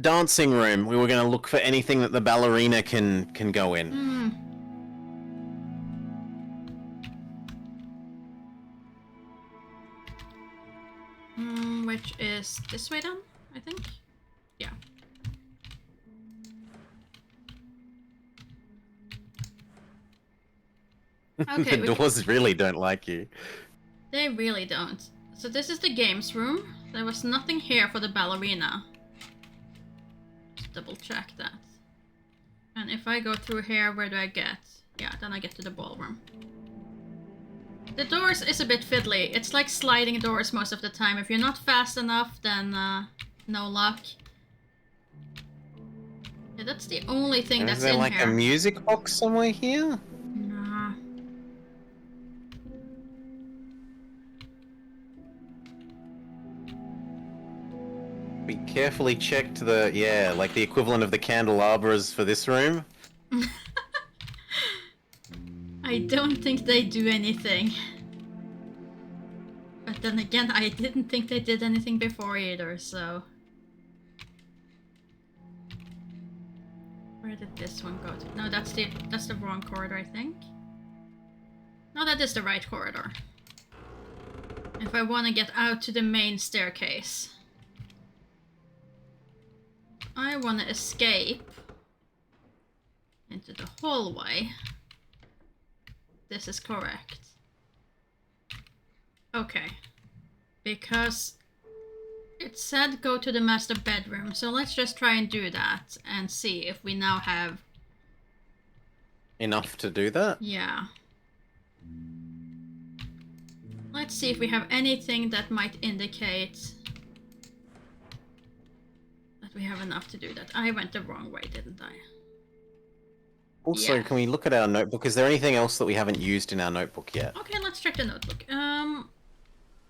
dancing room. We were going to look for anything that the ballerina can go in. Which is this way then, I think? Yeah. Okay, the doors really don't like you. They really don't. So this is the games room. There was nothing here for the ballerina. Just double check that. And if I go through here, where do I get? Yeah, then I get to the ballroom. The doors is a bit fiddly. It's like sliding doors most of the time. If you're not fast enough, then no luck. Yeah, that's the only thing that's in here. Is there like a music box somewhere here? Nah. We carefully checked the, yeah, like the equivalent of the candelabras for this room. I don't think they do anything. But then again, I didn't think they did anything before either, so... Where did this one go to? No, that's the wrong corridor, I think. No, that is the right corridor. If I want to get out to the main staircase. I want to escape into the hallway. This is correct. Okay. Because it said go to the master bedroom, so let's just try and do that and see if we now have... Enough to do that? Yeah. Let's see if we have anything that might indicate that we have enough to do that. I went the wrong way, didn't I? Also, Yeah. Can we look at our notebook? Is there anything else that we haven't used in our notebook yet? Okay, let's check the notebook.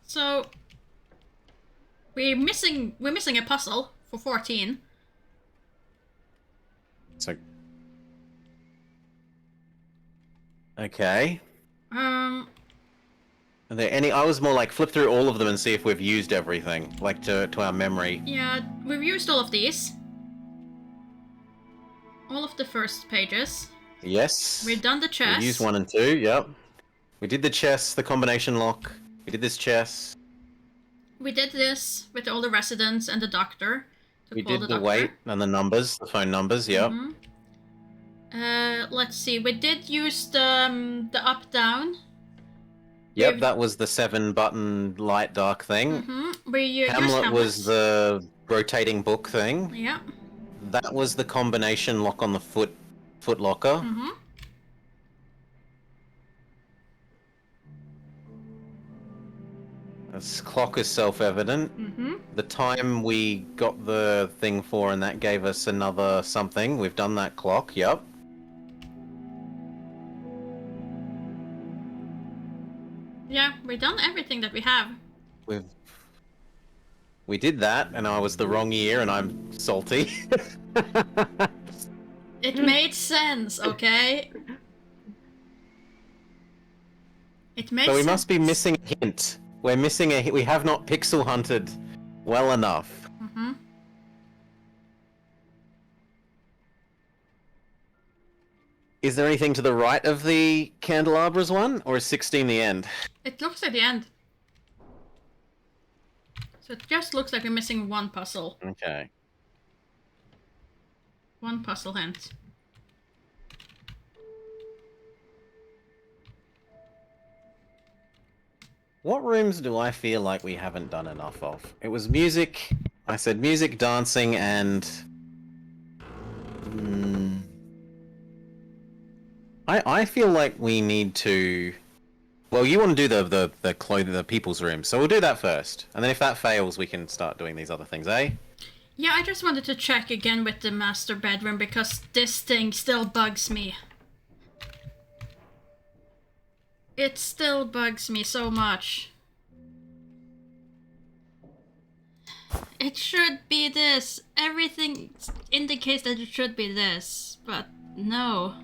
So we're missing a puzzle for 14. So, okay. Are there any? I was more like flip through all of them and see if we've used everything, like to our memory. Yeah, we've used all of these. All of the first pages. Yes. We've done the chess. We used 1 and 2. Yep. We did the chess, the combination lock. We did this chess. We did this with all the residents and the doctor to We call did the the doctor. weight and the numbers, the phone numbers, yep. Let's see. We did use the up-down. Yep, that was the 7-button light dark thing. We used Hamlet was the rotating book thing. Yeah. That was the combination lock on the foot locker. This clock is self-evident. The time we got the thing for, and that gave us another something. We've done that clock, yep. Yeah, we've done everything that we have. We did that, and I was the wrong year, and I'm salty. It made sense, okay? It made sense. So we must be missing a hint. We're missing a hint. We have not pixel hunted well enough. Is there anything to the right of the candelabras one, or is 16 the end? It looks like the end. So it just looks like we're missing one puzzle. Okay. One puzzle hint. What rooms do I feel like we haven't done enough of? It was music. I said music, dancing, and... I feel like we need to... Well, you want to do the people's room, so we'll do that first. And then if that fails, we can start doing these other things, eh? Yeah, I just wanted to check again with the master bedroom because this thing still bugs me. It still bugs me so much. It should be this. Everything indicates that it should be this, but no.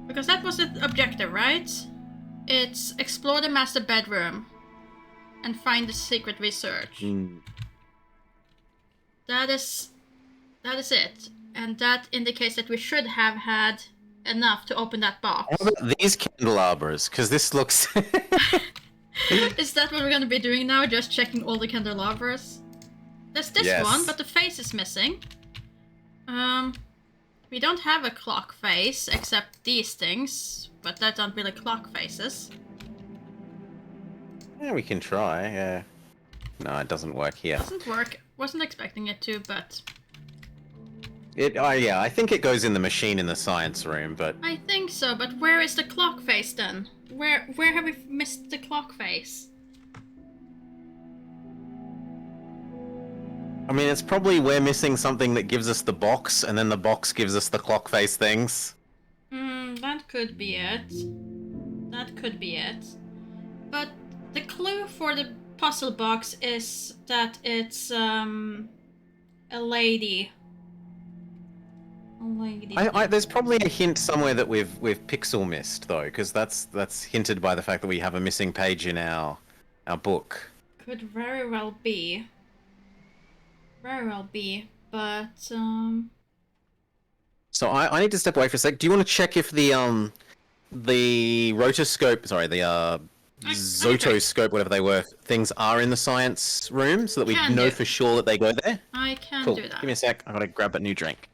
Because that was the objective, right? It's explore the master bedroom and find the secret research. That is it. And that indicates that we should have had enough to open that box. How about these candelabras? Because this looks... Is that what we're going to be doing now? Just checking all the candelabras? There's this one, but the face is missing. We don't have a clock face, except these things. But that aren't really clock faces. Yeah, we can try, yeah. No, it doesn't work here. Doesn't work. Wasn't expecting it to, but... Yeah, I think it goes in the machine in the science room, but... I think so, but where is the clock face then? Where have we missed the clock face? I mean, it's probably we're missing something that gives us the box, and then the box gives us the clock face things. That could be it. That could be it. But the clue for the puzzle box is that it's, a lady. There's probably a hint somewhere that we've pixel missed though, because that's hinted by the fact that we have a missing page in our book. Could very well be. Very well be, but So I need to step away for a sec. Do you want to check if the rotoscope, sorry, the zotoscope, whatever they were, things are in the science room, so that we know for sure that they go there? I can do that. Give me a sec. I gotta grab a new drink.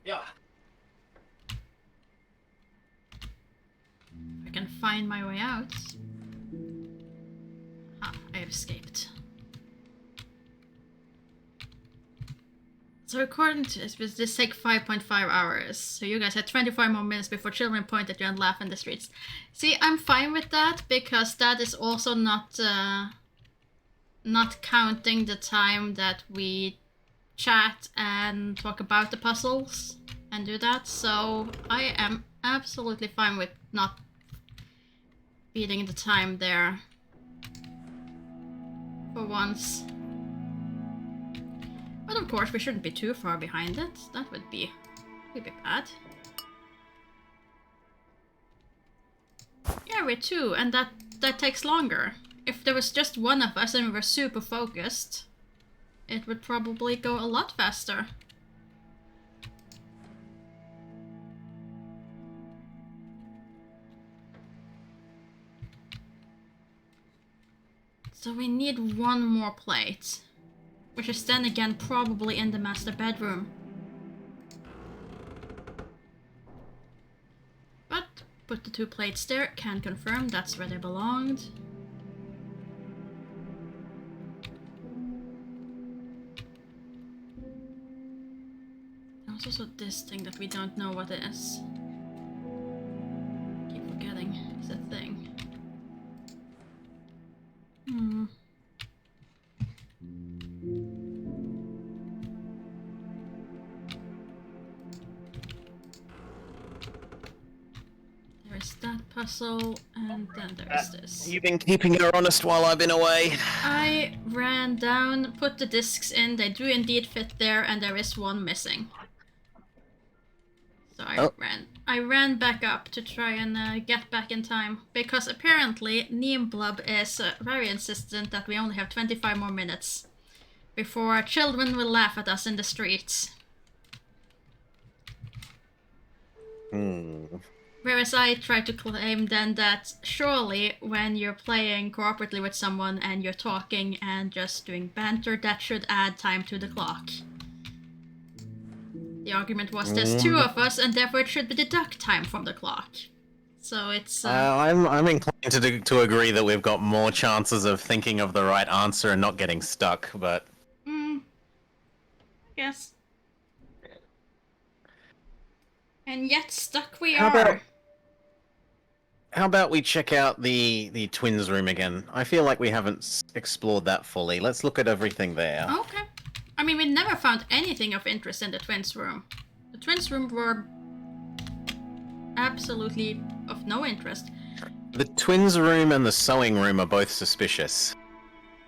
Yeah. I can find my way out. Ah, I have escaped. So according to this take 5.5 hours. So you guys had 25 more minutes before children point at you and laugh in the streets. See, I'm fine with that because that is also not counting the time that we chat and talk about the puzzles and do that. So I am absolutely fine with not beating the time there for once. But of course we shouldn't be too far behind it. That would be bad. Yeah, we're two, and that takes longer. If there was just one of us and we were super focused, it would probably go a lot faster. So we need one more plate. Which is then again probably in the master bedroom. But put the 2 plates there, can confirm that's where they belonged. There's also this thing that we don't know what it is. Keep forgetting it's a thing. There's that puzzle, and then there's this. You've been keeping her honest while I've been away. I ran down, put the discs in, they do indeed fit there, and there is one missing. So I ran back up to try and get back in time, because apparently Neem Blub is very insistent that we only have 25 more minutes before children will laugh at us in the streets. Whereas I try to claim then that surely when you're playing cooperatively with someone and you're talking and just doing banter, that should add time to the clock. The argument was there's 2 of us and therefore it should deduct time from the clock. So it's... I'm inclined to agree that we've got more chances of thinking of the right answer and not getting stuck, but... I guess. And yet stuck we are. How about we check out the twins room again? I feel like we haven't explored that fully. Let's look at everything there. Okay. I mean, we never found anything of interest in the twins room. The twins room were absolutely of no interest. The twins room and the sewing room are both suspicious.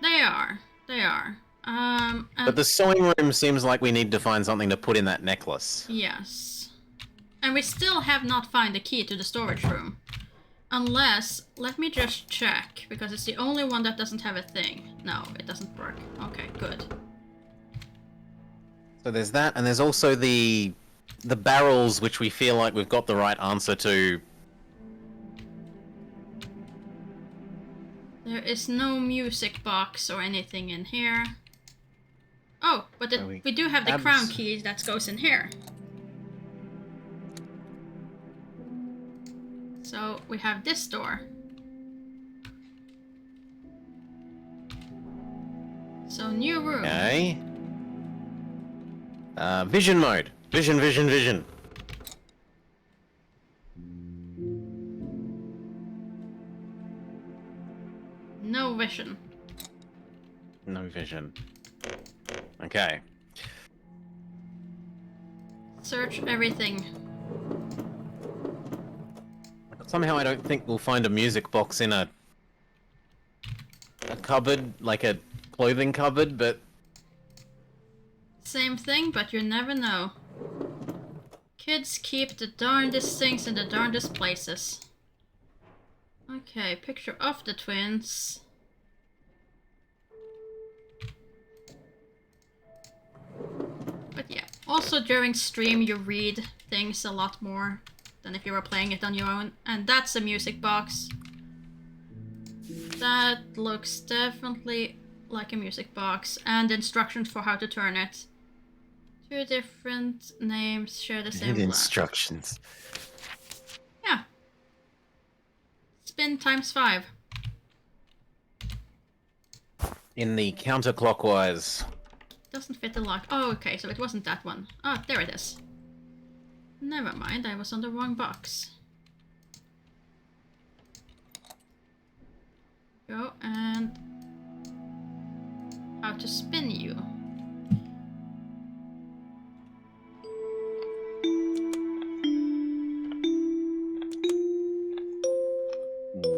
They are. But the sewing room seems like we need to find something to put in that necklace. Yes. And we still have not found the key to the storage room. Unless, let me just check, because it's the only one that doesn't have a thing. No, it doesn't work. Okay, good. So there's that, and there's also the barrels, which we feel like we've got the right answer to. There is no music box or anything in here. Oh, but we do have the crown key that goes in here. So we have this door. So new room. Okay. Vision mode. Vision. No vision. No vision. Okay. Search everything. Somehow I don't think we'll find a music box in a cupboard, like a clothing cupboard, but... Same thing, but you never know. Kids keep the darndest things in the darndest places. Okay, picture of the twins. But yeah, also during stream you read things a lot more than if you were playing it on your own. And that's a music box. That looks definitely like a music box. And instructions for how to turn it. 2 different names share the same instructions. Yeah. Spin times 5. In the counterclockwise. Doesn't fit the lock. Oh, okay, so it wasn't that one. Oh, there it is. Never mind, I was on the wrong box. Go, and... how to spin you.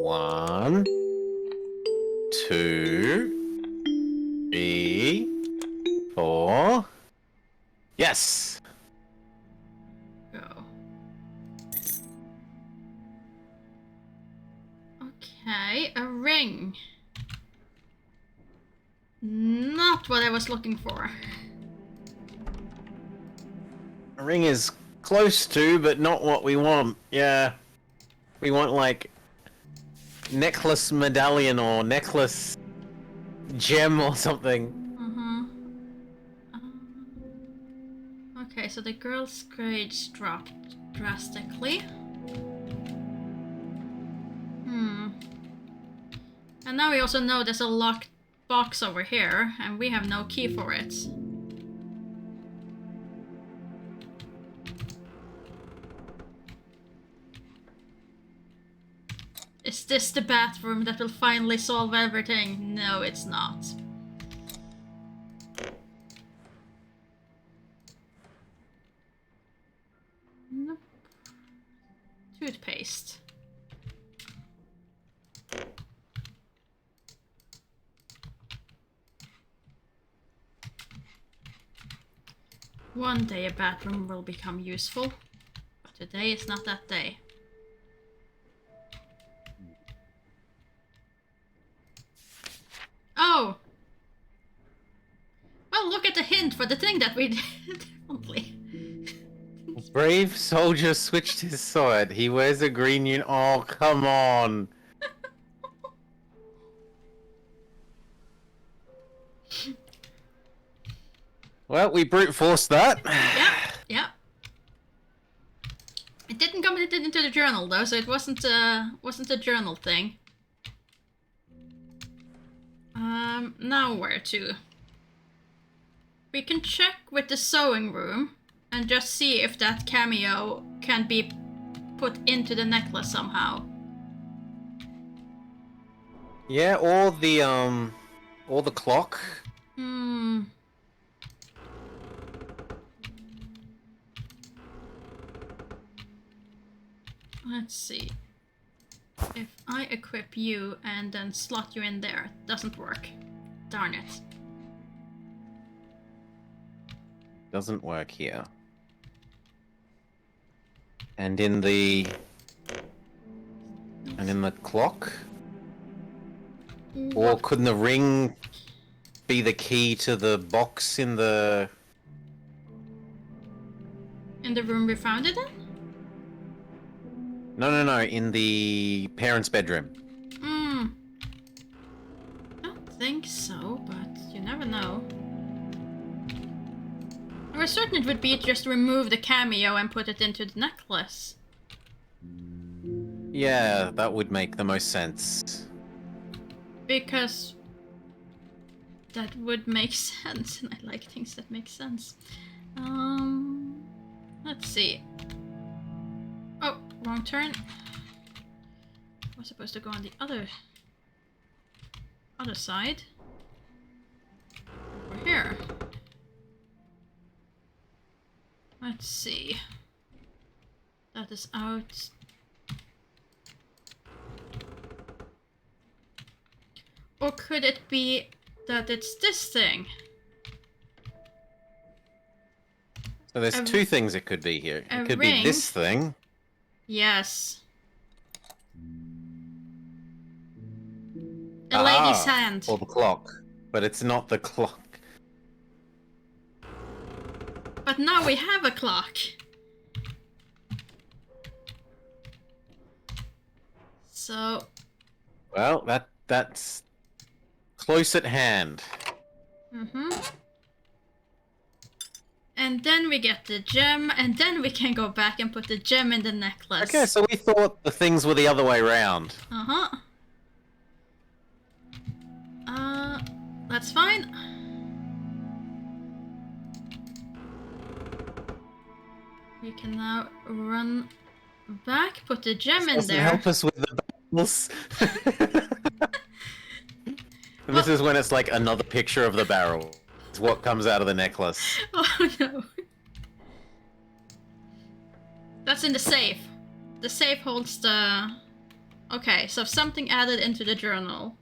One, 2, 3, 4. Yes! Go. Okay, a ring. Not what I was looking for. A ring is close to, but not what we want. Yeah. We want, like, necklace medallion or necklace gem or something. Okay, so the girl's grades dropped drastically. And now we also know there's a locked box over here, and we have no key for it. Is this the bathroom that will finally solve everything? No, it's not. Nope. Toothpaste. One day a bathroom will become useful, but today is not that day. Oh! Well, look at the hint for the thing that we did. Definitely. Brave soldier switched his sword. He wears a green uniform. Oh, come on. Well, we brute forced that. Yeah. It didn't come into the journal though, so it wasn't a journal thing. Now where to? We can check with the sewing room and just see if that cameo can be put into the necklace somehow. Yeah, or the clock. Let's see. If I equip you and then slot you in there, it doesn't work. Darn it. Doesn't work here. And in the clock? Or couldn't the ring be the key to the box in the room we found it in? No, in the parents' bedroom. I don't think so, but you never know. I was certain it would be just remove the cameo and put it into the necklace. Yeah, that would make the most sense. Because that would make sense, and I like things that make sense. Let's see. Oh, wrong turn. I was supposed to go on the other side. Over here. Let's see. That is out. Or could it be that it's this thing? So there's two things it could be here. It could ring. be this thing. Yes. A lady's hand. Or the clock. But it's not the clock. But now we have a clock. So... Well, that's close at hand. And then we get the gem, and then we can go back and put the gem in the necklace. Okay, so we thought the things were the other way around. That's fine. We can now run back, put the gem in there. Help us with the barrels. And this is when it's like another picture of the barrel. It's what comes out of the necklace. Oh no. That's in the safe. The safe holds the... Okay, so something added into the journal.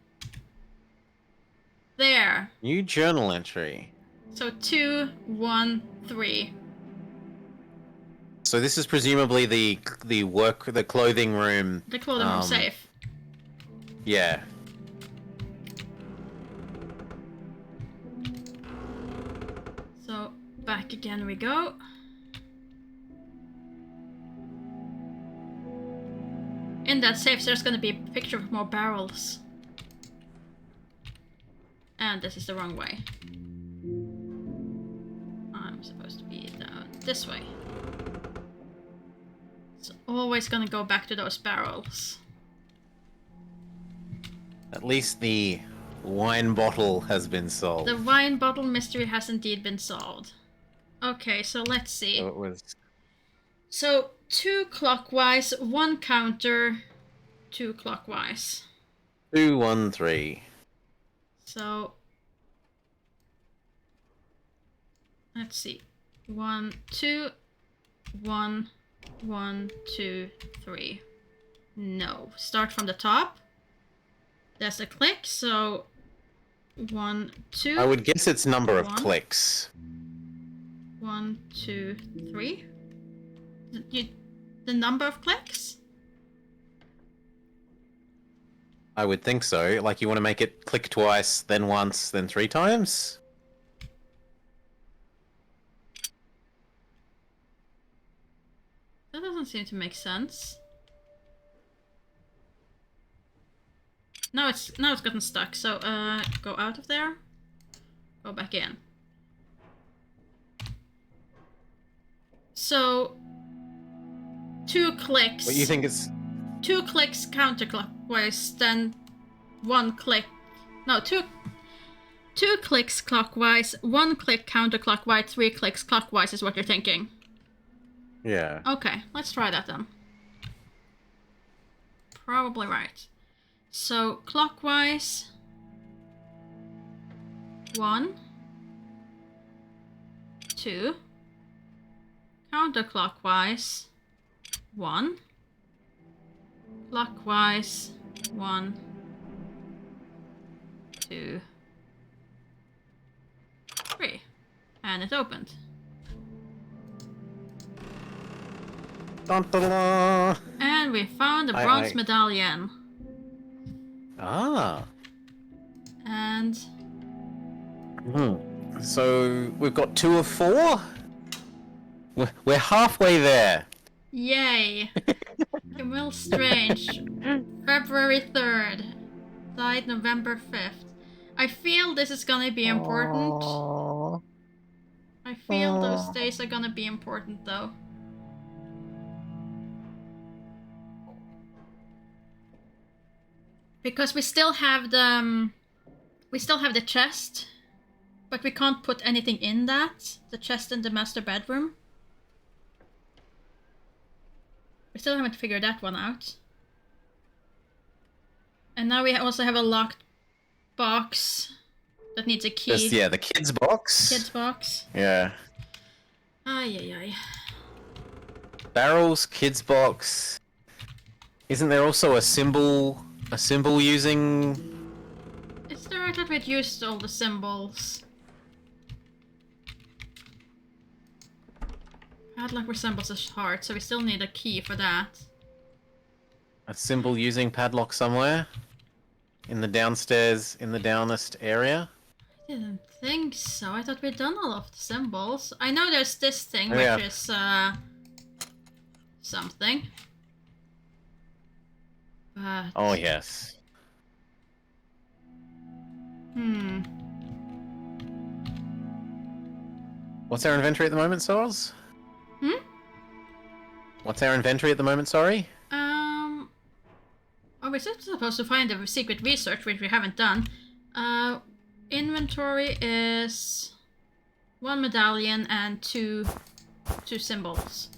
There. New journal entry. So 2, 1, 3. So this is presumably the clothing room. The clothing room safe. Yeah. So back again we go. In that safe there's gonna be a picture of more barrels. And this is the wrong way. I'm I'm supposed to be down this way. It's always gonna go back to those barrels. At least the wine bottle has been solved. The wine bottle mystery has indeed been solved. Okay, so let's see. So it was... So 2 clockwise, 1 counter, 2 clockwise. 2, 1, 3. So let's see. 1, 2, 1, 1, 2, 3. No. Start from the top. There's a click, so 1, 2. I would guess it's number of 1. clicks. 1, 2, 3. The number of clicks? I would think so. Like, you want to make it click twice, then once, then 3 times? That doesn't seem to make sense. Now it's gotten stuck, so go out of there. Go back in. So 2 clicks. What you think is... 2 clicks counterclockwise, then 1 click. No, 2 clicks clockwise, 1 click counterclockwise, 3 clicks clockwise is what you're thinking. Yeah. Okay, let's try that then. Probably right. So clockwise 1, 2, counterclockwise 1, clockwise 1, 2, 3, and it opened. Dun, dun, dun. And we found a bronze medallion. Ah. And So we've got 2 of 4? We're halfway there. yay! Camille Strange, February 3rd, died November 5th. I feel this is gonna be important. Aww. I feel those days are gonna be important though. Because we still have the chest, but we can't put anything in that. The chest in the master bedroom. We still haven't figured that one out. And now we also have a locked box that needs a key. Just, yeah, the kids box. Kids box. Yeah. Ay, ay, ay. Barrels, kids box. Isn't there also a symbol using... Is there? I thought we'd used all the symbols. Padlock resembles a heart, so we still need a key for that. a symbol using padlock somewhere? In the downstairs, in the downest area? I didn't think so. I thought we'd done all of the symbols. I know there's this thing, Yeah. which is, something. But... Oh, yes. What's our inventory at the moment, Soros? What's our inventory at the moment, sorry? Oh, we're still supposed to find the secret research, which we haven't done. Inventory is 1 medallion and two symbols.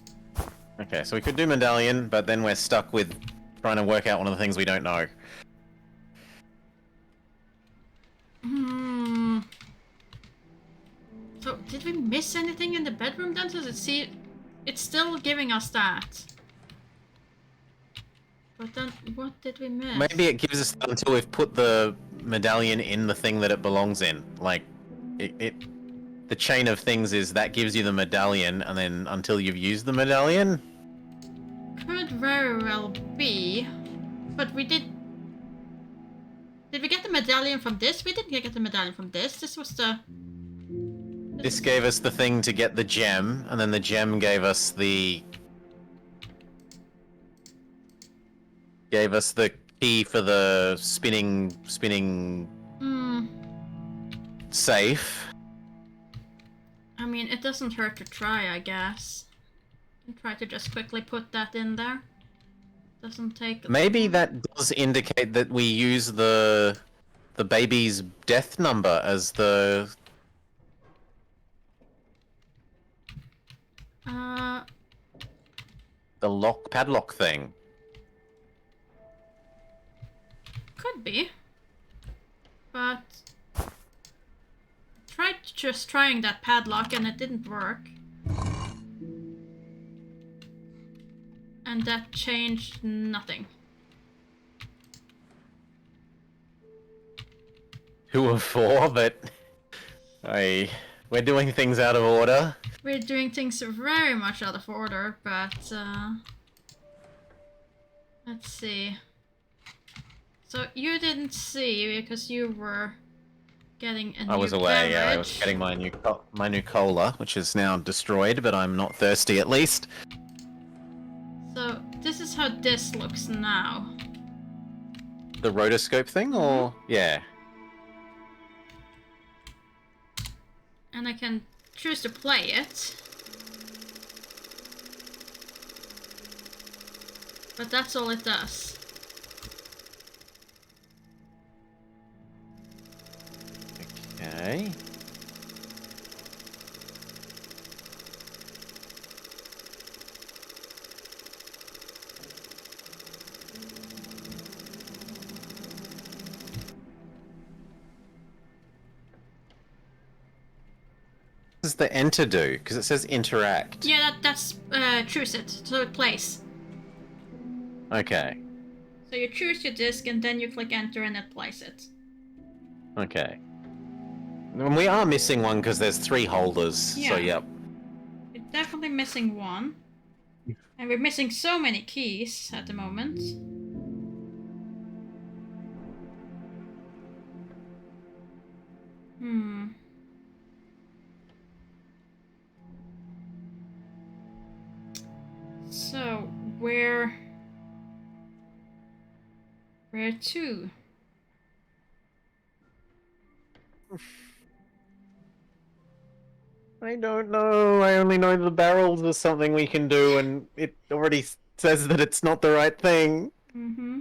Okay, so we could do medallion, but then we're stuck with trying to work out one of the things we don't know. So, did we miss anything in the bedroom then? Does it see... It's still giving us that. But then, what did we miss? Maybe it gives us that until we've put the medallion in the thing that it belongs in. Like, the chain of things is that gives you the medallion, and then until you've used the medallion? Could very well be. But we did... Did we get the medallion from this? We didn't get the medallion from this. This was the... This gave us the thing to get the gem, and then the gem gave us the... Gave us the key for the spinning safe. I'm mean, it doesn't hurt to try, I guess. And try to just quickly put that in there. Doesn't take... Maybe that does indicate that we use the baby's death number as the... the padlock thing. Could be. But... tried just trying that padlock and it didn't work. And that changed nothing. Who of four, but... we're doing things out of order. We're doing things very much out of order, but... let's see. So you didn't see because you were getting a new I was away, yeah. I was beverage. getting my new cola, which is now destroyed, but I'm not thirsty at least. So this is how this looks now. The rotoscope thing, or... yeah. And I can choose to play it. But that's all it does. Okay. What does the enter do? Because it says interact. Yeah, that's choose it, so it plays. Okay. So you choose your disc and then you click enter and it plays it. Okay. And we are missing one because there's 3 holders, Yeah. so yep. We're definitely missing one. And we're missing so many keys at the moment. So, where to? I don't know. I only know the barrels are something we can do, and it already says that it's not the right thing. Mm-hmm.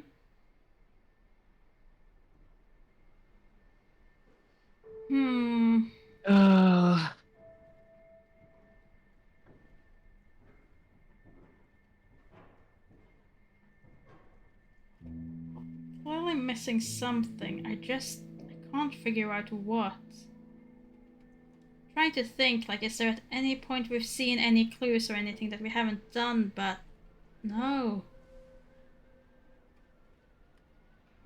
Clearly missing something. I can't figure out what. Trying to think, like, is there at any point we've seen any clues or anything that we haven't done, but no.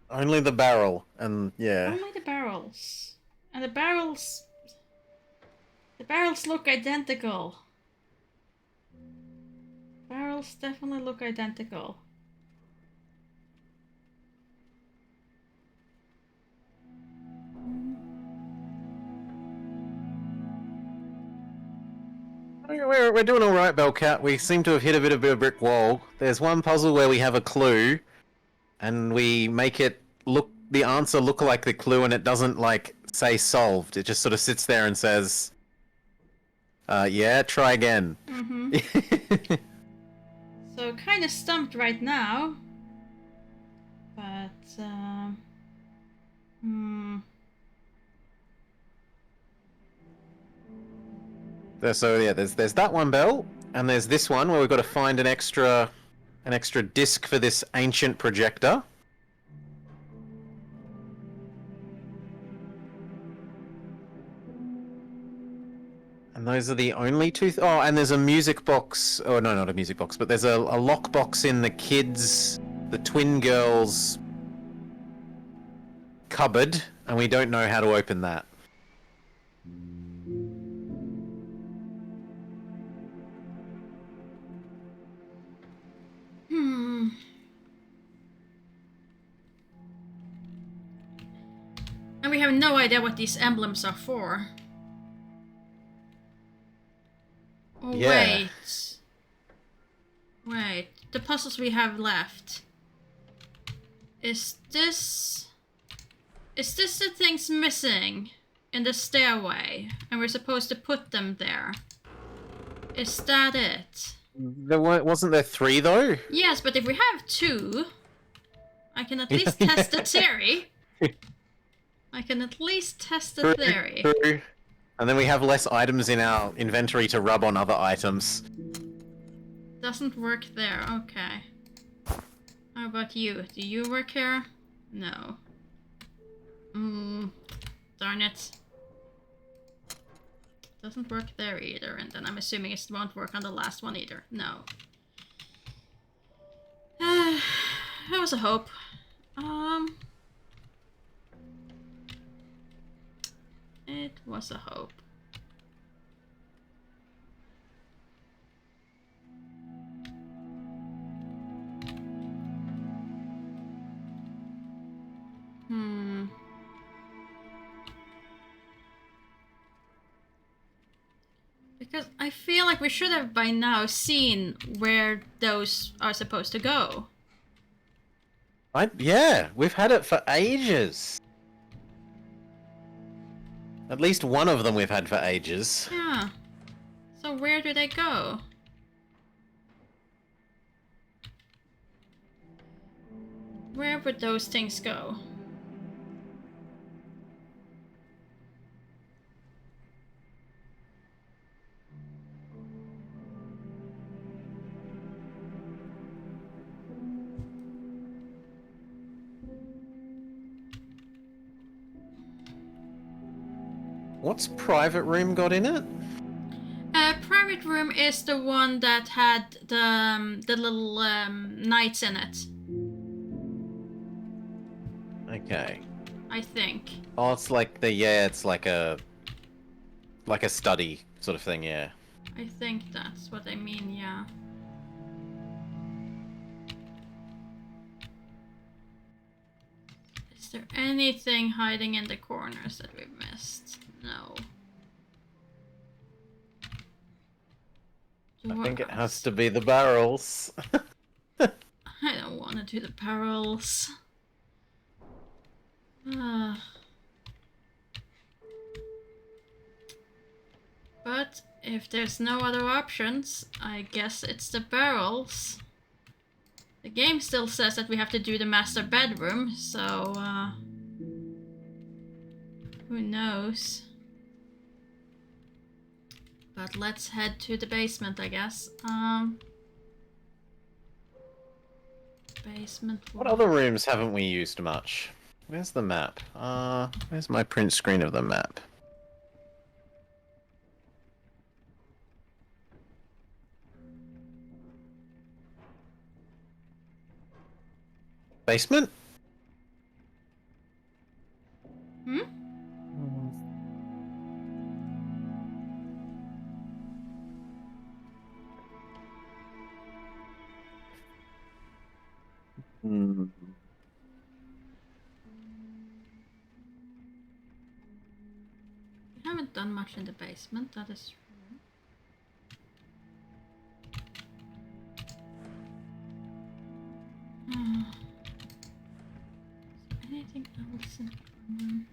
Only the barrel, and yeah. Only the barrels. And the barrels look identical. Barrels definitely look identical. We're doing alright, Bellcat. We seem to have hit a bit of a brick wall. There's one puzzle where we have a clue, and we make it the answer look like the clue, and it doesn't, like, say solved. It just sort of sits there and says, yeah, try again. Mm-hmm. So, kind of stumped right now. But, So yeah, there's that one bell, and there's this one where we've got to find an extra disc for this ancient projector. And those are the only 2... oh, and there's a music box. Oh, no, not a music box, but there's a lock box in the twin girls' cupboard, and we don't know how to open that. And we have no idea what these emblems are for. Oh, Yeah. Wait. The puzzles we have left. Is this the things missing? in the stairway, and we're supposed to put them there. Is that it? Wasn't there 3 though? Yes, but if we have 2, I can at least test the theory. I can at least test the theory. True. And then we have less items in our inventory to rub on other items. Doesn't work there, okay. How about you? Do you work here? No. Darn it. Doesn't work there either, and then I'm assuming it won't work on the last one either. No. That was a hope. It was a hope. Because I feel like we should have by now seen where those are supposed to go. Yeah, we've had it for ages. At least one of them we've had for ages. Yeah. So where do they go? Where would those things go? What's private room got in it? Private room is the one that had the little knights in it. Okay. I think. Oh, it's like it's like a study sort of thing, yeah. I think that's what I mean, yeah. Is there anything hiding in the corners that we've missed? No. I think it has to be the barrels. I don't want to do the barrels. But if there's no other options, I guess it's the barrels. The game still says that we have to do the master bedroom, so who knows? But let's head to the basement, I guess. Basement. What other rooms haven't we used much? Where's the map? Where's my print screen of the map? Basement? We haven't done much in the basement, that is true. Anything else in common?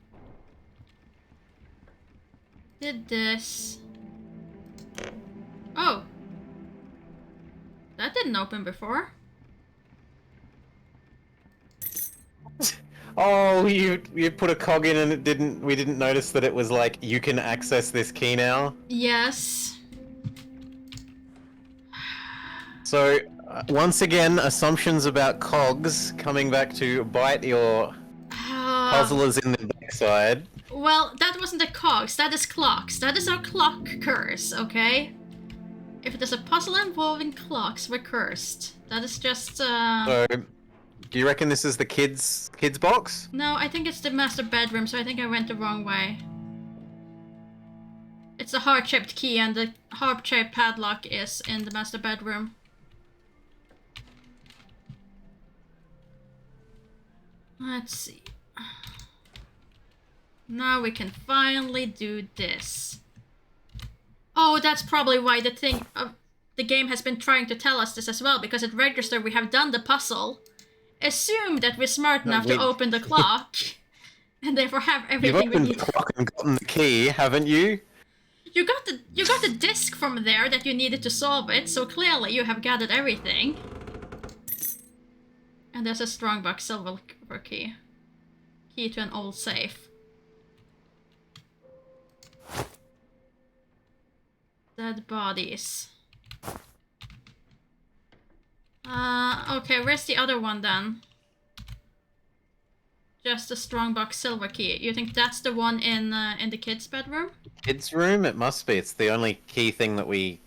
Did this. Oh! That didn't open before. Oh, you put a cog in and we didn't notice that it was like, you can access this key now? Yes. So, once again, assumptions about cogs coming back to bite your puzzlers in the backside. Well, that wasn't the cogs, that is clocks. That is our clock curse, okay? If there's a puzzle involving clocks, we're cursed. That is just, So, do you reckon this is the kids box? No, I think it's the master bedroom, so I think I went the wrong way. It's a heart-shaped key, and the heart-shaped padlock is in the master bedroom. Let's see. Now we can finally do this. Oh, that's probably why the game has been trying to tell us this as well, because it registered we have done the puzzle. Assume that we're smart enough to open the clock. and therefore have You've everything we opened need. the clock and gotten the key, haven't you? You got the disc from there that you needed to solve it, so clearly you have gathered everything. And there's a strongbox silver key. Key to an old safe. Dead bodies. Okay, where's the other one then? Just a strongbox silver key. You think that's the one in the kids' bedroom? Kids' room? It must be. It's the only key thing that we...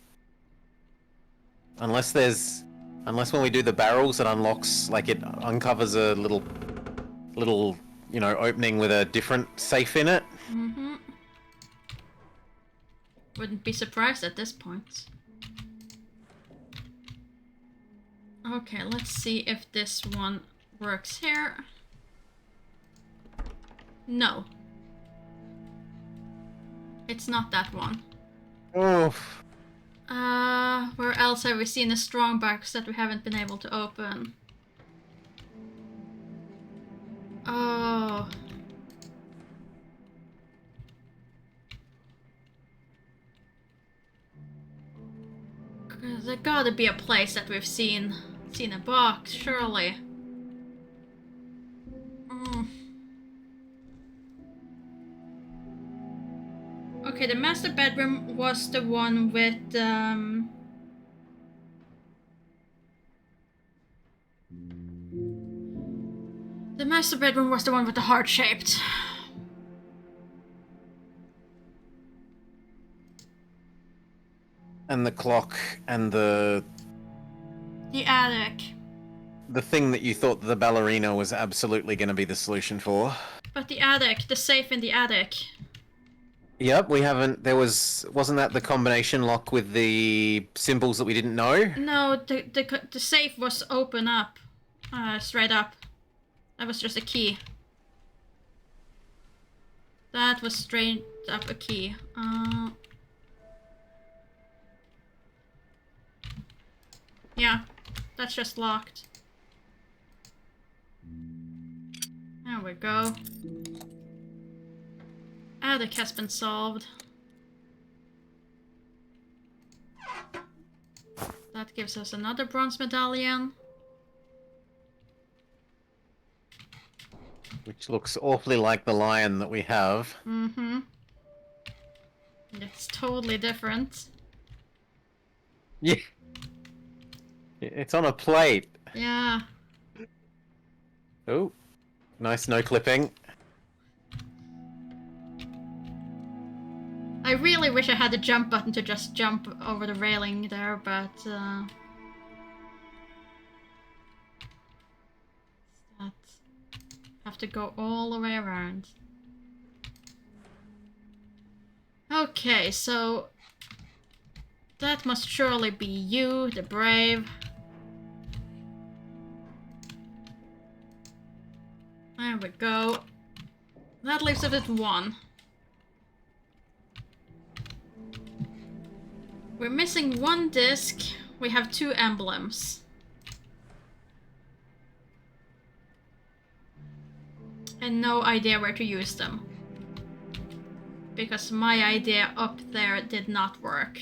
Unless when we do the barrels, it unlocks, like, it uncovers a little, you know, opening with a different safe in it. Mm-hmm. Wouldn't be surprised at this point. Okay, let's see if this one works here. No. It's not that one. Oof. Where else have we seen a strongbox that we haven't been able to open? Oh. There gotta be a place that we've seen a box, surely. Okay, the master bedroom was the one with the master bedroom was the one with the heart-shaped. And the clock and the attic. the thing that you thought the ballerina was absolutely going to be the solution for. But the attic, the safe in the attic. Yep, we haven't. Wasn't that the combination lock with the symbols that we didn't know? No, the safe was open up, straight up. That was just a key. That was straight up a key. Yeah, that's just locked. There we go. Attic has been solved. That gives us another bronze medallion. Which looks awfully like the lion that we have. Mm-hmm. It's totally different. Yeah. It's on a plate. Yeah. Oh, nice no clipping. I really wish I had the jump button to just jump over the railing there, but have to go all the way around. Okay, so that must surely be you, the brave. There we go. That leaves us at one. We're missing one disc. We have two emblems. And no idea where to use them. Because my idea up there did not work.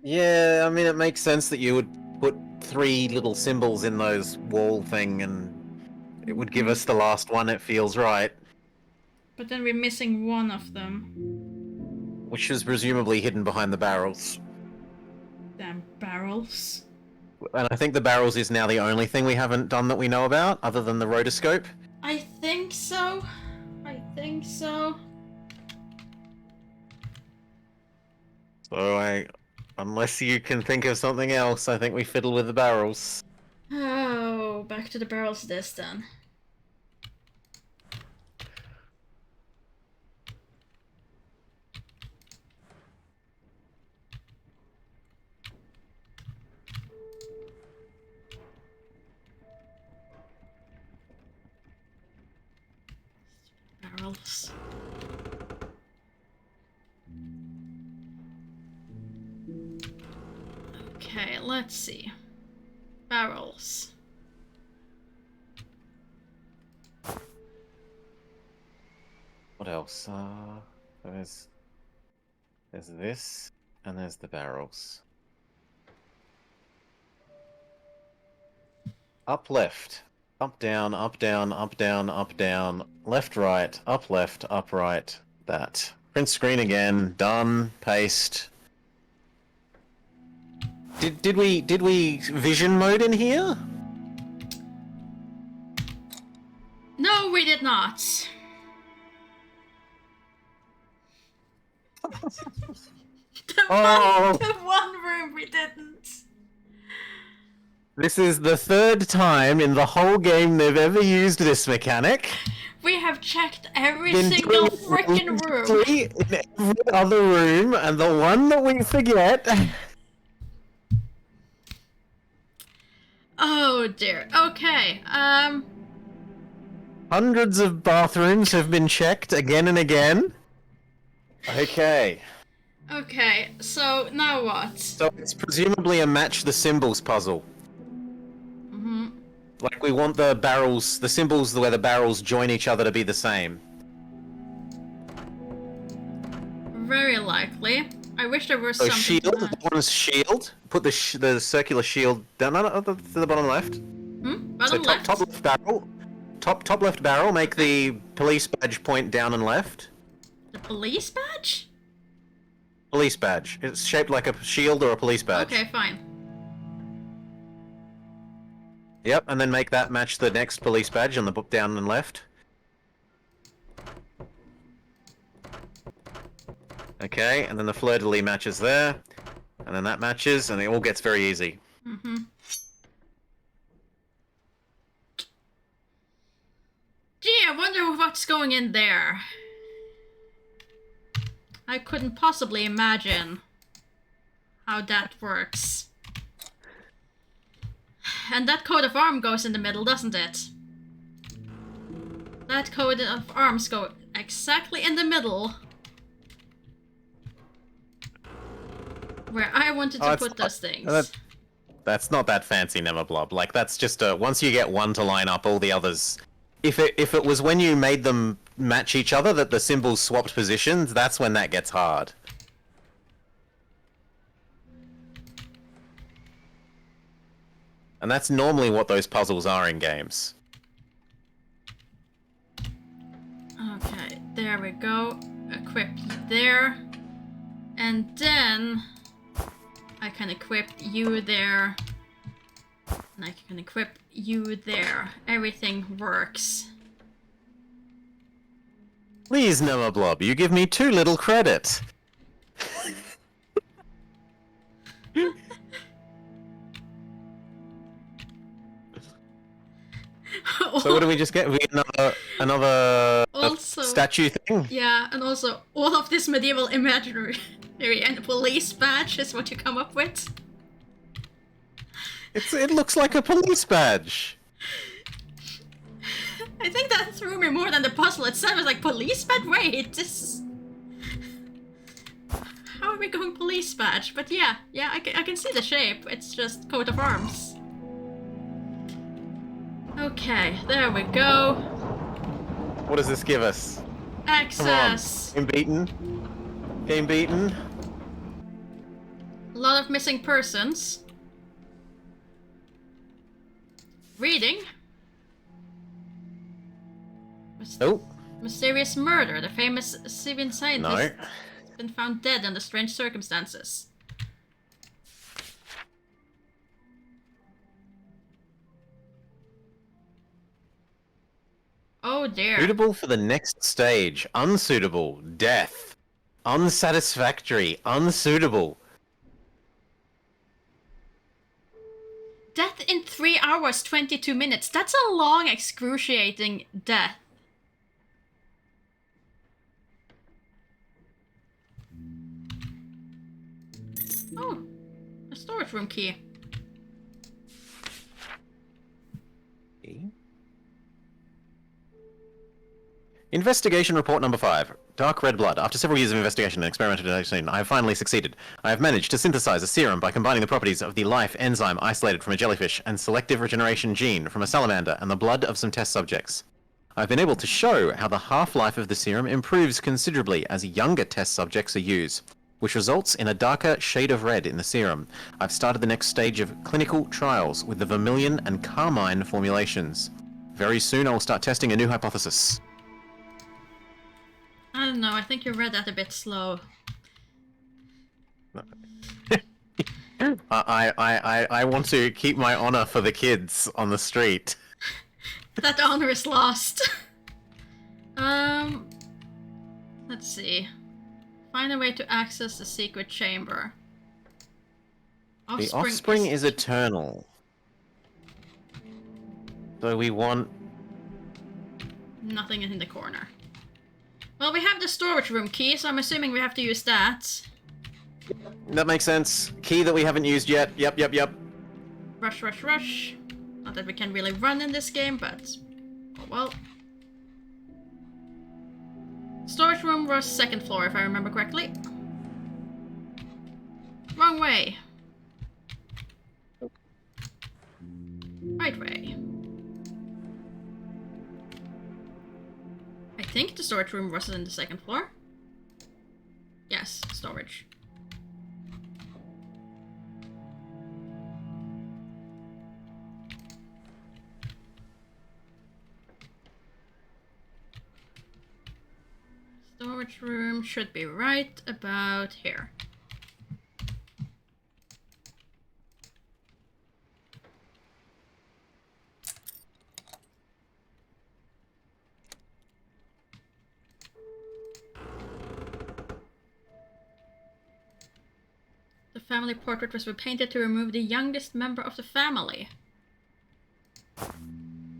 Yeah, I mean, it makes sense that you would put 3 little symbols in those wall thing and it would give us the last one. It feels right. But then we're missing one of them. Which is presumably hidden behind the barrels. Damn barrels. And I think the barrels is now the only thing we haven't done that we know about, other than the rotoscope. I think so. I think so. So unless you can think of something else, I think we fiddle with the barrels. Oh, back to the barrels this then. Barrels. Okay, let's see. Barrels. What else? There's this, and there's the barrels. Up left, up down, up down, up down, up down, left right, up right. That. Print screen again. Done. Paste. Did we vision mode in here? No, we did not. The one room we didn't. This is the third time in the whole game they've ever used this mechanic. We have checked every single freaking room. In every other room, and the one that we forget. Oh dear. Okay. Hundreds of bathrooms have been checked again and again. Okay. Okay, so now what? So it's presumably a match the symbols puzzle. Mm-hmm. Like we want the barrels, the symbols where the barrels join each other to be the same. Very likely. I wish there was So something. shield, the bottom's shield. Put the circular shield down to the bottom left. Bottom So left? top left barrel. Top left barrel. Make the police badge point down and left. The police badge? Police badge. It's shaped like a shield or a police badge. Okay, fine. Yep, and then make that match the next police badge on the down and left. Okay, and then the fleur-de-lis matches there. And then that matches, and it all gets very easy. Mm-hmm. Gee, I wonder what's going in there. I couldn't possibly imagine how that works. And that coat of arms goes in the middle, doesn't it? That coat of arms go exactly in the middle. Where I wanted to put those things. That's not that fancy, Nemablob. Like, that's just once you get one to line up, all the others... If it was when you made them match each other that the symbols swapped positions, that's when that gets hard. And that's normally what those puzzles are in games. Okay, there we go. Equip there. And then I can equip you there. And I can equip you there. Everything works. Please, Nemablob, you give me too little credit. So what do we just get? We get another Also, statue thing? Yeah, and also all of this medieval imaginary and police badge is what you come up with. It looks like a police badge. I think that threw me more than the puzzle itself. It was like, police badge? Wait, this... How are we going police badge? But yeah, I can see the shape. It's just coat of arms. Okay, there we go. What does this give us? Access. Come on. Game beaten. Game beaten. A lot of missing persons. Reading. Oh. Mysterious murder. The famous Sibian scientist No. has been found dead under strange circumstances. Oh dear. Suitable for the next stage. Unsuitable. Death. Unsatisfactory. Unsuitable. Death in 3 hours, 22 minutes. That's a long, excruciating death. Oh, a storage room key. Investigation report number 5. Dark red blood. After several years of investigation and experimental detection, I have finally succeeded. I have managed to synthesize a serum by combining the properties of the life enzyme isolated from a jellyfish and selective regeneration gene from a salamander and the blood of some test subjects. I've been able to show how the half-life of the serum improves considerably as younger test subjects are used, which results in a darker shade of red in the serum. I've started the next stage of clinical trials with the vermilion and carmine formulations. Very soon I will start testing a new hypothesis. I don't know, I think you read that a bit slow. I want to keep my honor for the kids on the street. That honor is lost. Let's see. Find a way to access the secret chamber. The offspring is eternal. So we want... Nothing in the corner. Well, we have the storage room key, so I'm assuming we have to use that. That makes sense. Key that we haven't used yet. Yep. Rush, rush, rush. Not that we can really run in this game, but... Oh well. Storage room was second floor, if I remember correctly. Wrong way. Right way. I think the storage room was in the second floor. Yes, storage. Storage room should be right about here. The family portrait was repainted to remove the youngest member of the family.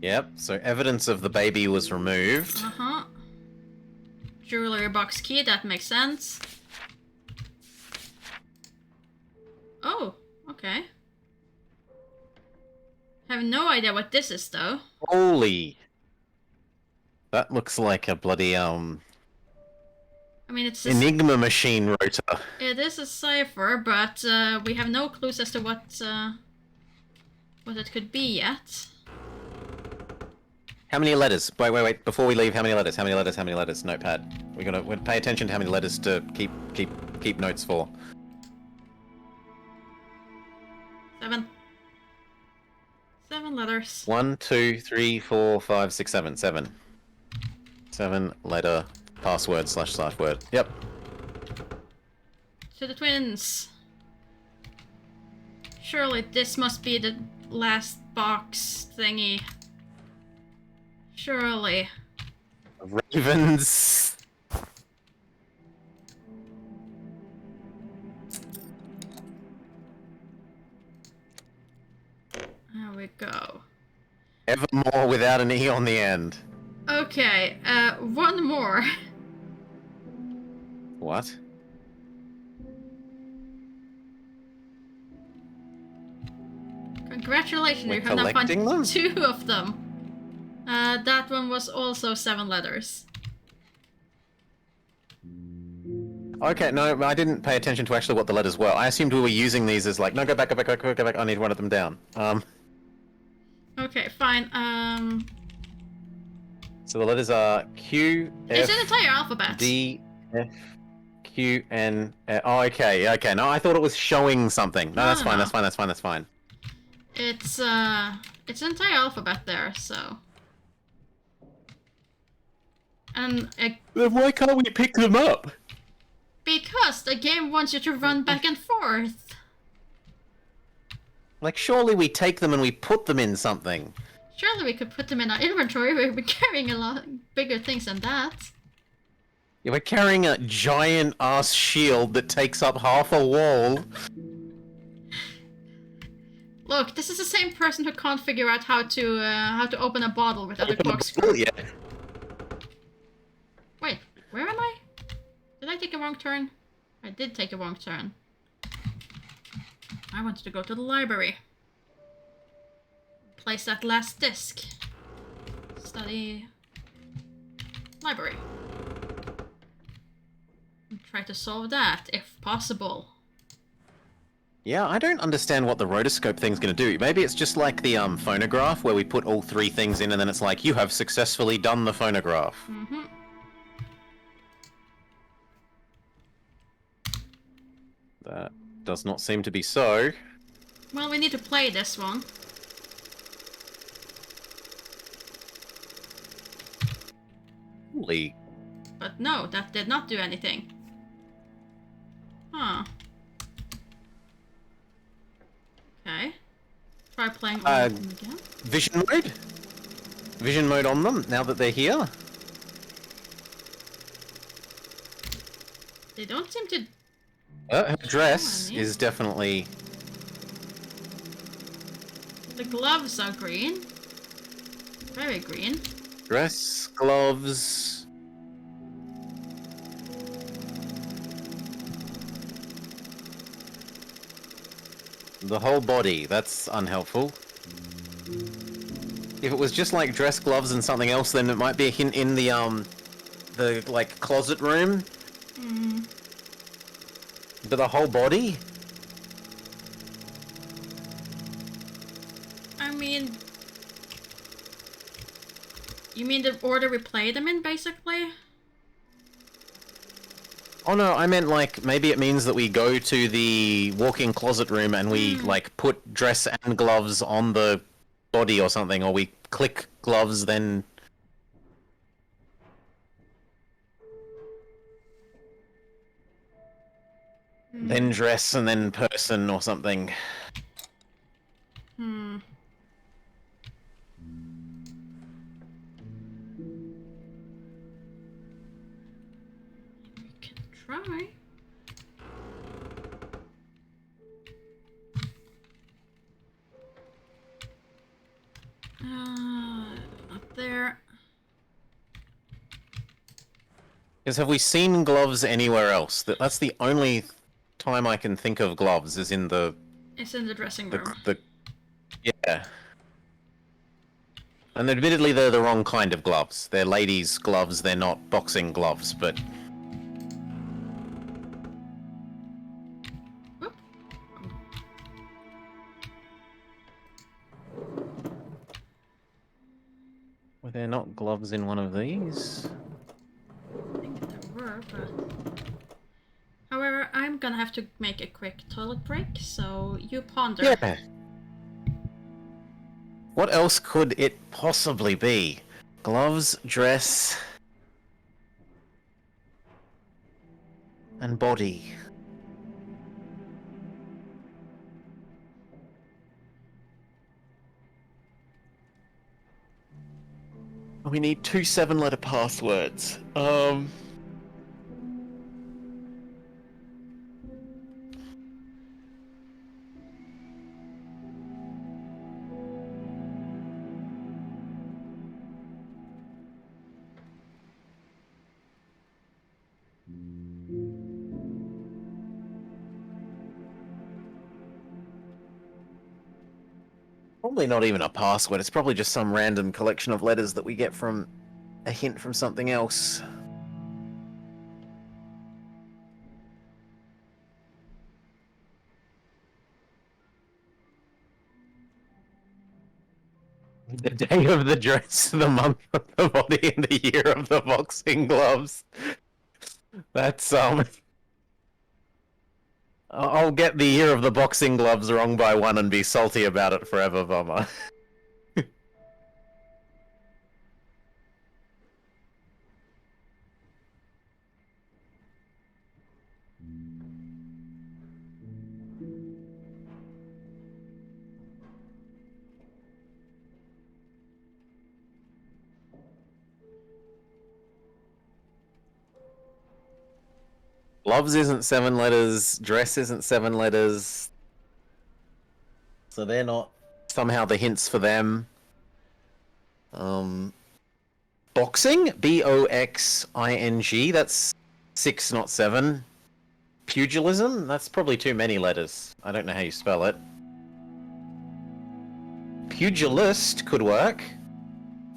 Yep, so evidence of the baby was removed. Uh-huh. Jewelry box key, that makes sense. Oh, okay. Have no idea what this is, though. Holy! That looks like a bloody, I mean, it's Enigma machine rotor. It is a cipher, but we have no clues as to what it could be yet. How many letters? Wait. Before we leave, how many letters? How many letters? Notepad. We're gonna pay attention to how many letters to keep notes for. 7. 7 letters. 1, 2, 3, 4, 5, 6, 7. 7. 7-letter password / word. Yep. To the twins. Surely this must be the last box thingy. Surely. Ravens. There we go. Evermore without an E on the end. Okay, one more. What? Congratulations, We're you have now collecting them? found 2 of them. That one was also 7 letters. Okay, no, I didn't pay attention to actually what the letters were. I assumed we were using these as like, no, go back, I need to write them down. Okay, fine, So the letters are Q, F, it's an entire alphabet. D, F, Q, N, oh, okay, no, I thought it was showing something. No, that's fine, no. that's fine. It's an entire alphabet there, so... And Then why can't we pick them up? because the game wants you to run back and forth. Like, surely we take them and we put them in something. Surely we could put them in our inventory. We're carrying a lot bigger things than that. Yeah, we're carrying a giant-ass shield that takes up half a wall. Look, this is the same person who can't figure out how to open a bottle without a corkscrew. Yeah. Wait, where am I? Did I take a wrong turn? I did take a wrong turn. I wanted to go to the library. Place that last disc. Study... library. And try to solve that, if possible. Yeah, I don't understand what the rotoscope thing's gonna do. Maybe it's just like the phonograph where we put all 3 things in and then it's like, you have successfully done the phonograph. Mm-hmm. That does not seem to be so. Well, we need to play this one. Holy. But no, that did not do anything. Huh. Okay. Try playing all of them again. Vision mode? Vision mode on them, now that they're here? They don't seem to... Her dress is definitely... The gloves are green. Very green. Dress, gloves... The whole body, that's unhelpful. If it was just like dress, gloves, and something else, then it might be a hint in the like, closet room. Hmm. But the whole body? I mean... You mean the order we play them in, basically? Oh no, I meant like, maybe it means that we go to the walk-in closet room and we, like, put dress and gloves on the body or something, or we click gloves, then... Then dress and then person or something. Hmm. We can try. Up there. Because have we seen gloves anywhere else? That's the only time I can think of gloves, is in the... It's in the dressing room. Yeah. And admittedly, they're the wrong kind of gloves. They're ladies' gloves, they're not boxing gloves, but... Whoop. Were there not gloves in one of these? I think there were, but... However, I'm gonna have to make a quick toilet break, so you ponder. Yeah. What else could it possibly be? Gloves, dress... and body. We need 2 7-letter passwords. Probably not even a password, it's probably just some random collection of letters that we get from a hint from something else. The day of the dress, the month of the body, and the year of the boxing gloves. That's, I'll get the year of the boxing gloves wrong by 1 and be salty about it forever, Bummer. Gloves isn't 7 letters, dress isn't 7 letters. So they're not somehow the hints for them. Boxing? B-O-X-I-N-G, that's 6, not 7. Pugilism? That's probably too many letters. I don't know how you spell it. Pugilist could work.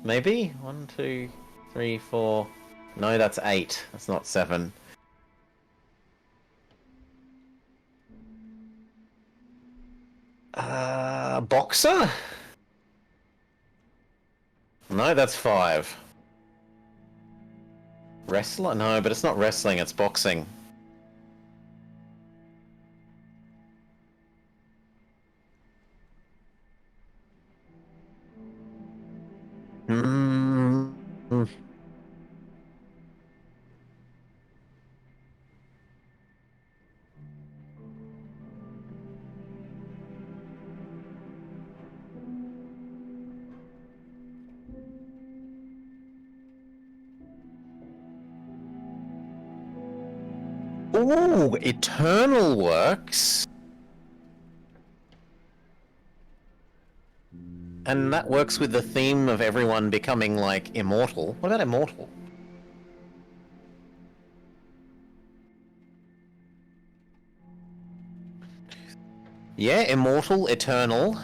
Maybe? 1, 2, 3, 4... No, that's 8. That's not 7. Boxer? No, that's 5. Wrestler? No, but it's not wrestling, it's boxing. Hmm. Ooh, Eternal works. And that works with the theme of everyone becoming, like, immortal. What about immortal? Yeah, immortal, eternal.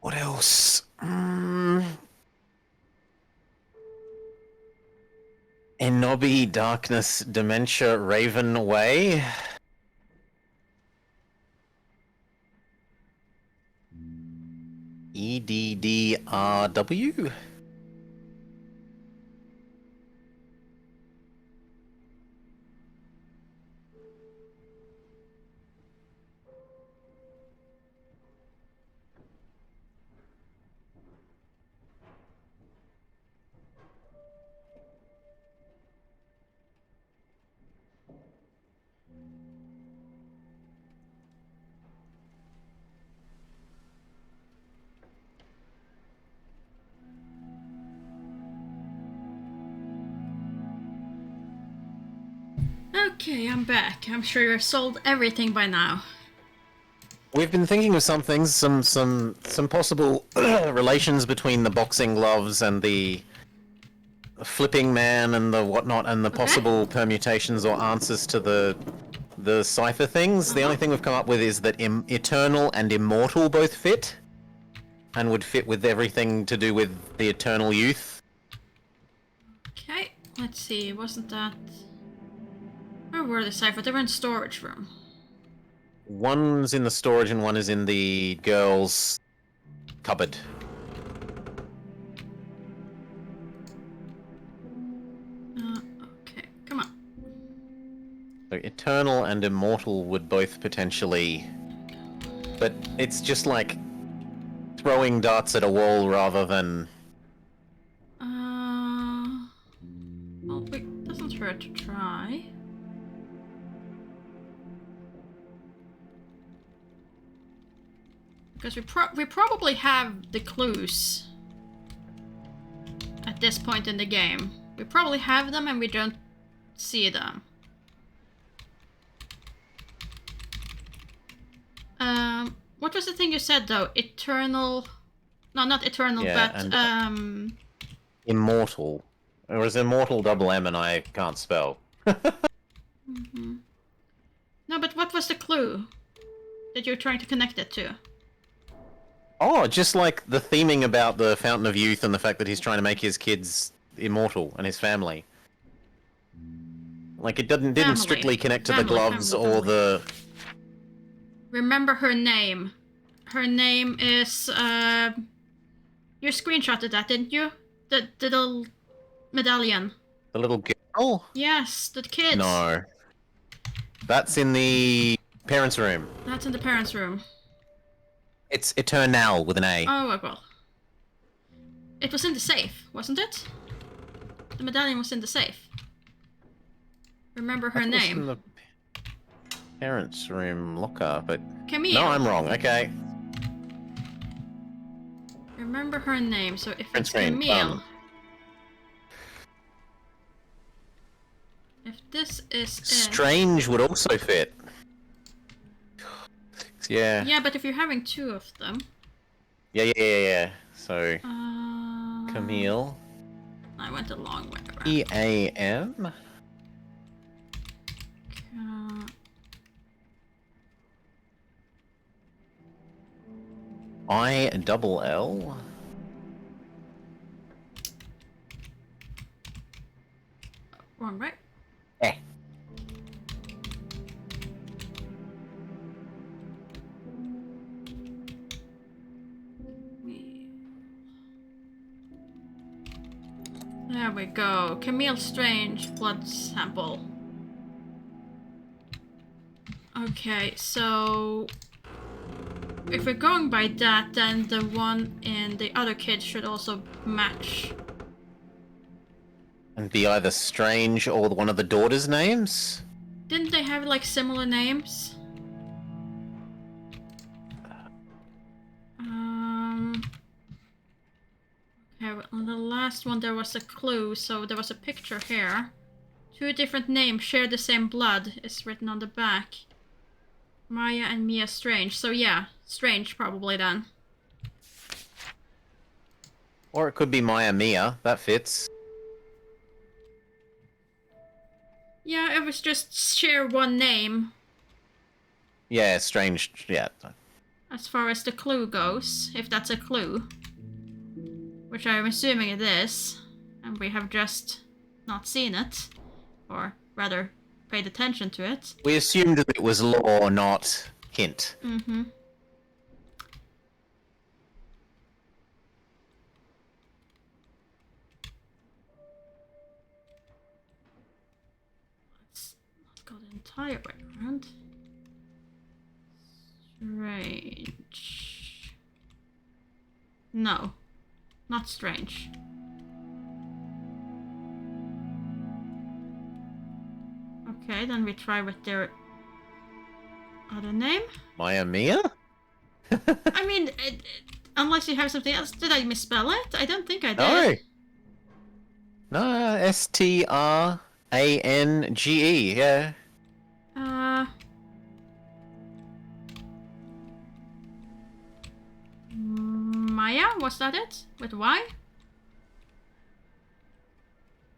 What else? Enobi, Darkness, Dementia, Raven Way. EDDRW? Okay, I'm back. I'm sure you've solved everything by now. We've been thinking of some things, some possible relations between the boxing gloves and the flipping man and the whatnot, and the possible permutations or answers to the cipher things. The only thing we've come up with is that eternal and immortal both fit, and would fit with everything to do with the eternal youth. Okay, let's see. Wasn't that? Where were the ciphers? They were in storage room. One's in the storage and one is in the girls' cupboard. Okay, come on. So eternal and immortal would both potentially, but it's just like throwing darts at a wall rather than. Well, it doesn't hurt to try. Because we probably have the clues at this point in the game. We probably have them and we don't see them. What was the thing you said though? Eternal... No, not eternal, Yeah, but... and immortal. Or is immortal double M and I can't spell. No, but what was the clue that you're trying to connect it to? Oh, just like the theming about the Fountain of Youth and the fact that he's trying to make his kids immortal and his family. Like it didn't strictly connect to the gloves or the... Remember her name. Her name is, you screenshotted that, didn't you? The little medallion. The little girl? Yes, the kids. No. That's in the parents' room. That's in the parents' room. It's Eternal with an A. Oh, well. It was in the safe, wasn't it? The medallion was in the safe. Remember her name. In the parents' room locker, but... Camille. No, I'm wrong. Okay. Remember her name, so if Prince it's Camille... If this is Strange would also fit. Yeah. Yeah, but if you're having two of them... Yeah. So... Camille. I went a long way around. E-A-M? I-double-L? Wrong, right? Eh. There we go. Camille Strange blood sample. Okay, so if we're going by that, then the one in the other kid should also match. And be either Strange or one of the daughters' names? Didn't they have like similar names? Okay, well, on the last one there was a clue, so there was a picture here. 2 different names share the same blood is written on the back. Maya and Mia Strange. So yeah, Strange probably then. Or it could be Maya Mia. That fits. Yeah, it was just share one name. Yeah, Strange. Yeah. As far as the clue goes, if that's a clue. Which I'm assuming it is. And we have just not seen it. Or rather, paid attention to it. We assumed that it was lore, not hint. Mm-hmm. Let's not go the entire way around. Strange. No, not strange. Okay, then we try with their other name. Maya Mia? I mean, unless you have something else. Did I misspell it? I don't think I did. No. No, Strange, yeah. Maya, was that it? With Y?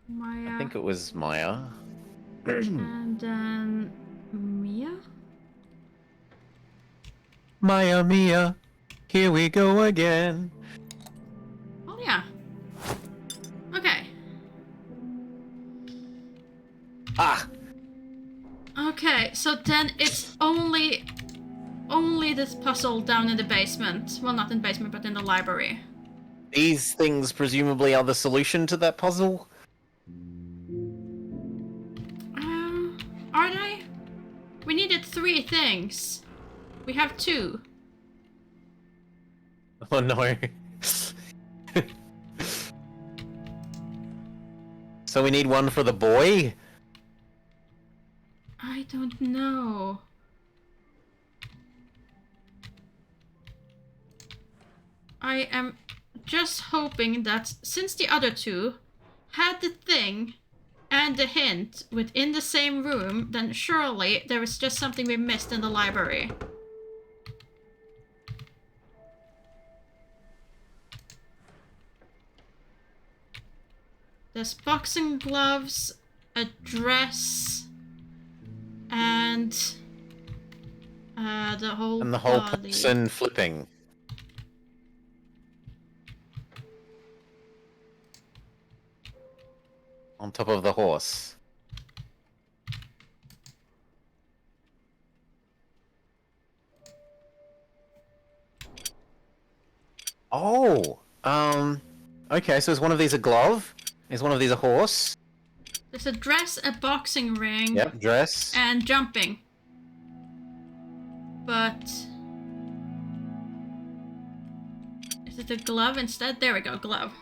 Maya. I think it was Maya. And then Mia? Maya Mia, here we go again. Oh yeah. Okay. Ah! Okay, so then it's only this puzzle down in the basement. Well, not in the basement, but in the library. These things presumably are the solution to that puzzle? Are they? We needed 3 things. We have 2. Oh no. So we need one for the boy? I don't know. I am just hoping that since the other 2 had the thing and the hint within the same room, then surely there is just something we missed in the library. There's boxing gloves, a dress, and the whole body. Person flipping. On top of the horse. Oh! Okay, so is one of these a glove? Is one of these a horse? There's a dress, a boxing ring. Yep, dress. And jumping. But... is it a glove instead? There we go, glove.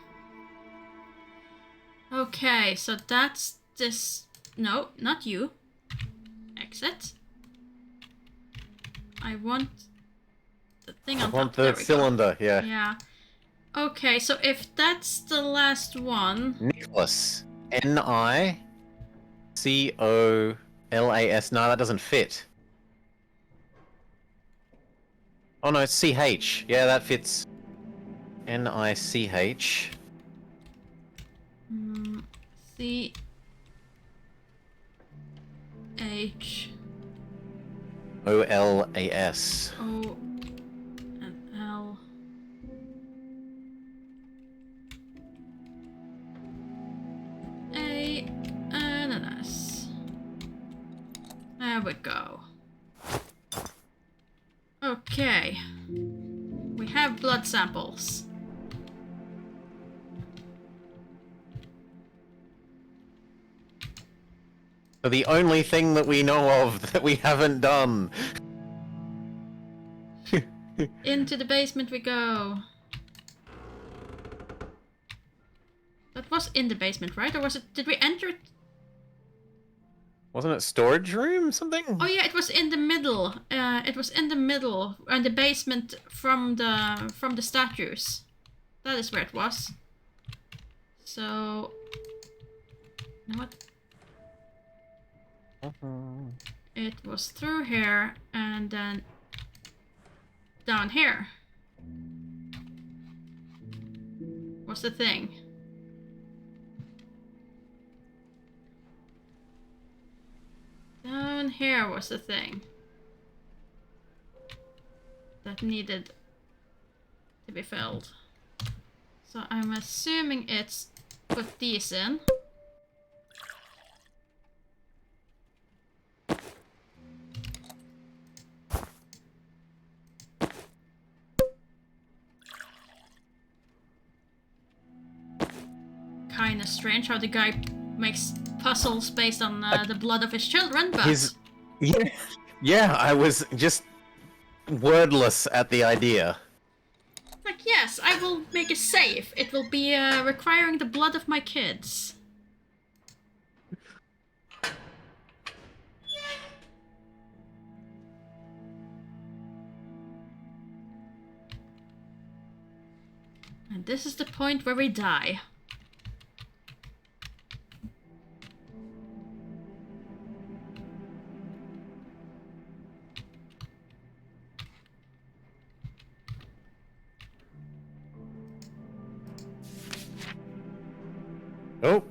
Okay, so that's this... No, not you. Exit. I want the thing on top. I want the cylinder, yeah. Yeah. Okay, so if that's the last one... Nicholas. Nicolas. No, that doesn't fit. Oh no, it's CH. Yeah, that fits. NICH. C H OLAS. O and L we go. Okay. We have blood samples. So the only thing that we know of that we haven't done. Into the basement we go. That was in the basement, right? Or was it... Did we enter it? Wasn't it storage room something? Oh yeah, it was in the middle. It was in the middle, and the basement from the statues. That is where it was. So, you know what? It was through here and then down here was the thing. Down here was the thing that needed to be filled. So I'm assuming it's put these in. Kinda strange how the guy makes puzzles based on the blood of his children, but... Yeah, I was just wordless at the idea. Like, yes, I will make a save. It will be requiring the blood of my kids. And this is the point where we die. Oh.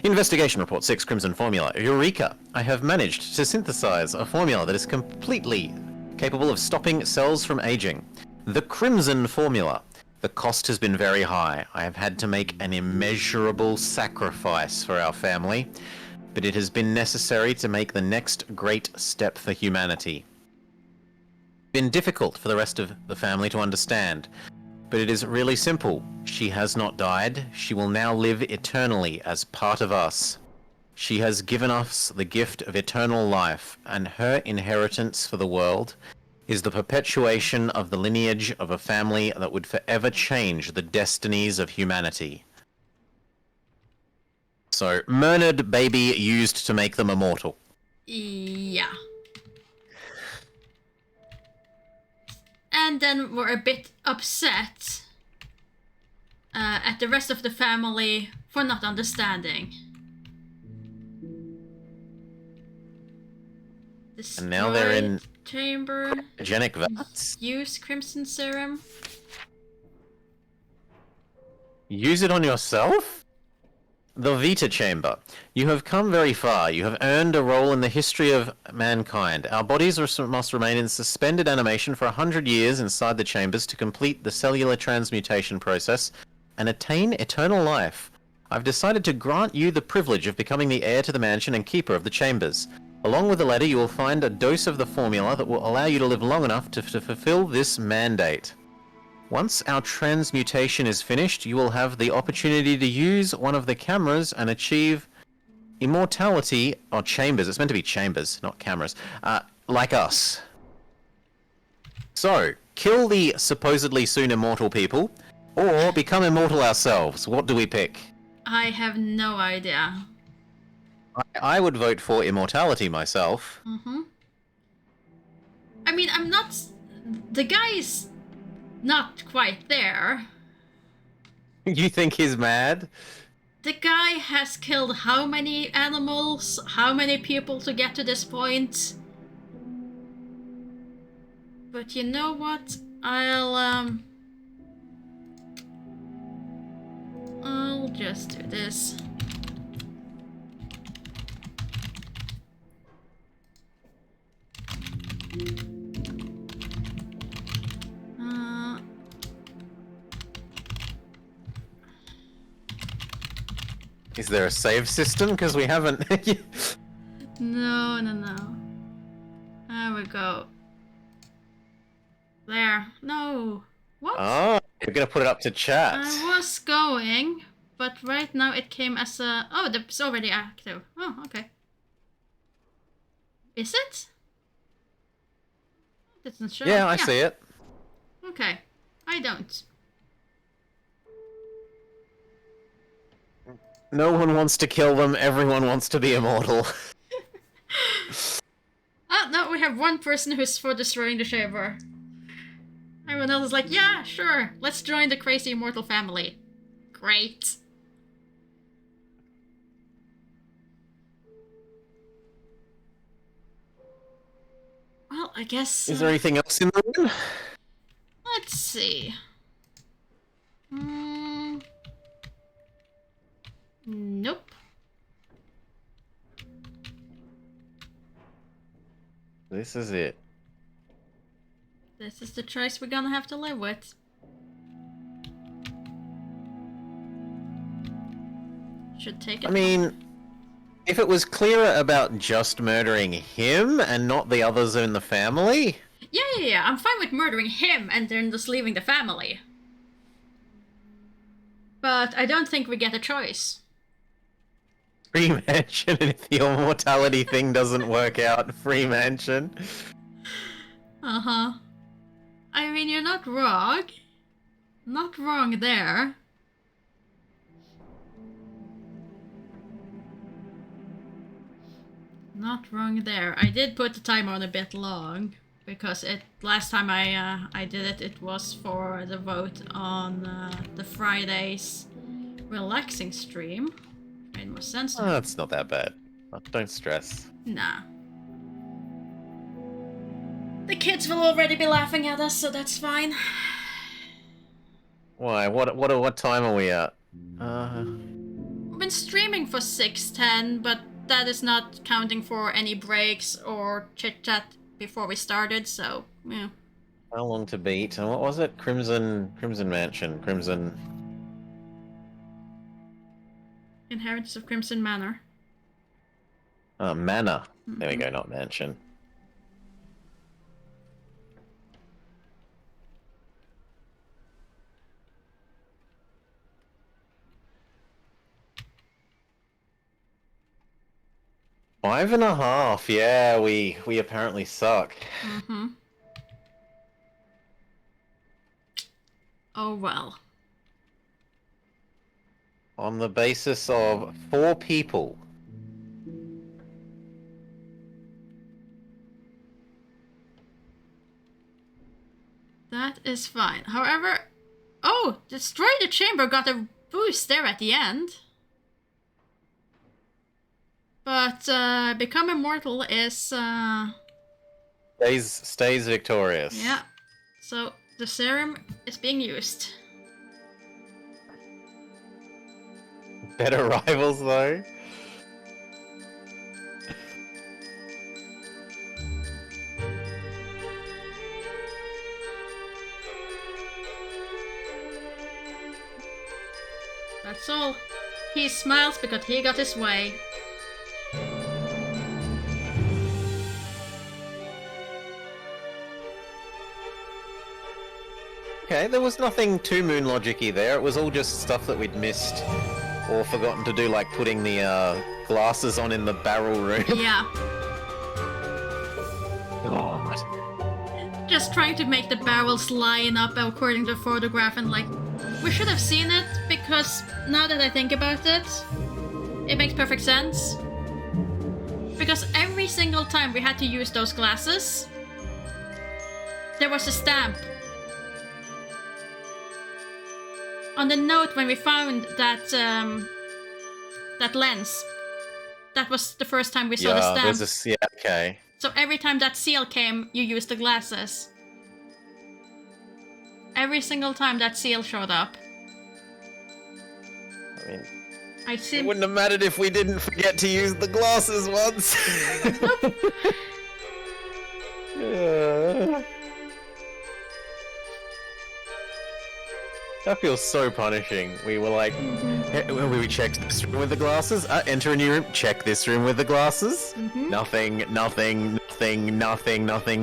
Investigation Report 6, Crimson Formula. Eureka! I have managed to synthesize a formula that is completely capable of stopping cells from aging. The Crimson Formula. The cost has been very high. I have had to make an immeasurable sacrifice for our family, but it has been necessary to make the next great step for humanity. It's been difficult for the rest of the family to understand. But it is really simple. She has not died. She will now live eternally as part of us. She has given us the gift of eternal life, and her inheritance for the world is the perpetuation of the lineage of a family that would forever change the destinies of humanity. So, murdered baby used to make them immortal. Yeah. And then we're a bit upset at the rest of the family for not understanding. And now they're in chamber. Cryogenic vats. Use crimson serum. Use it on yourself? The Vita Chamber. You have come very far. You have earned a role in the history of mankind. Our bodies must remain in suspended animation for 100 years inside the chambers to complete the cellular transmutation process and attain eternal life. I've decided to grant you the privilege of becoming the heir to the mansion and keeper of the chambers. Along with the letter, you will find a dose of the formula that will allow you to live long enough to fulfill this mandate. Once our transmutation is finished, you will have the opportunity to use one of the cameras and achieve immortality, or chambers, it's meant to be chambers, not cameras, like us. So, kill the supposedly soon immortal people, or become immortal ourselves. What do we pick? I have no idea. I would vote for immortality myself. Mm-hmm. I mean, I'm not... The guy's not quite there. You think he's mad? The guy has killed how many animals, how many people to get to this point? But you know what? I'll just do this. Is there a save system? Because we haven't. No. There we go. There. No. What? Oh, you're gonna put it up to chat. I was going, but right now it came as a... Oh, it's already active. Oh, okay. Is it? It doesn't show. Yeah, I see it. Okay. I don't. No one wants to kill them, everyone wants to be immortal. Ah, no, we have one person who's for destroying the Shaver. Everyone else is like, yeah, sure, let's join the crazy immortal family. Great. Well, I guess... Is there anything else in the room? Let's see. Nope. This is it. This is the choice we're gonna have to live with. Should take it. I mean, if it was clearer about just murdering him and not the others in the family... Yeah. I'm fine with murdering him and then just leaving the family. But I don't think we get a choice. Free mansion, and if the immortality thing doesn't work out, free mansion. Uh-huh. I mean, you're not wrong. Not wrong there. Not wrong there. I did put the timer on a bit long because last time I did it, it was for the vote on the Friday's relaxing stream. Made more sense to me. Oh, it's not that bad. Don't stress. Nah. The kids will already be laughing at us, so that's fine. Why? What time are we at? We've been streaming for 6:10, but that is not counting for any breaks or chit-chat before we started, so, yeah. How long to beat? And what was it? Crimson Mansion. Inheritance of Crimson Manor. Manor. There we go, not mansion. Five and a half. Yeah, we apparently suck. Mm-hmm. Oh well. On the basis of 4 people. That is fine. However... Oh! Destroy the Chamber got a boost there at the end. But, Become Immortal is, Stays victorious. Yeah. So, the serum is being used. Better rivals, though. That's all. He smiles because he got his way. Okay, there was nothing too moon logic-y there. It was all just stuff that we'd missed or forgotten to do, like putting the glasses on in the barrel room. Yeah. God. Just trying to make the barrels line up according to the photograph, and like, we should have seen it because now that I think about it, it makes perfect sense. Because every single time we had to use those glasses, there was a stamp. On the note when we found that that lens, that was the first time we saw the stamp. Yeah, okay. So every time that seal came, you used the glasses. Every single time that seal showed up. I mean, it it wouldn't have mattered if we didn't forget to use the glasses once. That feels so punishing. We were like, we checked this room with the glasses. Enter a new room. Check this room with the glasses. Nothing.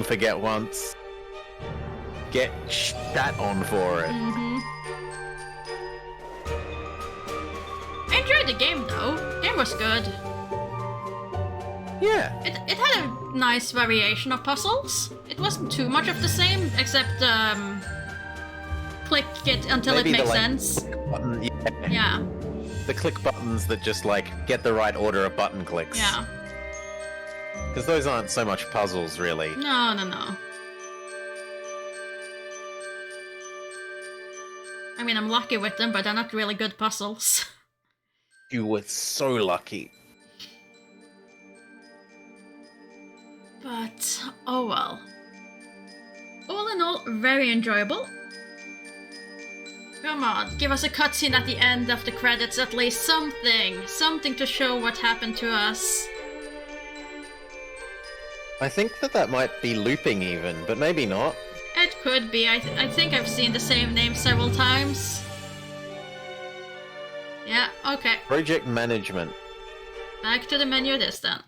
Forget once. Get shat on for it. I enjoyed the game though. The game was good. Yeah. It had a nice variation of puzzles. It wasn't too much of the same, except click it until Maybe it makes the, like, sense. Button, Yeah. The click buttons that just like get the right order of button clicks. Yeah. Because those aren't so much puzzles, really. No. I mean, I'm lucky with them, but they're not really good puzzles. You were so lucky. But, oh well. All in all, very enjoyable. Come on, give us a cutscene at the end of the credits, at least something. Something to show what happened to us. I think that might be looping even, but maybe not. It could be. I think I've seen the same name several times. Yeah, okay. Project management. Back to the menu this then.